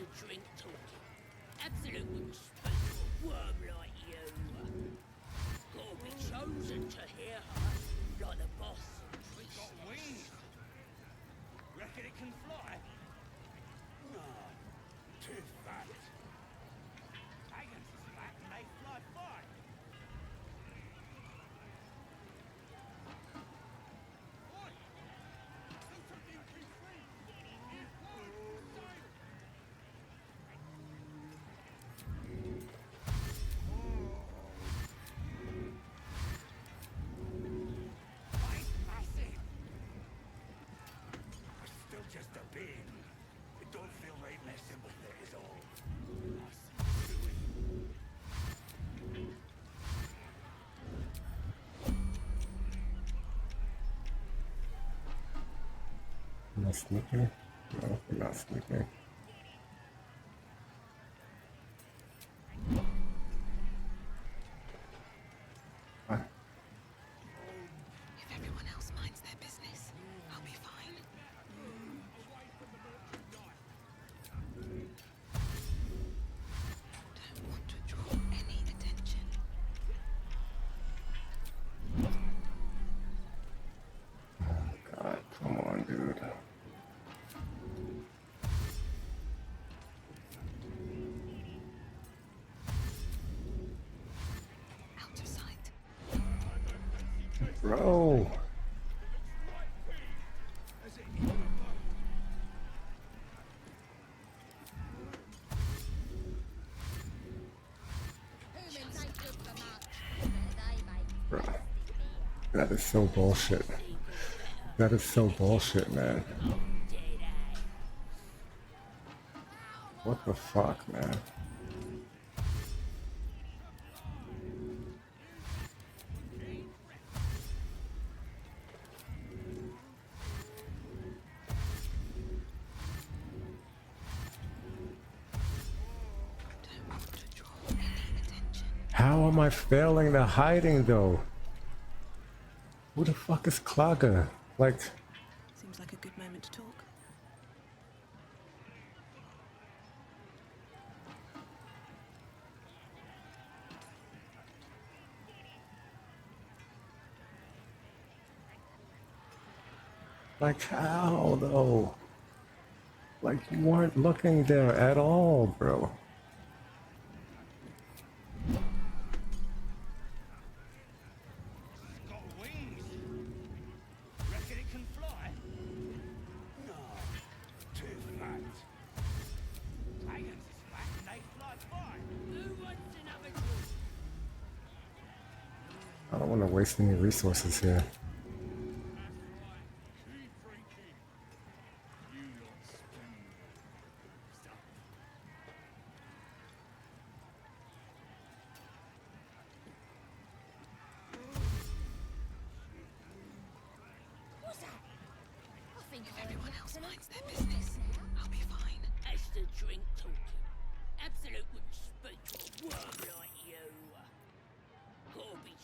the drink talking. Absolute wouldn't speak to a worm like you. Gotta be chosen to hear her, like the boss and priest. Got wings. Reckon it can fly? No, too fat. Dragons is fat and they fly far. Oi! pt.3. Still just a babe. It don't feel right messing with it is all. Am I sneaking? No, I'm not sneaking. If everyone else minds their business, I'll be fine. Don't want to draw any attention. God, come on, dude. Out of sight. Bro. Bro. That is so bullshit. That is so bullshit, man. What the fuck, man? How am I failing the hiding though? Who the fuck is Klaga? Like, Seems like a good moment to talk. how though? Like, you weren't looking there at all, bro. Got wings. Reckon it can fly? No, too fat. Dragons is fat and they fly far. Who wants another drink? I don't want to waste any resources here. What's that? I think If everyone else minds their business, I'll be fine. That's the drink talking. Absolute wouldn't speak to a worm like you. Gotta be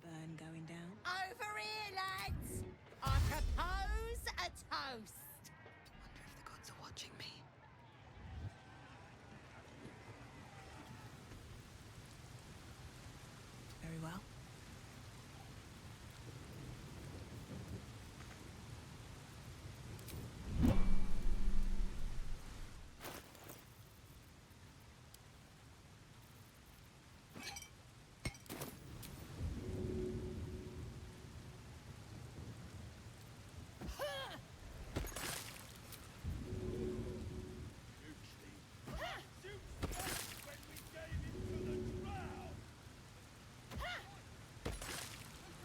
Burn going down. over here, lads. I propose a toast. Wonder if the gods are watching me. Very well.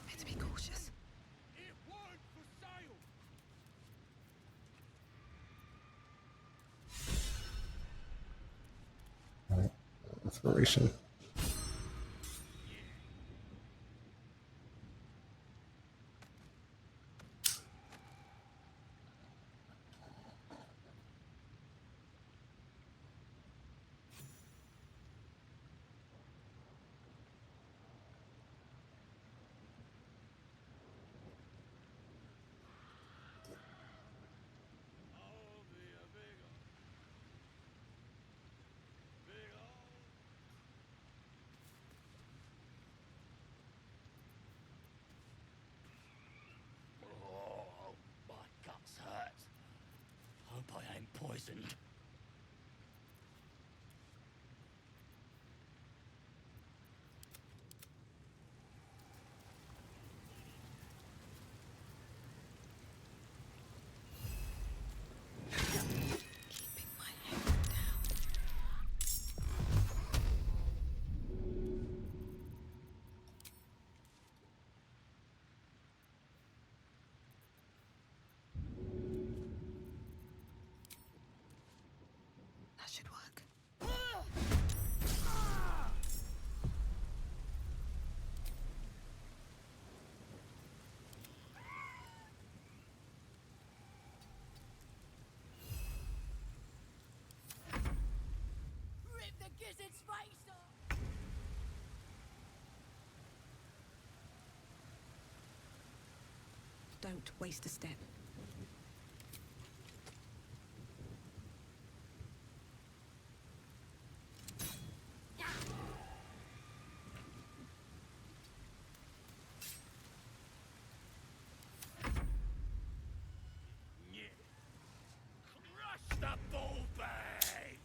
Better be cautious. It weren't for sale. Alright, inspiration. Don't waste a step. Crush the ball bag!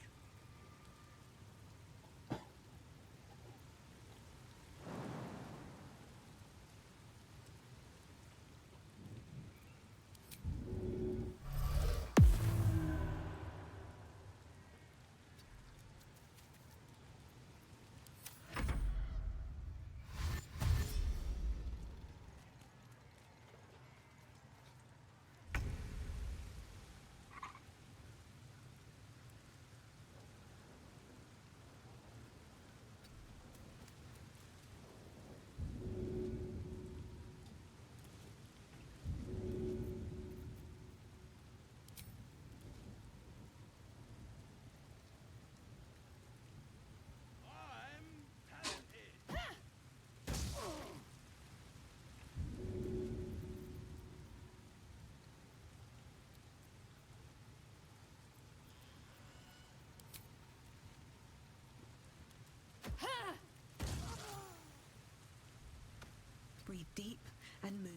Breathe deep and move.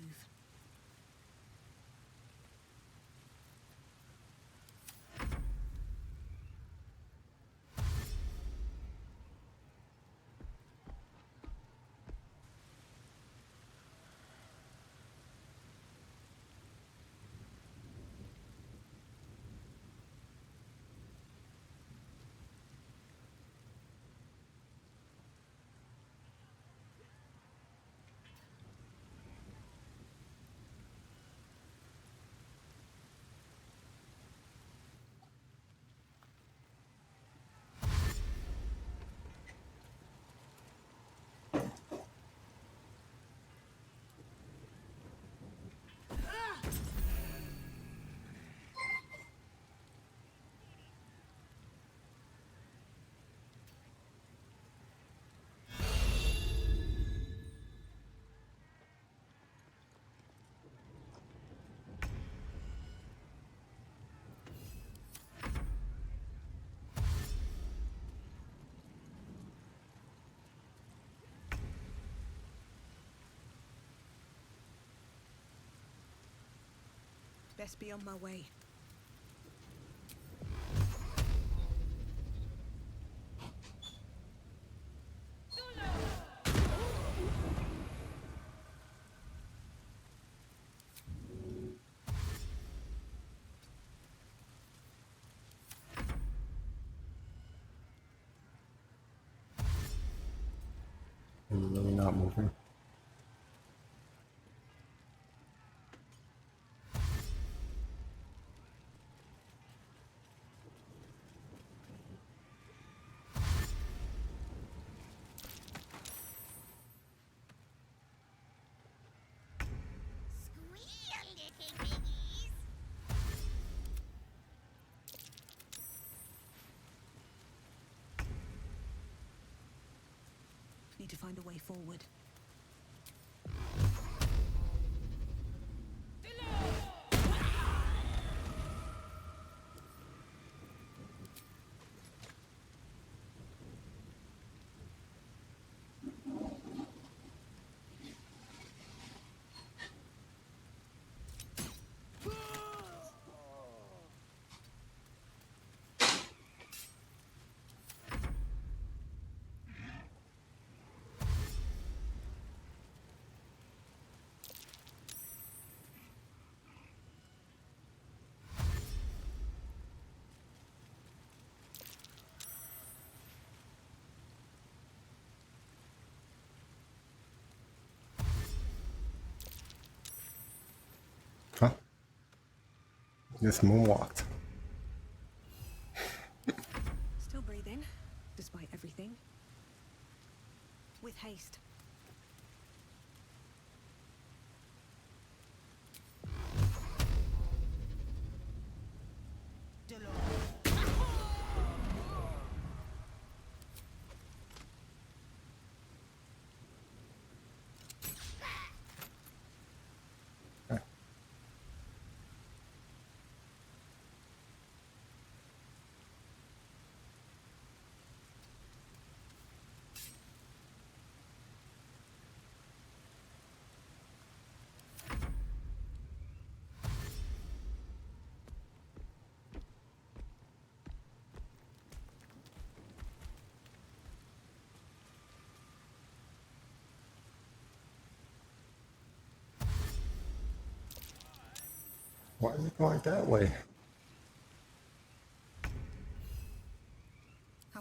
Best be on my way. Are you really not moving? Need to find a way forward. Huh? Just moonwalked. Still breathing, despite everything. With haste. Why are you going that way? I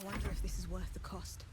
wonder if this is worth the cost.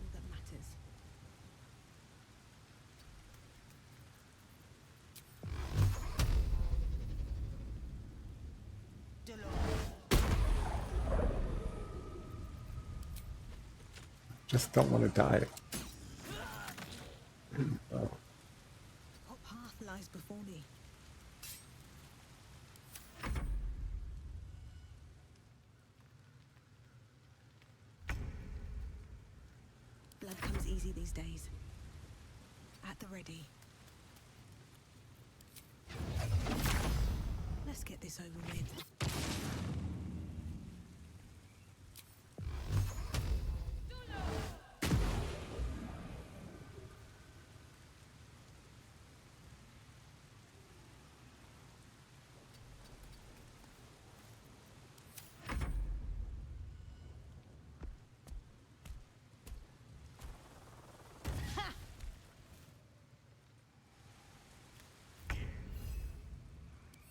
All that matters. Just don't want to die. Oh. What path lies before me? Blood comes easy these days. At the ready. Let's get this over with.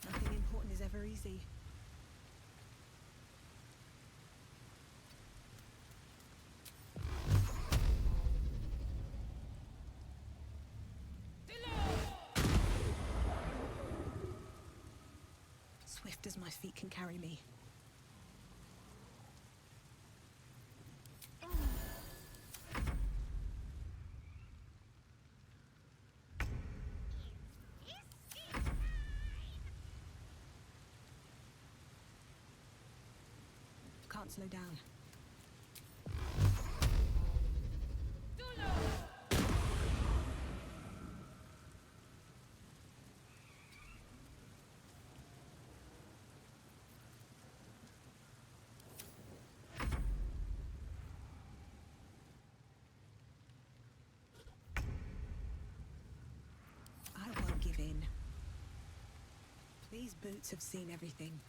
Nothing important is ever easy. Swift as my feet can carry me. Can't slow down. I won't give in. These boots have seen everything.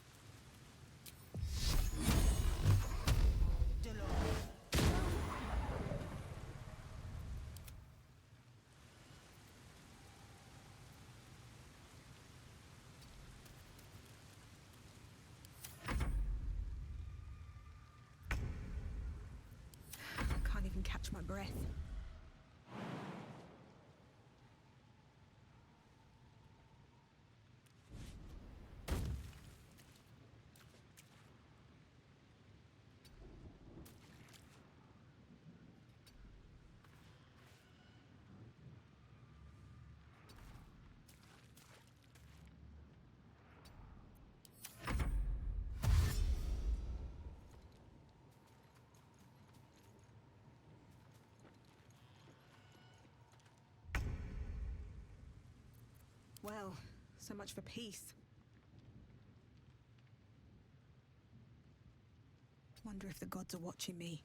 Can't even catch my breath. Well, so much for peace. Wonder if the gods are watching me.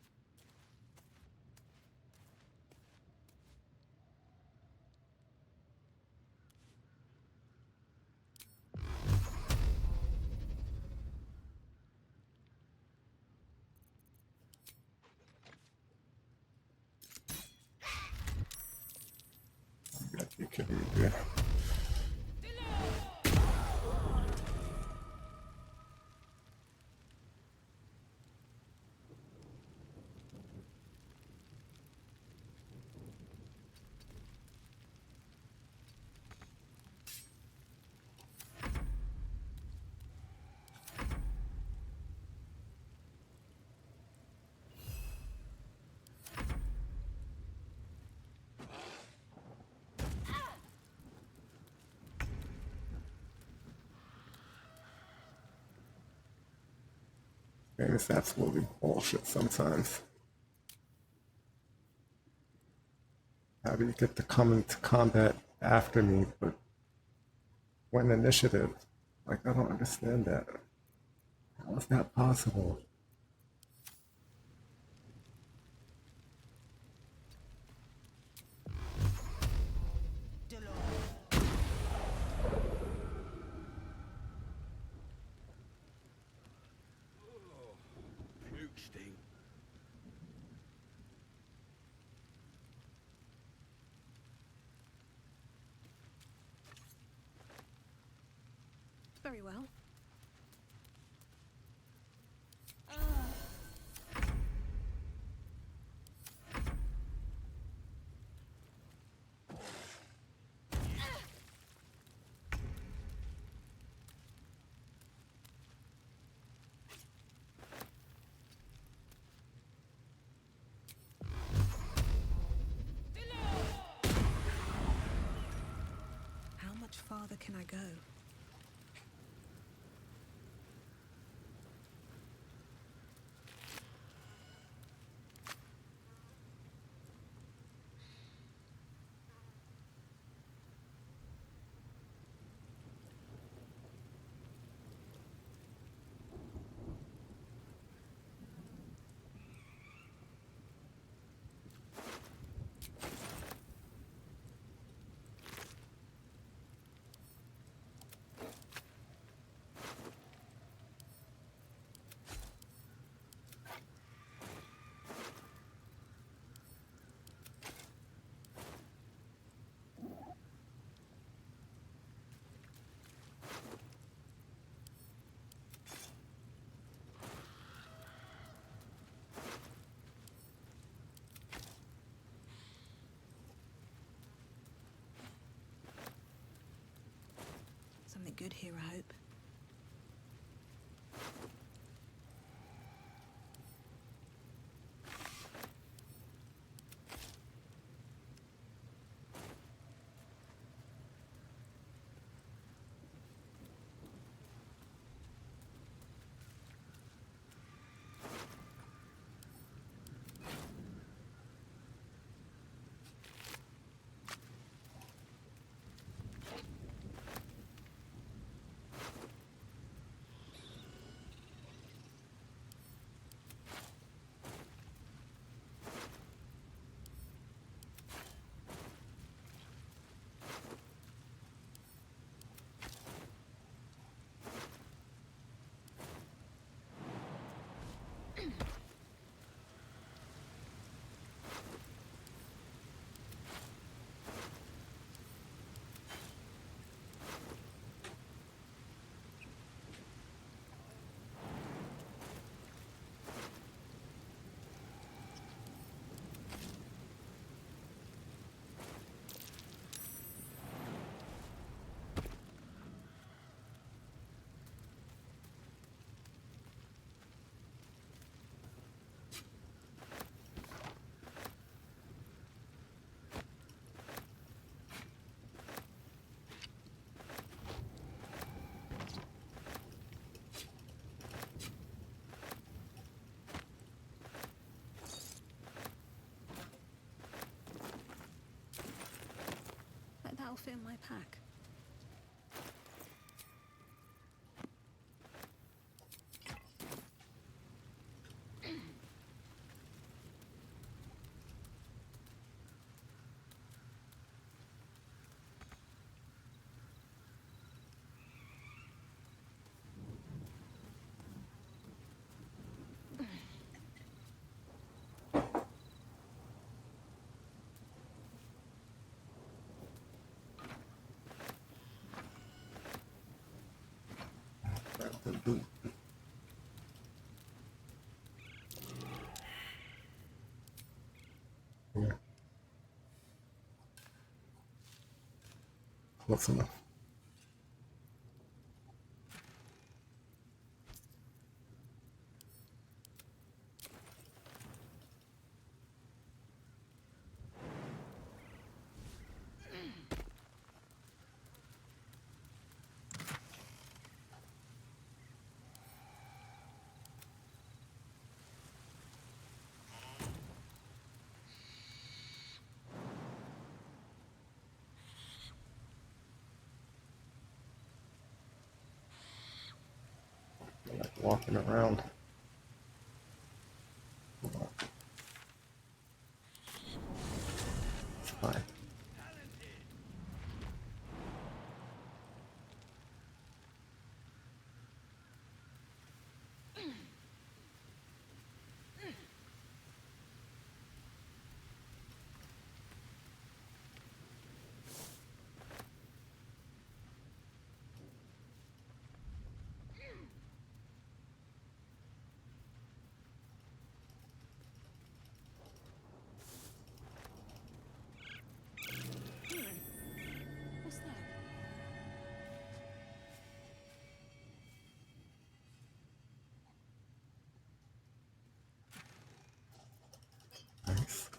You kidding me, dude? game is absolutely bullshit sometimes. How do you get to come into combat after me, but when initiative? Like, I don't understand that. How is that possible? Puke sting. Very well. How much farther can I go? Something good here, I hope. That'll fit in my pack. Yeah. Close enough. walking around. It's fine. What's that? Nice.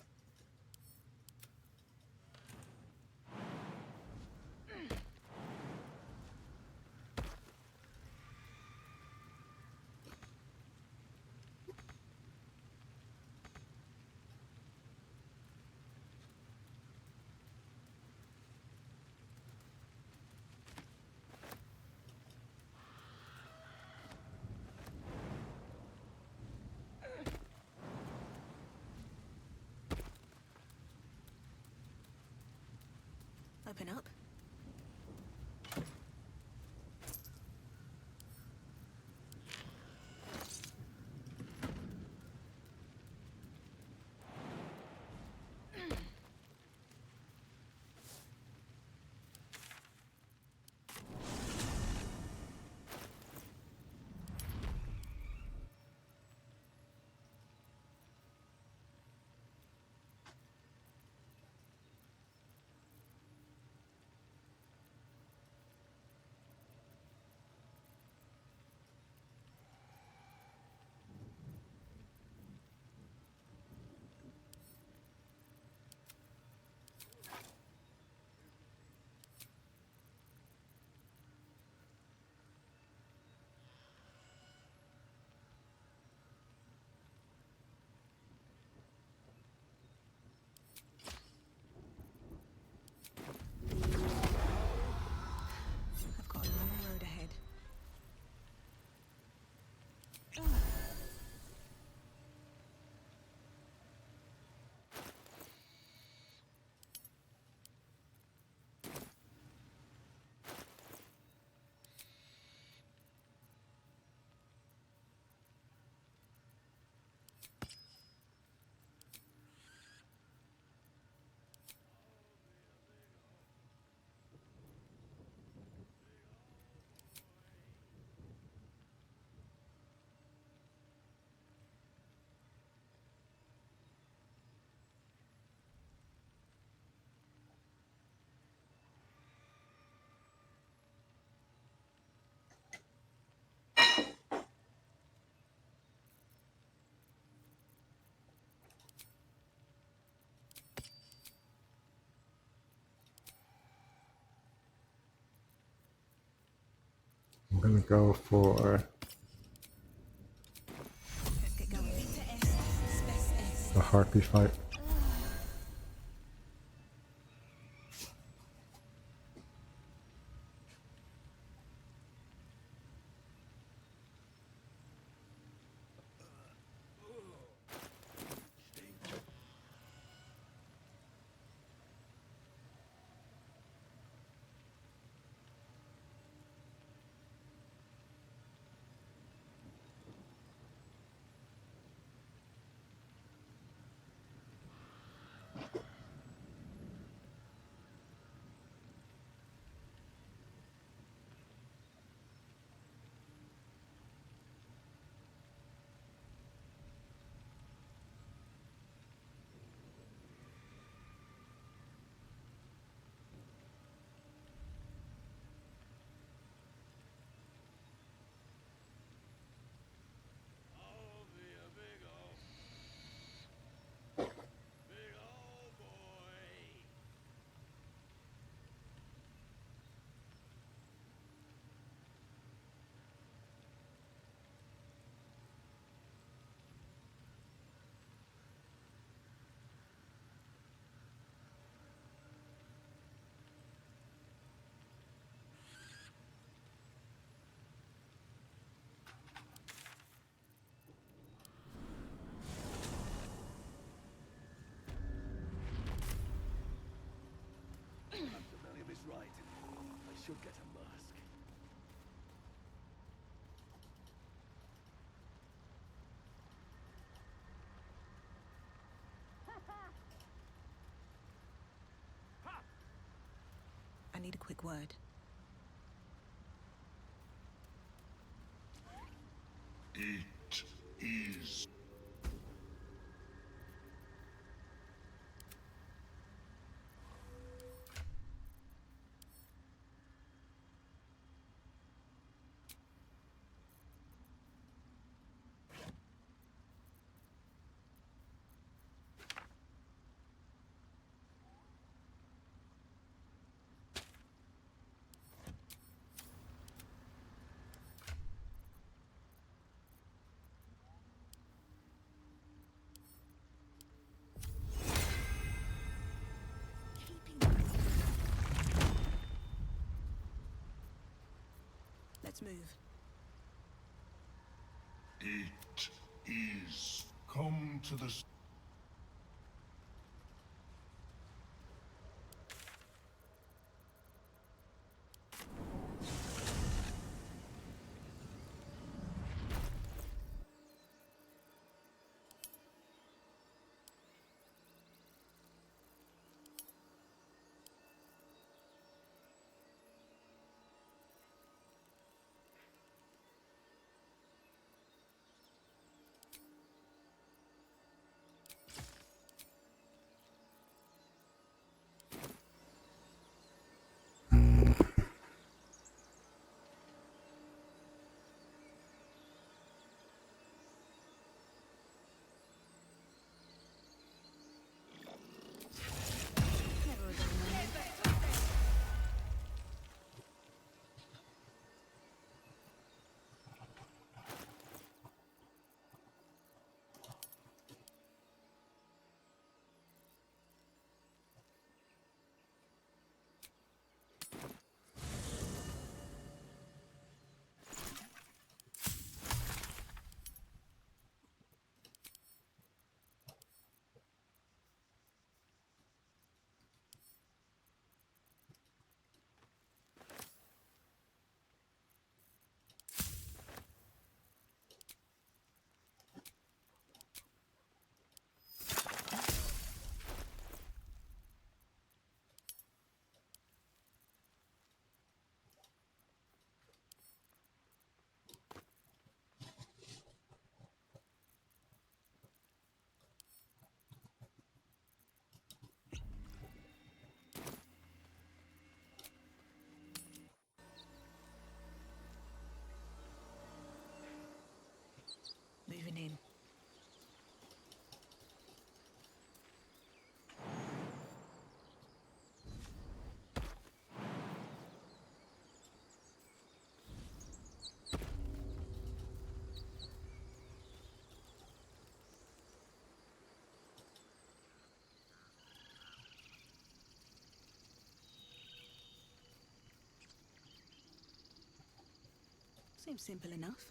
Open up. I've got a long road ahead. I'm gonna go for Let's get going. the harpy fight. need a quick word. It is. Let's move. It is. Come to the. Moving in. Seems simple enough.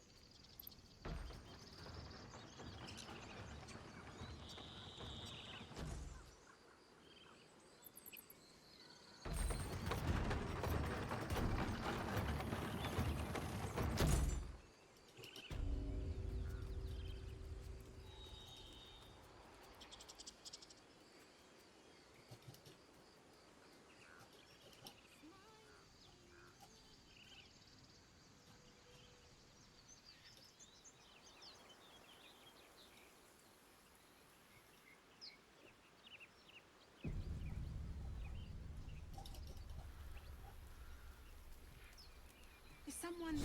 Is someone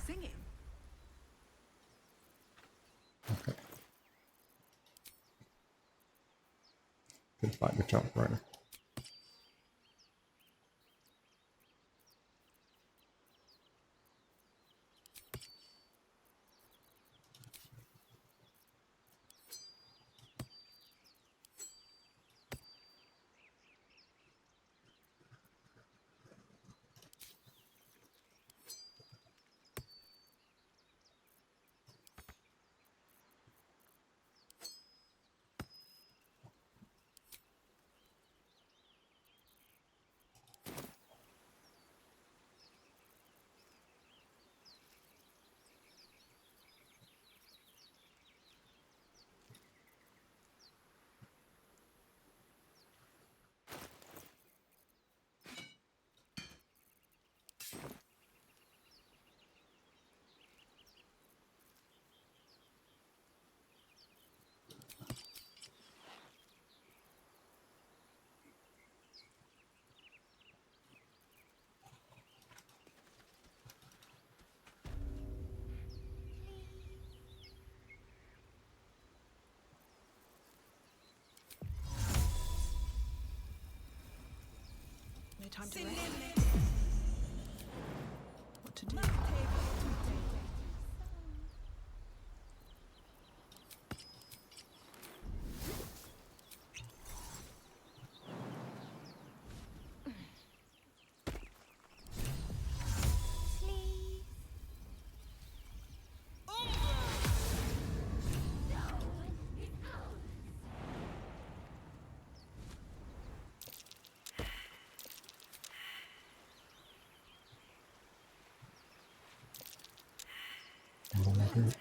singing? Didn't find the jump right. Time to rest. What to do? What happened?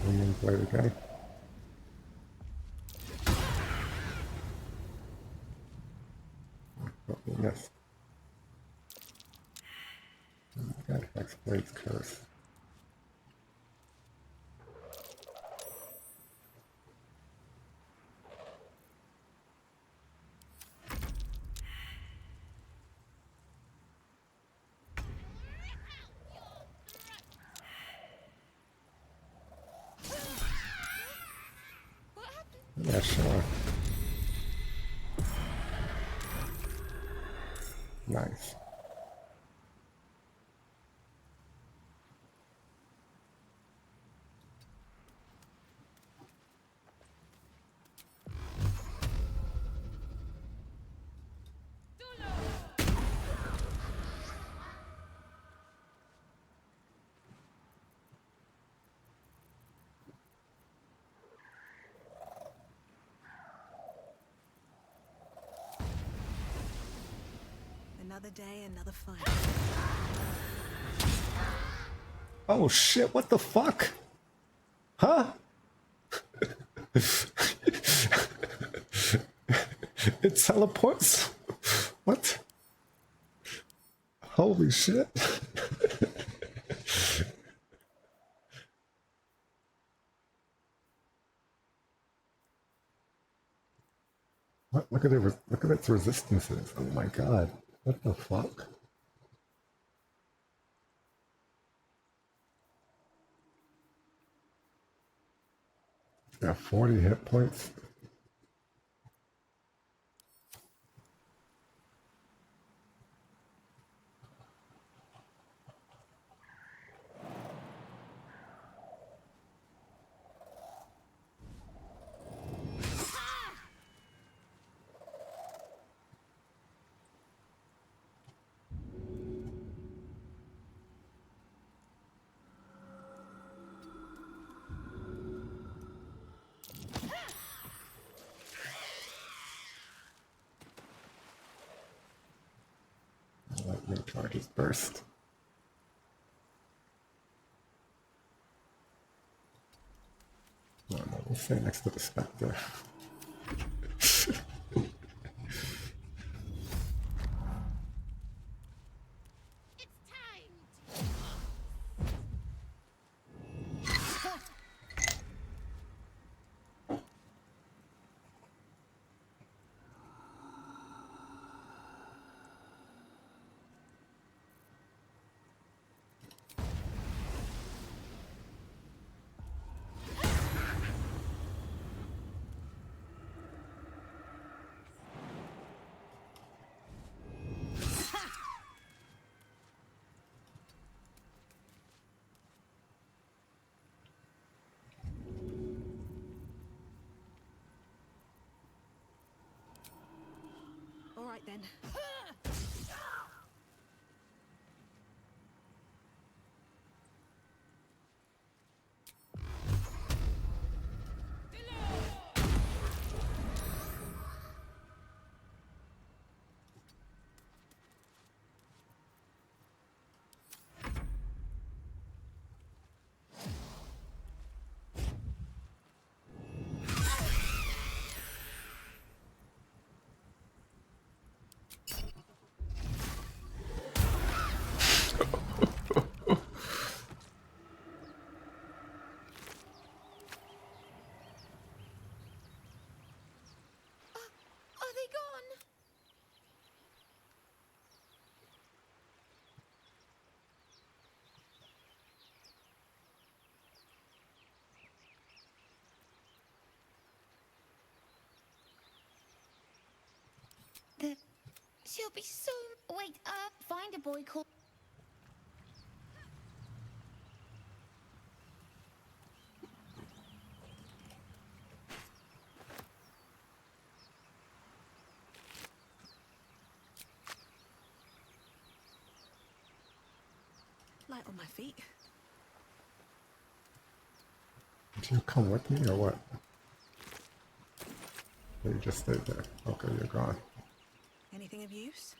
We can play the game. What we missed. Got Hexblade's curse. Yeah, sure. Nice. Another day, another fight. Oh shit, what the fuck? Huh? It teleports? What? Holy shit. What? Look at it. Look at its resistances. Oh my god. What the fuck? Got 40 hit points. Lightning charges burst. No, we'll stay next to the Spectre. All right then. There'll be so... Wait, find a boy called... Light on my feet. Did you come with me or what? Or you just stayed there? Okay, you're gone. Anything of use?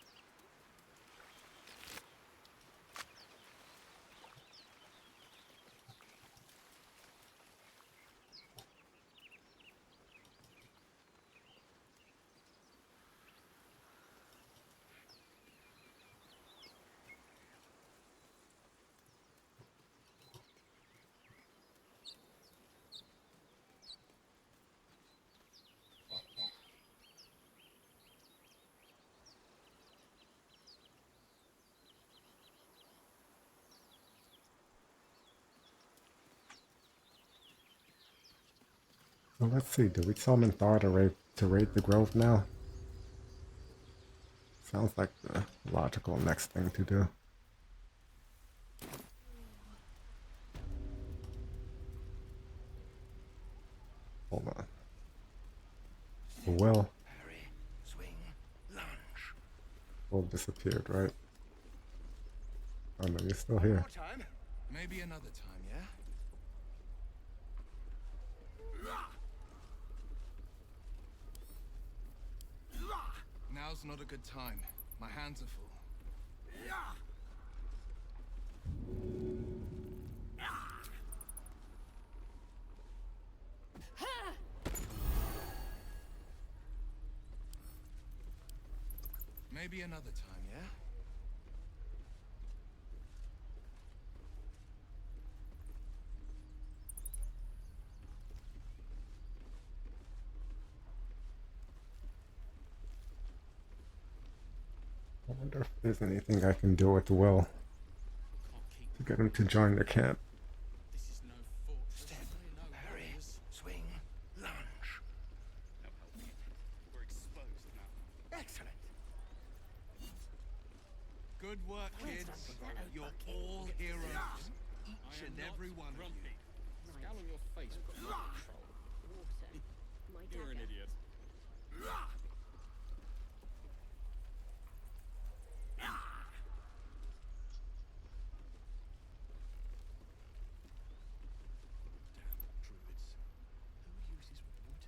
Well, let's see. Do we summon Thar to raid the grove now? Sounds like the logical next thing to do. Hold on. Will. Parry, swing, lunge. Will disappeared, right? Oh no, you're still here. More time. Maybe another time, yeah? Now's not a good time. My hands are full. Maybe another time, yeah? I wonder if there's anything I can do with Will to get him to join the camp. Step, parry, swing, lunge. We're exposed now. Excellent. Good work, kids. You're all heroes. Each and every one of you. Scowl on your face. Water. You're an idiot.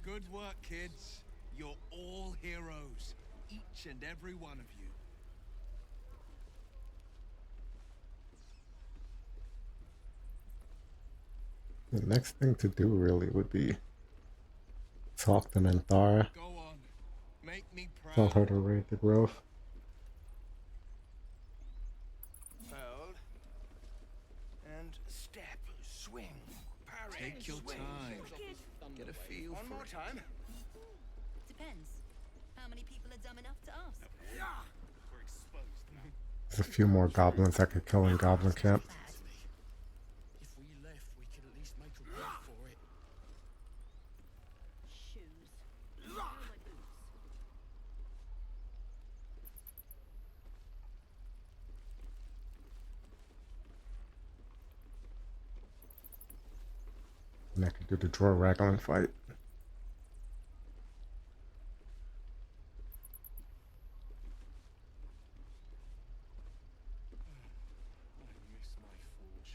Good work, kids. You're all heroes. Each and every one of you. The next thing to do really would be talk to Menthara. Go on. Make me proud. Tell her to raid the grove. Hold. And step, swing, parry. Take your swing. time. Get a feel One for more it. time. Depends. How many people are dumb enough to ask? We're exposed now. There's a few more goblins I could kill in Goblin Camp. If we left, we could at least make a run for it. Shoes. Where are my boots? And I could do the draw raglan fight. I miss my forge.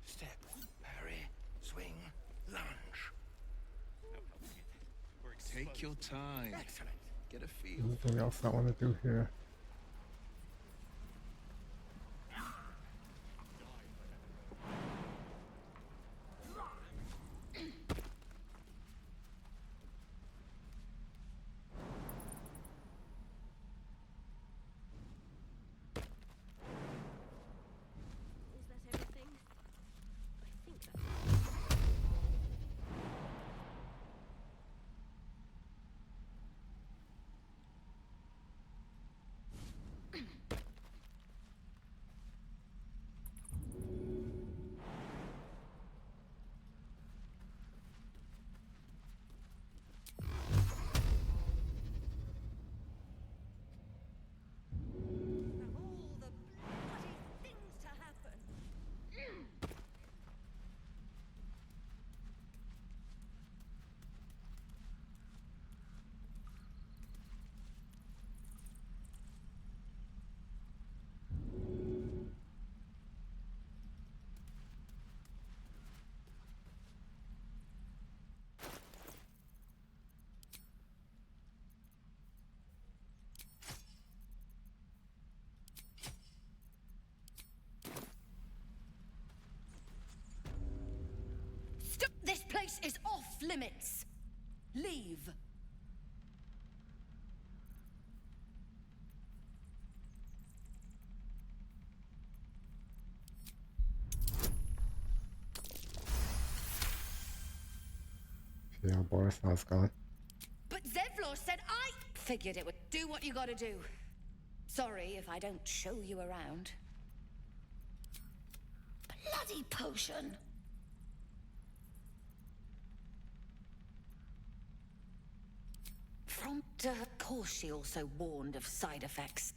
Step, parry, swing, lunge. Take your time. Excellent. Get a feel. Anything else I want to do here? Is that everything? I think that's... is off limits. Leave. Yeah, Boris, I was gone. But Zevlor said I figured it would do what you gotta do. Sorry if I don't show you around. Bloody potion. From of course she also warned of side effects.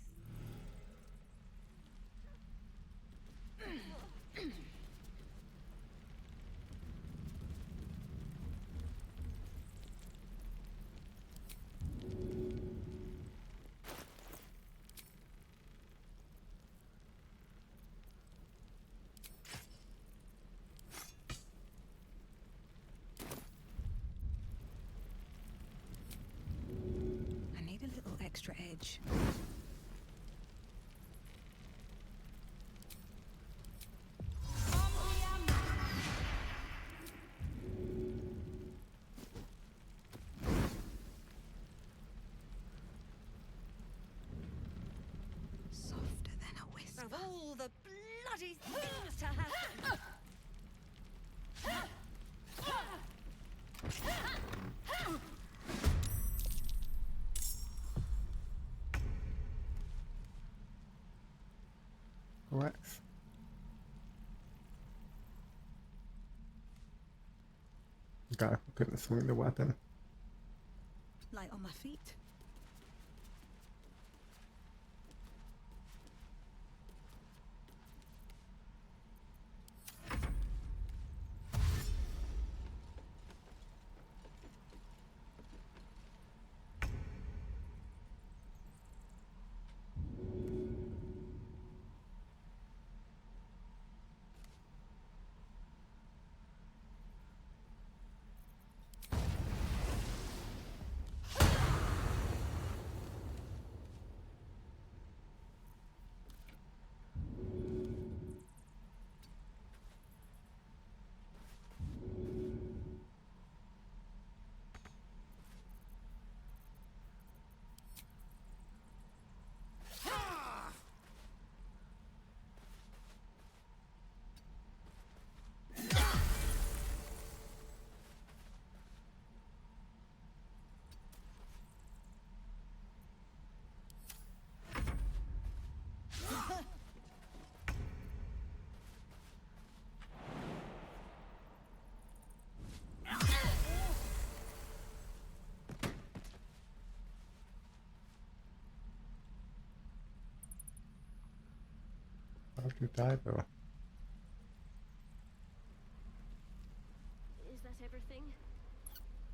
I need a little extra edge. Softer than a whisper. Of all the bloody things to happen. Rex. Guy who couldn't swing the weapon. Light on my feet. How'd you die though? Is that everything?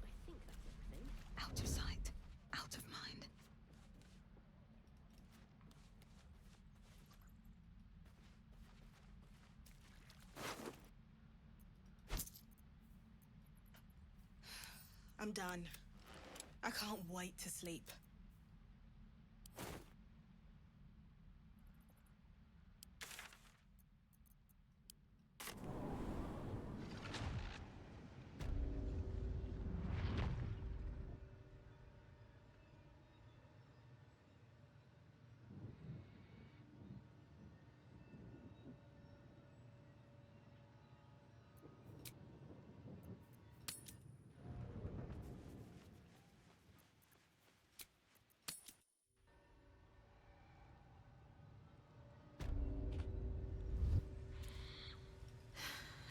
I think that's everything. Out of sight, out of mind. I'm done. I can't wait to sleep.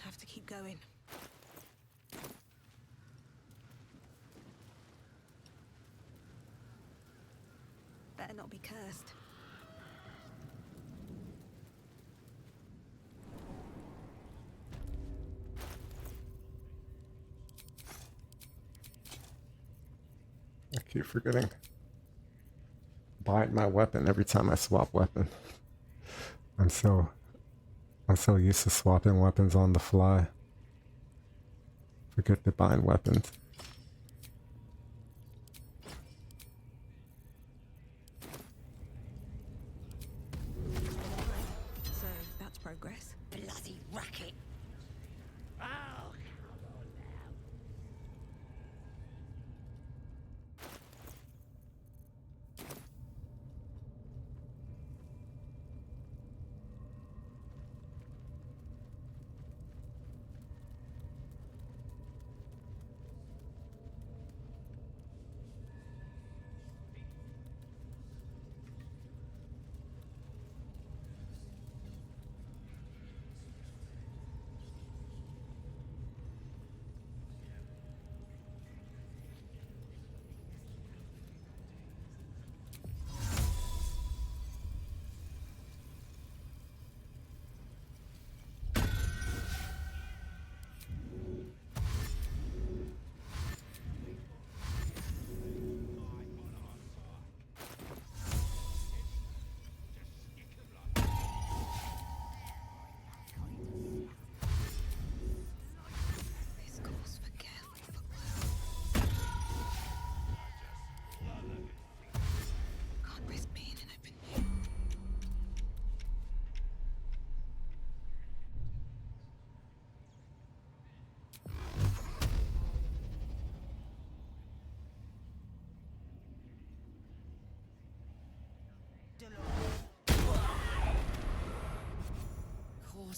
Have to keep going. Better not be cursed. I keep forgetting. Bind my weapon every time I swap weapon. I'm so used to swapping weapons on the fly. Forget to bind weapons. So that's progress. Bloody racket. Oh, come on now.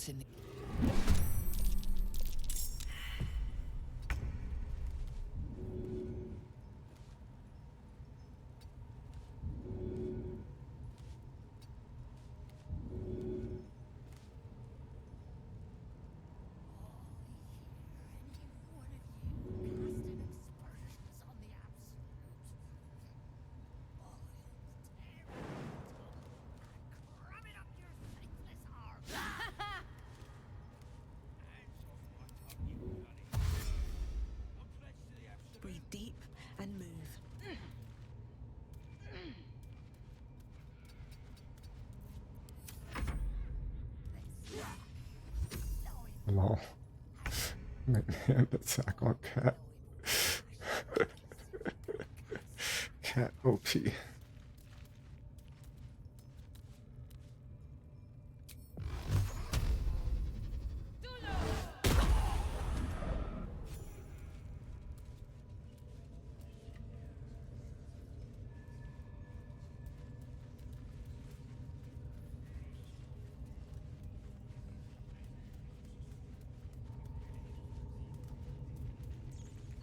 what's in the... Breathe deep and move. Lol. Hand attack on cat. Cat OP.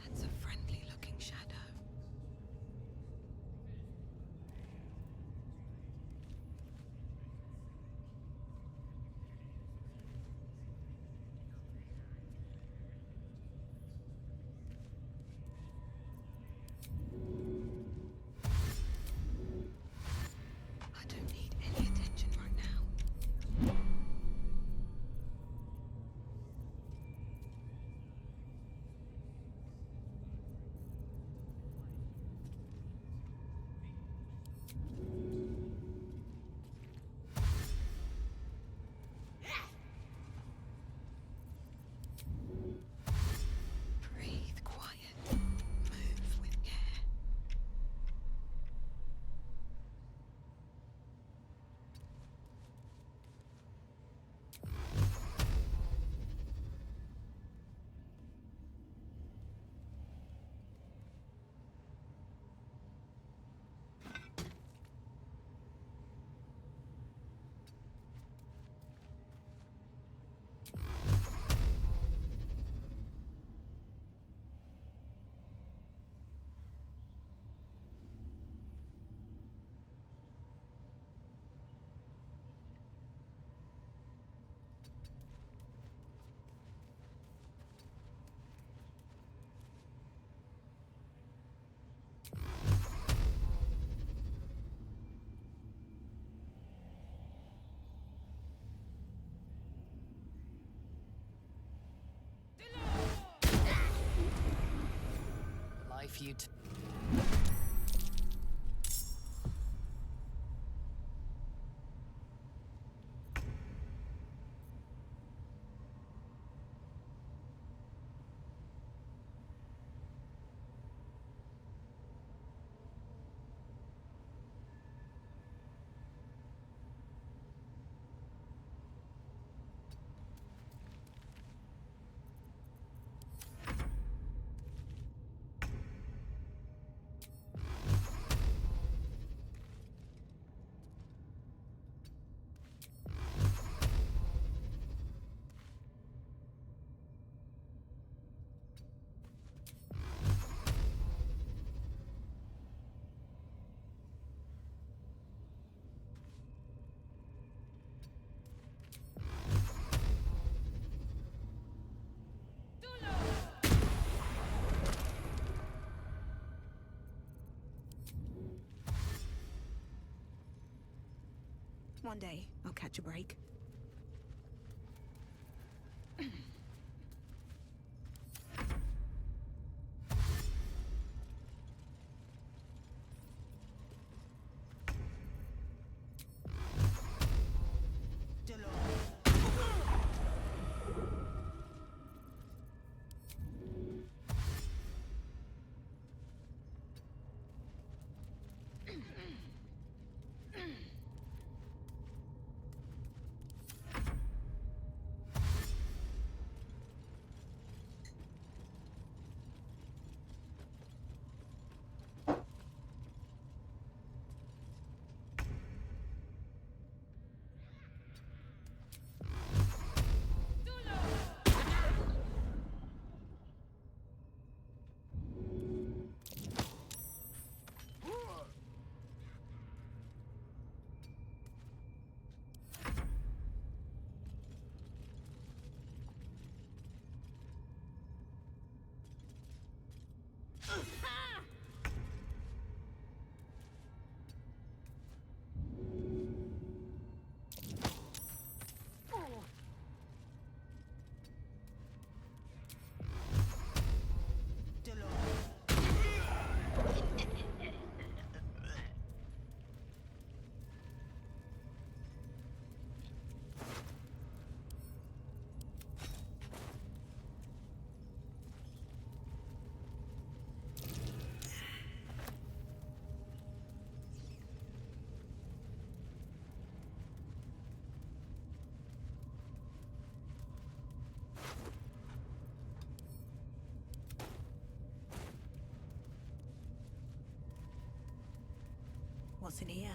That's a friendly looking shadow. I don't need any attention right now. Breathe quiet. Move with care. Life you... One day, I'll catch a break. what's in here.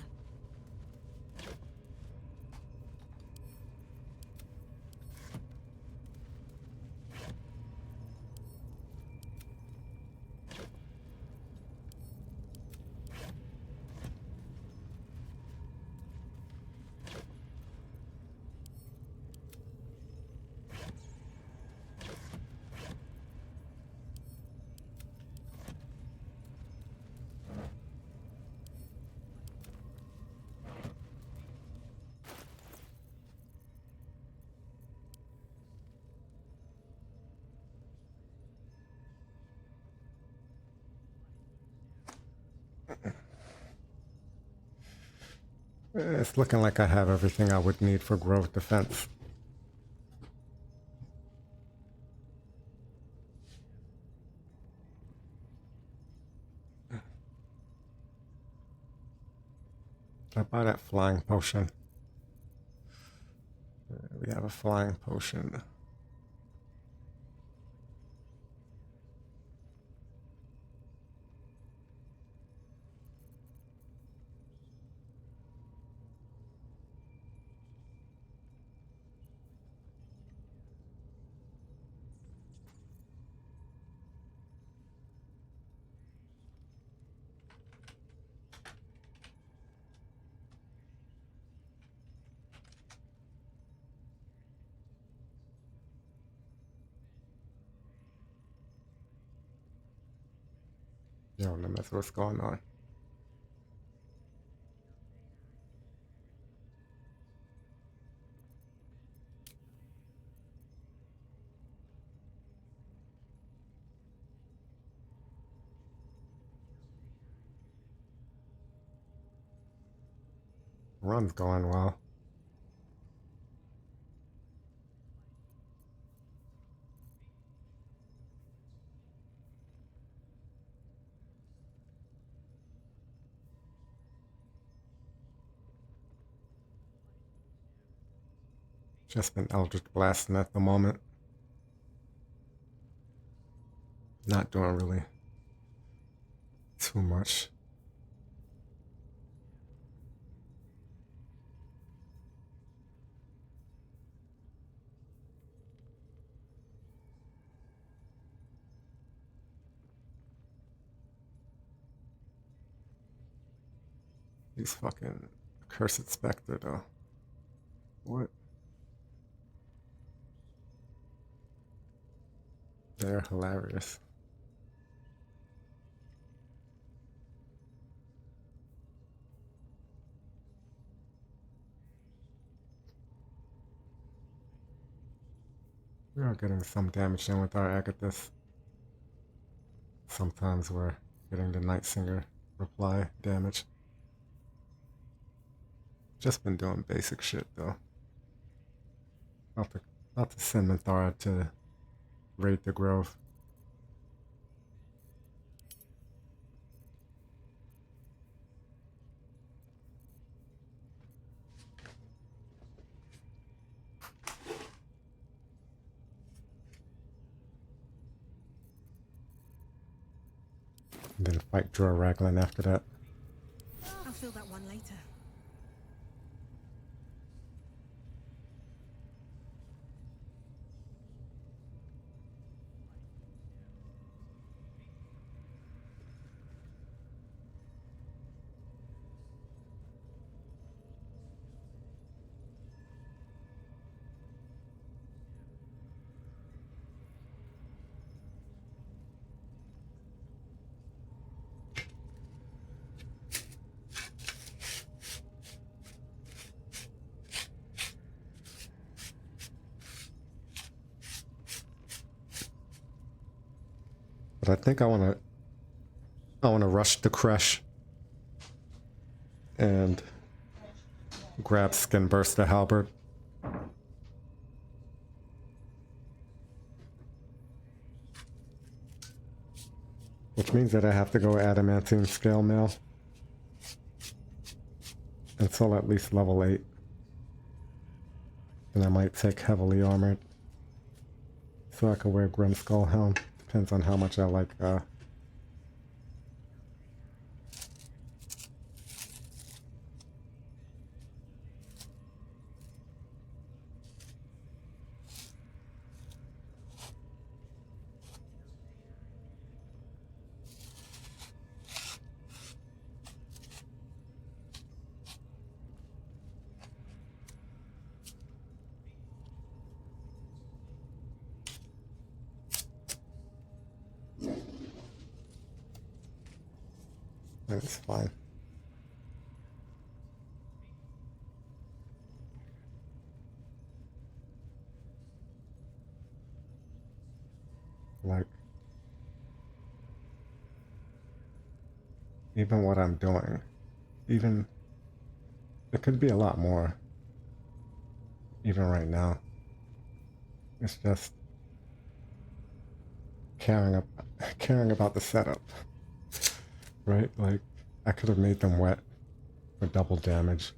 It's looking like I have everything I would need for grove defense. Can I buy that flying potion? We have a flying potion. Yo, Nemesis, what's going on? Run's going well. Just been Eldritch blasting at the moment. Not doing really too much. These fucking cursed spectre though. What? They're hilarious. We are getting some damage in with our Agathis. Sometimes we're getting the Night Singer reply damage. Just been doing basic shit though. About to send Minthara to raid the grove. And then fight Draw Raglan after that. I'll fill that one later. But I think I wanna rush the crush and grab Skin Burst the Halberd. Which means that I have to go Adamantine Scale Mail until at least level 8. And I might take Heavily Armored so I can wear Grimskull Helm. Depends on how much I like And it's fine. Like, even what I'm doing, even, it could be a lot more, even right now. It's just caring about the setup, right? Like, I could have made them wet for double damage.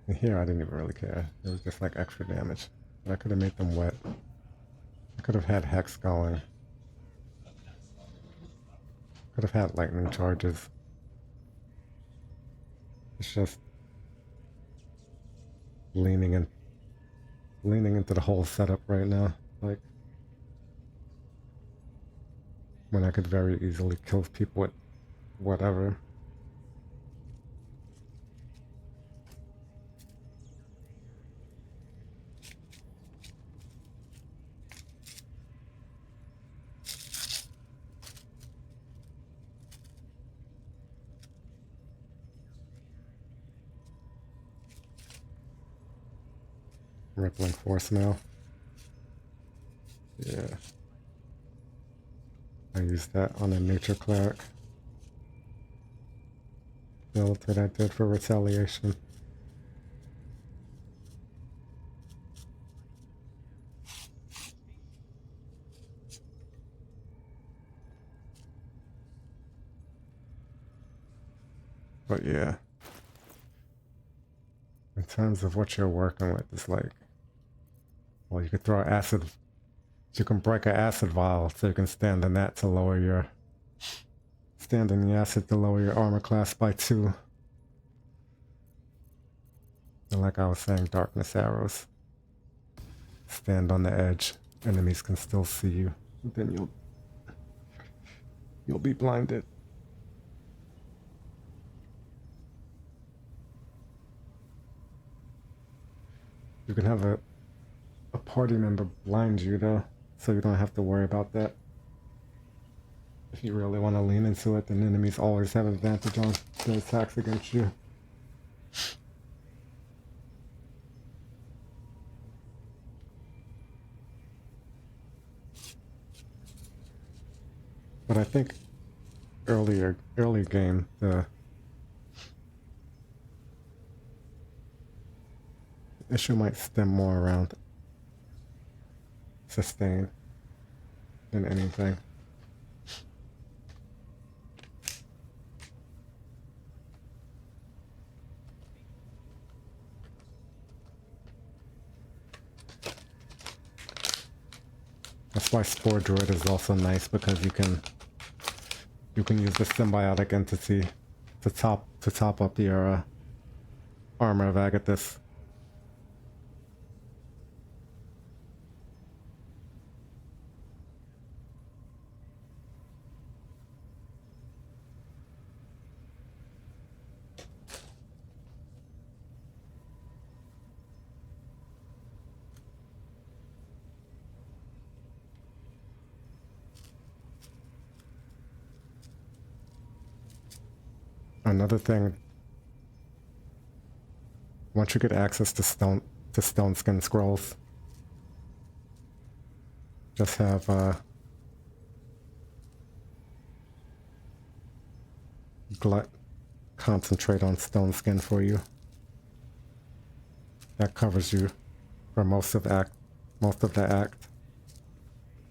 And here I didn't even really care. It was just like extra damage. But I could have made them wet. I could have had Hex going. Could have had lightning charges. It's just leaning into the whole setup right now. Like, when I could very easily kill people with whatever. Rippling force now. Yeah. I used that on a nature cleric build that I did for retaliation. But yeah, in terms of what you're working with, it's like, well, you could throw acid, you can break an acid vial, so you can stand in that to lower your, stand in the acid to lower your armor class by 2. And like I was saying, darkness arrows. Stand on the edge, enemies can still see you, then you'll be blinded. You can have a party member blind you though, so you don't have to worry about that. If you really want to lean into it, then enemies always have advantage on their attacks against you. But I think early game, the issue might stem more around sustain than anything. That's why Spore Druid is also nice, because you can use the symbiotic entity to top up your armor of Agathis. Another thing, once you get access to stone skin scrolls, just have Glut concentrate on stone skin for you. That covers you for most of the act,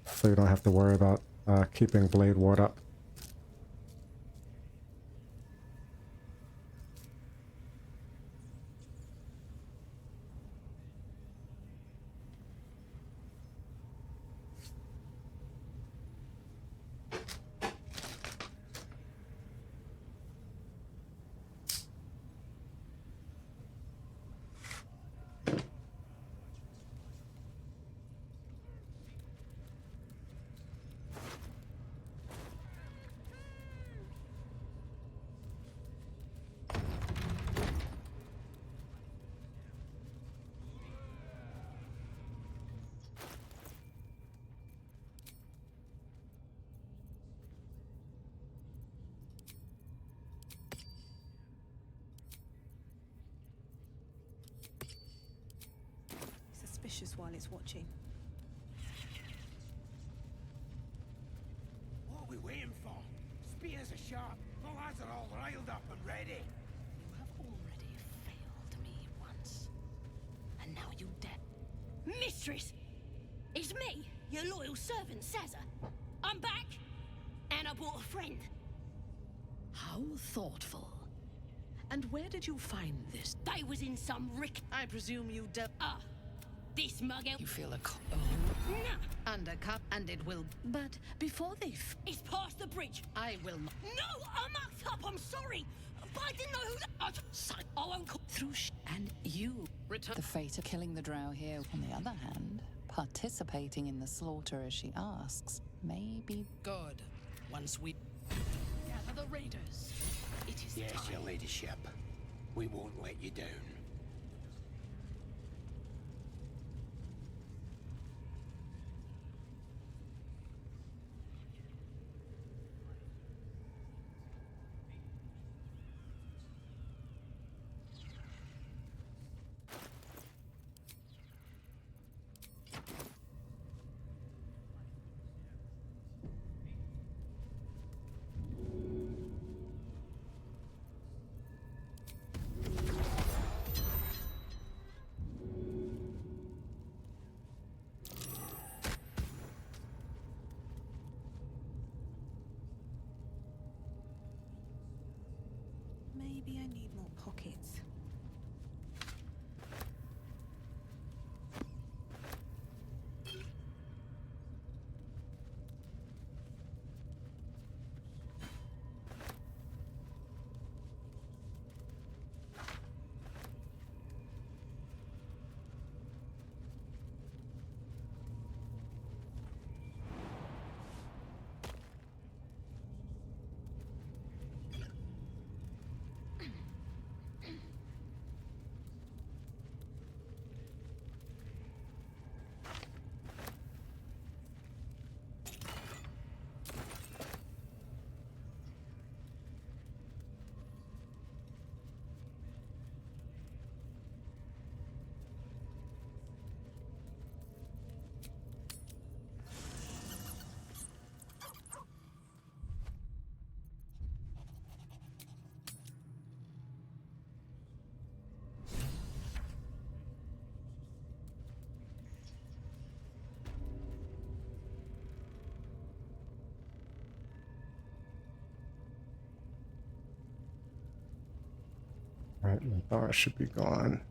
so you don't have to worry about keeping Blade Ward up. cautious while it's watching. What are we waiting for? Spears are sharp. My lads are all riled up and ready. You have already failed me once. And now you dare. Mistress! It's me, your loyal servant, Caesar. I'm back, and I brought a friend. How thoughtful. And where did you find this? They was in some rick. I presume you this mug out. You feel a Nah. undercut, and it will. But before they it's past the bridge. I will not. No, I mucked up. I'm sorry, but I didn't know who that. I won't call through and you return. The fate of killing the drow here, on the other hand, participating in the slaughter as she asks, may be good. Once we gather the raiders, it is Yes, time. your ladyship. We won't let you down. Maybe I need more pockets. Right, the bar should be gone.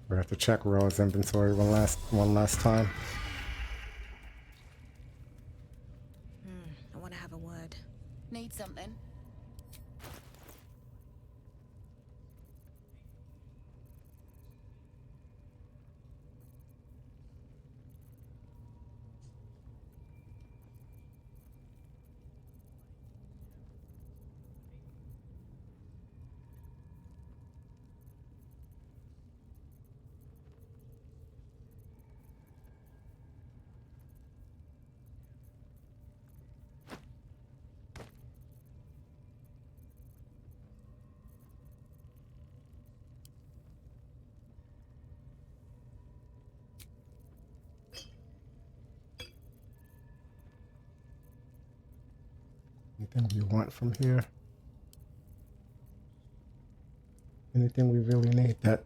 We have to check Ro's inventory one last time. I want to have a word. Need something? Anything we want from here? Anything we really need that?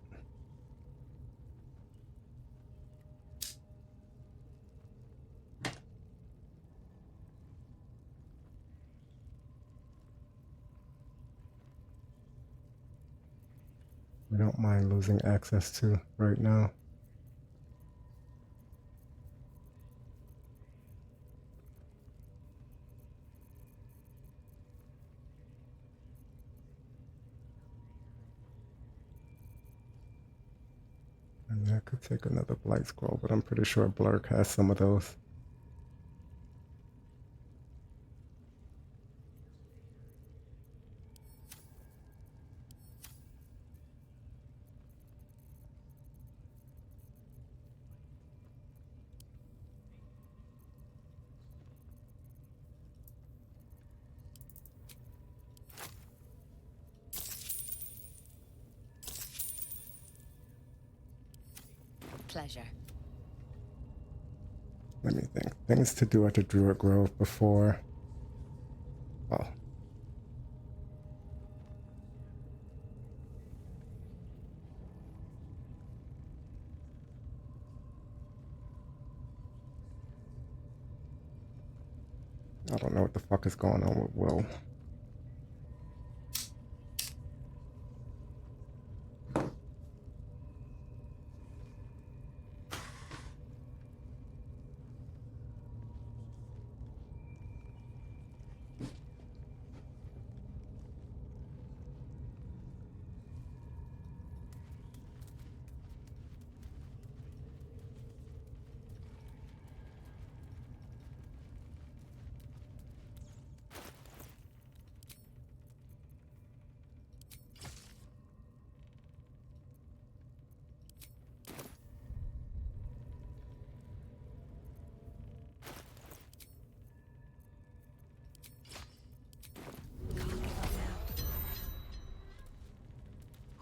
We don't mind losing access to right now. And that could take another blight scroll, but I'm pretty sure Blurk has some of those. pleasure. Let me think. Things to do at the Druid Grove before. Well. I don't know what the fuck is going on with Will.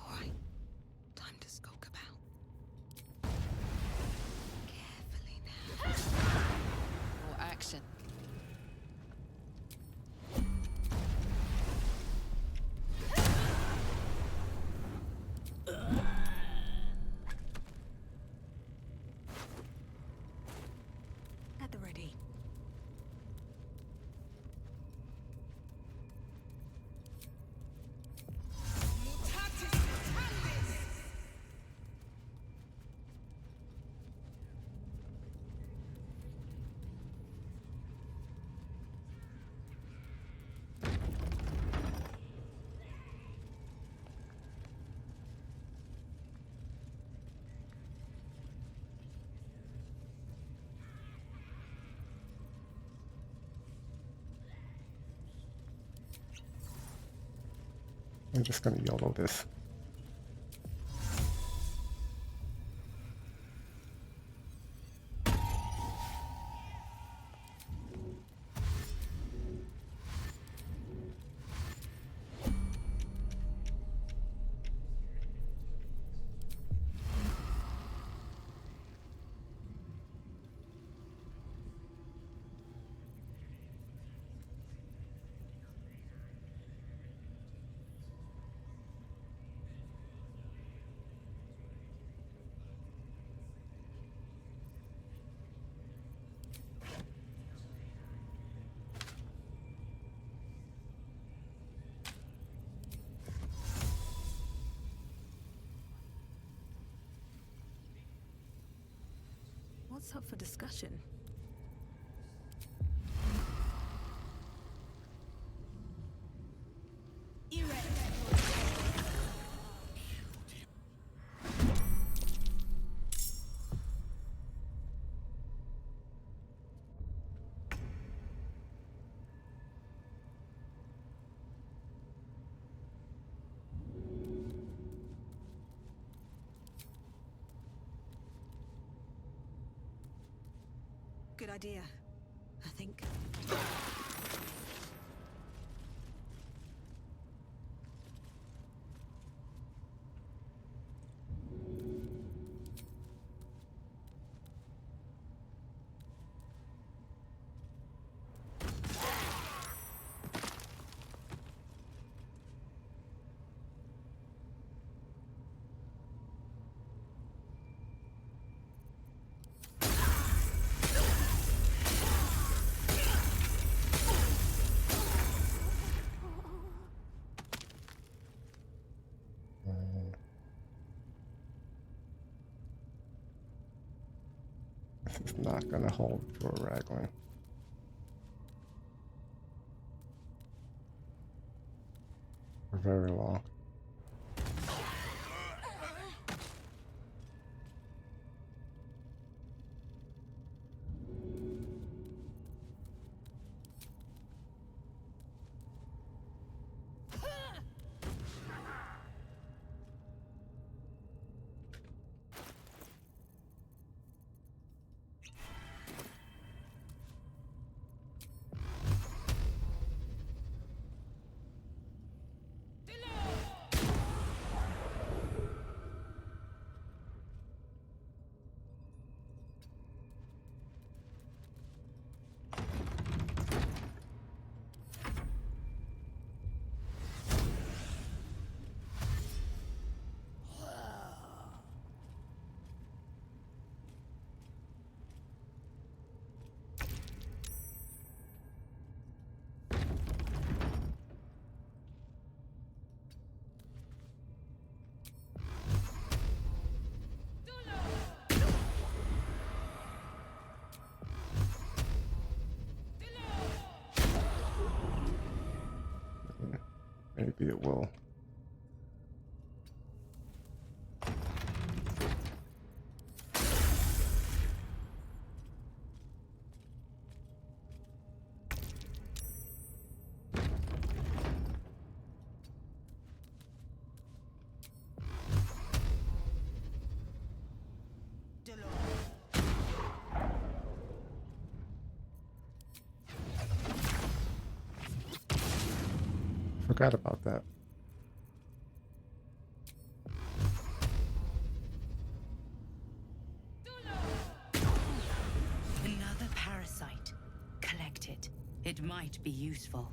Alright, time to skulk about. Carefully now. More action. At the ready. I'm just gonna YOLO this. What's up for discussion? Good idea, I think. This is not gonna hold for a Raglan. For very long. Maybe it will. Forgot about that. Another parasite. Collect it. It might be useful.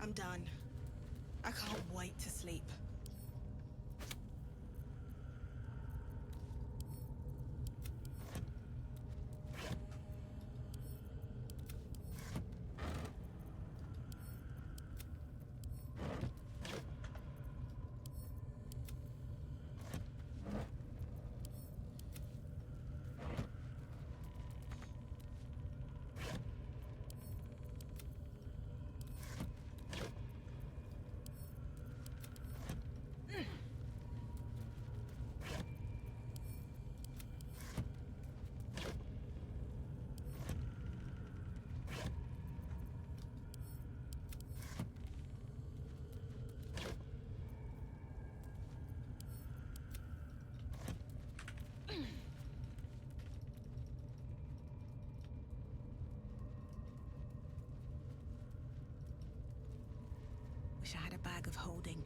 I'm done. I can't wait to sleep. Wish I had a bag of holding.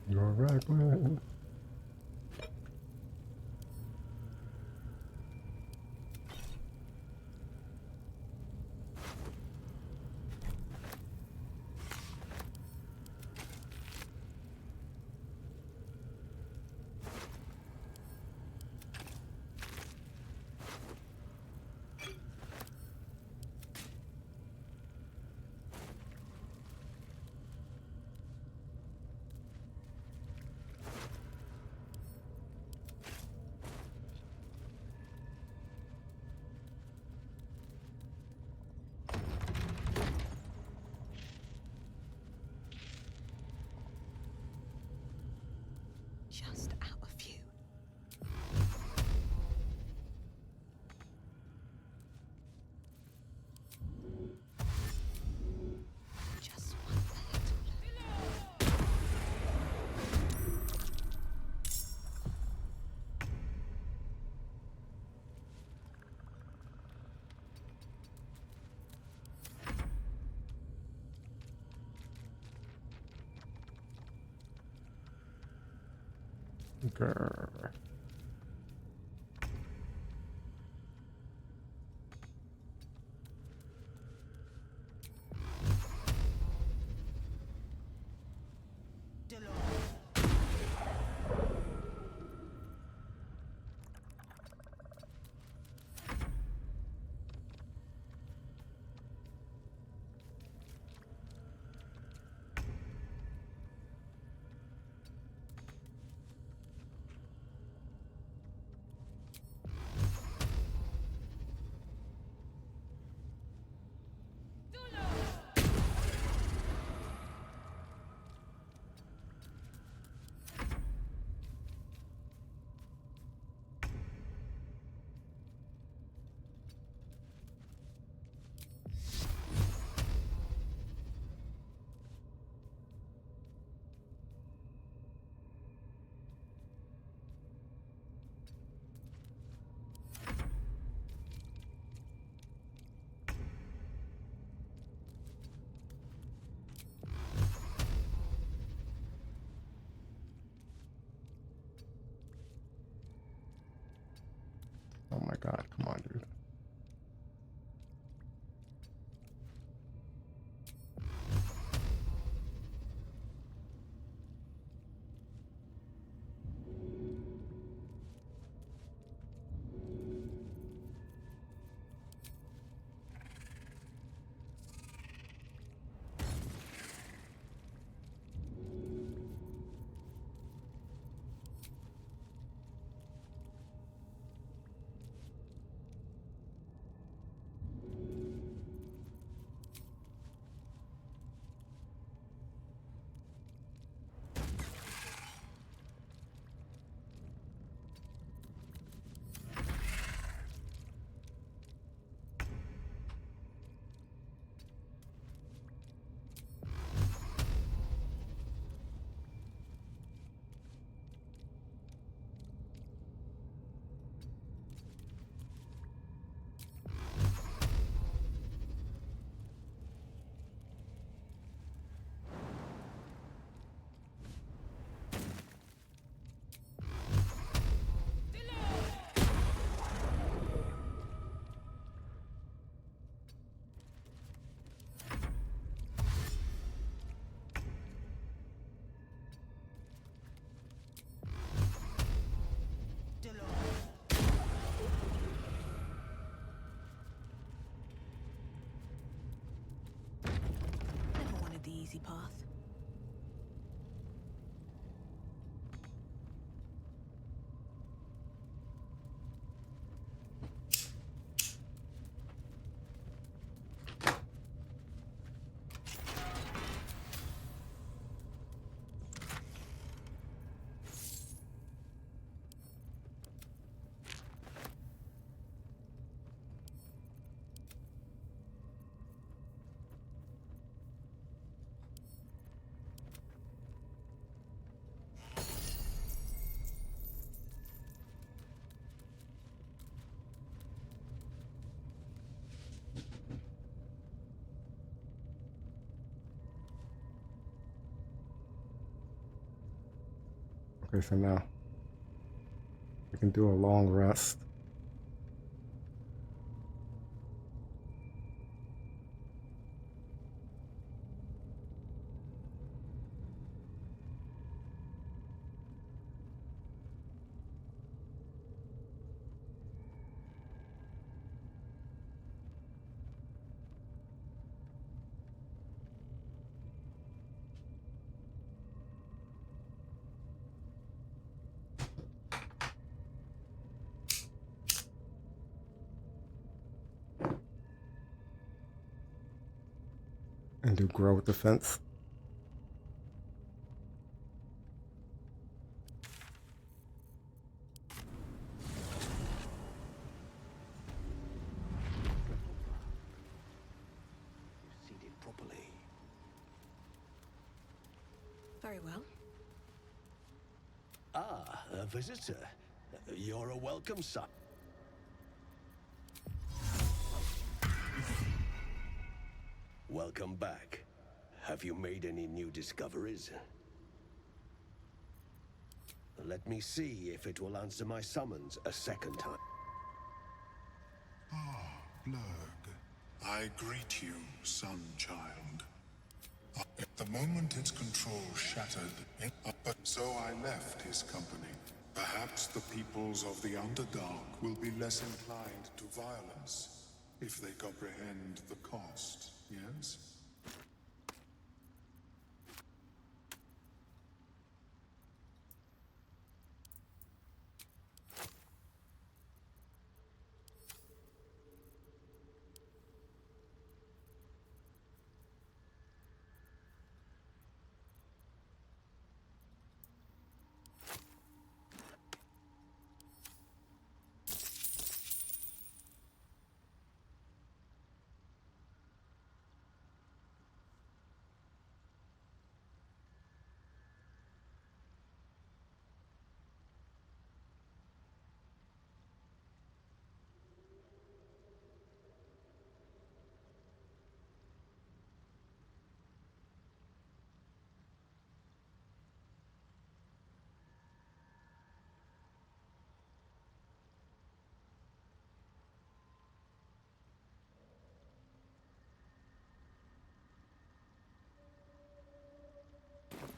You're right, man. Just out a few. Just one little. Grr. easy path. Okay, so now we can do a long rest. And do grow defense. Seated properly. Very well. Ah, a visitor. You're a welcome son. Welcome back. Have you made any new discoveries? Let me see if it will answer my summons a second time. Ah, Blurg. I greet you, son child. At the moment its control shattered, but so I left his company. Perhaps the peoples of the Underdark will be less inclined to violence if they comprehend the cost, yes?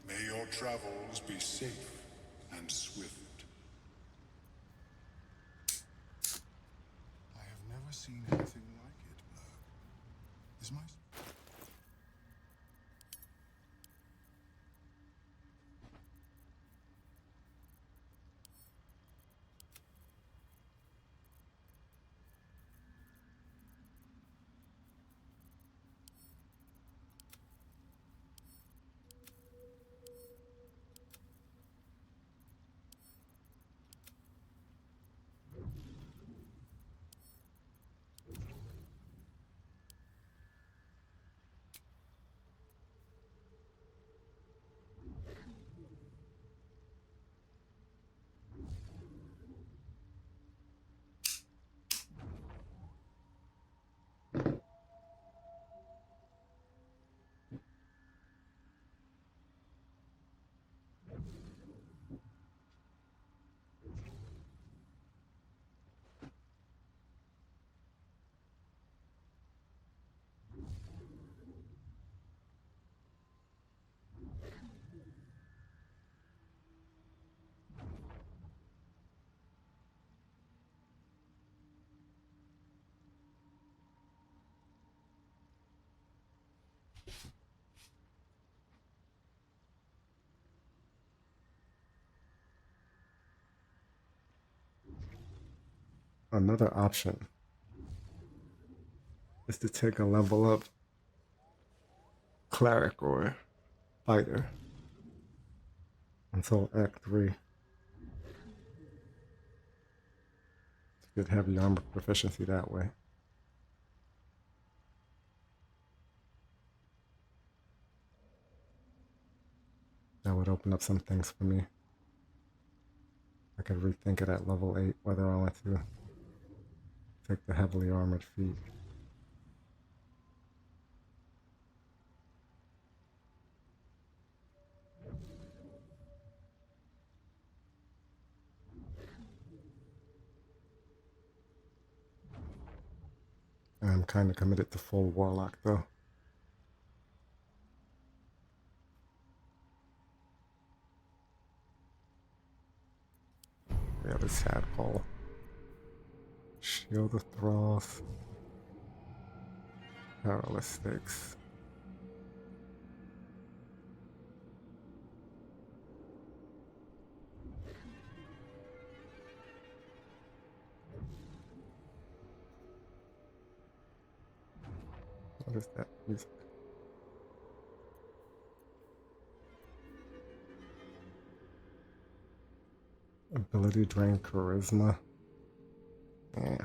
May your travels be safe and swift. I have never seen anything like it, Blurg. Is my... another option is to take a level up cleric or fighter until Act 3 to get heavy armor proficiency that way. That would open up some things for me. I could rethink it at level 8 whether I want to take the heavily armored feat. I'm kind of committed to full warlock though. We have a tadpole. Shield of Thralls. Perilous Stakes. What is that music? Ability drain charisma. Yeah.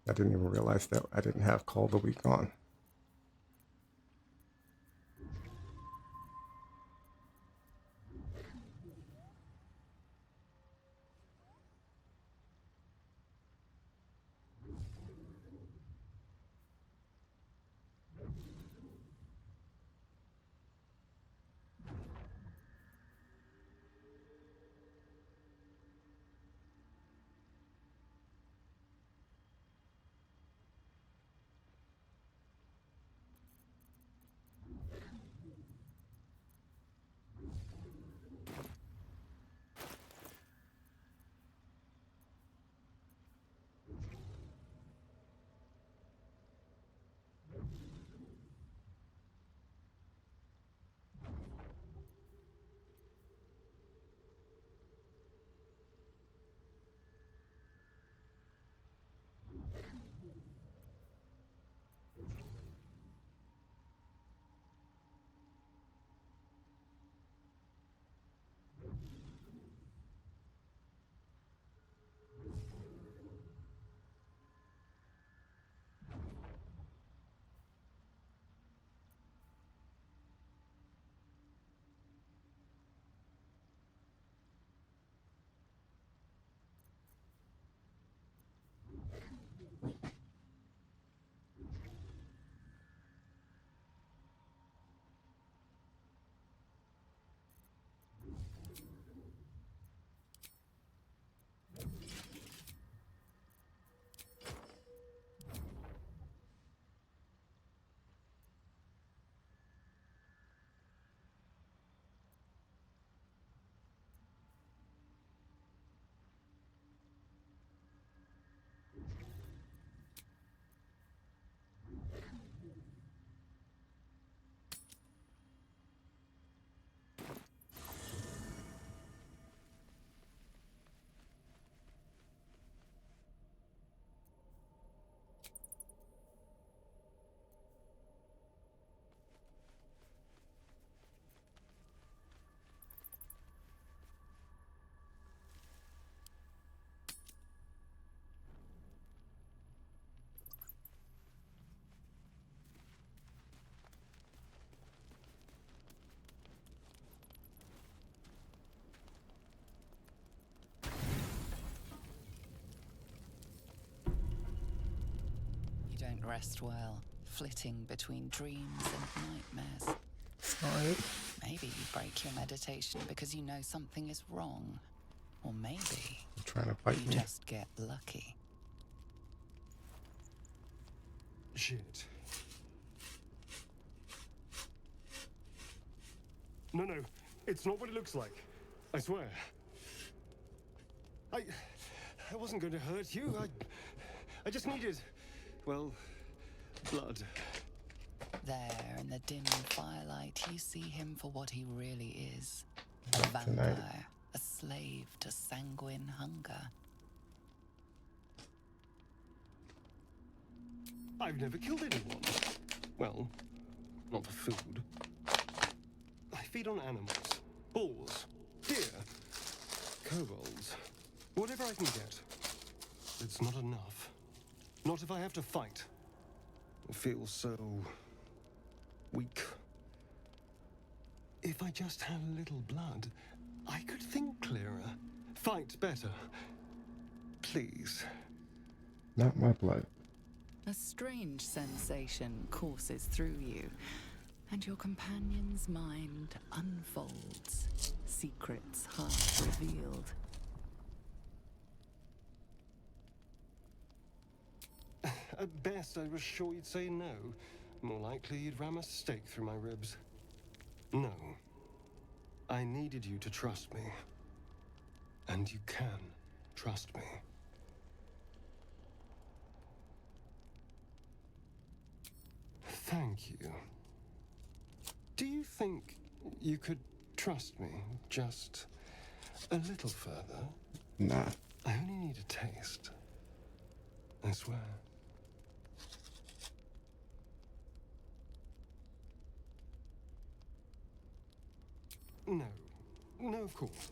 I didn't even realize that I didn't have Call the Week on. don't rest well, flitting between dreams and nightmares. Alright. Maybe you break your meditation because you know something is wrong. Or maybe You're trying to fight you me. just get lucky. Shit. No, it's not what it looks like. I swear. I wasn't going to hurt you. I just needed, well, blood. There, in the dim firelight, you see him for what he really is. A Not tonight. vampire, a slave to sanguine hunger. I've never killed anyone. Well, not for food. I feed on animals. Bulls. Deer. Kobolds. Whatever I can get. It's not enough. Not if I have to fight. I feel so... weak. If I just had a little blood, I could think clearer. Fight better. Please. Not my blood. A strange sensation courses through you, and your companion's mind unfolds, secrets half revealed. At best, I was sure you'd say no. More likely, you'd ram a stake through my ribs. No. I needed you to trust me. And you can trust me. Thank you. Do you think you could trust me just a little further? Nah. I only need a taste. I swear. No, of course.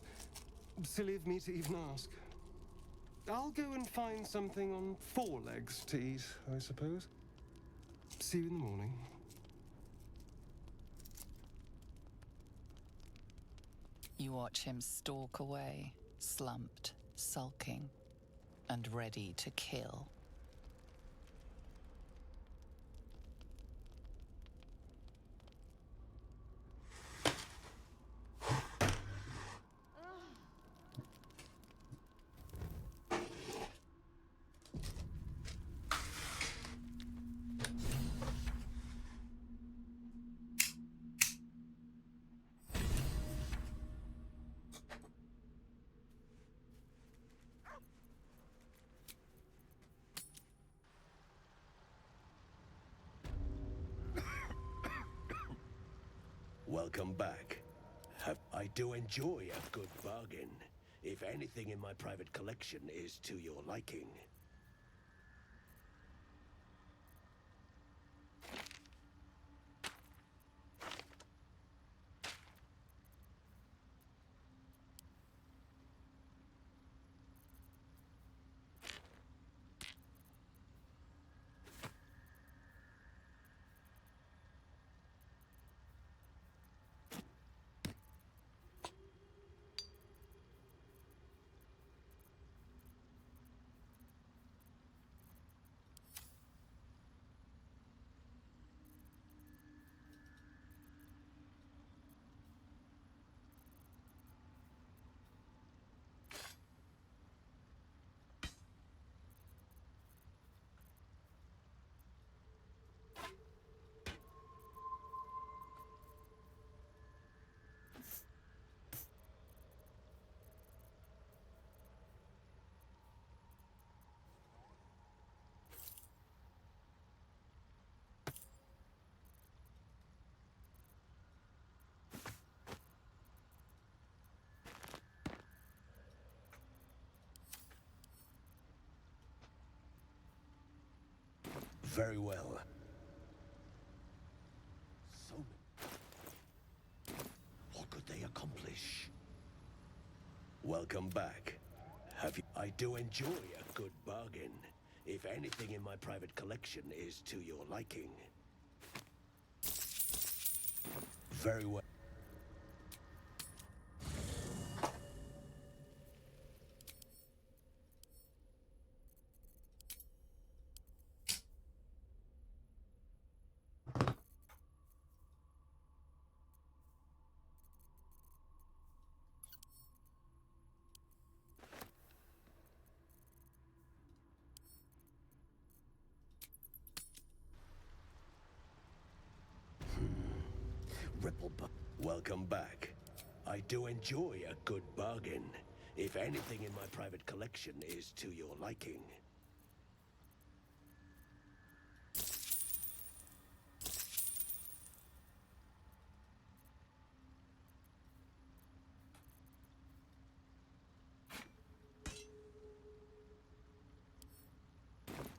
Silly of me to even ask. I'll go and find something on 4 legs to eat, I suppose. See you in the morning. You watch him stalk away, slumped, sulking, and ready to kill. Welcome back. I do enjoy a good bargain, if anything in my private collection is to your liking. Very well. So, what could they accomplish? Welcome back. I do enjoy a good bargain, if anything in my private collection is to your liking. Very well. Welcome back. I do enjoy a good bargain, if anything in my private collection is to your liking.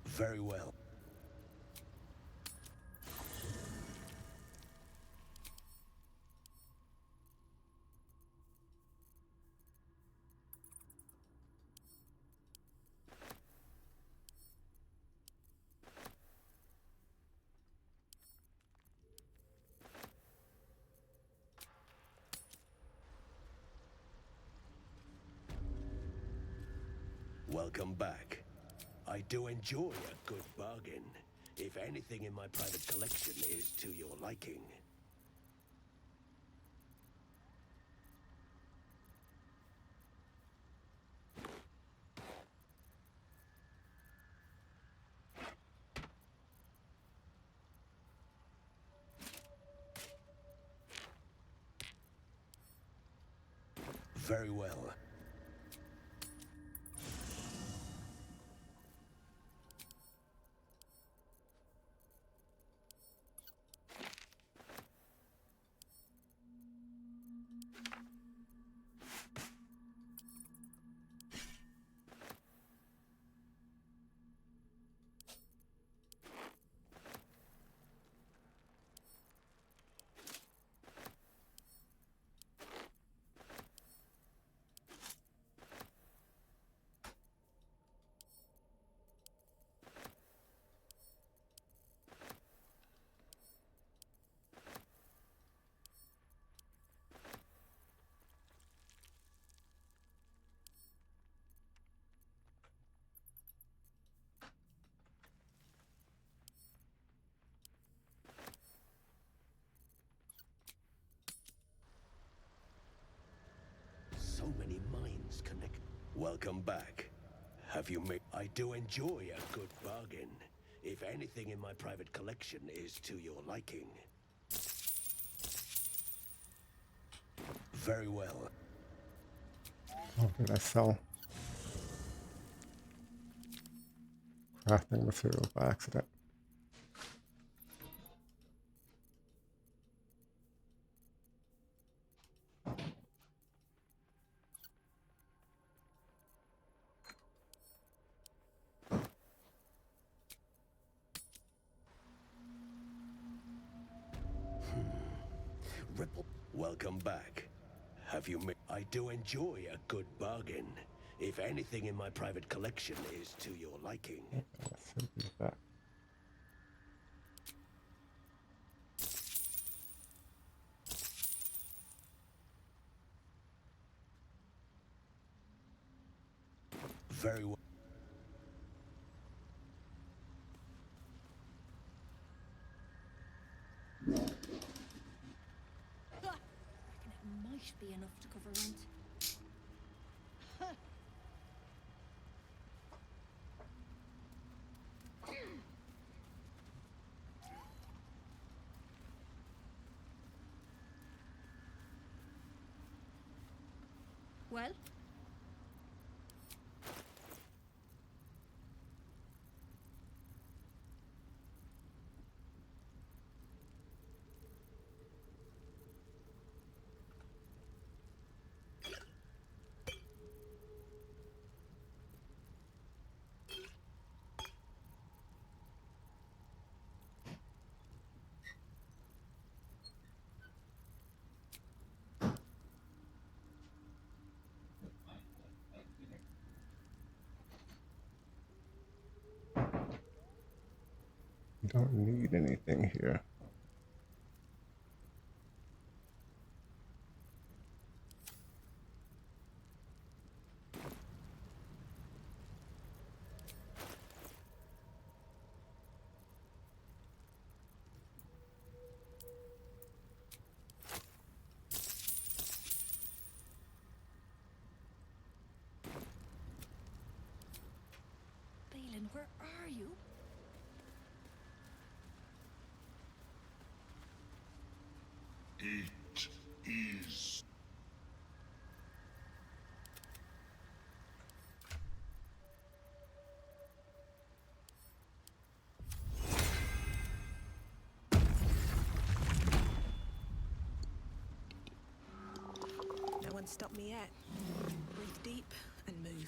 Very well. Welcome back. I do enjoy a good bargain, if anything in my private collection is to your liking. Very well. So many minds connect. Welcome back. Have you made... I do enjoy a good bargain, if anything in my private collection is to your liking. Very well. Oh, did I sell crafting material by accident? Ripple. Welcome back. Have you made... I do enjoy a good bargain, if anything in my private collection is to your liking. That. Very well. I reckon it might be enough to cover rent. Well? Don't need anything here. Balin, where are you? Eat one stop me yet. Breathe deep and move.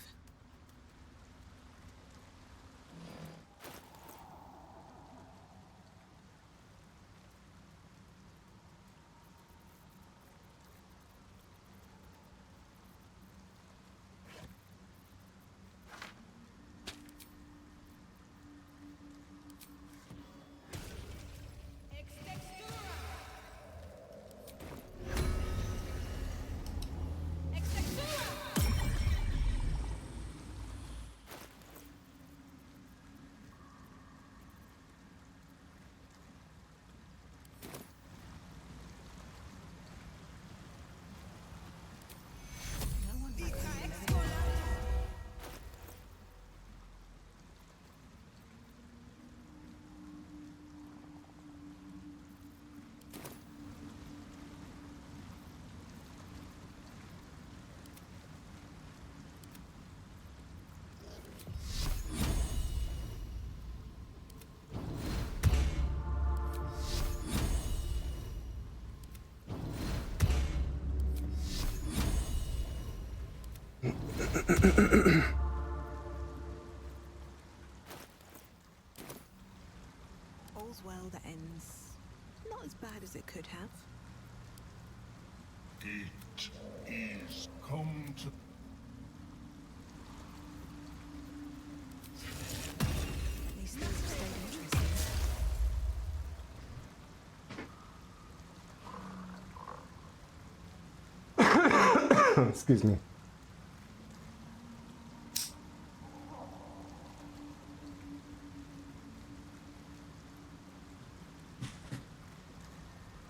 All's well that ends not as bad as it could have. It is come to... At least things have stayed interesting. Excuse me.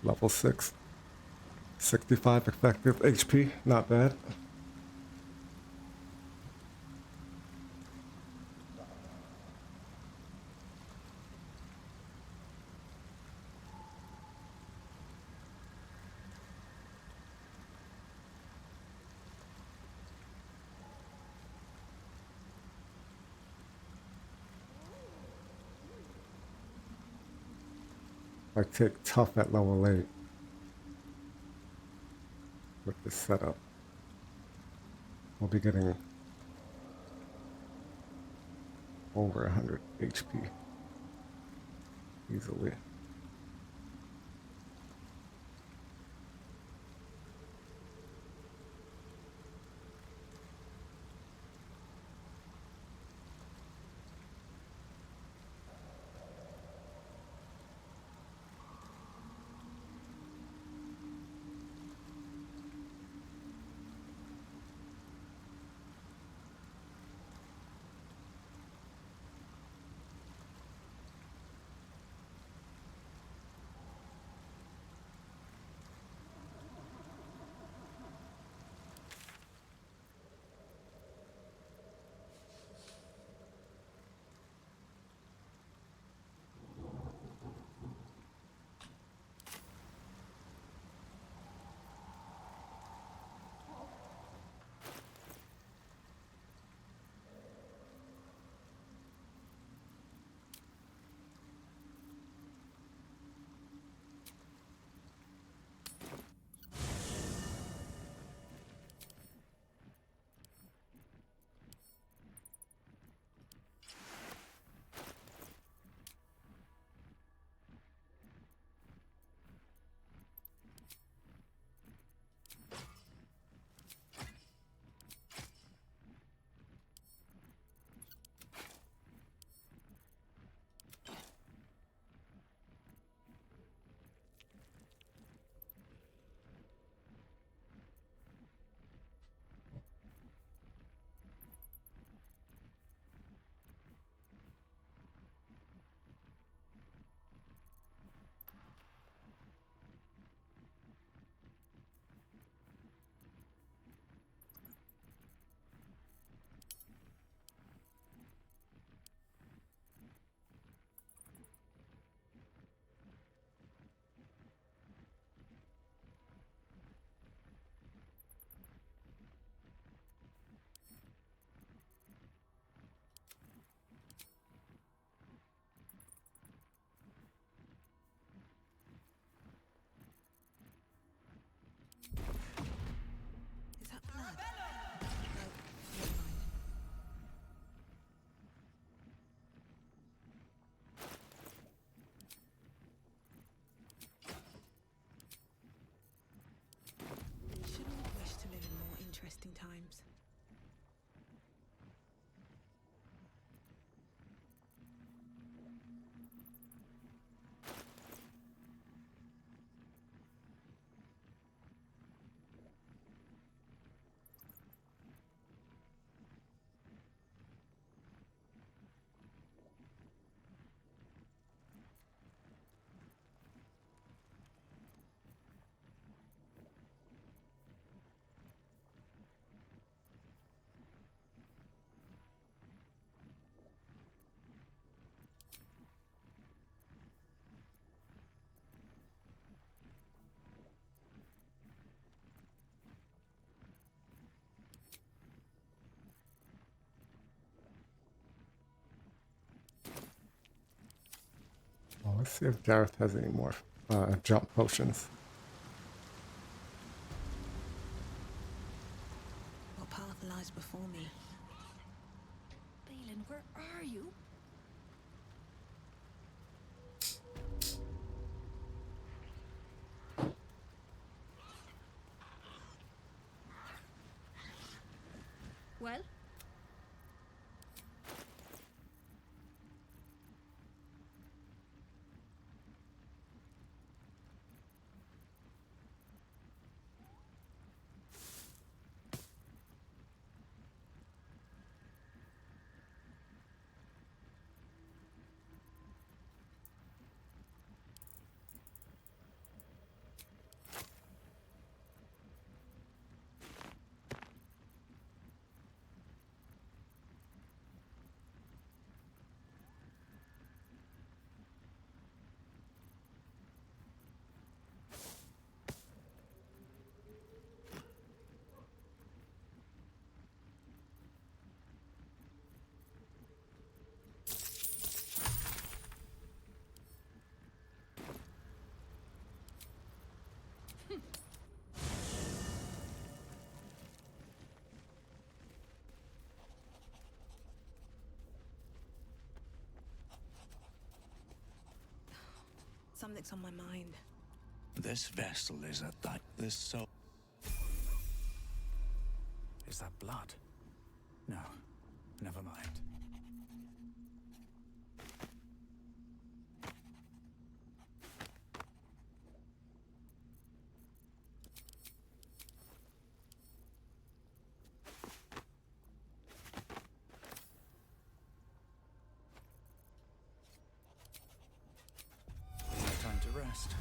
Level 6. 65 effective HP, not bad. I take tough at level 8 with this setup. We'll be getting over 100 HP easily. see if Gareth has any more jump potions. What path lies before me? Balin, where are you? Well? Something's on my mind. This vessel is at thy... This soul... Is that blood? No, never mind. Time to rest.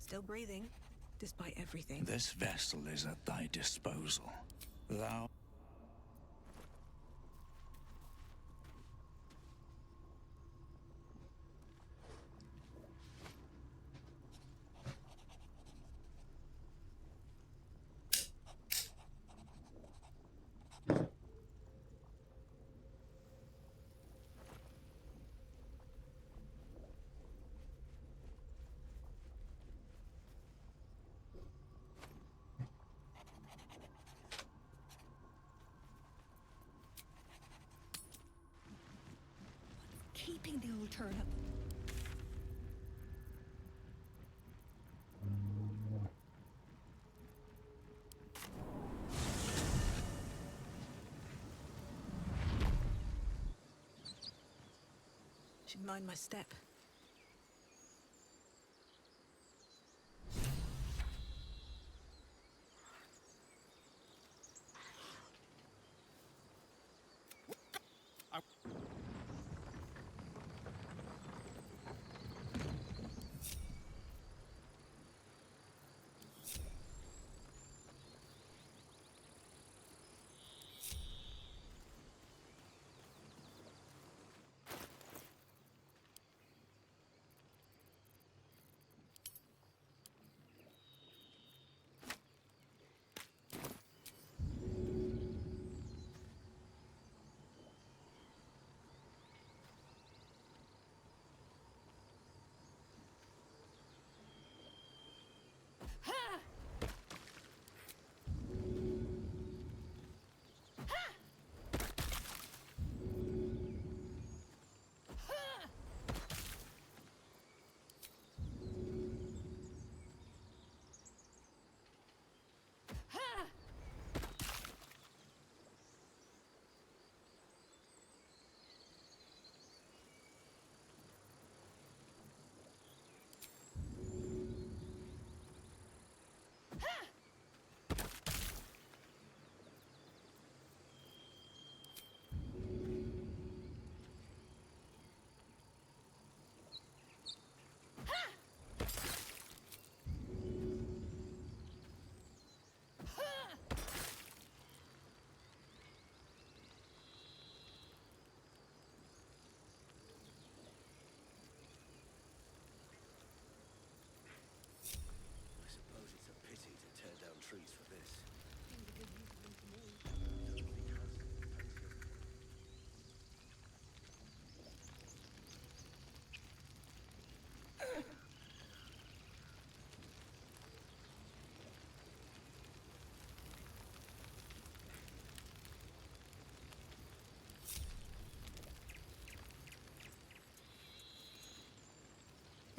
Still breathing, despite everything. This vessel is at thy disposal. Thou... Keeping the old turnip. Should mind my step.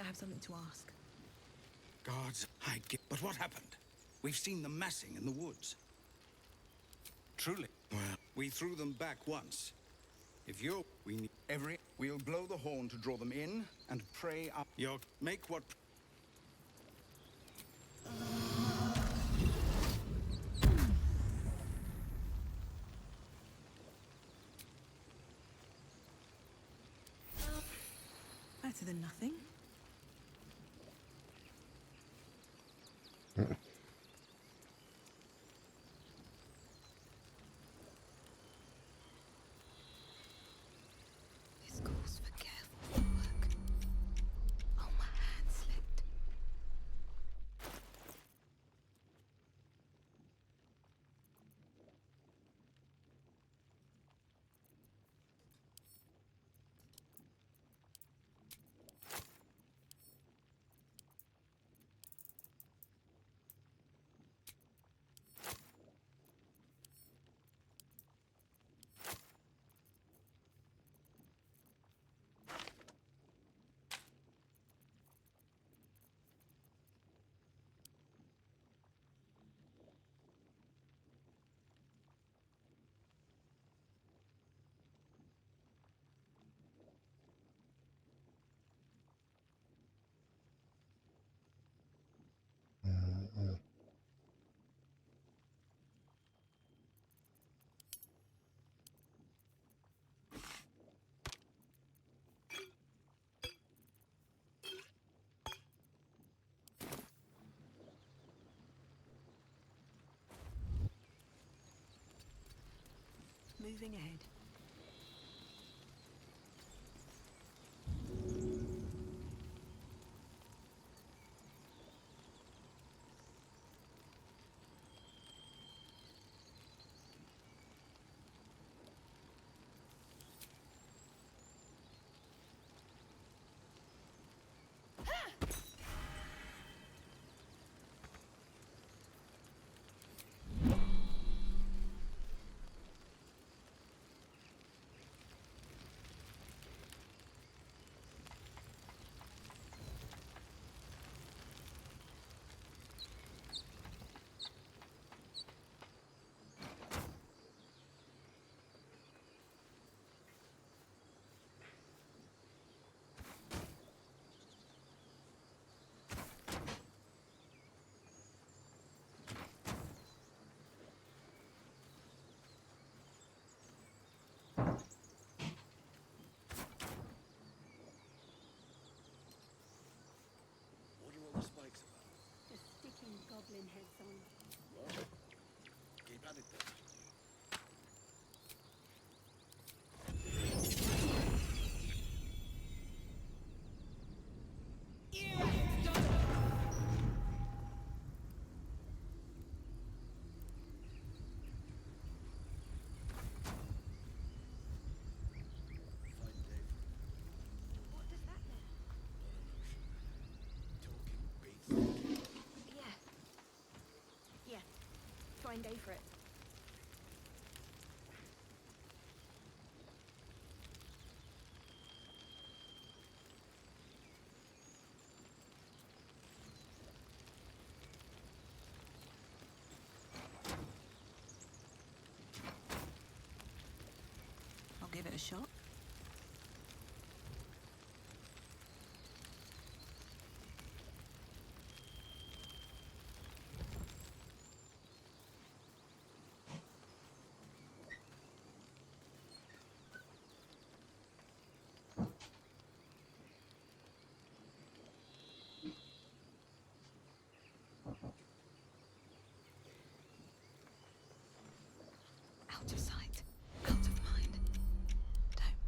have something to ask. Guards, I get. But what happened? We've seen them massing in the woods. Truly? Well, we threw them back once. If you're... We need every... We'll blow the horn to draw them in and pray up. You'll make what... Better than nothing. This calls for careful footwork. Oh, my hand slipped. Moving ahead. What are all the spikes about? Just sticking goblin heads on. What? Keep at it then. What does that mean? Talking beats thinking. Yeah. Yeah. Find day for it. I'll give it a shot. Out of sight, out of mind. Don't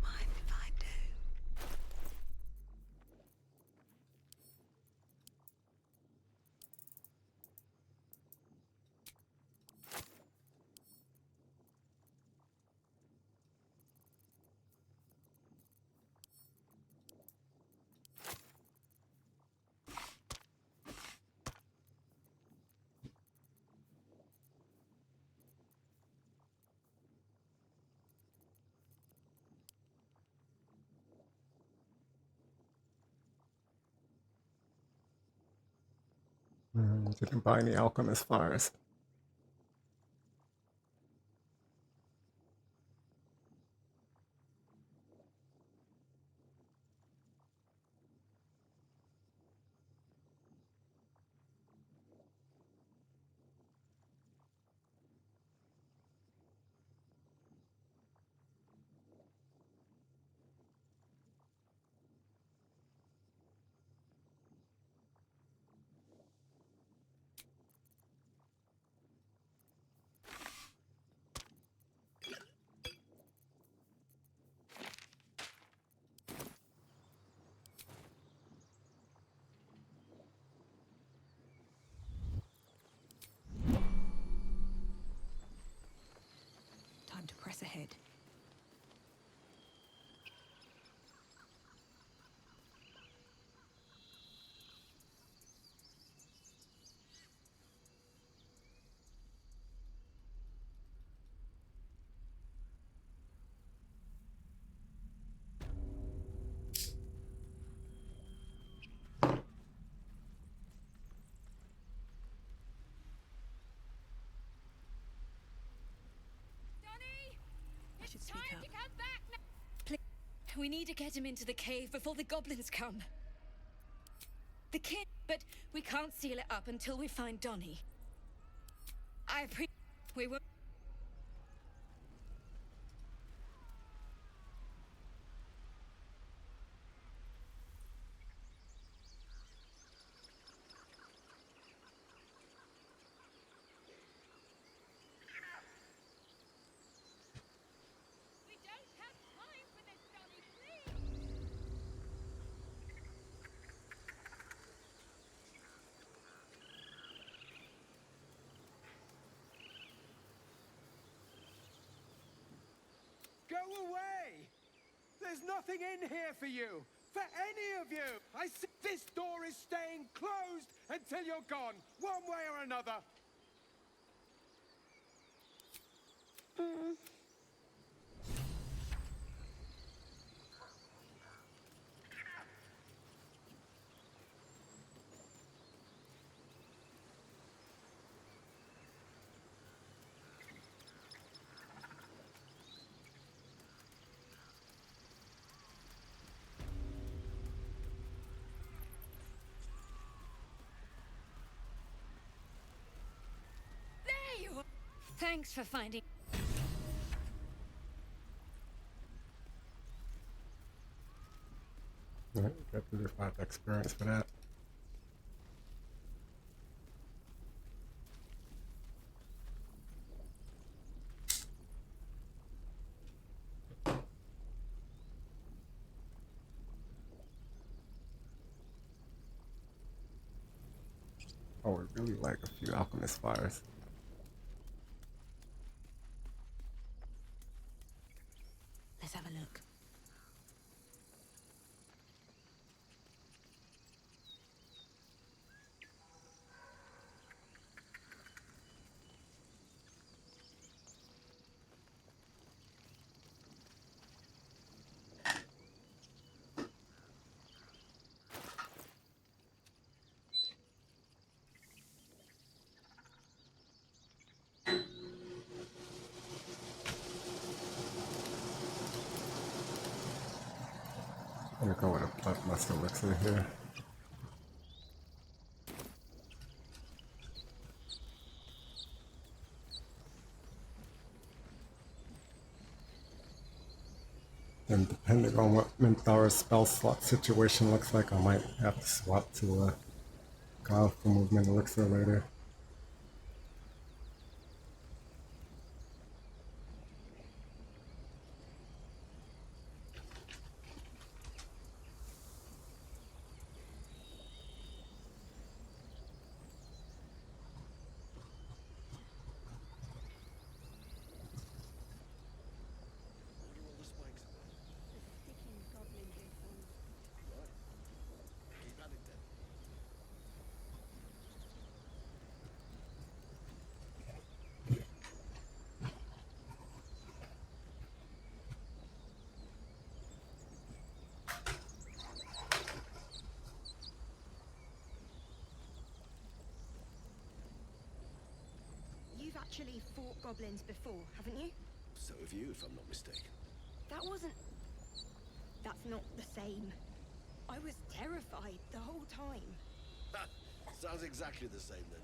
Didn't buy any alchemist fires. Time to press ahead. I should speak up. Please. We need to get him into the cave before the goblins come. The kid, but we can't seal it up until we find Donnie. We will. Go away! There's nothing in here for you! For any of you! I see this door is staying closed until you're gone, one way or another! There you are. Thanks for finding. Right, got 35 experience for that. I would really like a few alchemist fires. Let's have a look. I'm gonna go with a bloodlust elixir here. And depending on what Minthara's spell slot situation looks like, I might have to swap to a God for movement elixir later. actually fought goblins before, haven't you? So have you, if I'm not mistaken. That wasn't... That's not the same. I was terrified the whole time. Sounds exactly the same then.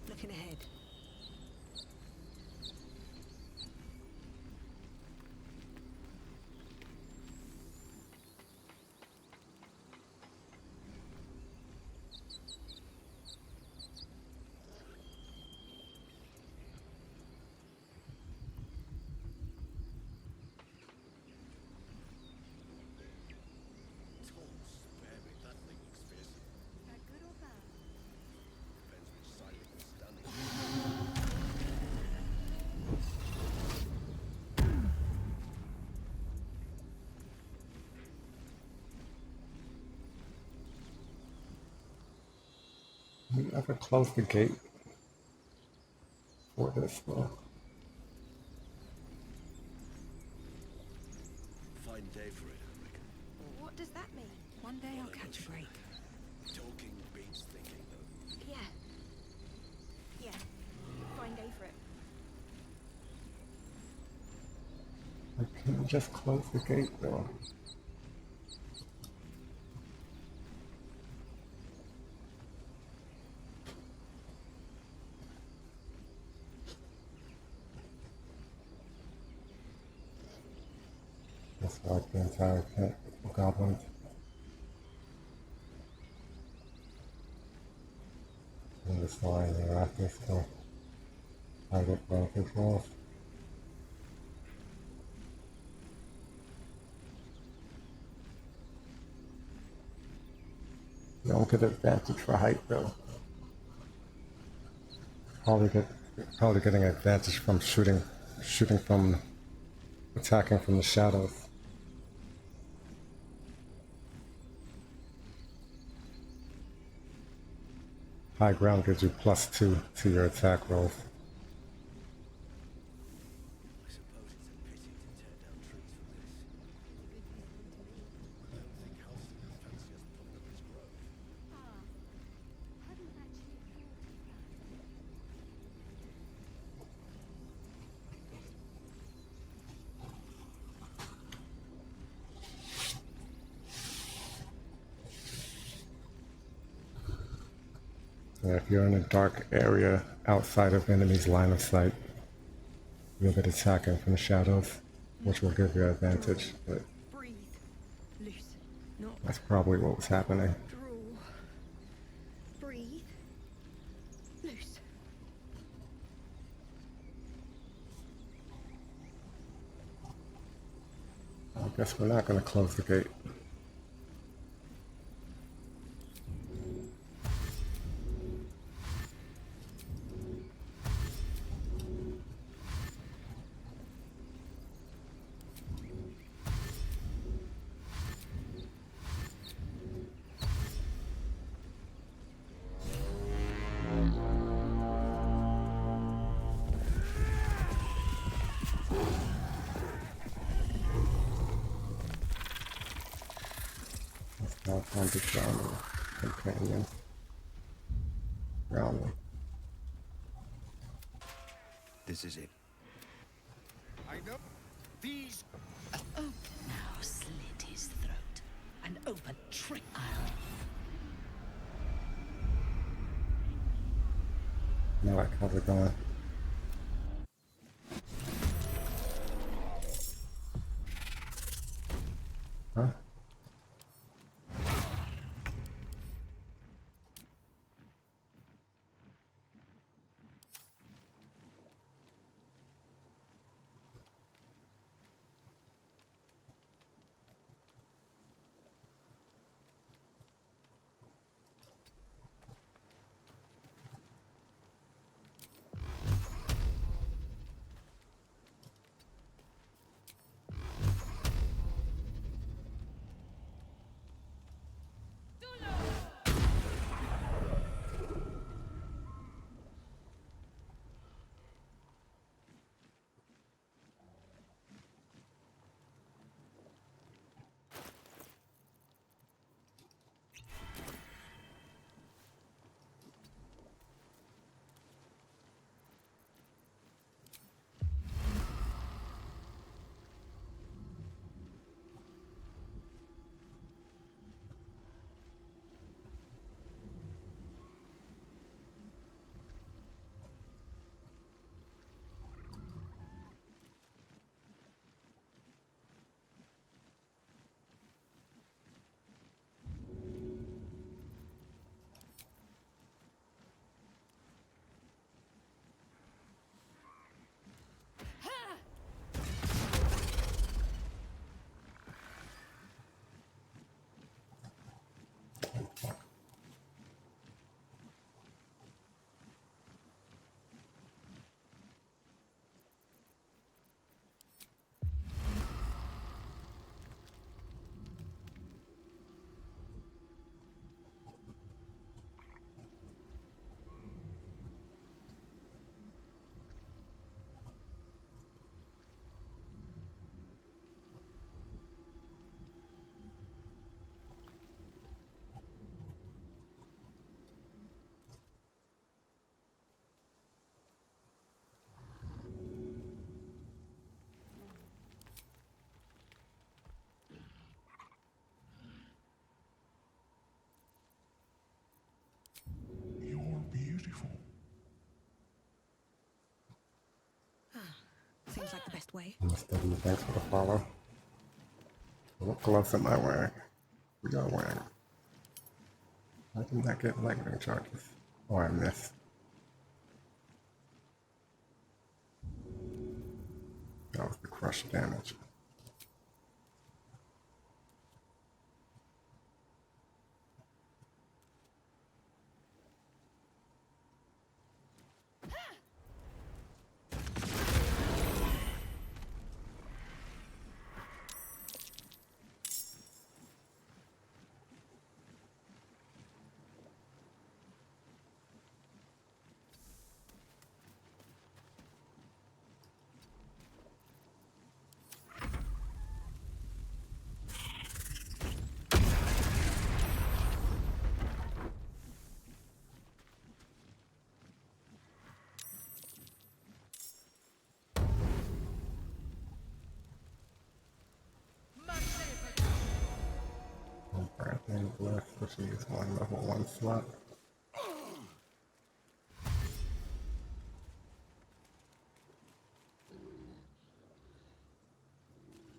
Looking ahead. Spare me, that thing looks fierce. Is that good or bad? Depends which side of it you're standing. You ever close the gate for this though? Fine day for it, I reckon. What does that mean? One day I'll catch a break. Talking beats thinking, though. Yeah. Yeah. Fine day for it. I can't just close the gate though. That's like the entire pit of goblins. And this line here after still target both as well. You don't get advantage for height though. Probably getting advantage from shooting from attacking from the shadows. High ground gives you +2 to your attack rolls. I suppose it's a pity to tear down trees for this. I don't think Halsey would fancy us pulling up his grove. Hadn't actually thought of that. Yeah, if you're in a dark area outside of enemy's line of sight, you'll get attacking from the shadows, which will give you advantage. But Breathe. Loose. Not that's probably what was happening. draw. Breathe. Loose. I guess we're not going to close the gate. Now time to drown the companion. Drown them. This is it. I know. These. Open now, slit his throat. And open trick. Now like how's it going? Huh? seems like the best way. Thanks for the follow. What gloves am I wearing? We are wearing. I did not get lightning charges. Oh, I missed. That was the crush damage. Branding Bless, which is one level 1 slot.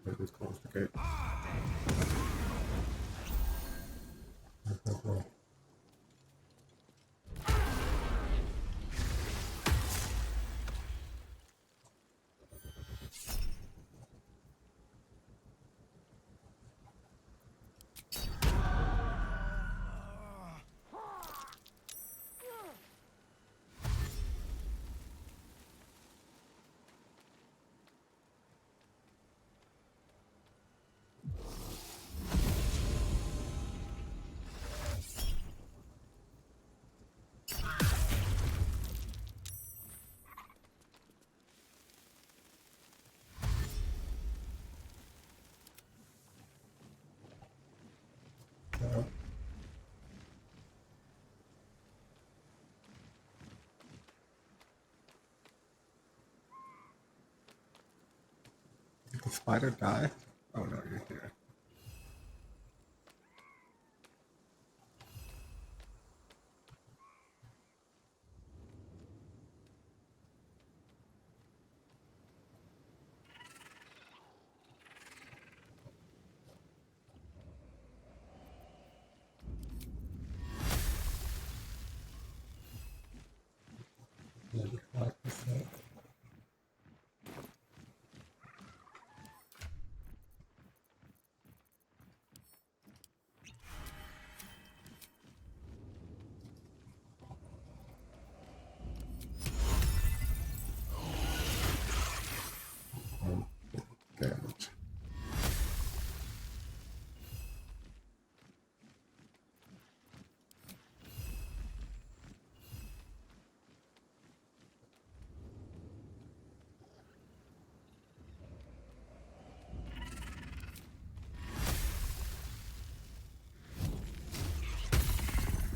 Maybe close the gate. Did the spider die? Oh no, you're here. Maybe 5%. Damage.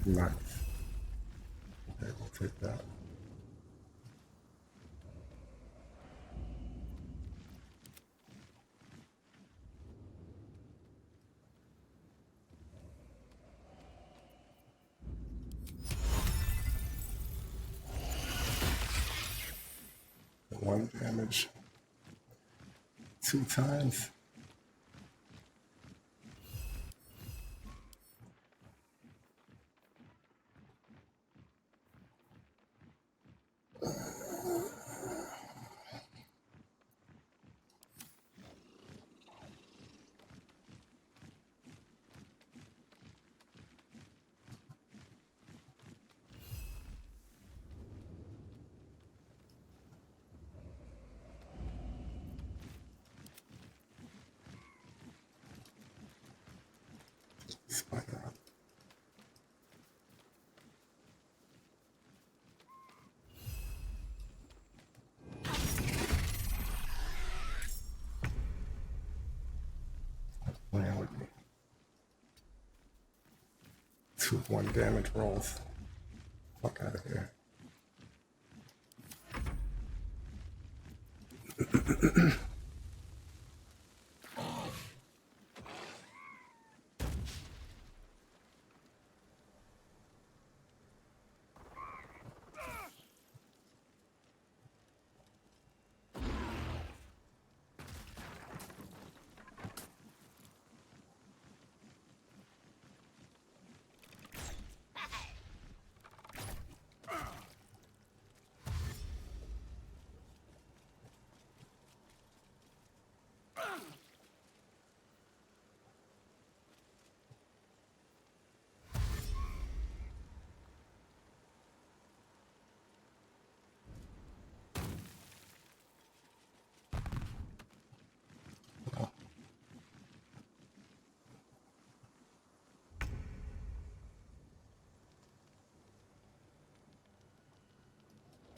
Nice. Okay, we'll take that. One damage 2 times. Spider up. Playing with me. 2 1 damage rolls. Fuck out of here.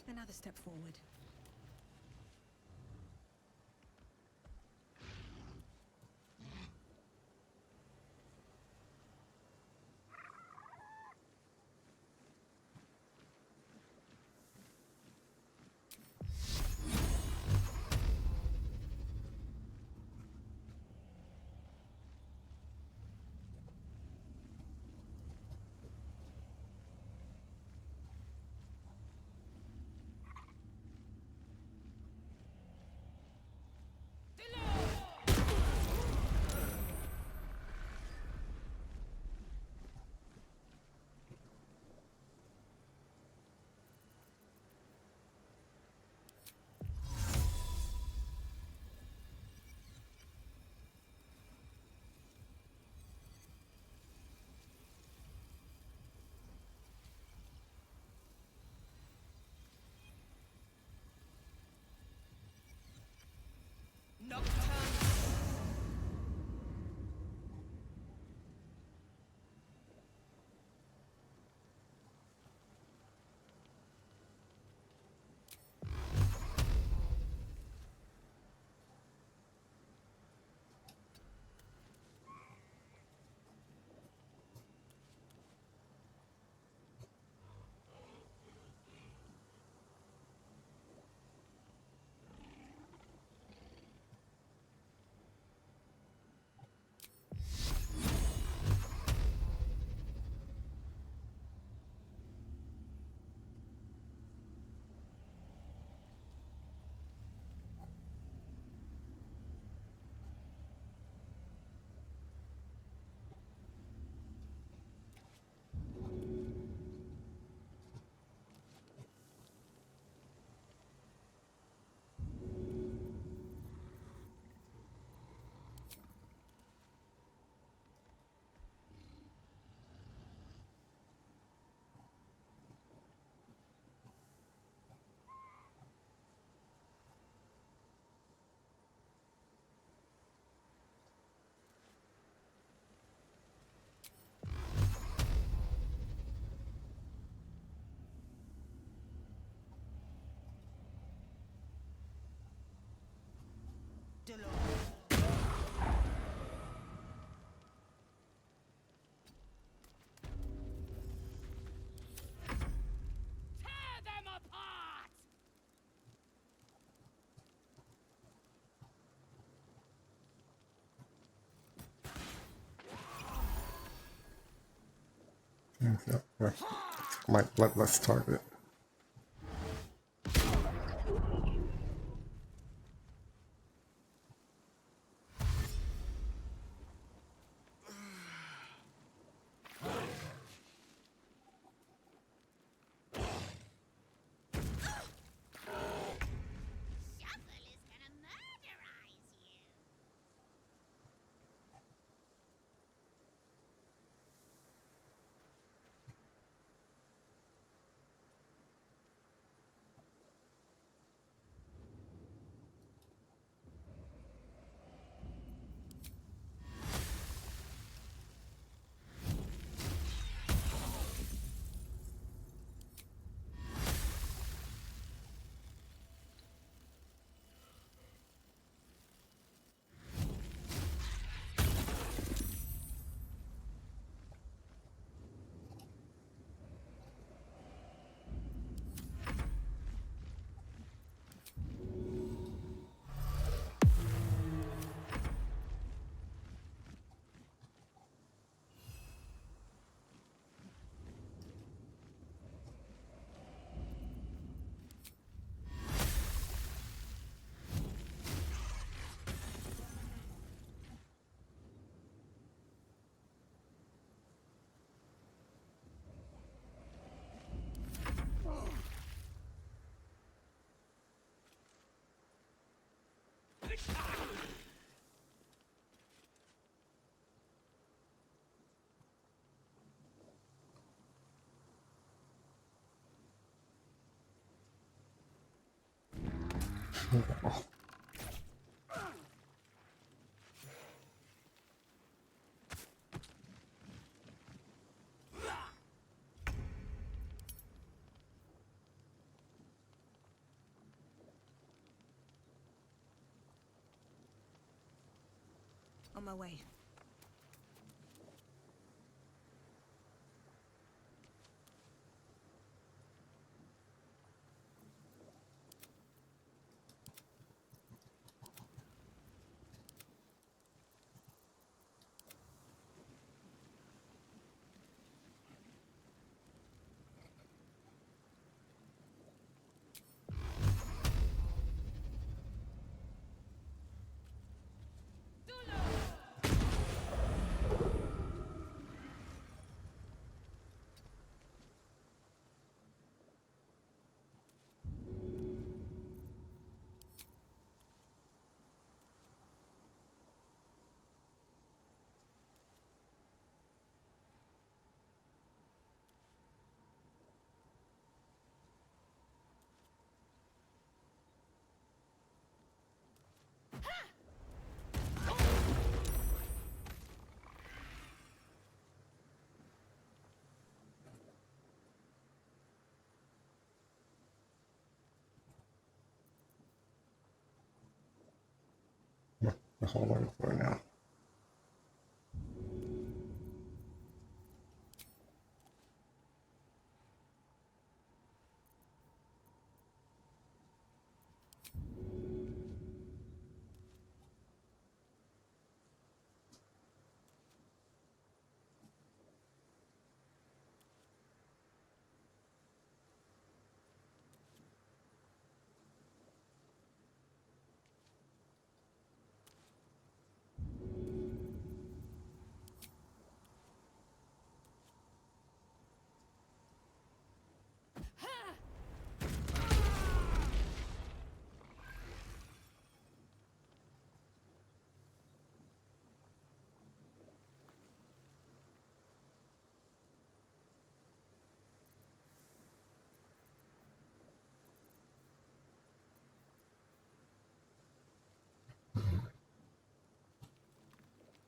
Another step forward. Tear them apart! Yeah. Might let's target. On my way. The whole way for now.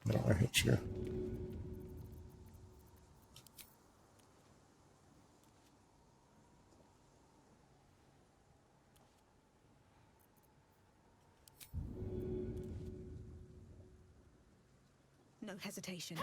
No, I hit you. No hesitation.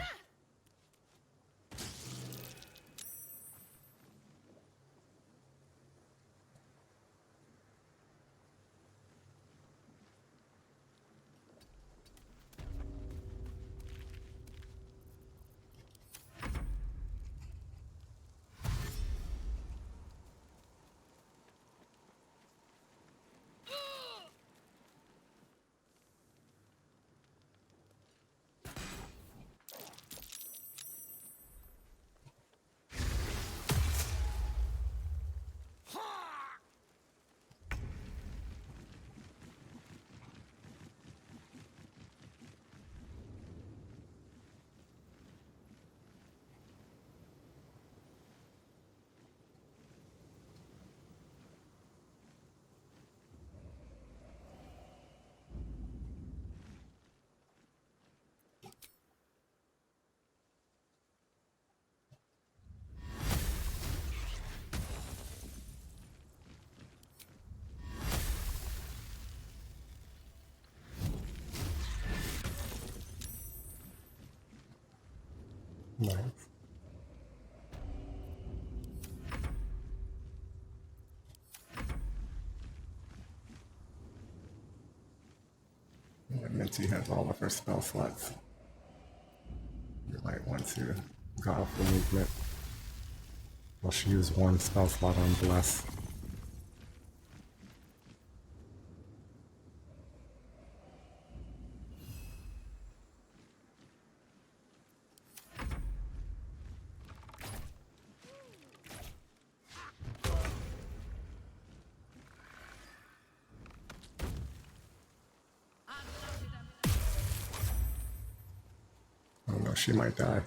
Nice. Yeah, Minty has all of her spell slots. You might want to go off the movement. Well, she used one spell slot on Bless. Oh no, she might die.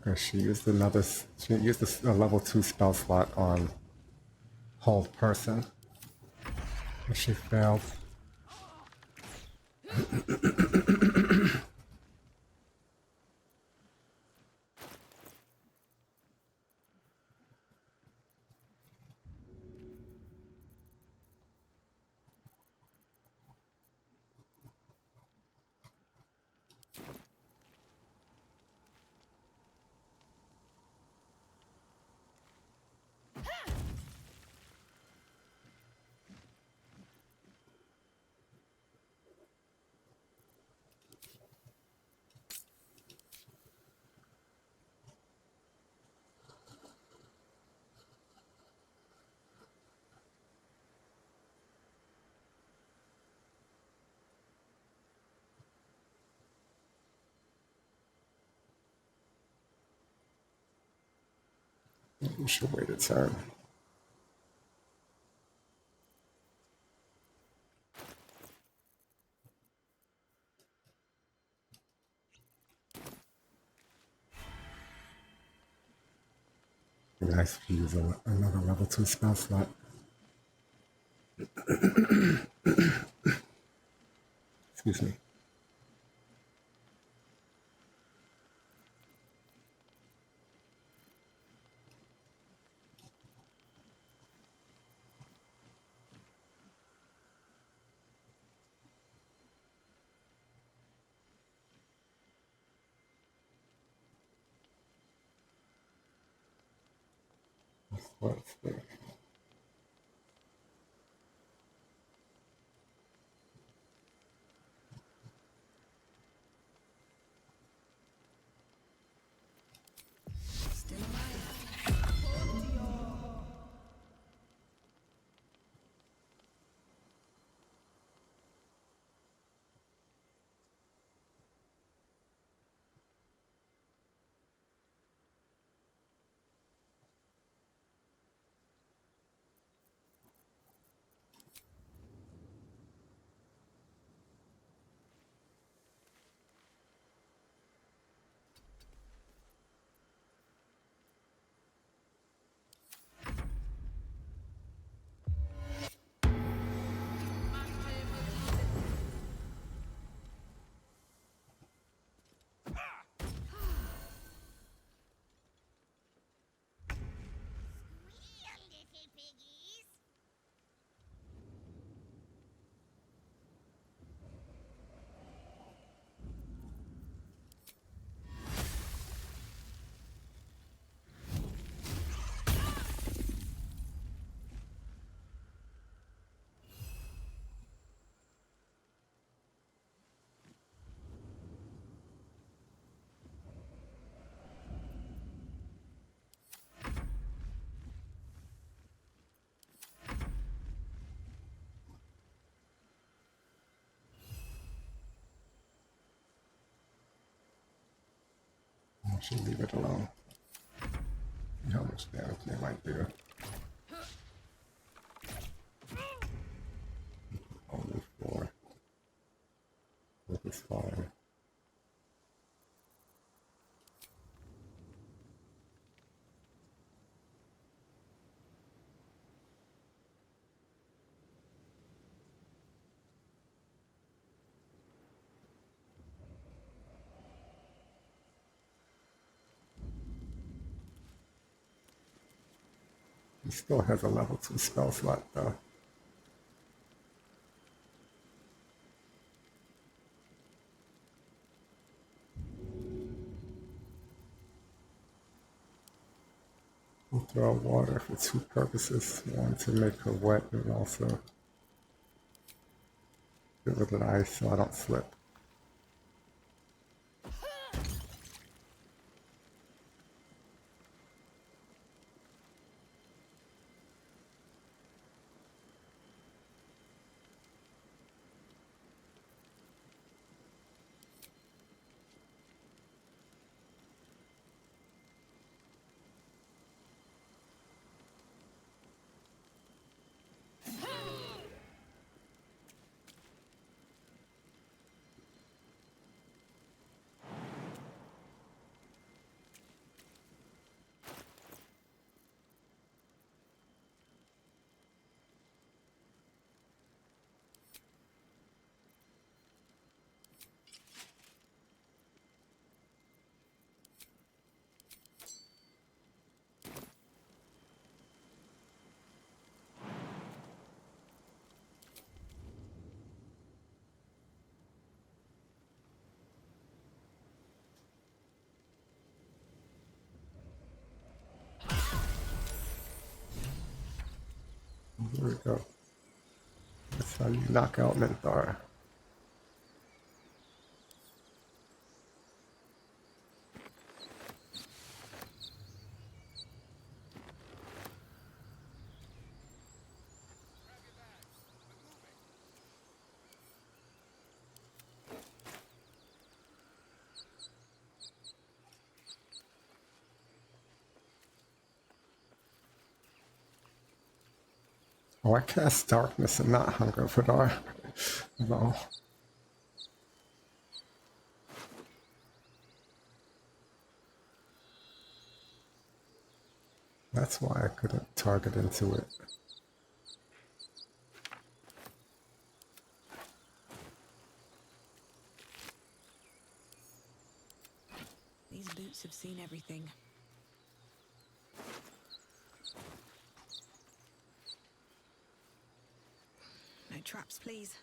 Okay, Okay, she used she used a level 2 spell slot on Hold Person. And she failed. We should wait a turn. Be nice if you use another level 2 spell slot. Excuse me. What's this? Still alive. I should leave it alone. See how much damage they might do. Only 4. This is fine. He still has a level 2 spell slot though. We throw water for 2 purposes. One to make her wet and also give it an ice so I don't slip. go. That's how you knock out Menthar. Oh, I cast darkness and not hunger for dark. No. That's why I couldn't target into it. These boots have seen everything. No traps, please.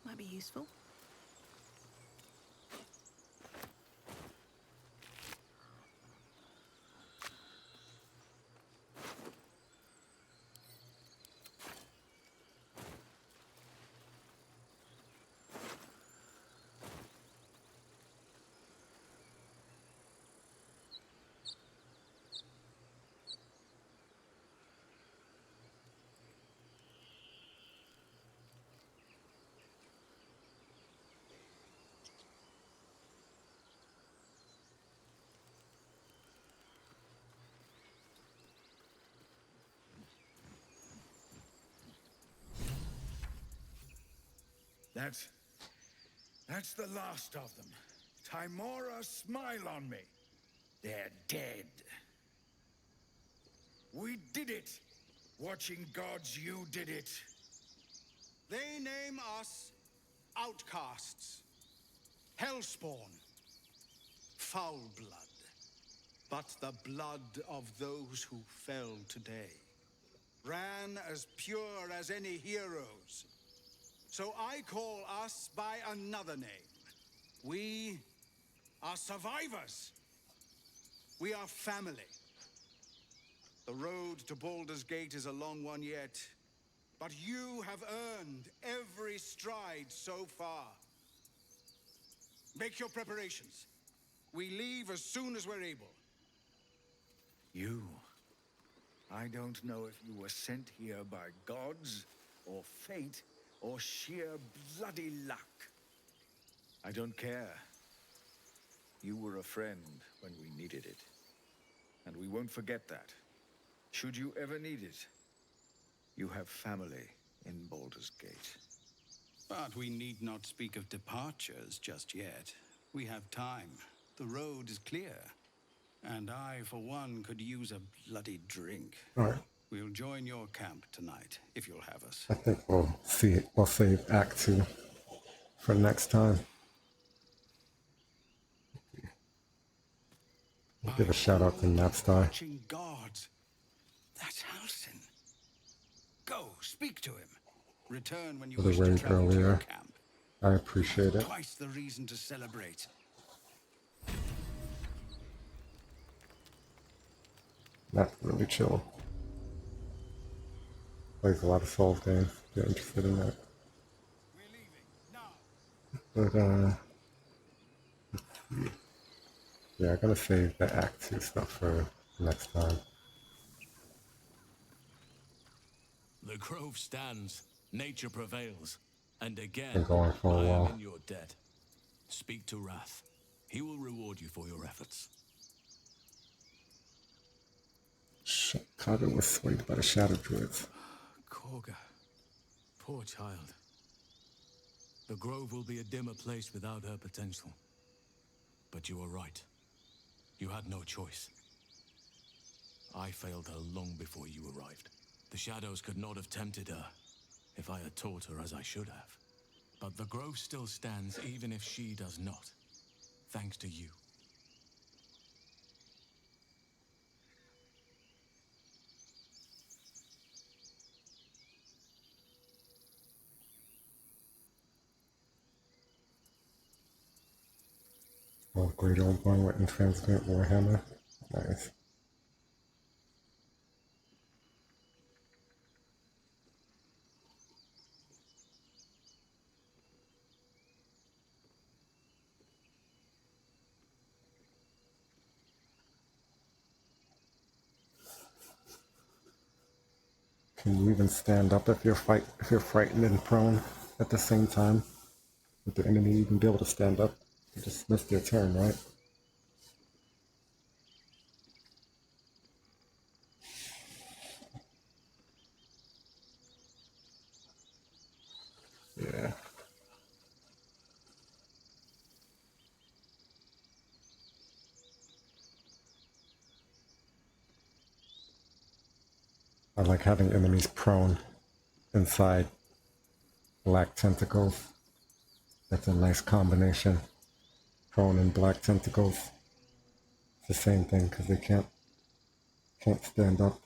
Might be useful. That's the last of them. Timora, smile on me. They're dead. We did it. Watching gods, you did it. They name us outcasts, hellspawn, foul blood. But the blood of those who fell today ran as pure as any heroes. So I call us by another name. We are survivors. We are family. The road to Baldur's Gate is a long one yet, but you have earned every stride so far. Make your preparations. We leave as soon as we're able. You. I don't know if you were sent here by gods, or fate, or sheer bloody luck. I don't care. You were a friend when we needed it. And we won't forget that. Should you ever need it, you have family in Baldur's Gate. But we need not speak of departures just yet. We have time. The road is clear. And I, for one, could use a bloody drink. Alright. We'll join your camp tonight, if you'll have us. I think we'll see it. We'll save Act 2 for next time. We'll give a shout out to Napstar. Watching gods. That's Halsin. Go, speak to him. Return when you For the wish to raid travel to your earlier. camp. I appreciate it. Twice the reason to celebrate. Not really chill. Plays a lot of Souls games. If you're interested in that. But let's see. Yeah, I'm gonna save the Act 2 stuff for next time. The grove stands, nature prevails, and again, Been going for a I while. am in your debt. Speak to Wrath. He will reward you for your efforts. Carter was swayed by the shadow druids. Korga. Poor child. The Grove will be a dimmer place without her potential. But you were right. You had no choice. I failed her long before you arrived. The shadows could not have tempted her if I had taught her as I should have. But the Grove still stands even if she does not. Thanks to you. Oh, great old one with transmit Warhammer. Nice. Can you even stand up if you're frightened and prone at the same time? With the enemy, you can be able to stand up. You just missed your turn, right? Yeah. I like having enemies prone inside black tentacles. That's a nice combination. Prone and black tentacles. It's the same thing because they can't stand up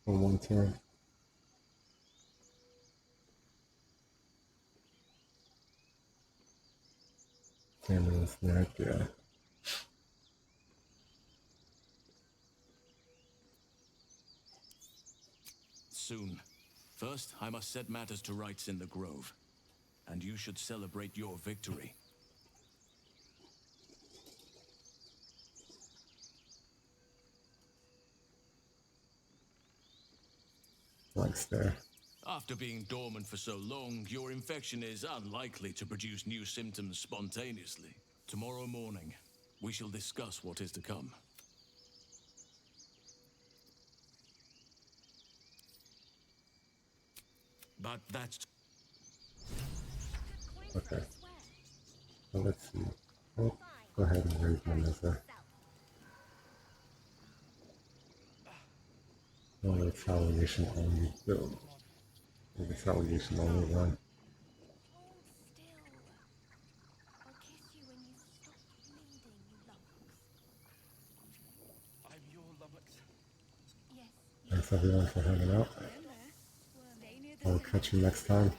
for one turn. Cameron's right there. Soon. First, I must set matters to rights in the Grove. And you should celebrate your victory. Thanks there. After being dormant for so long, your infection is unlikely to produce new symptoms spontaneously. Tomorrow morning, we shall discuss what is to come. But that's... Okay. So let's see. Oh, go ahead and raise my miser. No retaliation only build. Retaliation only one. I'm your lummox. Thanks everyone for hanging out. I'll catch you next time.